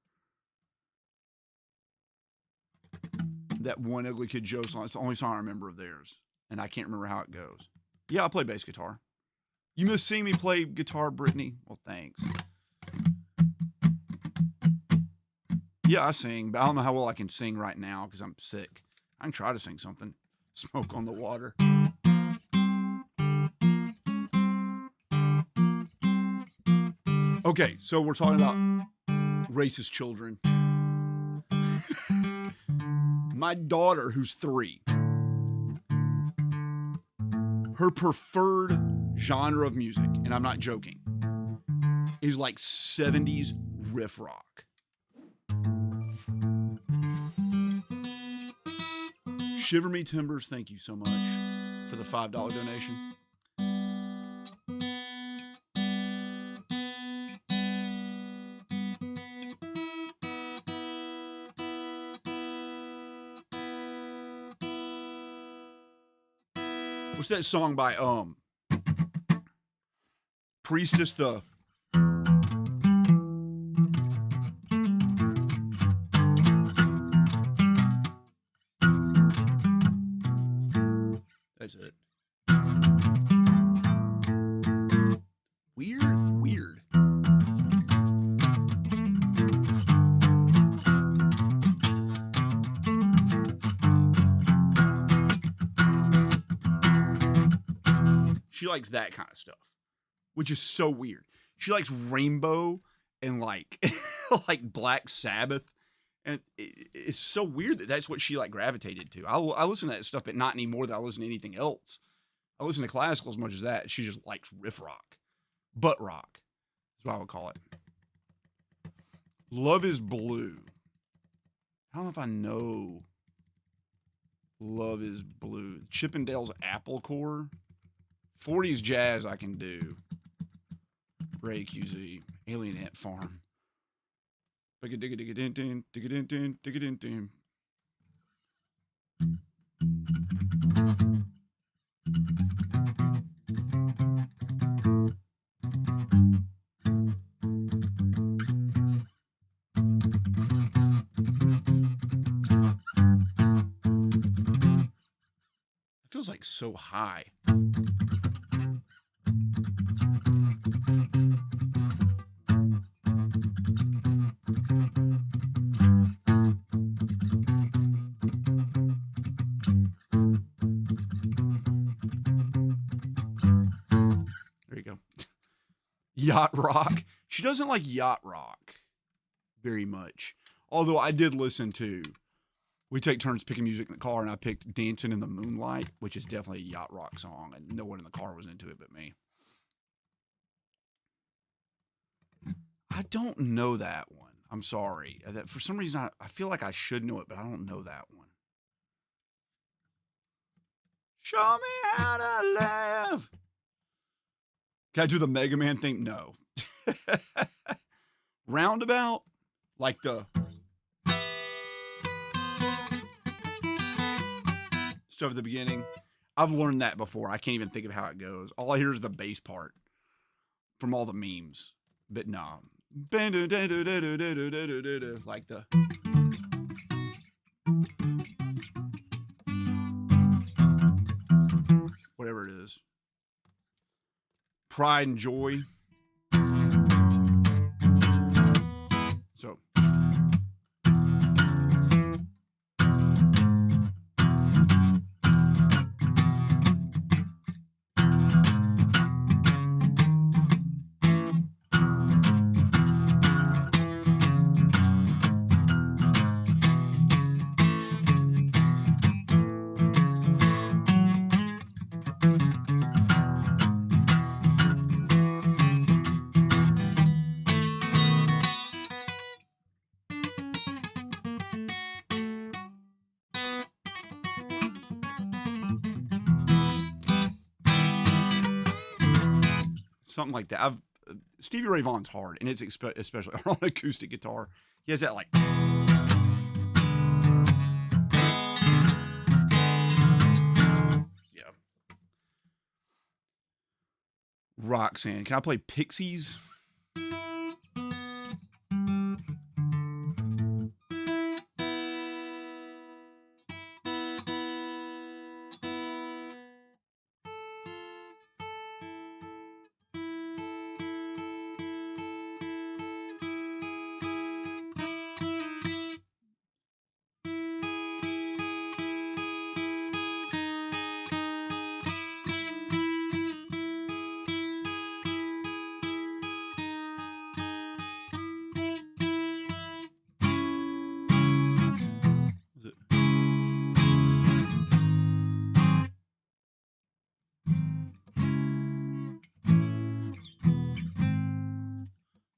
That one Ugly Kid Joe song. It's the only song I remember of theirs. And I can't remember how it goes. Yeah, I play bass guitar. You must see me play guitar, Brittany. Well, thanks. Yeah, I sing, but I don't know how well I can sing right now because I'm sick. I can try to sing something. Smoke on the Water. Okay, so we're talking about racist children. My daughter, who's 3, her preferred genre of music, and I'm not joking, is like 70s riff rock. Shiver Me Timbers, thank you so much for the $5 donation. What's that song by Priestess the That's it. Weird. She likes that kind of stuff, which is so weird. She likes Rainbow and like like Black Sabbath, and it's so weird that that's what she like gravitated to. I listen to that stuff, but not anymore than I listen to anything else. I listen to classical as much as that. She just likes riff rock, butt rock. That's what I would call it. Love Is Blue. I don't know if I know. Love Is Blue. Chippendale's Apple Core. 40s jazz I can do. Ray QZ. Alien Ant Farm. It feels like so high. There you go. Yacht rock. She doesn't like yacht rock very much. Although I did listen to, we take turns picking music in the car, and I picked Dancing in the Moonlight, which is definitely a yacht rock song, and no one in the car was into it but me. I don't know that one. I'm sorry. For some reason, I feel like I should know it, but I don't know that one. Show me how to live. Can I do the Mega Man thing? No. Roundabout? Like the stuff at the beginning. I've learned that before. I can't even think of how it goes. All I hear is the bass part from all the memes. But no. Like the whatever it is. Pride and Joy. So something like that. Stevie Ray Vaughan's hard, and it's especially on acoustic guitar. He has that like. Yeah. Roxanne. Can I play Pixies?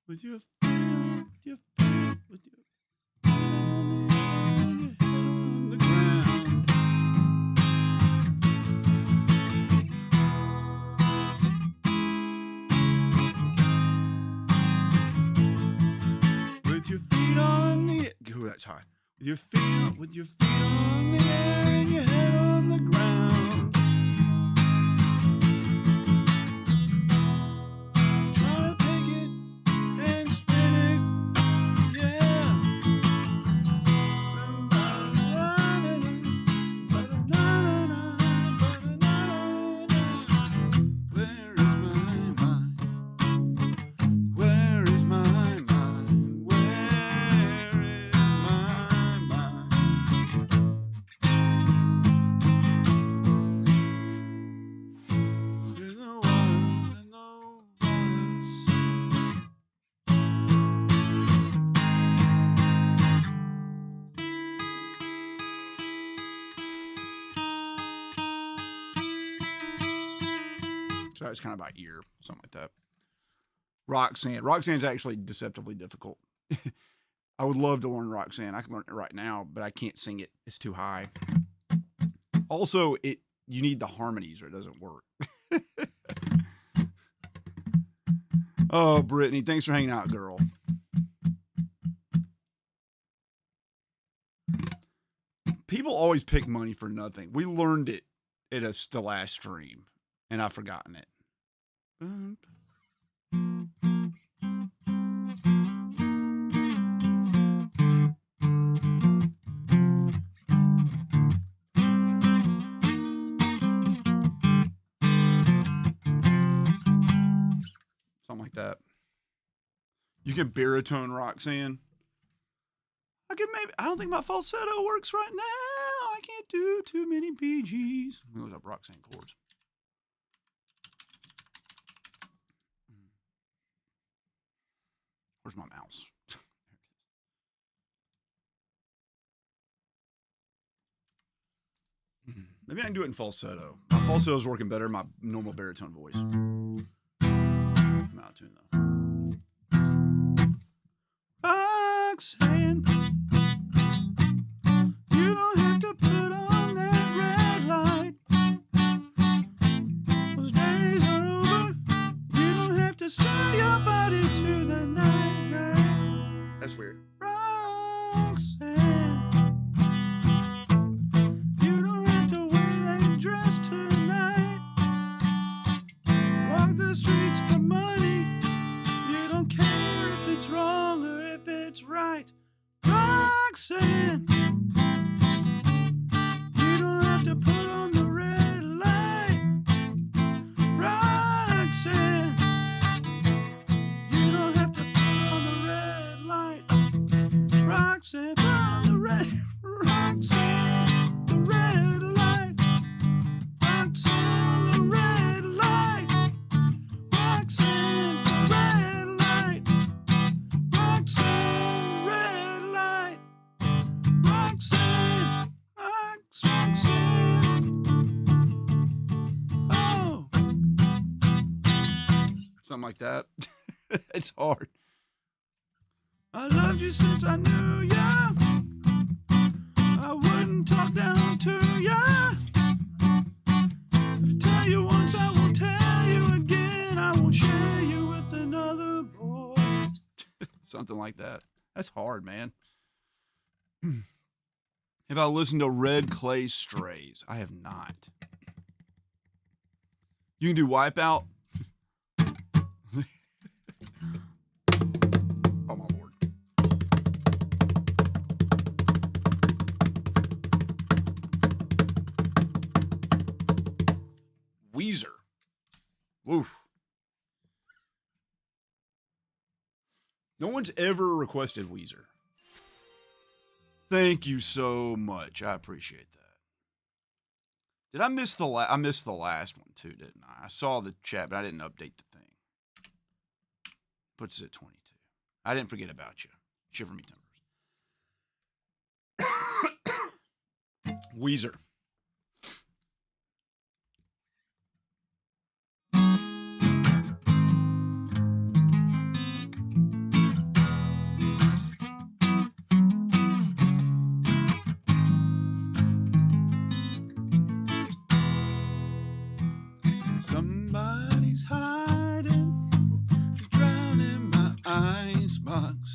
With your feet, with your head on the ground. With your feet on the air. Ooh, that's high. With your feet on the air and your head on the ground. Try to take it and spin it, yeah. Where is my mind? Where is my mind? Where is my mind? In the waters, in the waters. So it's kind of by ear, something like that. Roxanne. Roxanne's actually deceptively difficult. I would love to learn Roxanne. I can learn it right now, but I can't sing it. It's too high. Also, you need the harmonies or it doesn't work. Oh, Brittany, thanks for hanging out, girl. People always pick money for nothing. We learned it at the last stream, and I've forgotten it. Something like that. You can baritone Roxanne. I don't think my falsetto works right now. I can't do too many BGs. Let me look up Roxanne chords. Where's my mouse? Maybe I can do it in falsetto. My falsetto is working better than my normal baritone voice. I'm out of tune though. Roxanne, you don't have to put on that red light. Those days are over. You don't have to sell your body to the night. That's weird. Roxanne, you don't have to wear that dress tonight. Walk the streets for money. You don't care if it's wrong or if it's right. Roxanne, you don't have to put on the red light. Roxanne, you don't have to put on the red light. Roxanne, put on the red. Roxanne, the red light. Roxanne, the red light. Roxanne, the red light. Roxanne, red light. Roxanne, Roxanne. Oh. Something like that. It's hard. I loved you since I knew ya. I wouldn't talk down to ya. If I tell you once, I will tell you again. I won't share like that. That's hard, man. Have I listened to Red Clay Strays? I have not. You can do Wipeout. Oh, my Lord. Weezer. Woof. No one's ever requested Weezer. Thank you so much. I appreciate that. Did I miss I missed the last one too, didn't I? I saw the chat, but I didn't update the thing. Puts it at 22. I didn't forget about you. Shiver me timbers. Weezer. Somebody's hiding, drowning my icebox.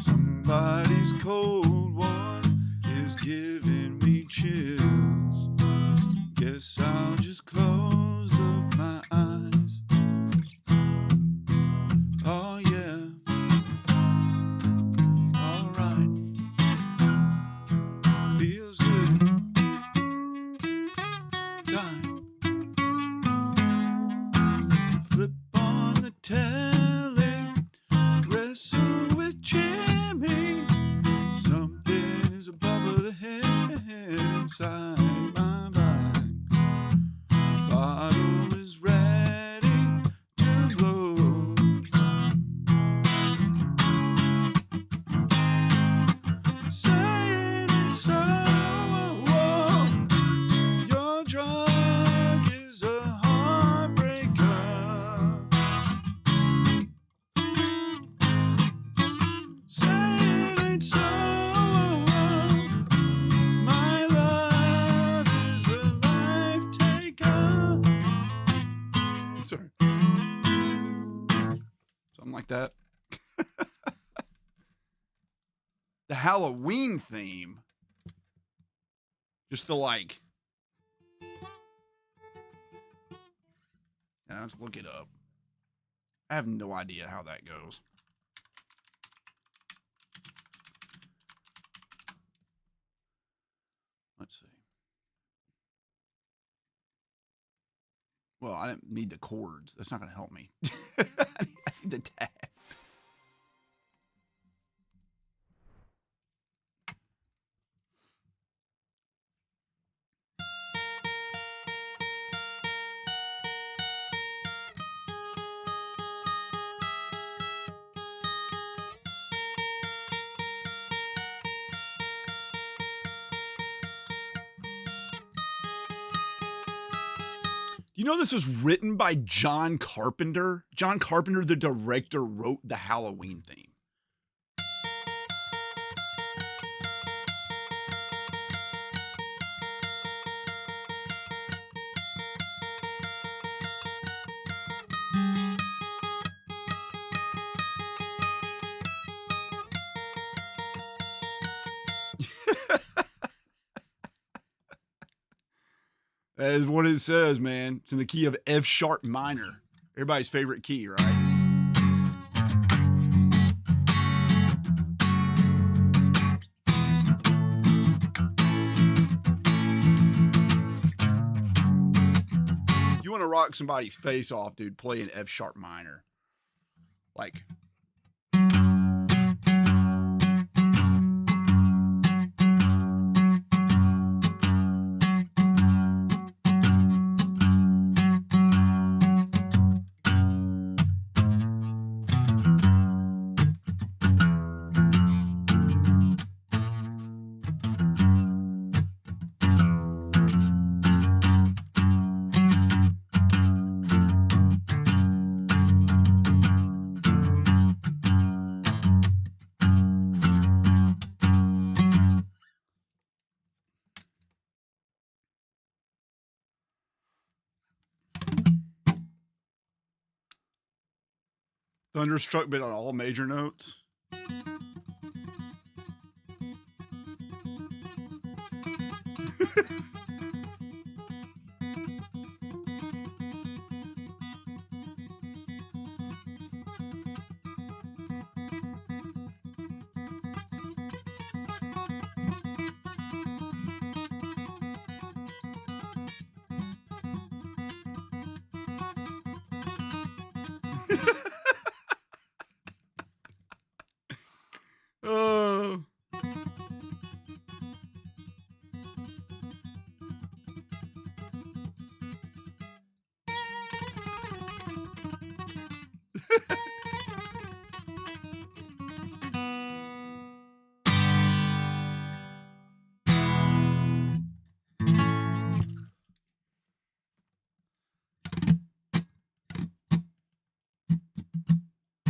Somebody's cold one is giving me chills. Guess I'll just close up my eyes. Oh yeah. Alright. Feels good. Time. Flip on the telly, wrestle with Jimmy. Something is above the head inside my mind. Bottle is ready to blow. Say it in slow. Your drug is a heartbreaker. Say it ain't so. My love is a life taker. Sorry. Something like that. The Halloween theme. Just the like. Yeah, let's look it up. I have no idea how that goes. Let's see. Well, I didn't need the chords. That's not going to help me. I need the tab. You know this was written by John Carpenter? John Carpenter, the director, wrote the Halloween theme. That is what it says, man. It's in the key of F sharp minor. Everybody's favorite key, right? You want to rock somebody's face off, dude, play an F sharp minor. Like. Thunderstruck, but on all major notes. Oh.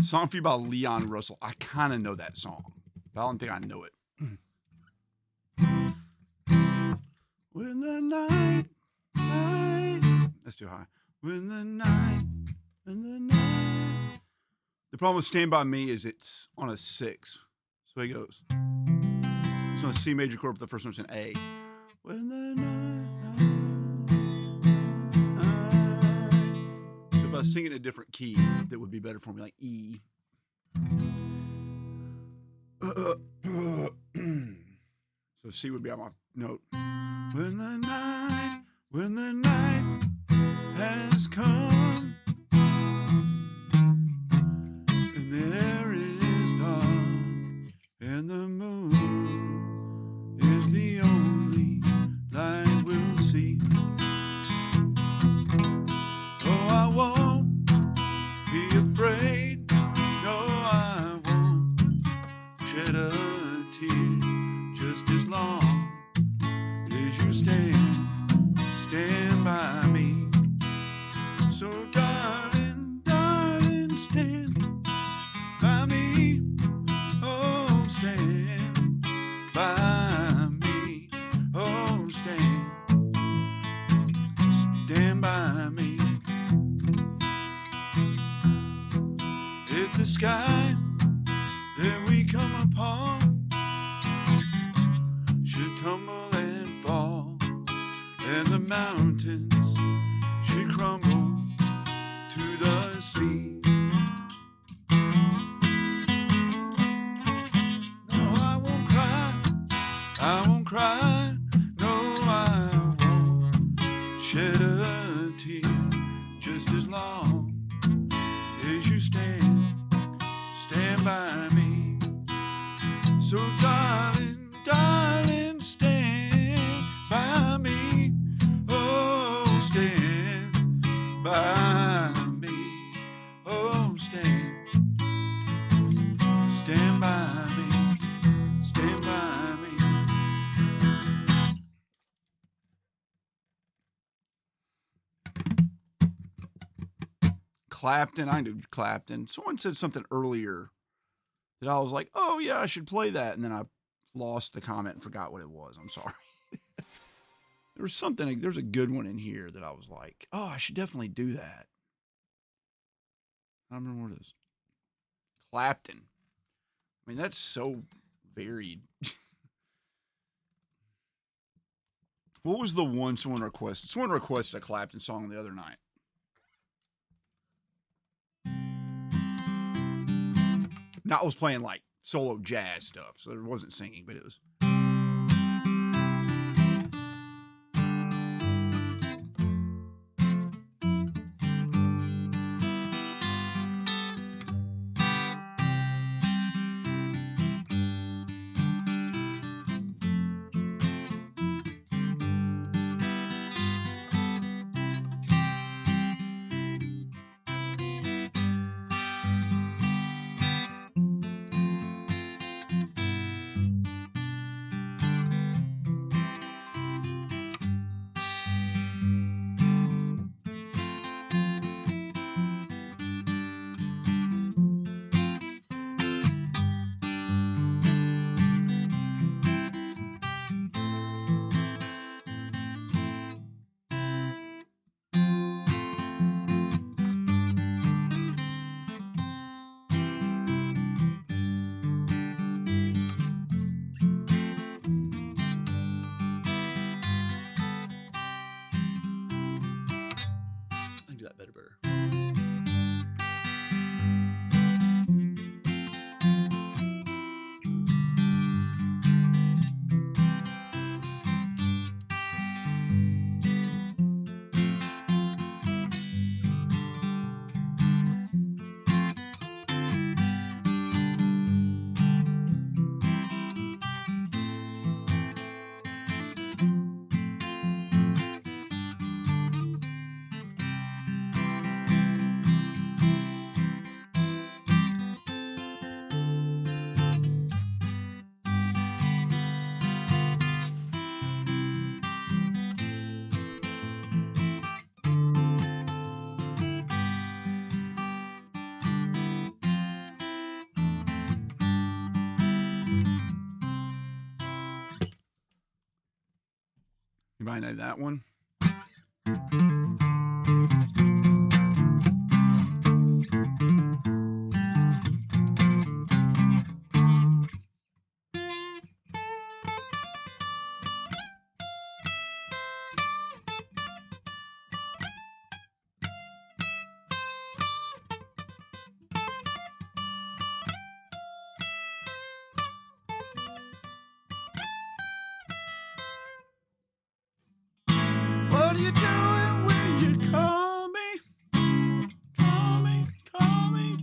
Song for You by Leon Russell. I kind of know that song, but I don't think I know it. When the night, that's too high. When the night. The problem with Stand By Me is it's on a 6. So it goes. It's on a C major chord, but the first note's an A. When the night. So if I sing it in a different key, that would be better for me, like E. So C would be on my note. When the night has come, and the air is dark, and the moon is the only light we'll see. Oh, I won't be afraid. No, I won't shed a tear just as long as you stand by me. So darling, stand by me. Oh, stand by me. Oh, stand by me. If the sky that we come upon should tumble and fall, and the mountains should crumble to the sea. No, I won't cry. No, I won't shed a tear just as long as you stand by me. So darling, stand by me. Oh, stand by me. Oh, stand by me. Stand by me. Clapton, I knew Clapton. Someone said something earlier that I was like, oh yeah, I should play that. And then I lost the comment and forgot what it was. I'm sorry. There's a good one in here that I was like, oh, I should definitely do that. I don't remember what it is. Clapton. I mean, that's so varied. What was the one someone requested? Someone requested a Clapton song the other night. Now I was playing like solo jazz stuff, so it wasn't singing, but it was. Anybody know that one? What are you doing when you call me? Call me, call me.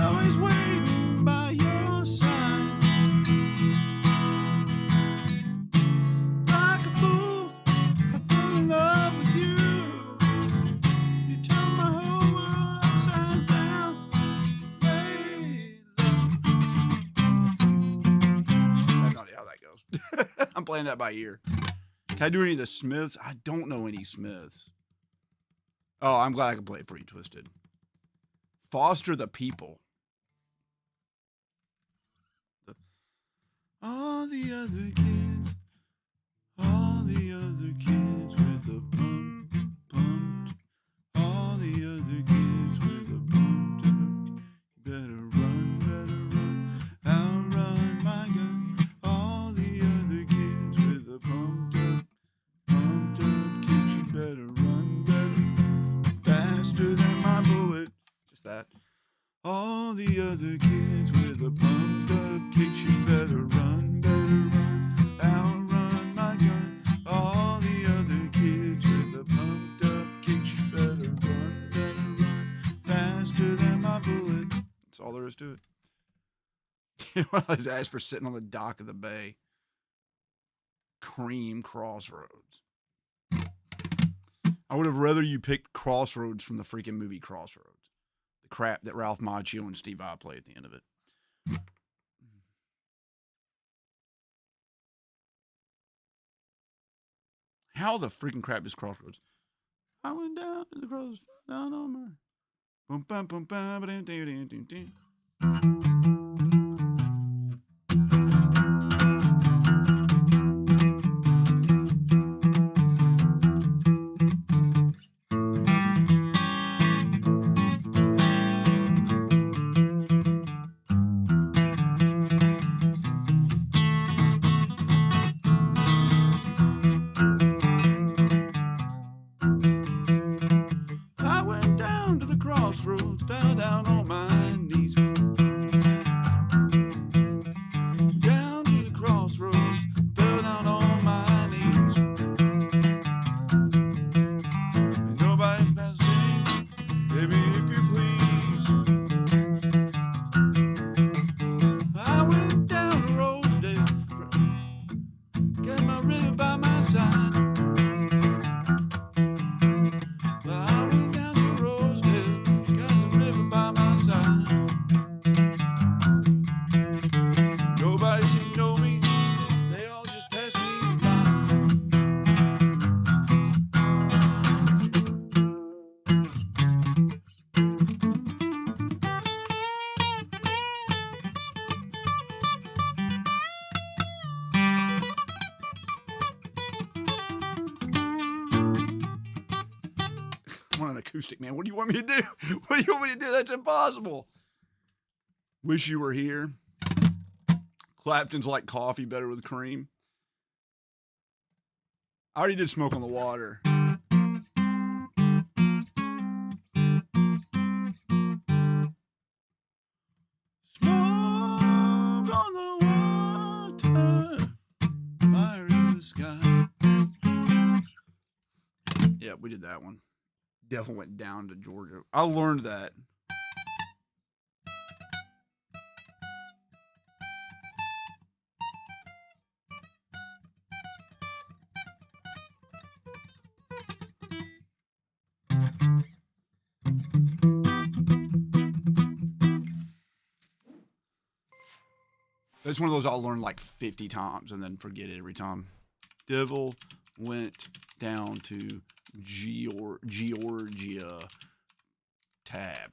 Always waiting by your side. Like a fool, I fell in love with you. You turn my whole world upside down. Hey, love. I have no idea how that goes. I'm playing that by ear. Can I do any of the Smiths? I don't know any Smiths. Oh, I'm glad I can play it for you, Twisted. Foster the People. All the other kids, all the other kids with the pumped, all the other kids with the pumped up. Better run, outrun my gun. All the other kids with the pumped up kids, you better run, better, faster than my bullet. Just that. All the other kids with the pumped up kicks, you better run, outrun my gun. All the other kids with the pumped up kicks, you better run, faster than my bullet. That's all there is to it. You know, his ass for sitting on the dock of the bay. Cream Crossroads. I would have rather you picked Crossroads from the freaking movie Crossroads. The crap that Ralph Macchio and Steve Vai play at the end of it. How the freaking crap is Crossroads? I went down to the crossroads, down on my. Boom, bum, boom, bum, ba-dum, dum, dum, dum, dum. I went down to the crossroads, fell down on my knees. Down to the crossroads, fell down on my knees. And nobody passed me, baby, if you please. I went down to Rosedale, got my river by my side. I went down to Rosedale, got the river by my side. Nobody seemed to know me, they all just passed me by. I want an acoustic, man. What do you want me to do? What do you want me to do? That's impossible. Wish You Were Here. Clapton's Like Coffee, Better with Cream. I already did Smoke on the Water. Smoke on the water, fire in the sky. Yeah, we did that one. Definitely went down to Georgia. I learned that. It's one of those I'll learn like 50 times and then forget it every time. Devil went down to Georgia. Tab.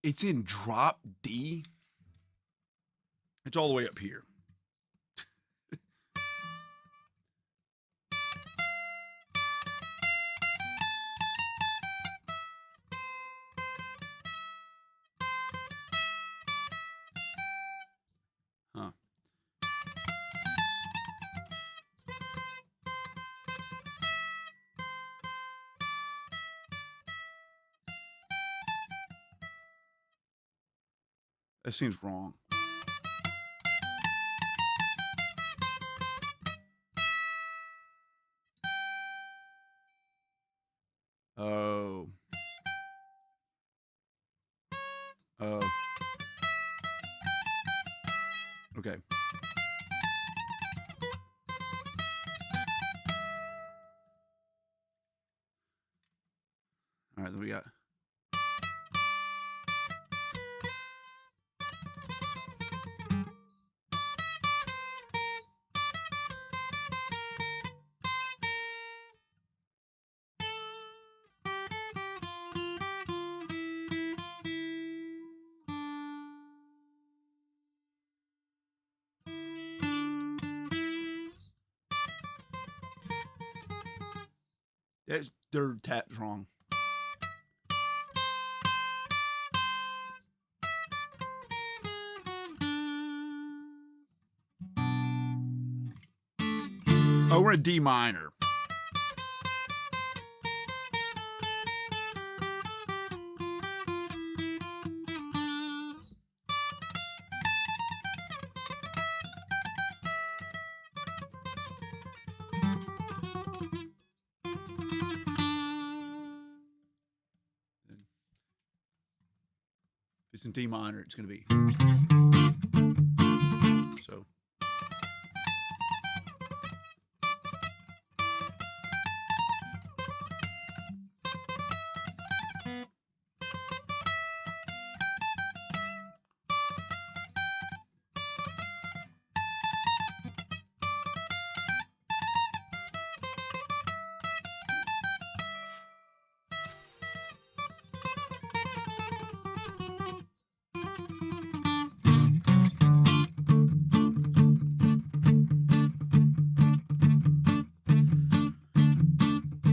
It's in drop D. It's all the way up here. Huh. That seems wrong. Oh. Oh. Okay. All right, then we got. That's third tap's wrong. Oh, we're in D minor. If it's in D minor, it's going to be. So.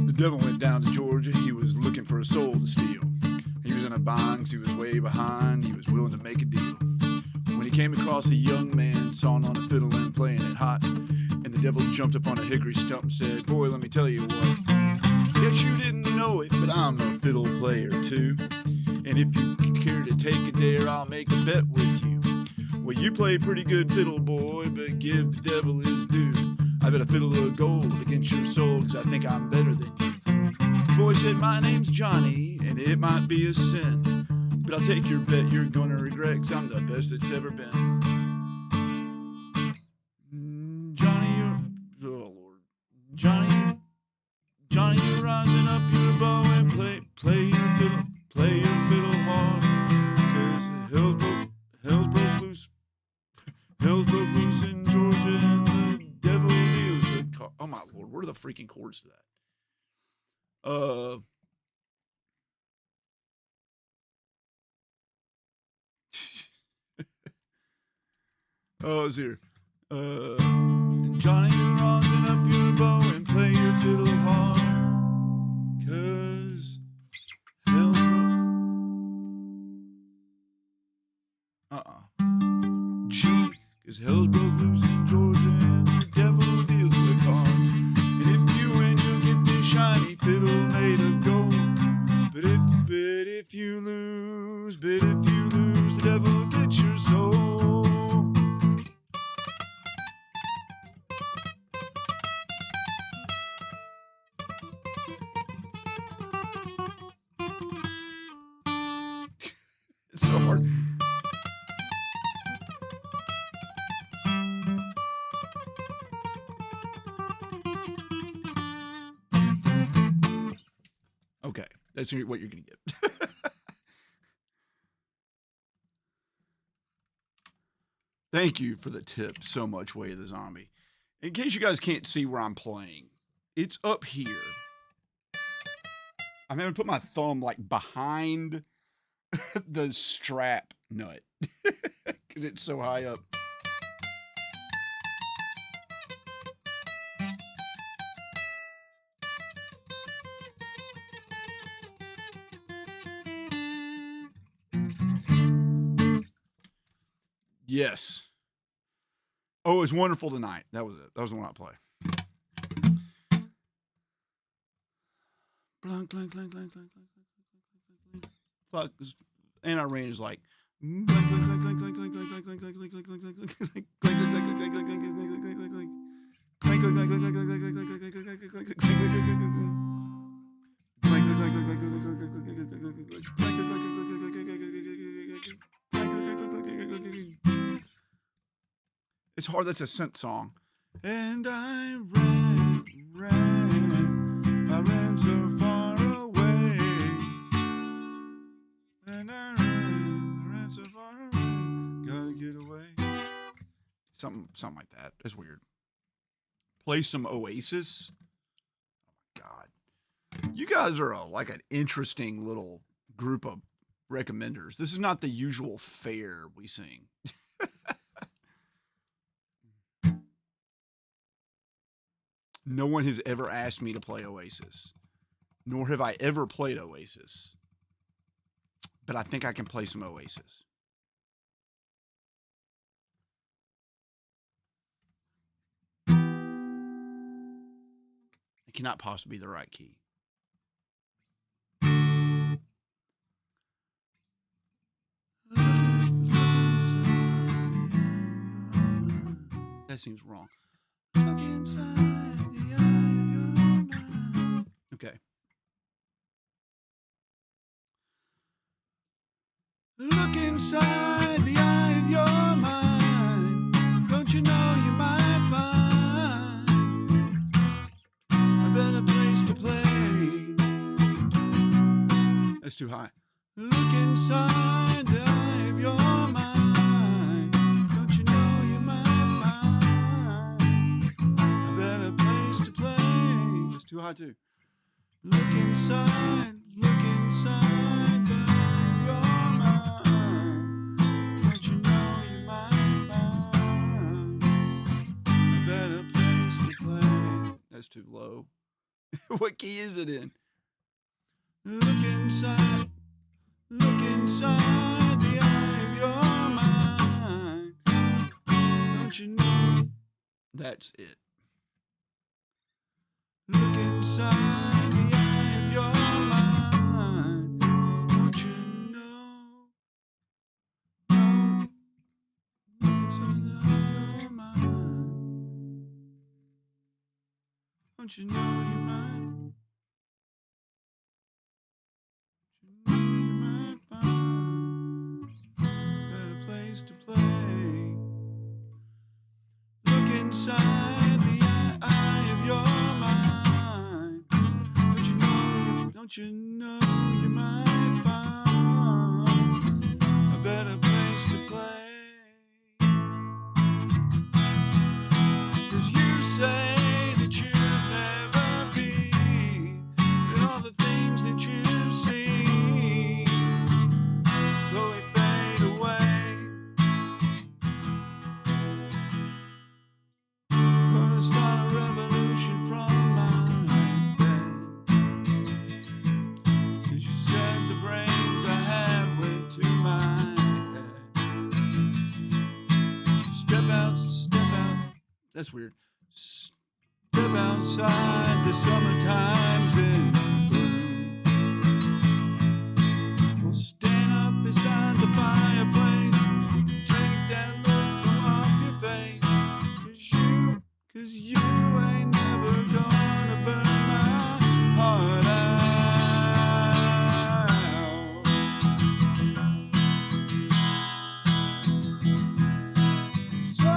The devil went down to Georgia. He was looking for a soul to steal. He was in a bind 'cause he was way behind. He was willing to make a deal. When he came across a young man sawing on a fiddle and playing it hot, and the devil jumped up on a hickory stump and said, "Boy, let me tell you what. Guess you didn't know it, but I'm a fiddle player too. And if you care to take a dare, I'll make a bet with you. Well, you play pretty good fiddle, boy, but give the devil his due. I bet a fiddle of gold against your soul, 'cause I think I'm better than you." The boy said, "My name's Johnny, and it might be a sin, but I'll take your bet you're gonna regret, 'cause I'm the best that's ever been." Johnny, you're, oh Lord, Johnny, you're rising up your bow and play your fiddle hard, 'cause hell's broke loose in Georgia, and the devil deals with oh my Lord, what are the freaking chords to that? Oh, it's here. Johnny, you're rising up your bow and play your fiddle hard, 'cause hell's broke. G, 'cause hell's broke loose in Georgia, and the devil deals with cards. And if you win, you'll get this shiny fiddle made of gold. But if you lose, the devil gets your soul. It's so hard. Okay, that's what you're going to get. Thank you for the tip so much, Way of the Zombie. In case you guys can't see where I'm playing, it's up here. I'm going to put my thumb like behind the strap nut because it's so high up. Yes. Oh, it's Wonderful Tonight. That was it. That was the one I play. Clunk, clunk, clunk, clunk, clunk, clunk, clunk, clunk. Fuck. And I ran is like. It's hard. That's a synth song. And I ran so far away. And I ran so far away. Gotta get away. Something like that. It's weird. Play some Oasis. Oh my God. You guys are like an interesting little group of recommenders. This is not the usual fare we sing. No one has ever asked me to play Oasis, nor have I ever played Oasis. But I think I can play some Oasis. It cannot possibly be the right key. That seems wrong. Look inside the eye of your mind. Okay. Look inside the eye of your mind. Don't you know you might find a better place to play? That's too high. Look inside the eye of your mind. Don't you know you might find a better place to play? That's too high too. Look inside the eye of your mind. Don't you know you might find a better place to play? That's too low. What key is it in? Look inside the eye of your mind. Don't you know that's it? Look inside the eye of your mind. Don't you know? Look inside the eye of your mind. Don't you know you might? To play. Look inside the eye of your mind. Don't you know you might find a better place to play? 'Cause you say that you've never been, and all the things that you've seen slowly fade away. Start a revolution from my bed. 'Cause you said the brains I have went to my head. Step out. That's weird. Step outside, the summertime's in bloom. We'll stand up beside the fireplace, take that look from off your face. 'Cause you ain't never gonna burn my heart out. So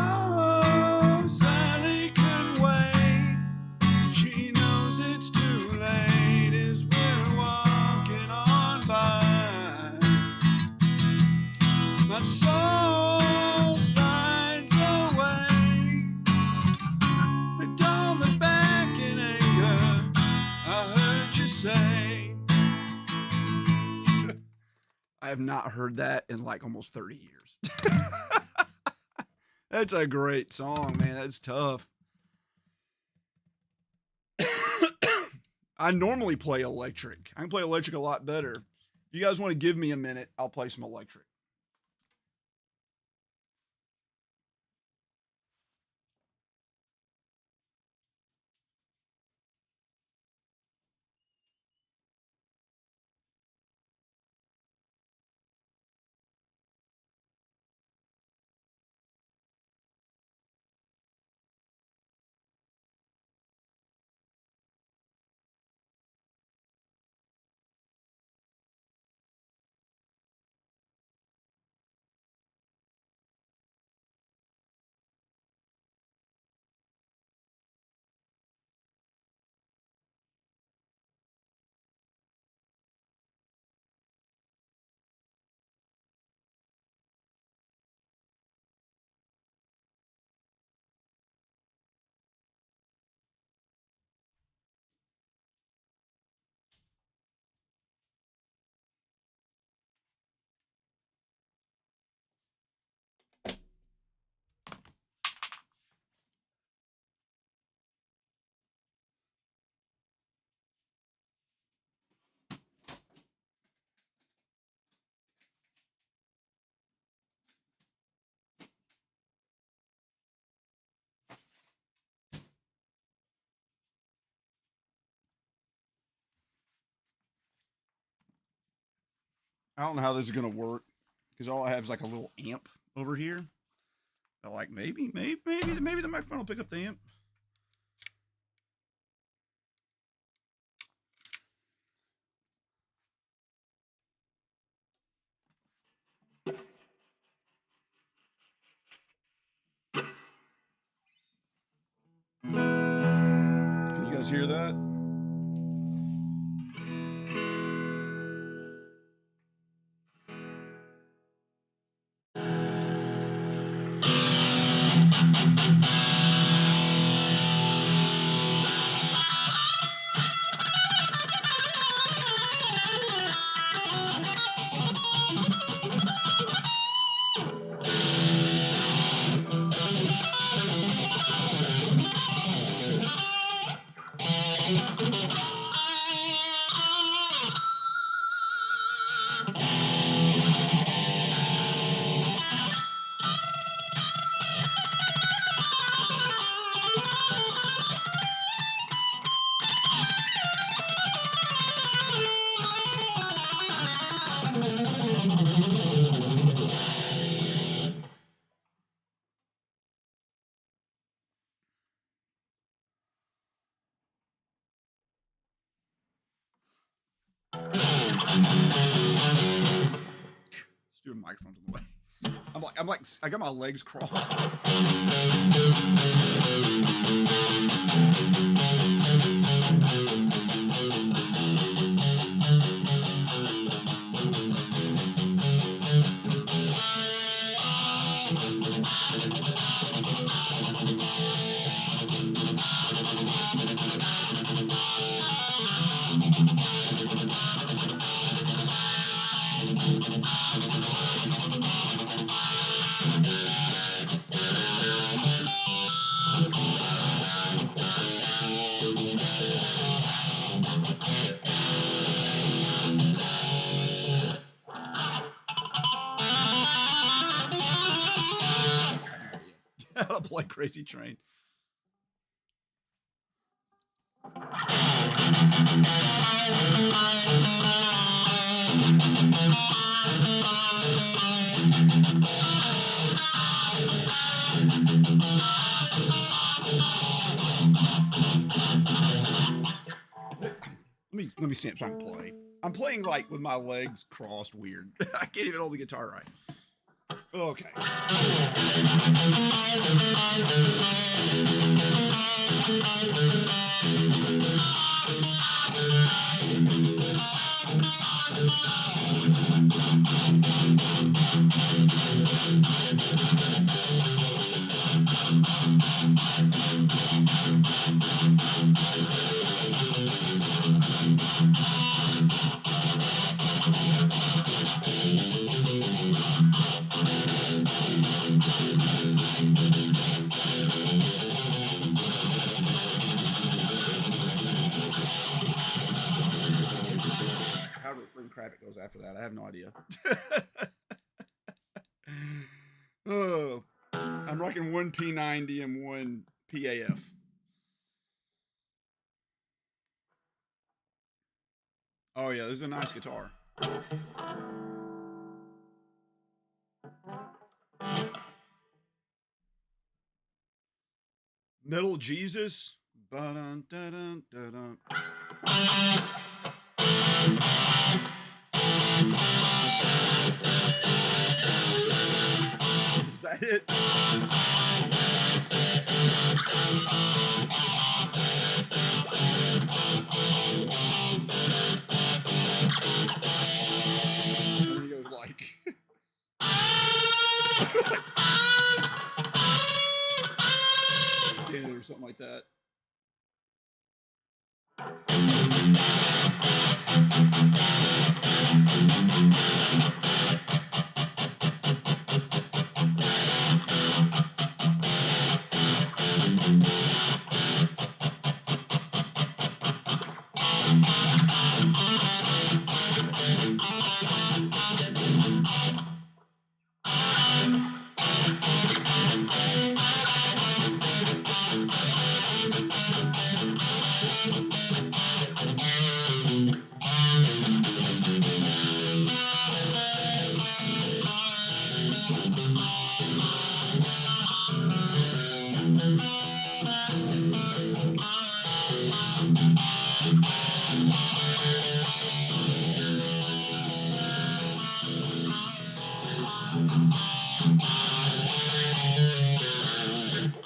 Sally can wait. She knows it's too late. I have not heard that in like almost 30 years. That's a great song, man. That's tough. I normally play electric. I can play electric a lot better. If you guys want to give me a minute, I'll play some electric. I don't know how this is gonna work because all I have is like a little amp over here. But like maybe the microphone will pick up the amp. Can you guys hear that? Stupid microphone's in the way. I got my legs crossed. How to play Crazy Train. Let me stand so I can play. I'm playing like with my legs crossed weird. I can't even hold the guitar right. Okay. crap it goes after that. I have no idea. Oh, I'm rocking one P90 and one PAF. Oh yeah, this is a nice guitar. Metal Jesus. Ba-dun, da-dun, da-dun. Is that it? And then he goes like again or something like that.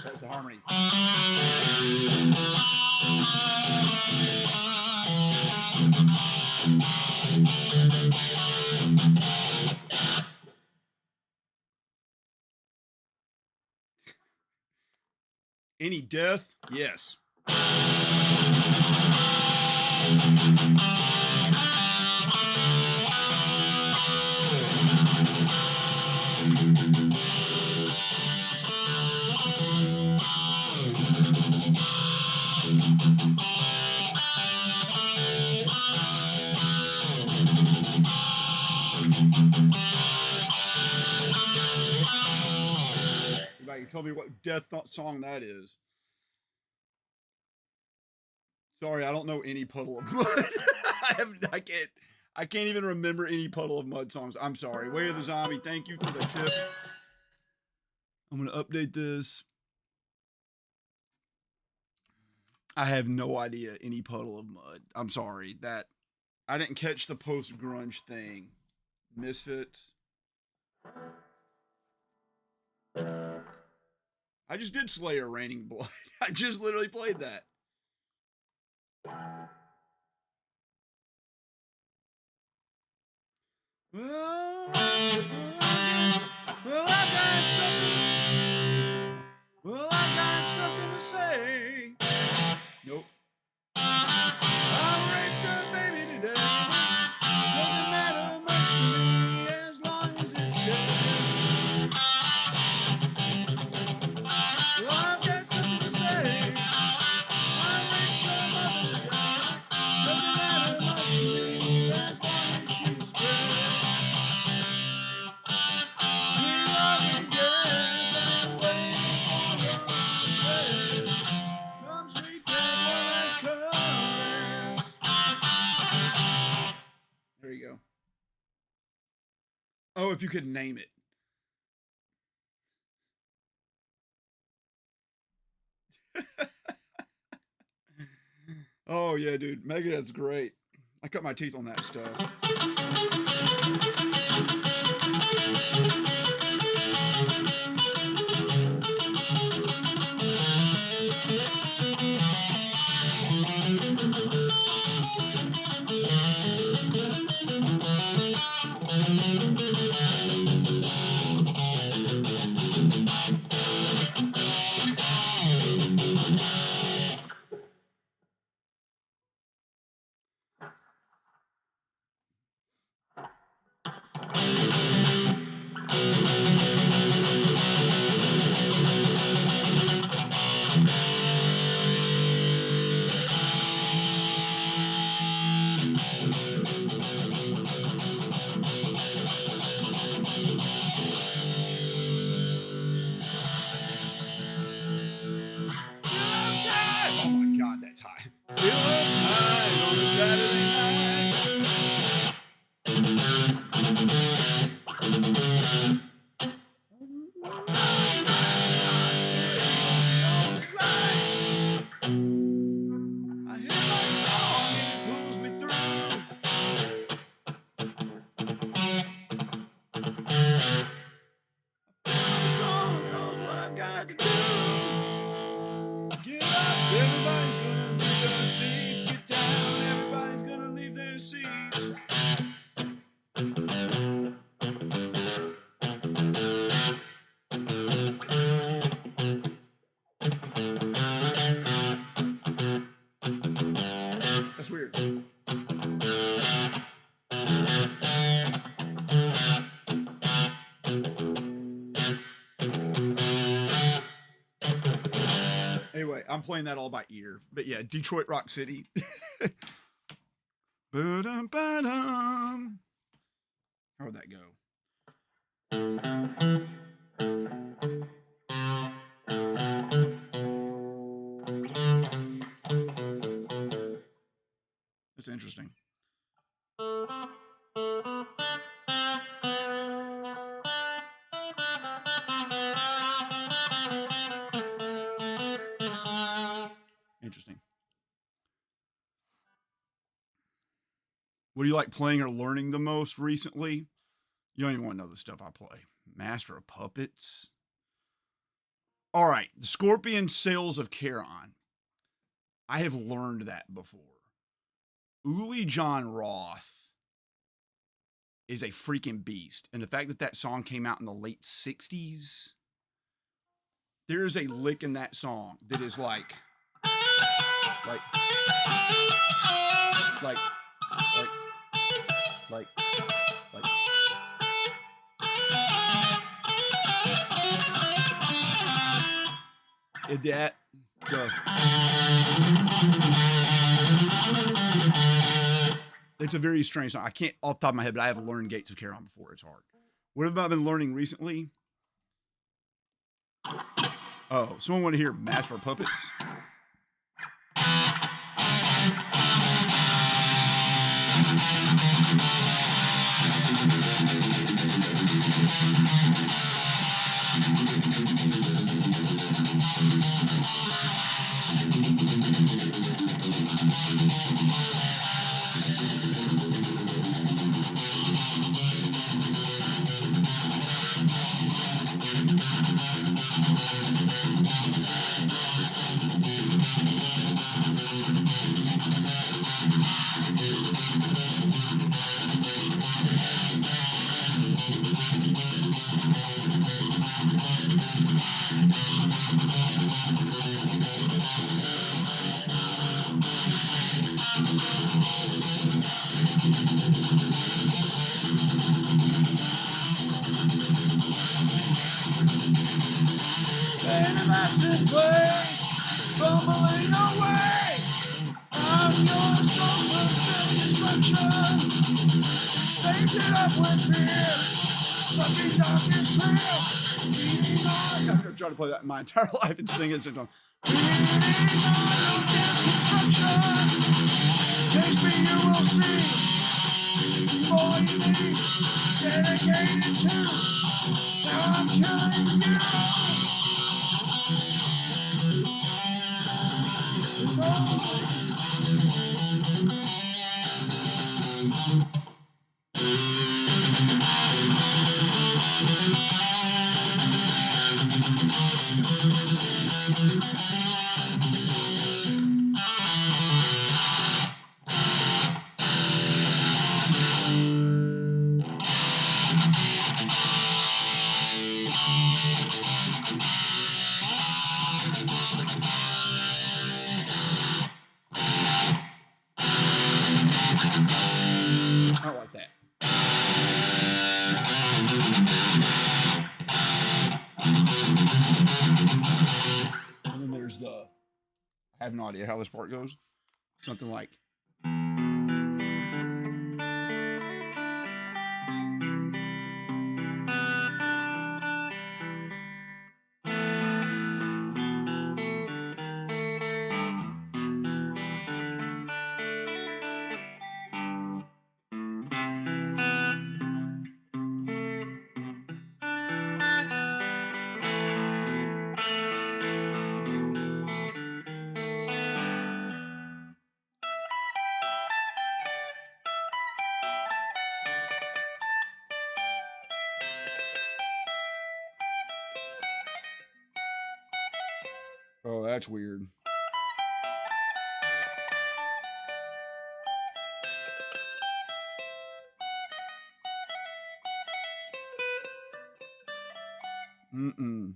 That's the harmony. Any death? Yes. Anybody can tell me what death song that is? Sorry, I don't know any Puddle of Mud. I can't even remember any Puddle of Mud songs. I'm sorry. Way of the Zombie, thank you for the tip. I'm gonna update this. I have no idea any Puddle of Mud. I'm sorry that I didn't catch the post grunge thing. Misfits. I just did Slayer Raining Blood. I just literally played that. Well, I've got something. Well, I've got something to say. Nope. I raped a baby today. Doesn't matter much to me as long as it's dead. Well, I've got something to say. I raped your mother today. Doesn't matter much to me as long as she's dead. She loved me dead and waiting for her dead. Come sweet dead one last caress. There you go. Oh, if you could name it. Oh yeah, dude. Megadeth's great. I cut my teeth on that stuff. That's weird. Anyway, I'm playing that all by ear. But yeah, Detroit Rock City. Ba-dum-ba-dum. How would that go? That's interesting. Interesting. What do you like playing or learning the most recently? You don't even want to know the stuff I play. Master of Puppets. All right, the Scorpion Sales of Charon. I have learned that before. Uli John Roth is a freaking beast. And the fact that that song came out in the late 60s, there is a lick in that song that is like, like, like, that, it's a very strange song. I can't off the top of my head, but I have learned Gates of Charon before. It's hard. What have I been learning recently? Oh, someone want to hear Master of Puppets? And a massive plane rumbling away. I'm your source of self-destruction. Painted up with fear, sucking darkest clear. Beating on. I'm trying to play that my entire life and sing it sing song. Beating on your destruction. Taste me, you will see. Boy, you need dedicated to. Now I'm killing you. I don't like that. And then there's the, I have no idea how this part goes. Something like. Oh, that's weird. Mm-mm.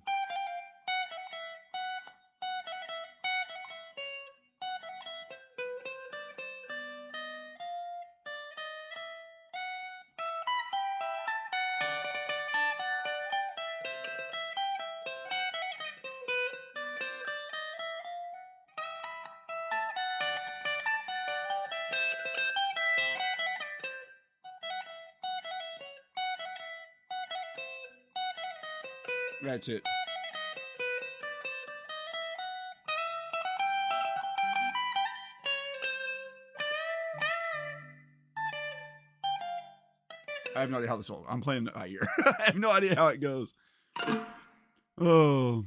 That's it. I have no idea how this all. I'm playing it by ear. I have no idea how it goes. Oh.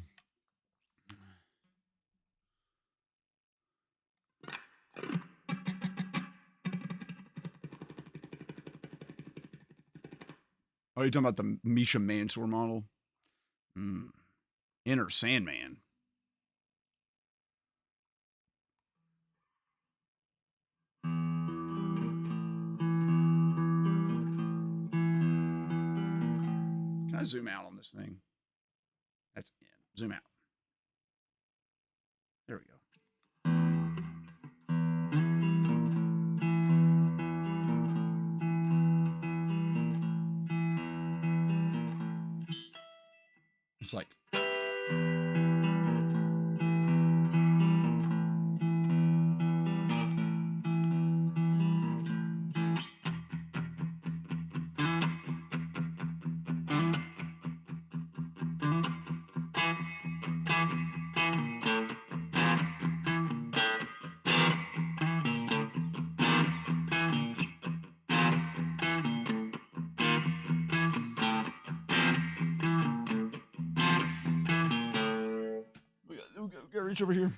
Oh, you're talking about the Misha Mansour model? Inner Sandman. Can I zoom out on this thing? That's in. Zoom out. There we go. It's like. We gotta reach over here.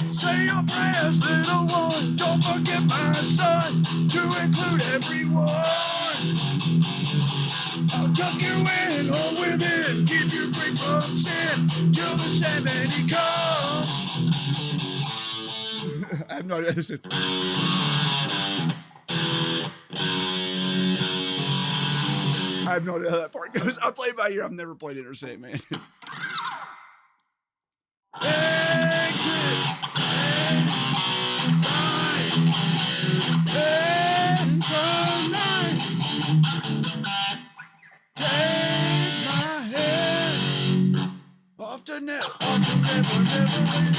Say your prayers, little one. Don't forget my son, to include everyone. I'll tuck you in or within, keep you free from sin, till the Sandman he comes. I have no idea. I have no idea how that part goes. I play by ear. I've never played Inner Sandman. Exit! Tonight, take my hand off the net, never end.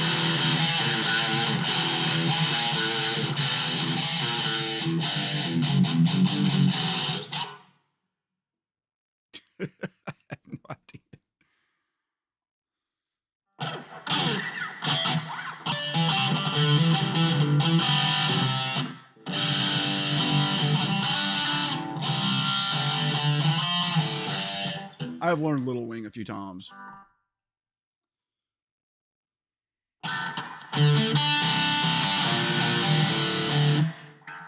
I have no idea. I've learned Little Wing a few times.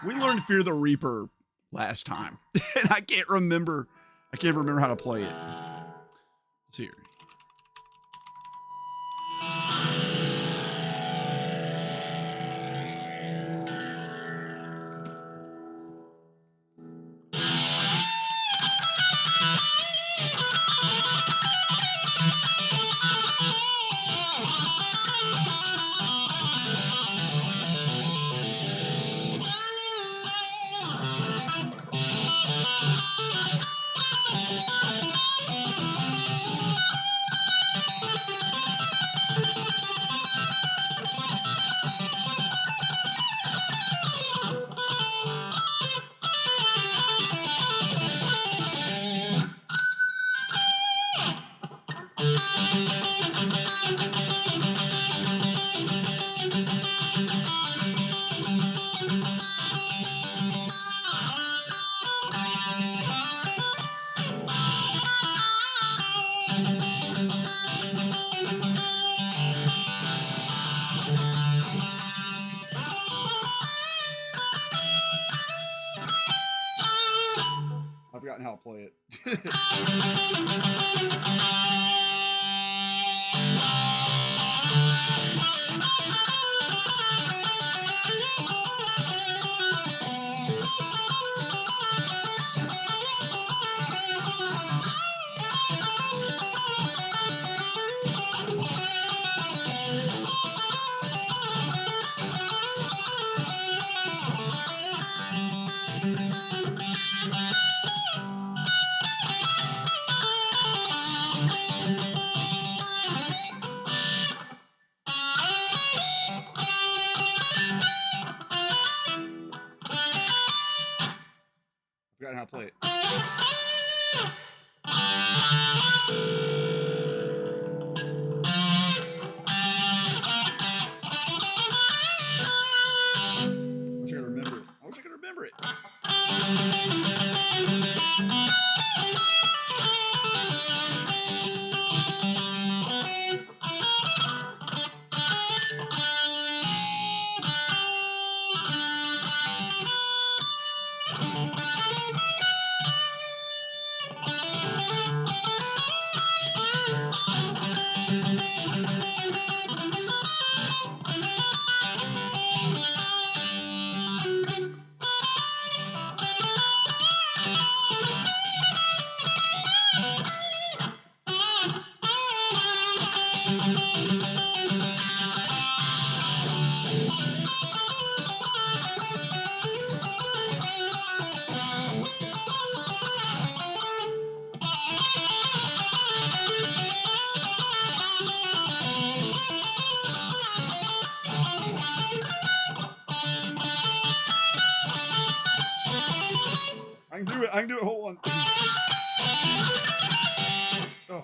We learned Fear the Reaper last time, and I can't remember how to play it. Let's see here. I've forgotten how to play it. forgotten how to play it. I wish I could remember it. I wish I could remember it. I can do it. I can do it. Hold on. Oh.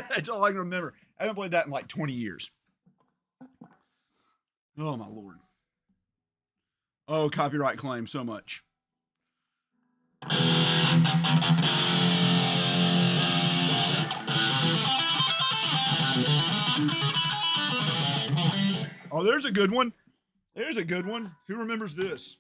That's all I can remember. I haven't played that in like 20 years. Oh, my Lord. Oh, copyright claim so much. Oh, there's a good one. There's a good one. Who remembers this?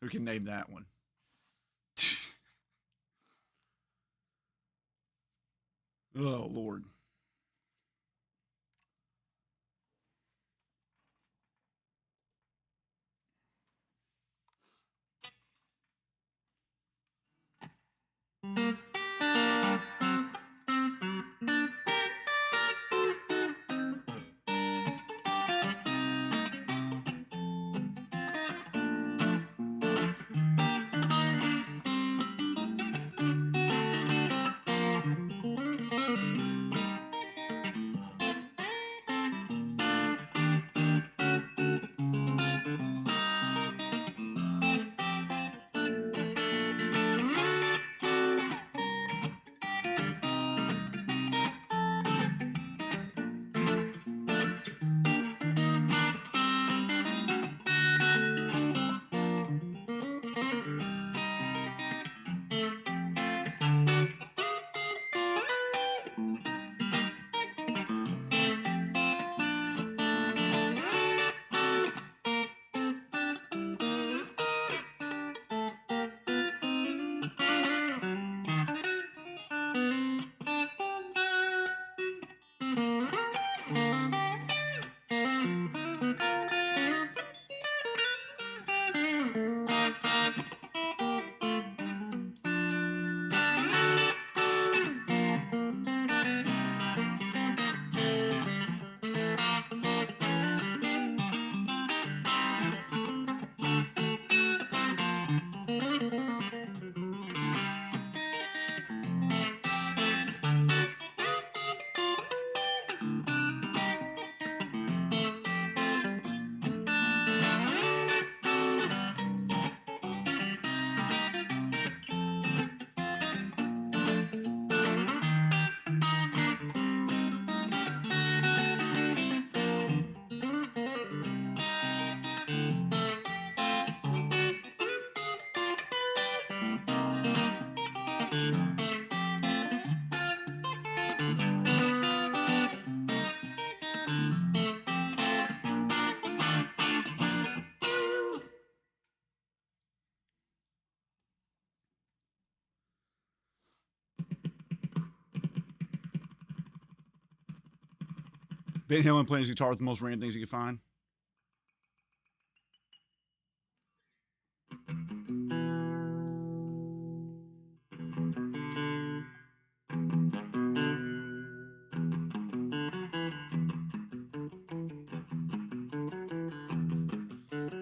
Who can name that one? Oh, Lord. Van Halen playing his guitar with the most random things you can find.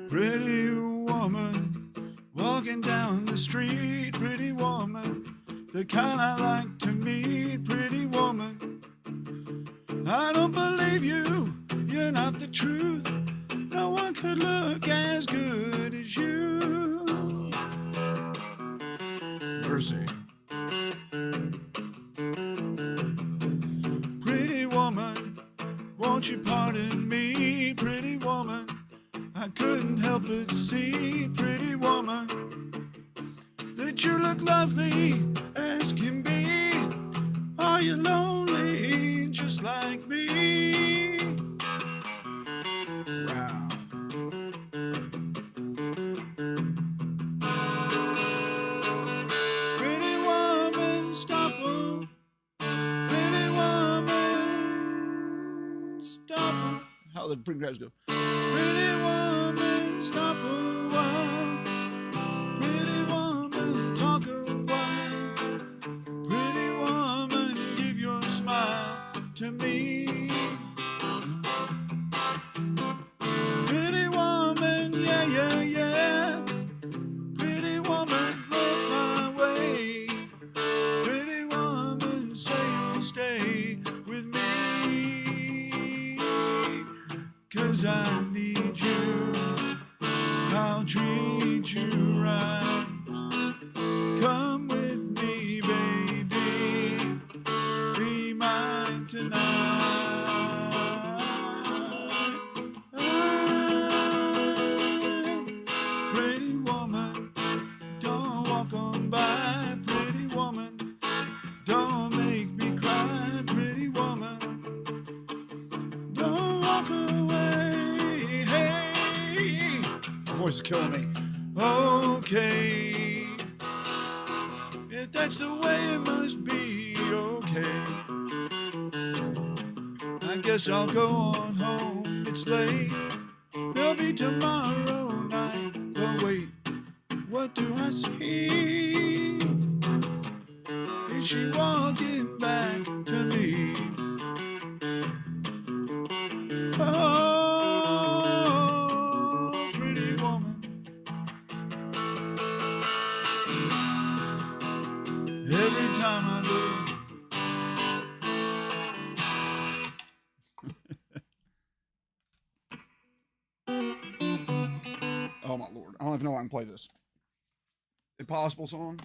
Pretty woman walking down the street, pretty woman, the kind I like to meet, pretty woman. I don't believe you, you're not the truth. No one could look as good as you. Mercy. Pretty woman, won't you pardon me, pretty woman? I couldn't help but see, pretty woman, that you look lovely as can be. Are you lonely just like me? Wow. Pretty woman, stop 'em. Pretty woman, stop 'em. How the freaking grabs go. Pretty woman, stop a while. Pretty woman, talk a while. Pretty woman, give your smile to me. Pretty woman, yeah, yeah, yeah. Pretty woman, look my way. Pretty woman, say you'll stay with me. 'Cause I need you, I'll treat you right. Come with me, baby, be mine tonight. Pretty woman, don't walk on by. Pretty woman, don't make me cry. Pretty woman, don't walk away. Hey, my voice is killing me. Oh, okay. If that's the way it must be, okay. I guess I'll go on home, it's late. There'll be tomorrow night. But wait, what do I see? Is she walking back to me? Oh, pretty woman. Every time I look, oh my lord, I don't even know how I can play this. Impossible song.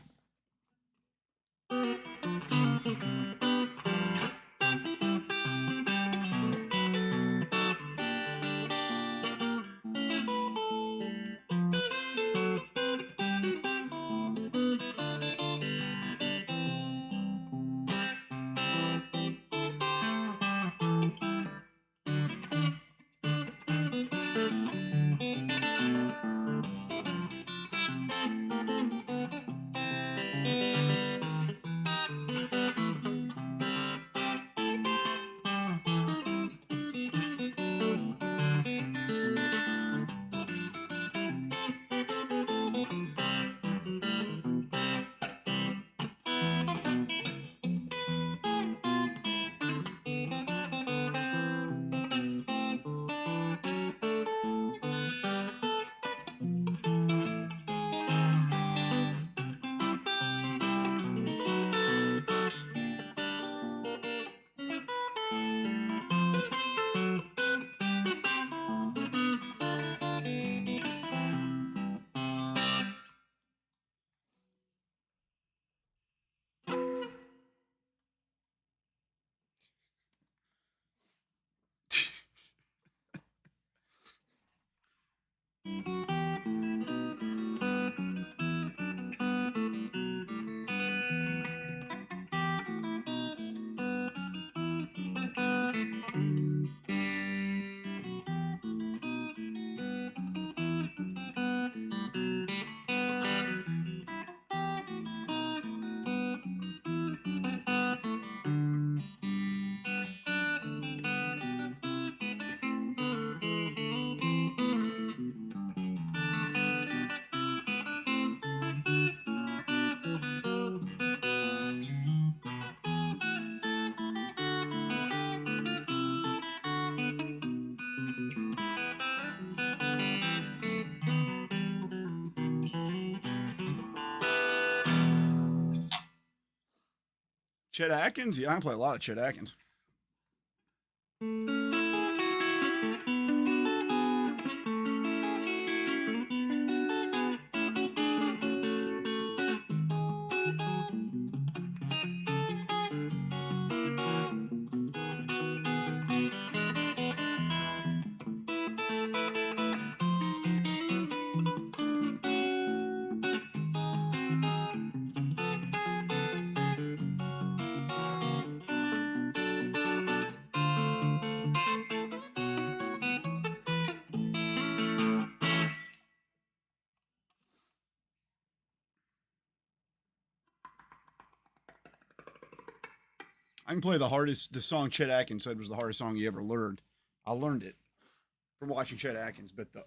Chet Atkins? Yeah, I play a lot of Chet Atkins. I can play the song Chet Atkins said was the hardest song he ever learned. I learned it from watching Chet Atkins, but the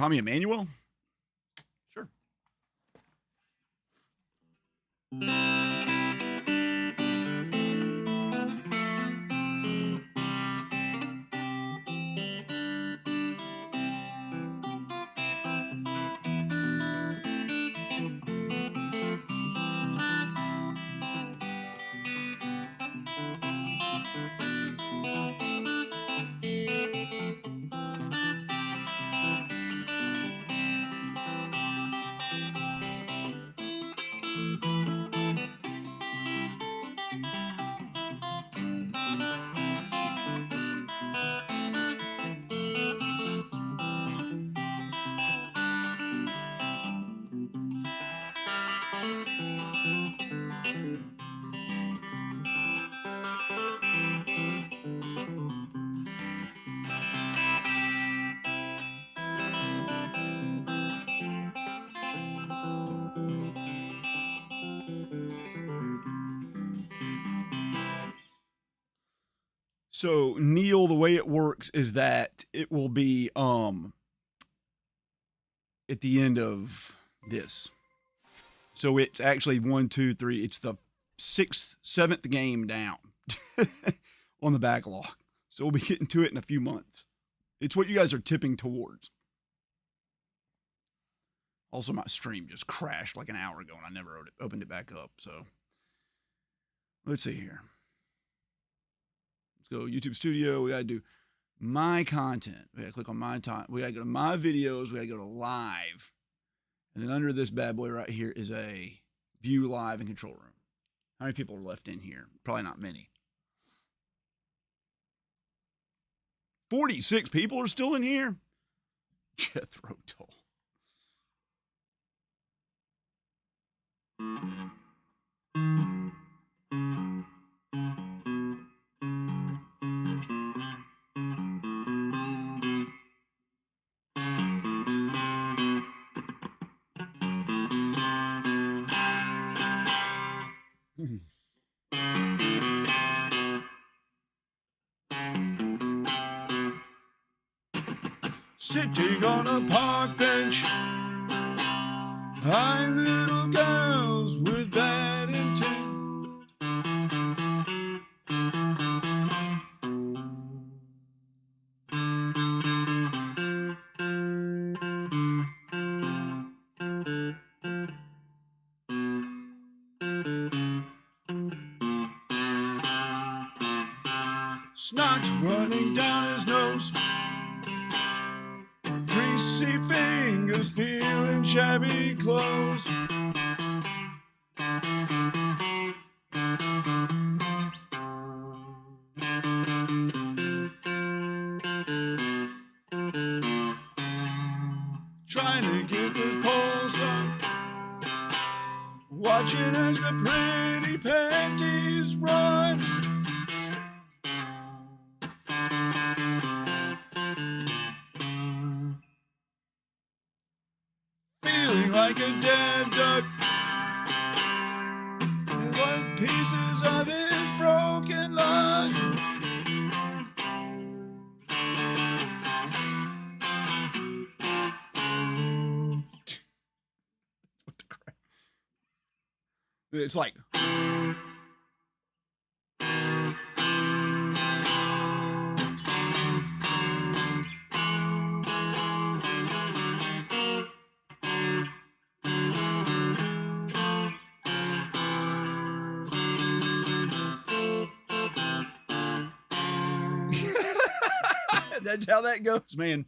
Tommy Emmanuel? Sure. So Neil, the way it works is that it will be at the end of this. So it's actually 1, 2, 3. It's the 6th, 7th game down on the backlog. So we'll be getting to it in a few months. It's what you guys are tipping towards. Also, my stream just crashed like an hour ago and I never opened it back up. So let's see here. Let's go YouTube Studio. We got to do my content. We got to click on my time. We got to go to my videos. We got to go to live. And then under this bad boy right here is a view live and control room. How many people are left in here? Probably not many. 46 people are still in here? Jethro Tull. Sitting on a park bench, eyeing little girls with bad intent. Snot running down his nose, greasy fingers feeling shabby clothes. Trying to get the pulse up, watching as the pretty panties run. Feeling like a dead duck, and one pieces of his broken life. What the crap? It's like that's how that goes, man.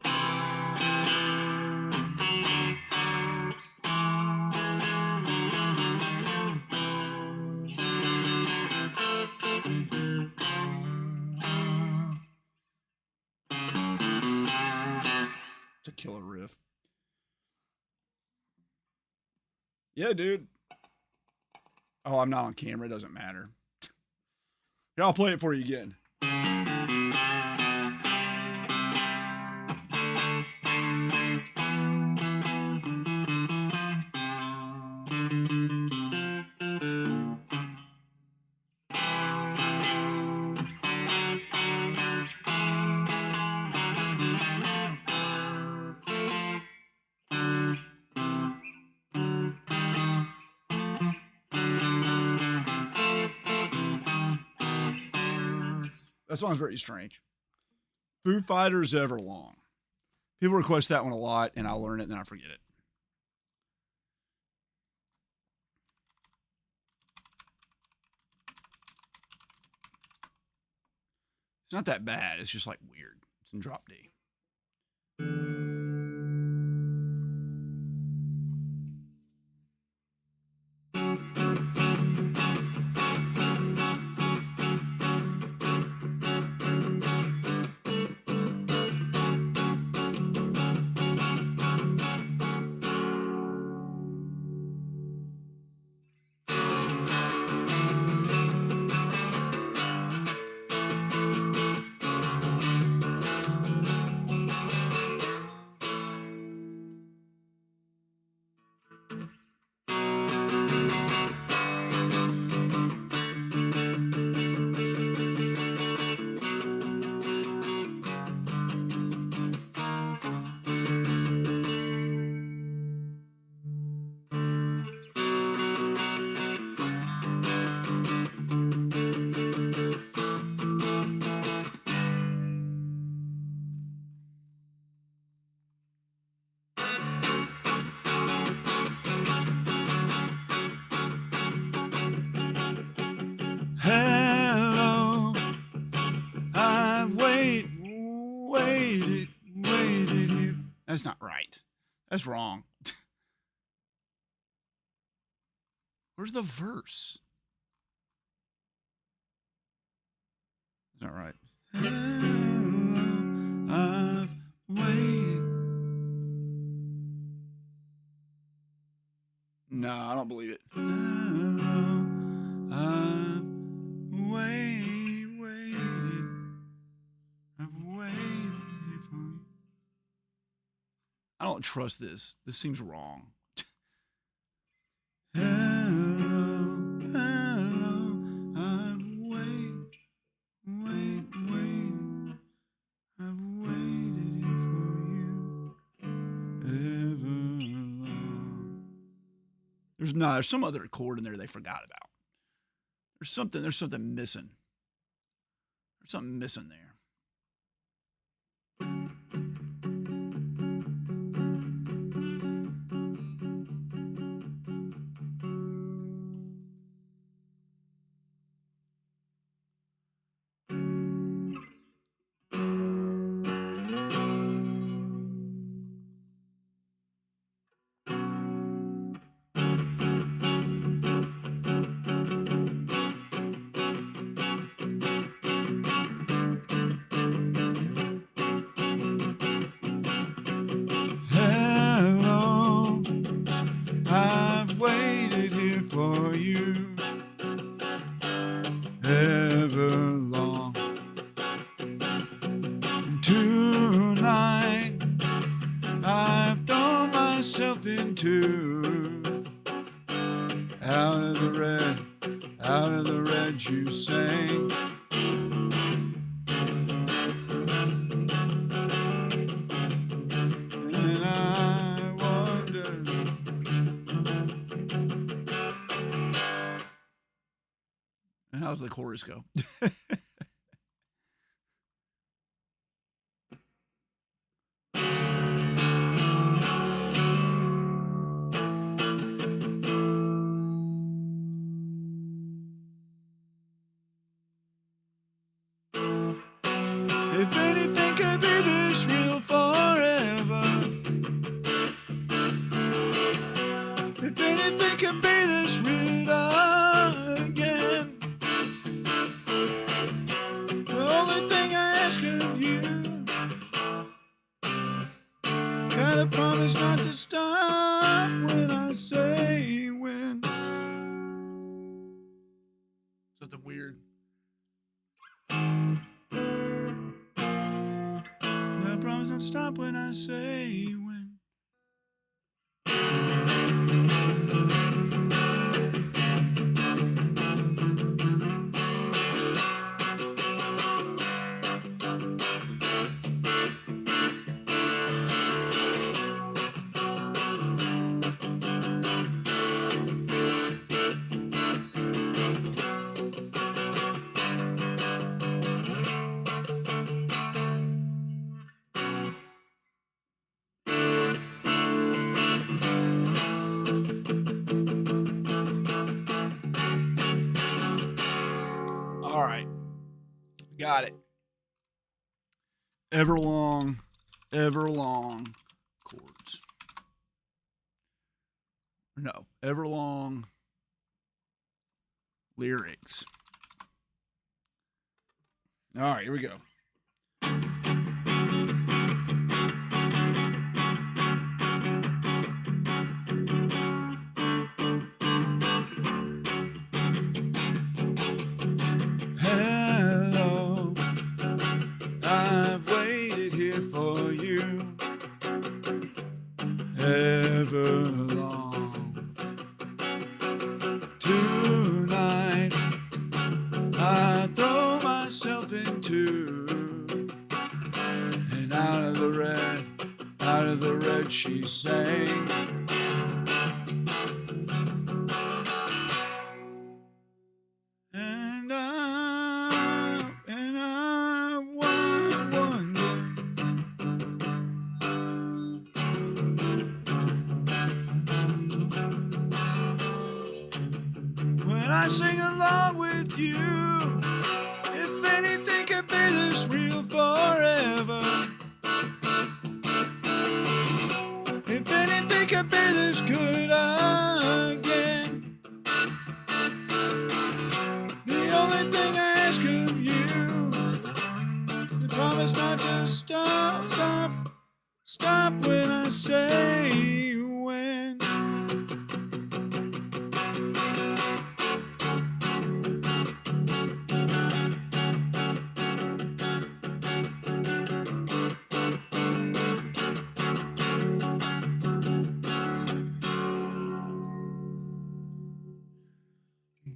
It's a killer riff. Yeah, dude. Oh, I'm not on camera. It doesn't matter. Here, I'll play it for you again. That song's very strange. Foo Fighters Everlong. People request that one a lot, and I'll learn it and then I forget it. It's not that bad. It's just like weird. It's in drop D. Hello, I've waited here. That's not right. That's wrong. Where's the verse? Is that right? Hello, I've waited. No, I don't believe it. Hello, I've waited. I've waited here for you. I don't trust this. This seems wrong. Hello, I've waited. I've waited here for you ever long. There's some other chord in there they forgot about. There's something missing. There's something missing there. Hello, I've waited here for you ever long. Tonight, I've thrown myself into out of the red you sang. And I wonder, and how's the chorus go? If anything could be this real forever, if anything could be this real again, the only thing I ask of you, gotta promise not to stop when I say when. Something weird. I promise not to stop when I say when. All right. Got it. Everlong chords. No, Everlong lyrics. All right, here we go. Hello, I've waited here for you ever long. Tonight, I throw myself into, and out of the red she sang. And I wonder when I sing along with you, if anything could be this real forever, if anything could be this good again, the only thing I ask of you, the promise not to stop when I say when.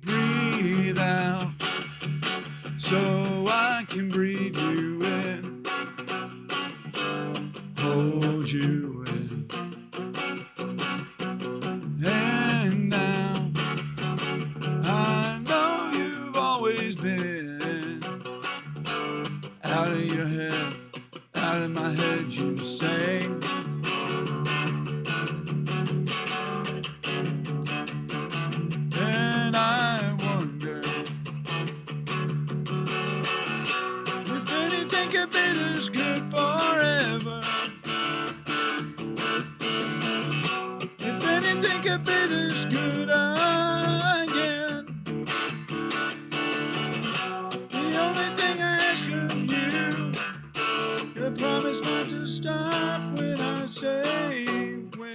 Breathe out so I can breathe you in, hold you in. And now I know you've always been out of your head, out of my head you sang. And I wonder if anything could be this good forever, if anything could be this good again. The only thing I ask of you, you promise not to stop when I say when.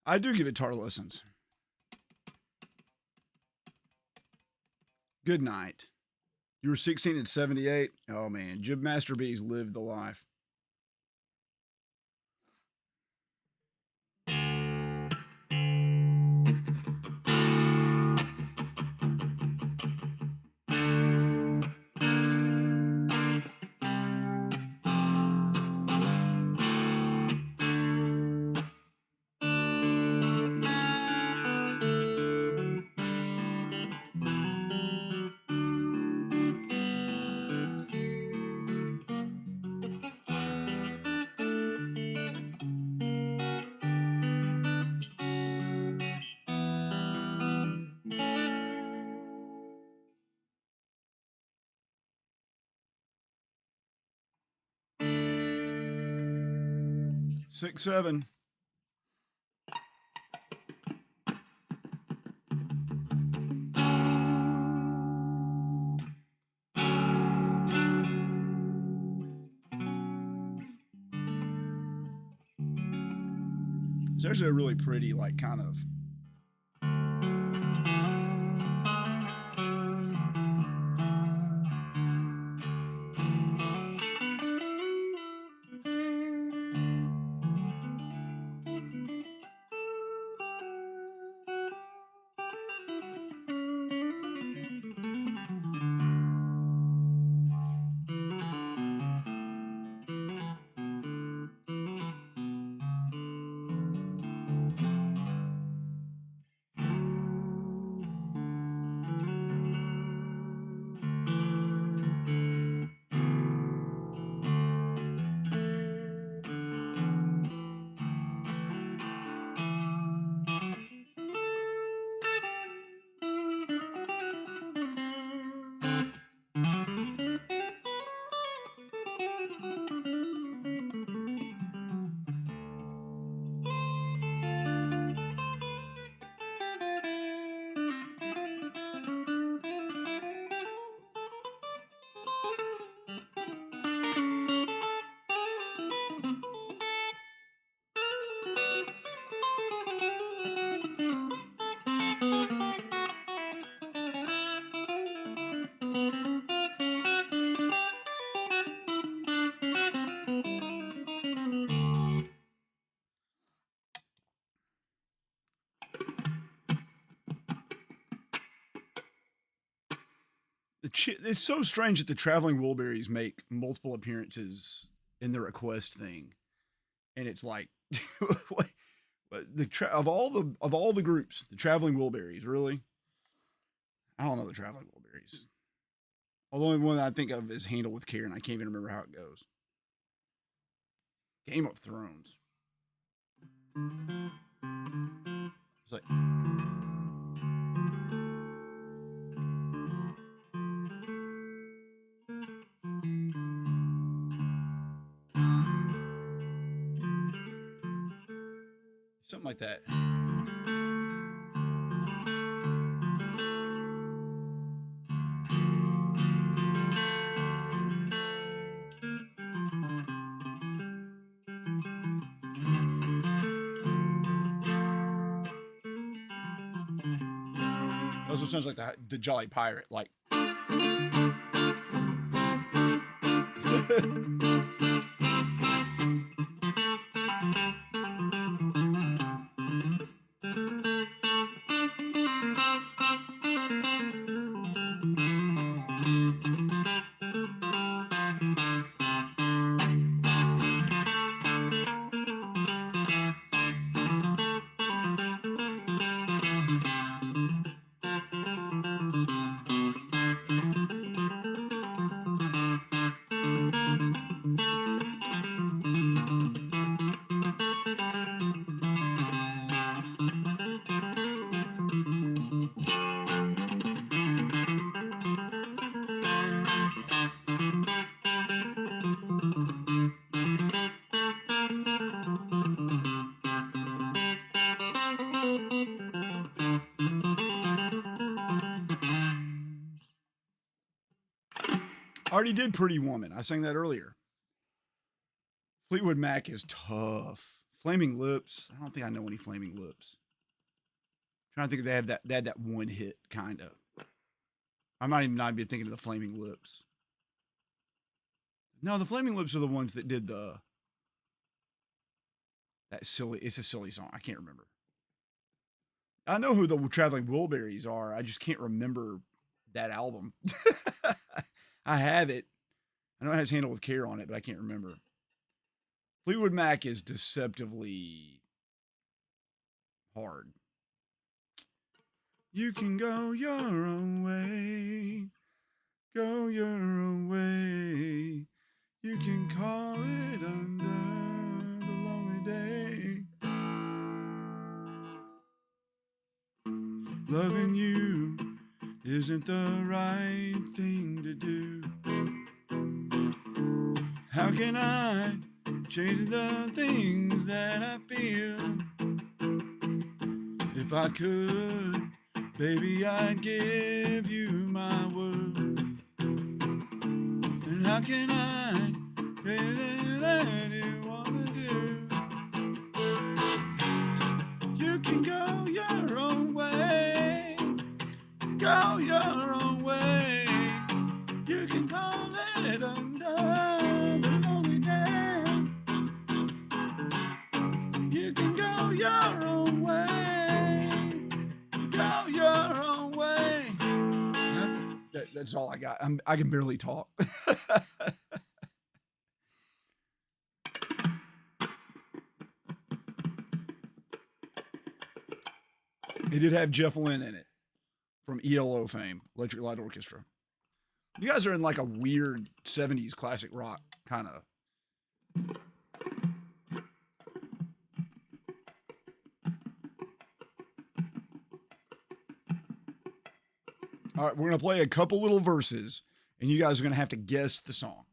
I do give guitar lessons. Good night. You were 16 and 78. Oh man, Jib Master B's lived the life. Six, seven. It's actually a really pretty, like, kind of. It's so strange that the Traveling Wilburys make multiple appearances in the request thing, and it's like, what, of all the groups, the Traveling Wilburys, really? I don't know the Traveling Wilburys. The only one I think of is Handle with Care, and I can't even remember how it goes. Game of Thrones. It's like. Something like that. Also sounds like the Jolly Pirate, like. Already did Pretty Woman. I sang that earlier. Fleetwood Mac is tough. Flaming Lips. I don't think I know any Flaming Lips. I'm trying to think if they had that one hit, kind of. I might even not be thinking of the Flaming Lips. No, the Flaming Lips are the ones that did that silly. It's a silly song. I can't remember. I know who the Traveling Wilburys are. I just can't remember that album. I have it. I know it has Handle with Care on it, but I can't remember. Fleetwood Mac is deceptively hard. You can go your own way. Go your own way. You can call it under the lonely day. Loving you isn't the right thing to do. How can I change the things that I feel? If I could, baby, I'd give you my word. And how can I really let you wanna do? You can go your own way. Go your own way. You can call it under the lonely day. You can go your own way. Go your own way. That's all I got. I can barely talk. It did have Jeff Lynne in it from ELO fame, Electric Light Orchestra. You guys are in like a weird 70s classic rock kind of. All right, we're going to play a couple little verses, and you guys are going to have to guess the song.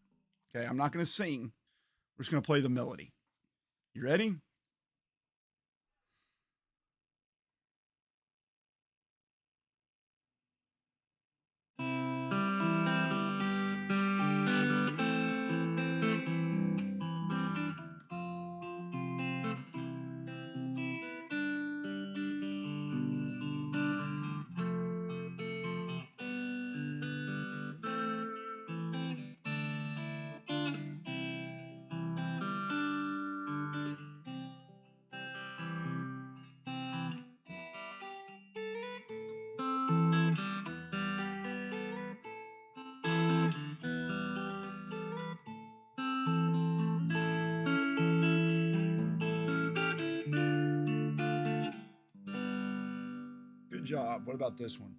Okay, I'm not going to sing. We're just going to play the melody. You ready? Good job. What about this one?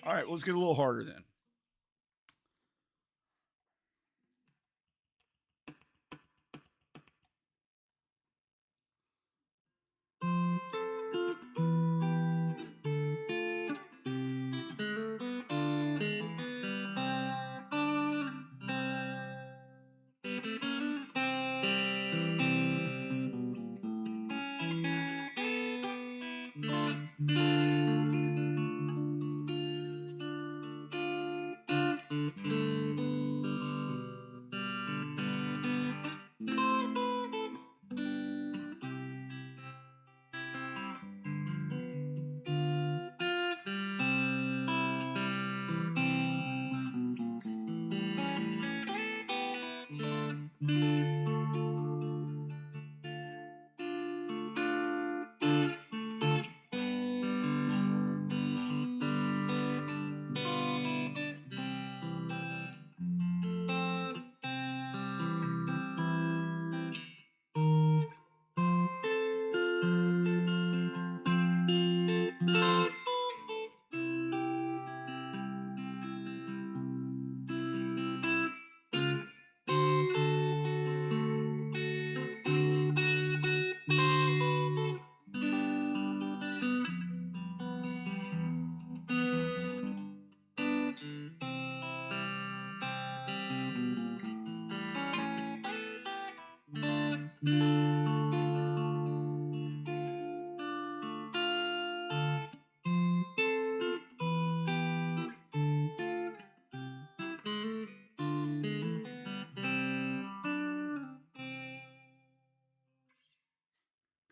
All right, let's get a little harder then.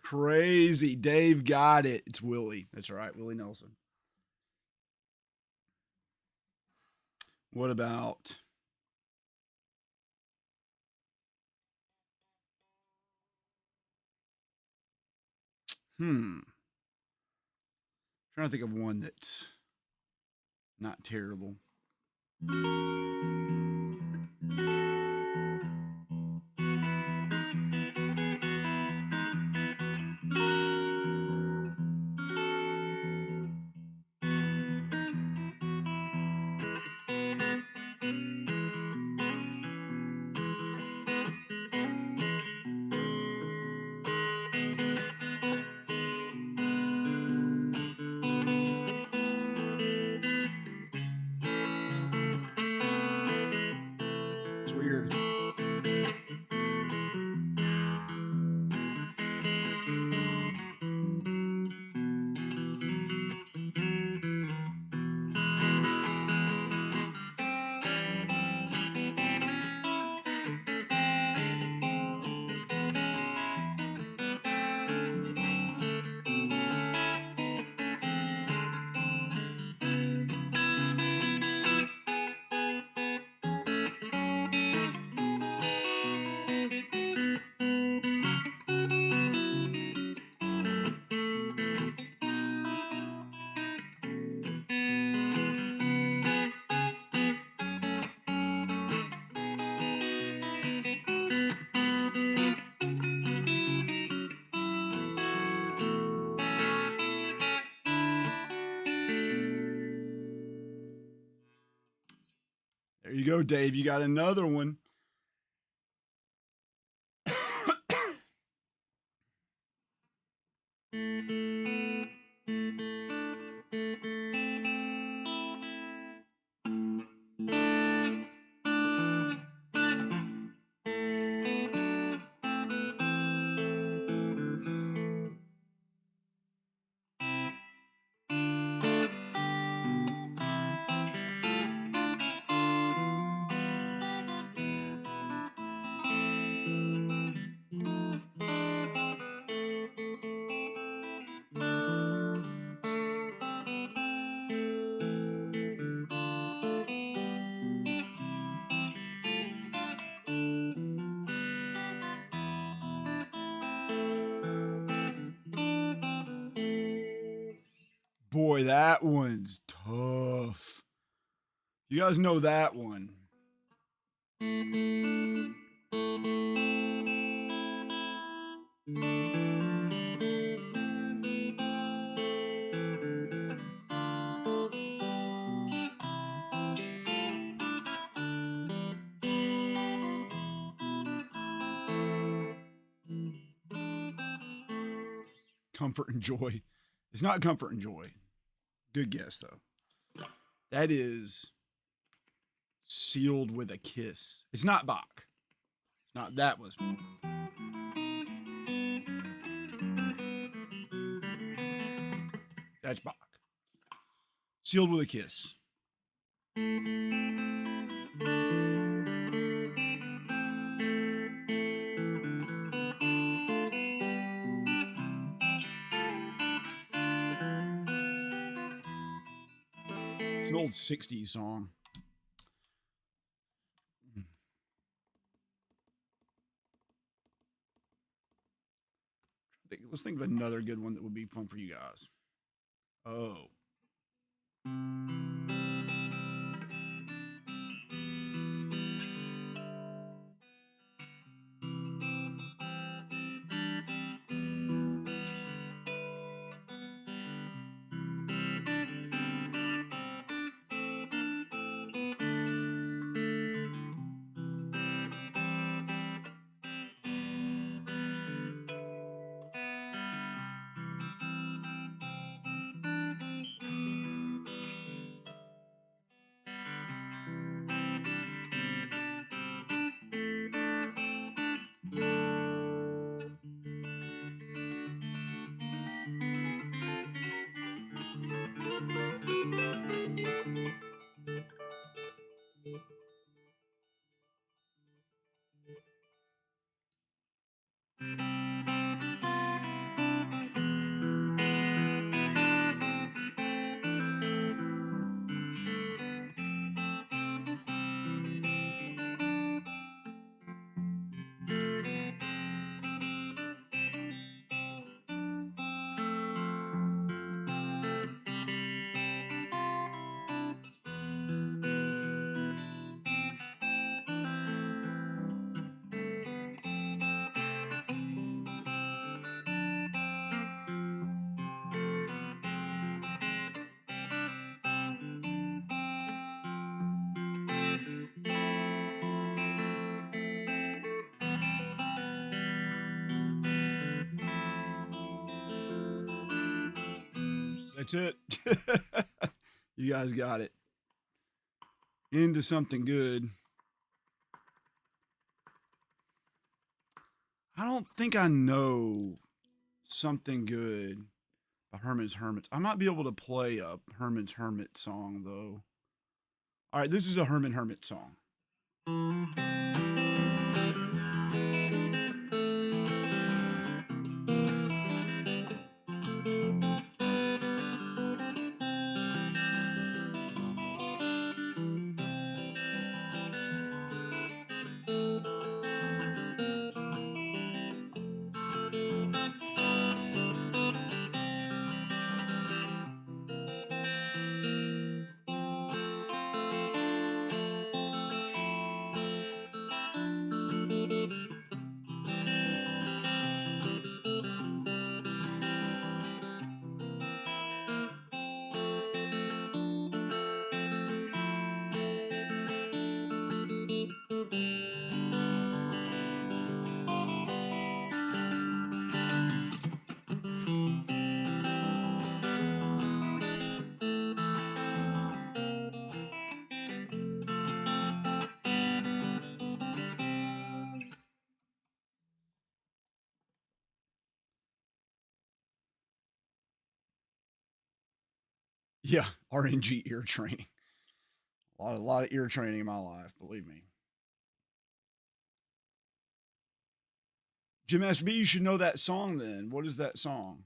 Crazy. Dave got it. It's Willie. That's right. Willie Nelson. What about trying to think of one that's not terrible. It's weird. There you go, Dave. You got another one. Boy, that one's tough. You guys know that one. Comfort and Joy. It's not Comfort and Joy. Good guess, though. That is Sealed with a Kiss. It's not Bach. It's not. That was. That's Bach. Sealed with a Kiss. It's an old 60s song. Let's think of another good one that would be fun for you guys. Oh. That's it. You guys got it. Into something good. I don't think I know something good by Herman's Hermits. I might be able to play a Herman's Hermit song, though. All right, this is a Herman Hermit song. Yeah, RNG ear training. A lot of ear training in my life, believe me. Jim Master B, you should know that song then. What is that song?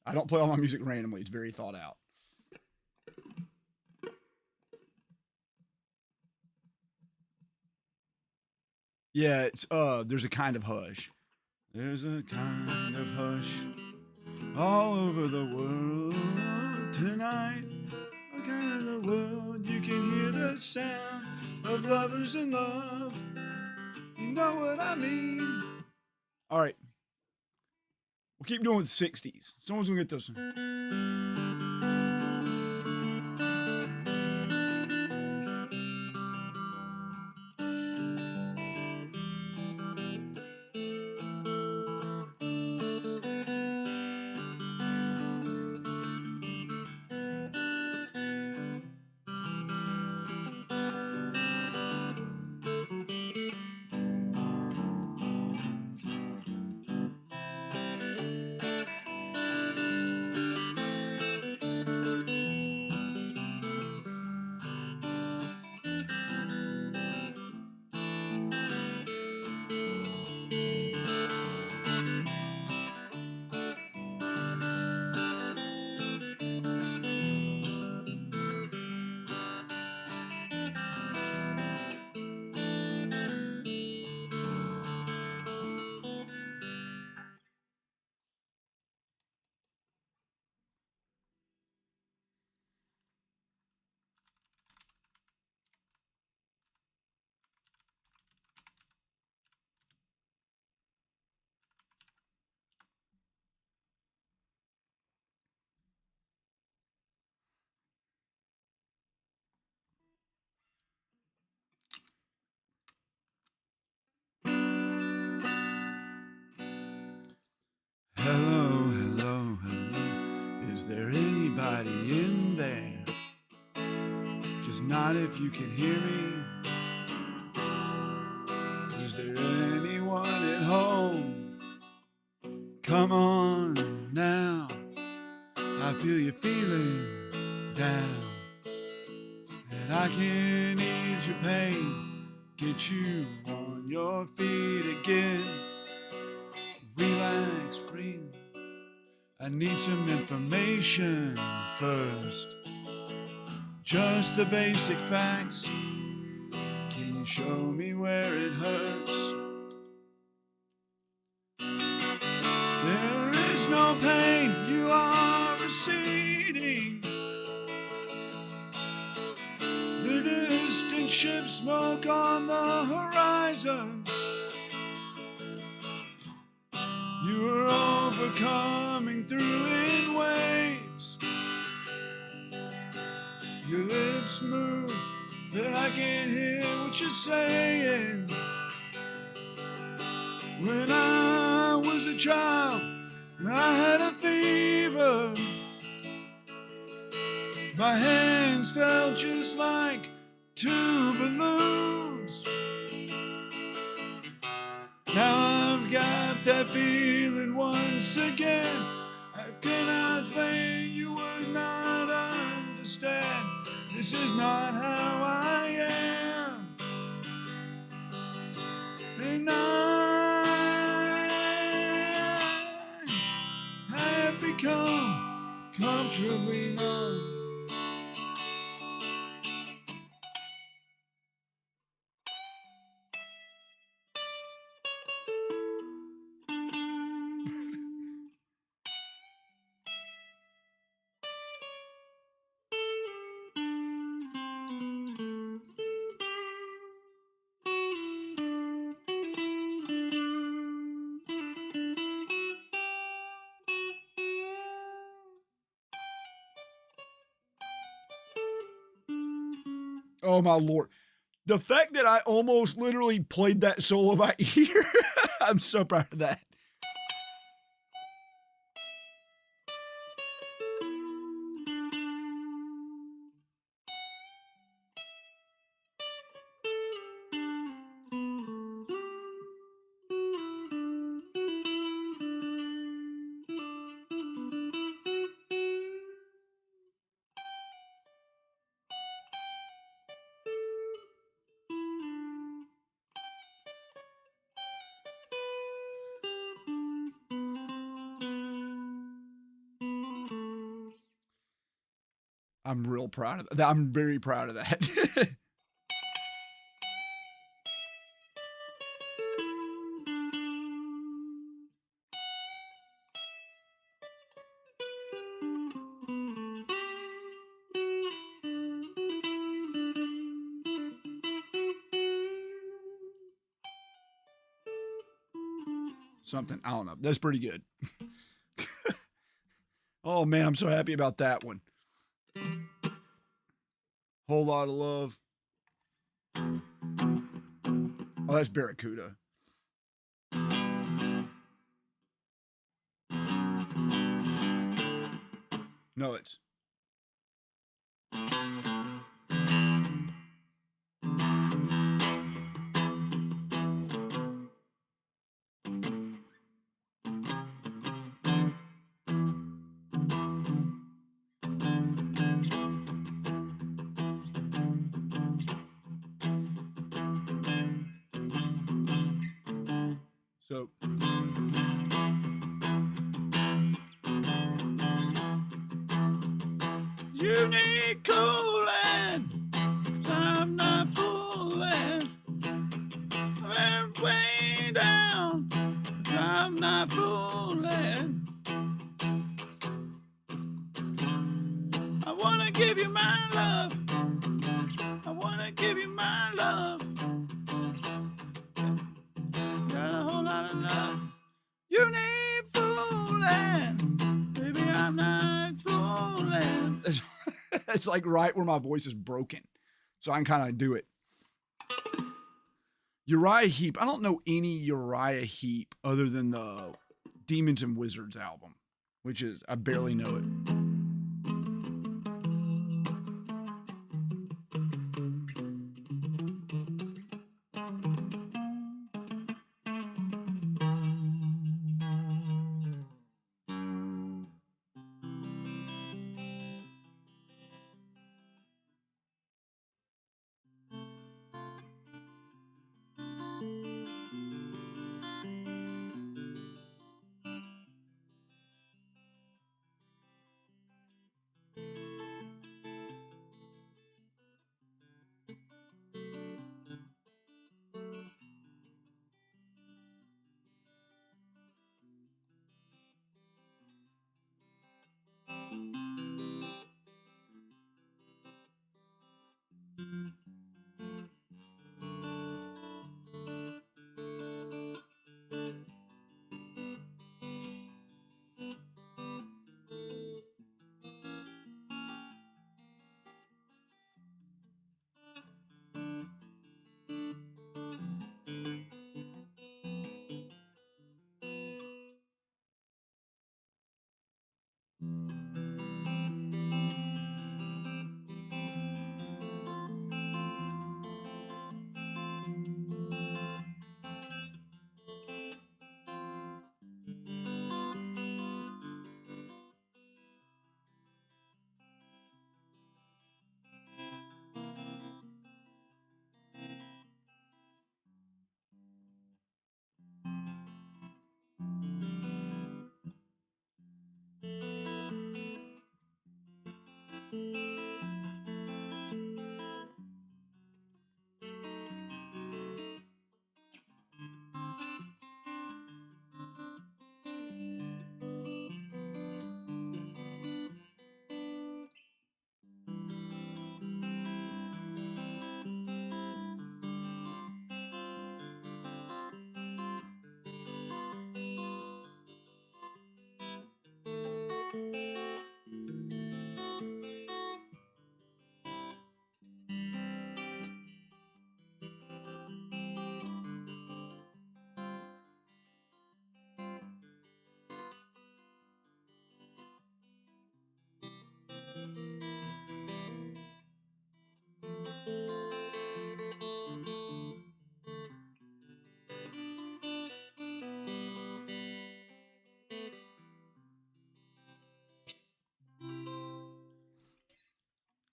I don't play all my music randomly. It's very thought out. Yeah, it's there's a kind of hush. There's a kind of hush all over the world tonight. A kind of the world you can hear the sound of lovers in love. You know what I mean? All right. We'll keep doing with the 60s. Someone's gonna get this one. Hello, hello, hello. Is there anybody in there? Just not if you can hear me. Is there anyone at home? Come on now. I feel you feeling down. And I can ease your pain, get you on your feet again. Relax, breathe. I need some information first. Just the basic facts. Can you show me where it hurts? There is no pain, you are receding. The distant ship smoke on the horizon. You are overcoming through in waves. Your lips move but I can't hear what you're saying. When I was a child, I had a fever. My hands felt just like 2 balloons. Now I've got that feeling once again. How can I explain? You would not understand. This is not how I am. And I have become comfortably numb. Oh my Lord. The fact that I almost literally played that solo by ear, I'm so proud of that. I'm real proud of that. I'm very proud of that. Something, I don't know. That's pretty good. Oh man, I'm so happy about that one. Whole lot of love. Oh, that's Barracuda. No, it's. So. You need cooling, 'cause I'm not fooling. I'm way down, 'cause I'm not fooling. I wanna give you my love. I wanna give you my love. Got a whole lot of love. You need fooling. Baby, I'm not fooling. It's like right where my voice is broken. So I can kind of do it. Uriah Heep. I don't know any Uriah Heep other than the Demons and Wizards album, which is, I barely know it.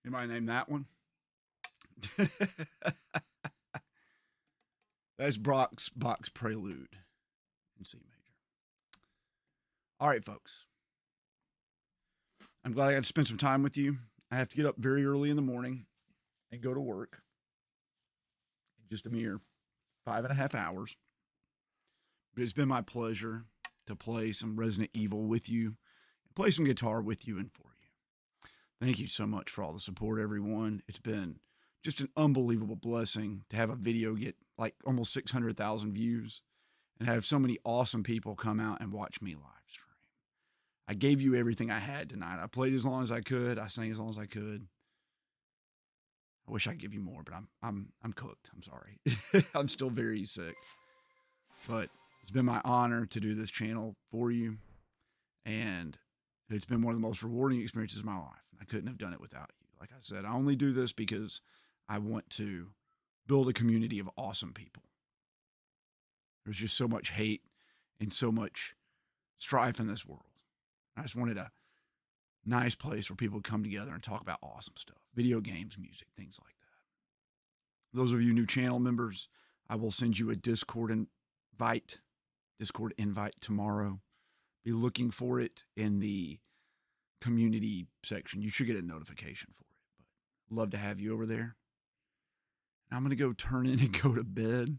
Anybody name that one? That's Brock's Bach's Prelude in C major. All right, folks. I'm glad I got to spend some time with you. I have to get up very early in the morning and go to work in just a mere 5.5 hours. But it's been my pleasure to play some Resident Evil with you and play some guitar with you and for you. Thank you so much for all the support, everyone. It's been just an unbelievable blessing to have a video get like almost 600,000 views and have so many awesome people come out and watch me live stream. I gave you everything I had tonight. I played as long as I could. I sang as long as I could. I wish I could give you more, but I'm cooked. I'm sorry. I'm still very sick. But it's been my honor to do this channel for you. And it's been one of the most rewarding experiences of my life. I couldn't have done it without you. Like I said, I only do this because I want to build a community of awesome people. There's just so much hate and so much strife in this world. I just wanted a nice place where people come together and talk about awesome stuff. Video games, music, things like that. Those of you new channel members, I will send you a Discord invite tomorrow. Be looking for it in the community section. You should get a notification for it, but love to have you over there. I'm going to go turn in and go to bed,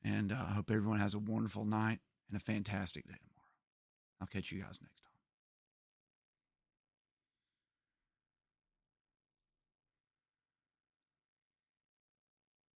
and I hope everyone has a wonderful night and a fantastic day tomorrow. I'll catch you guys next time.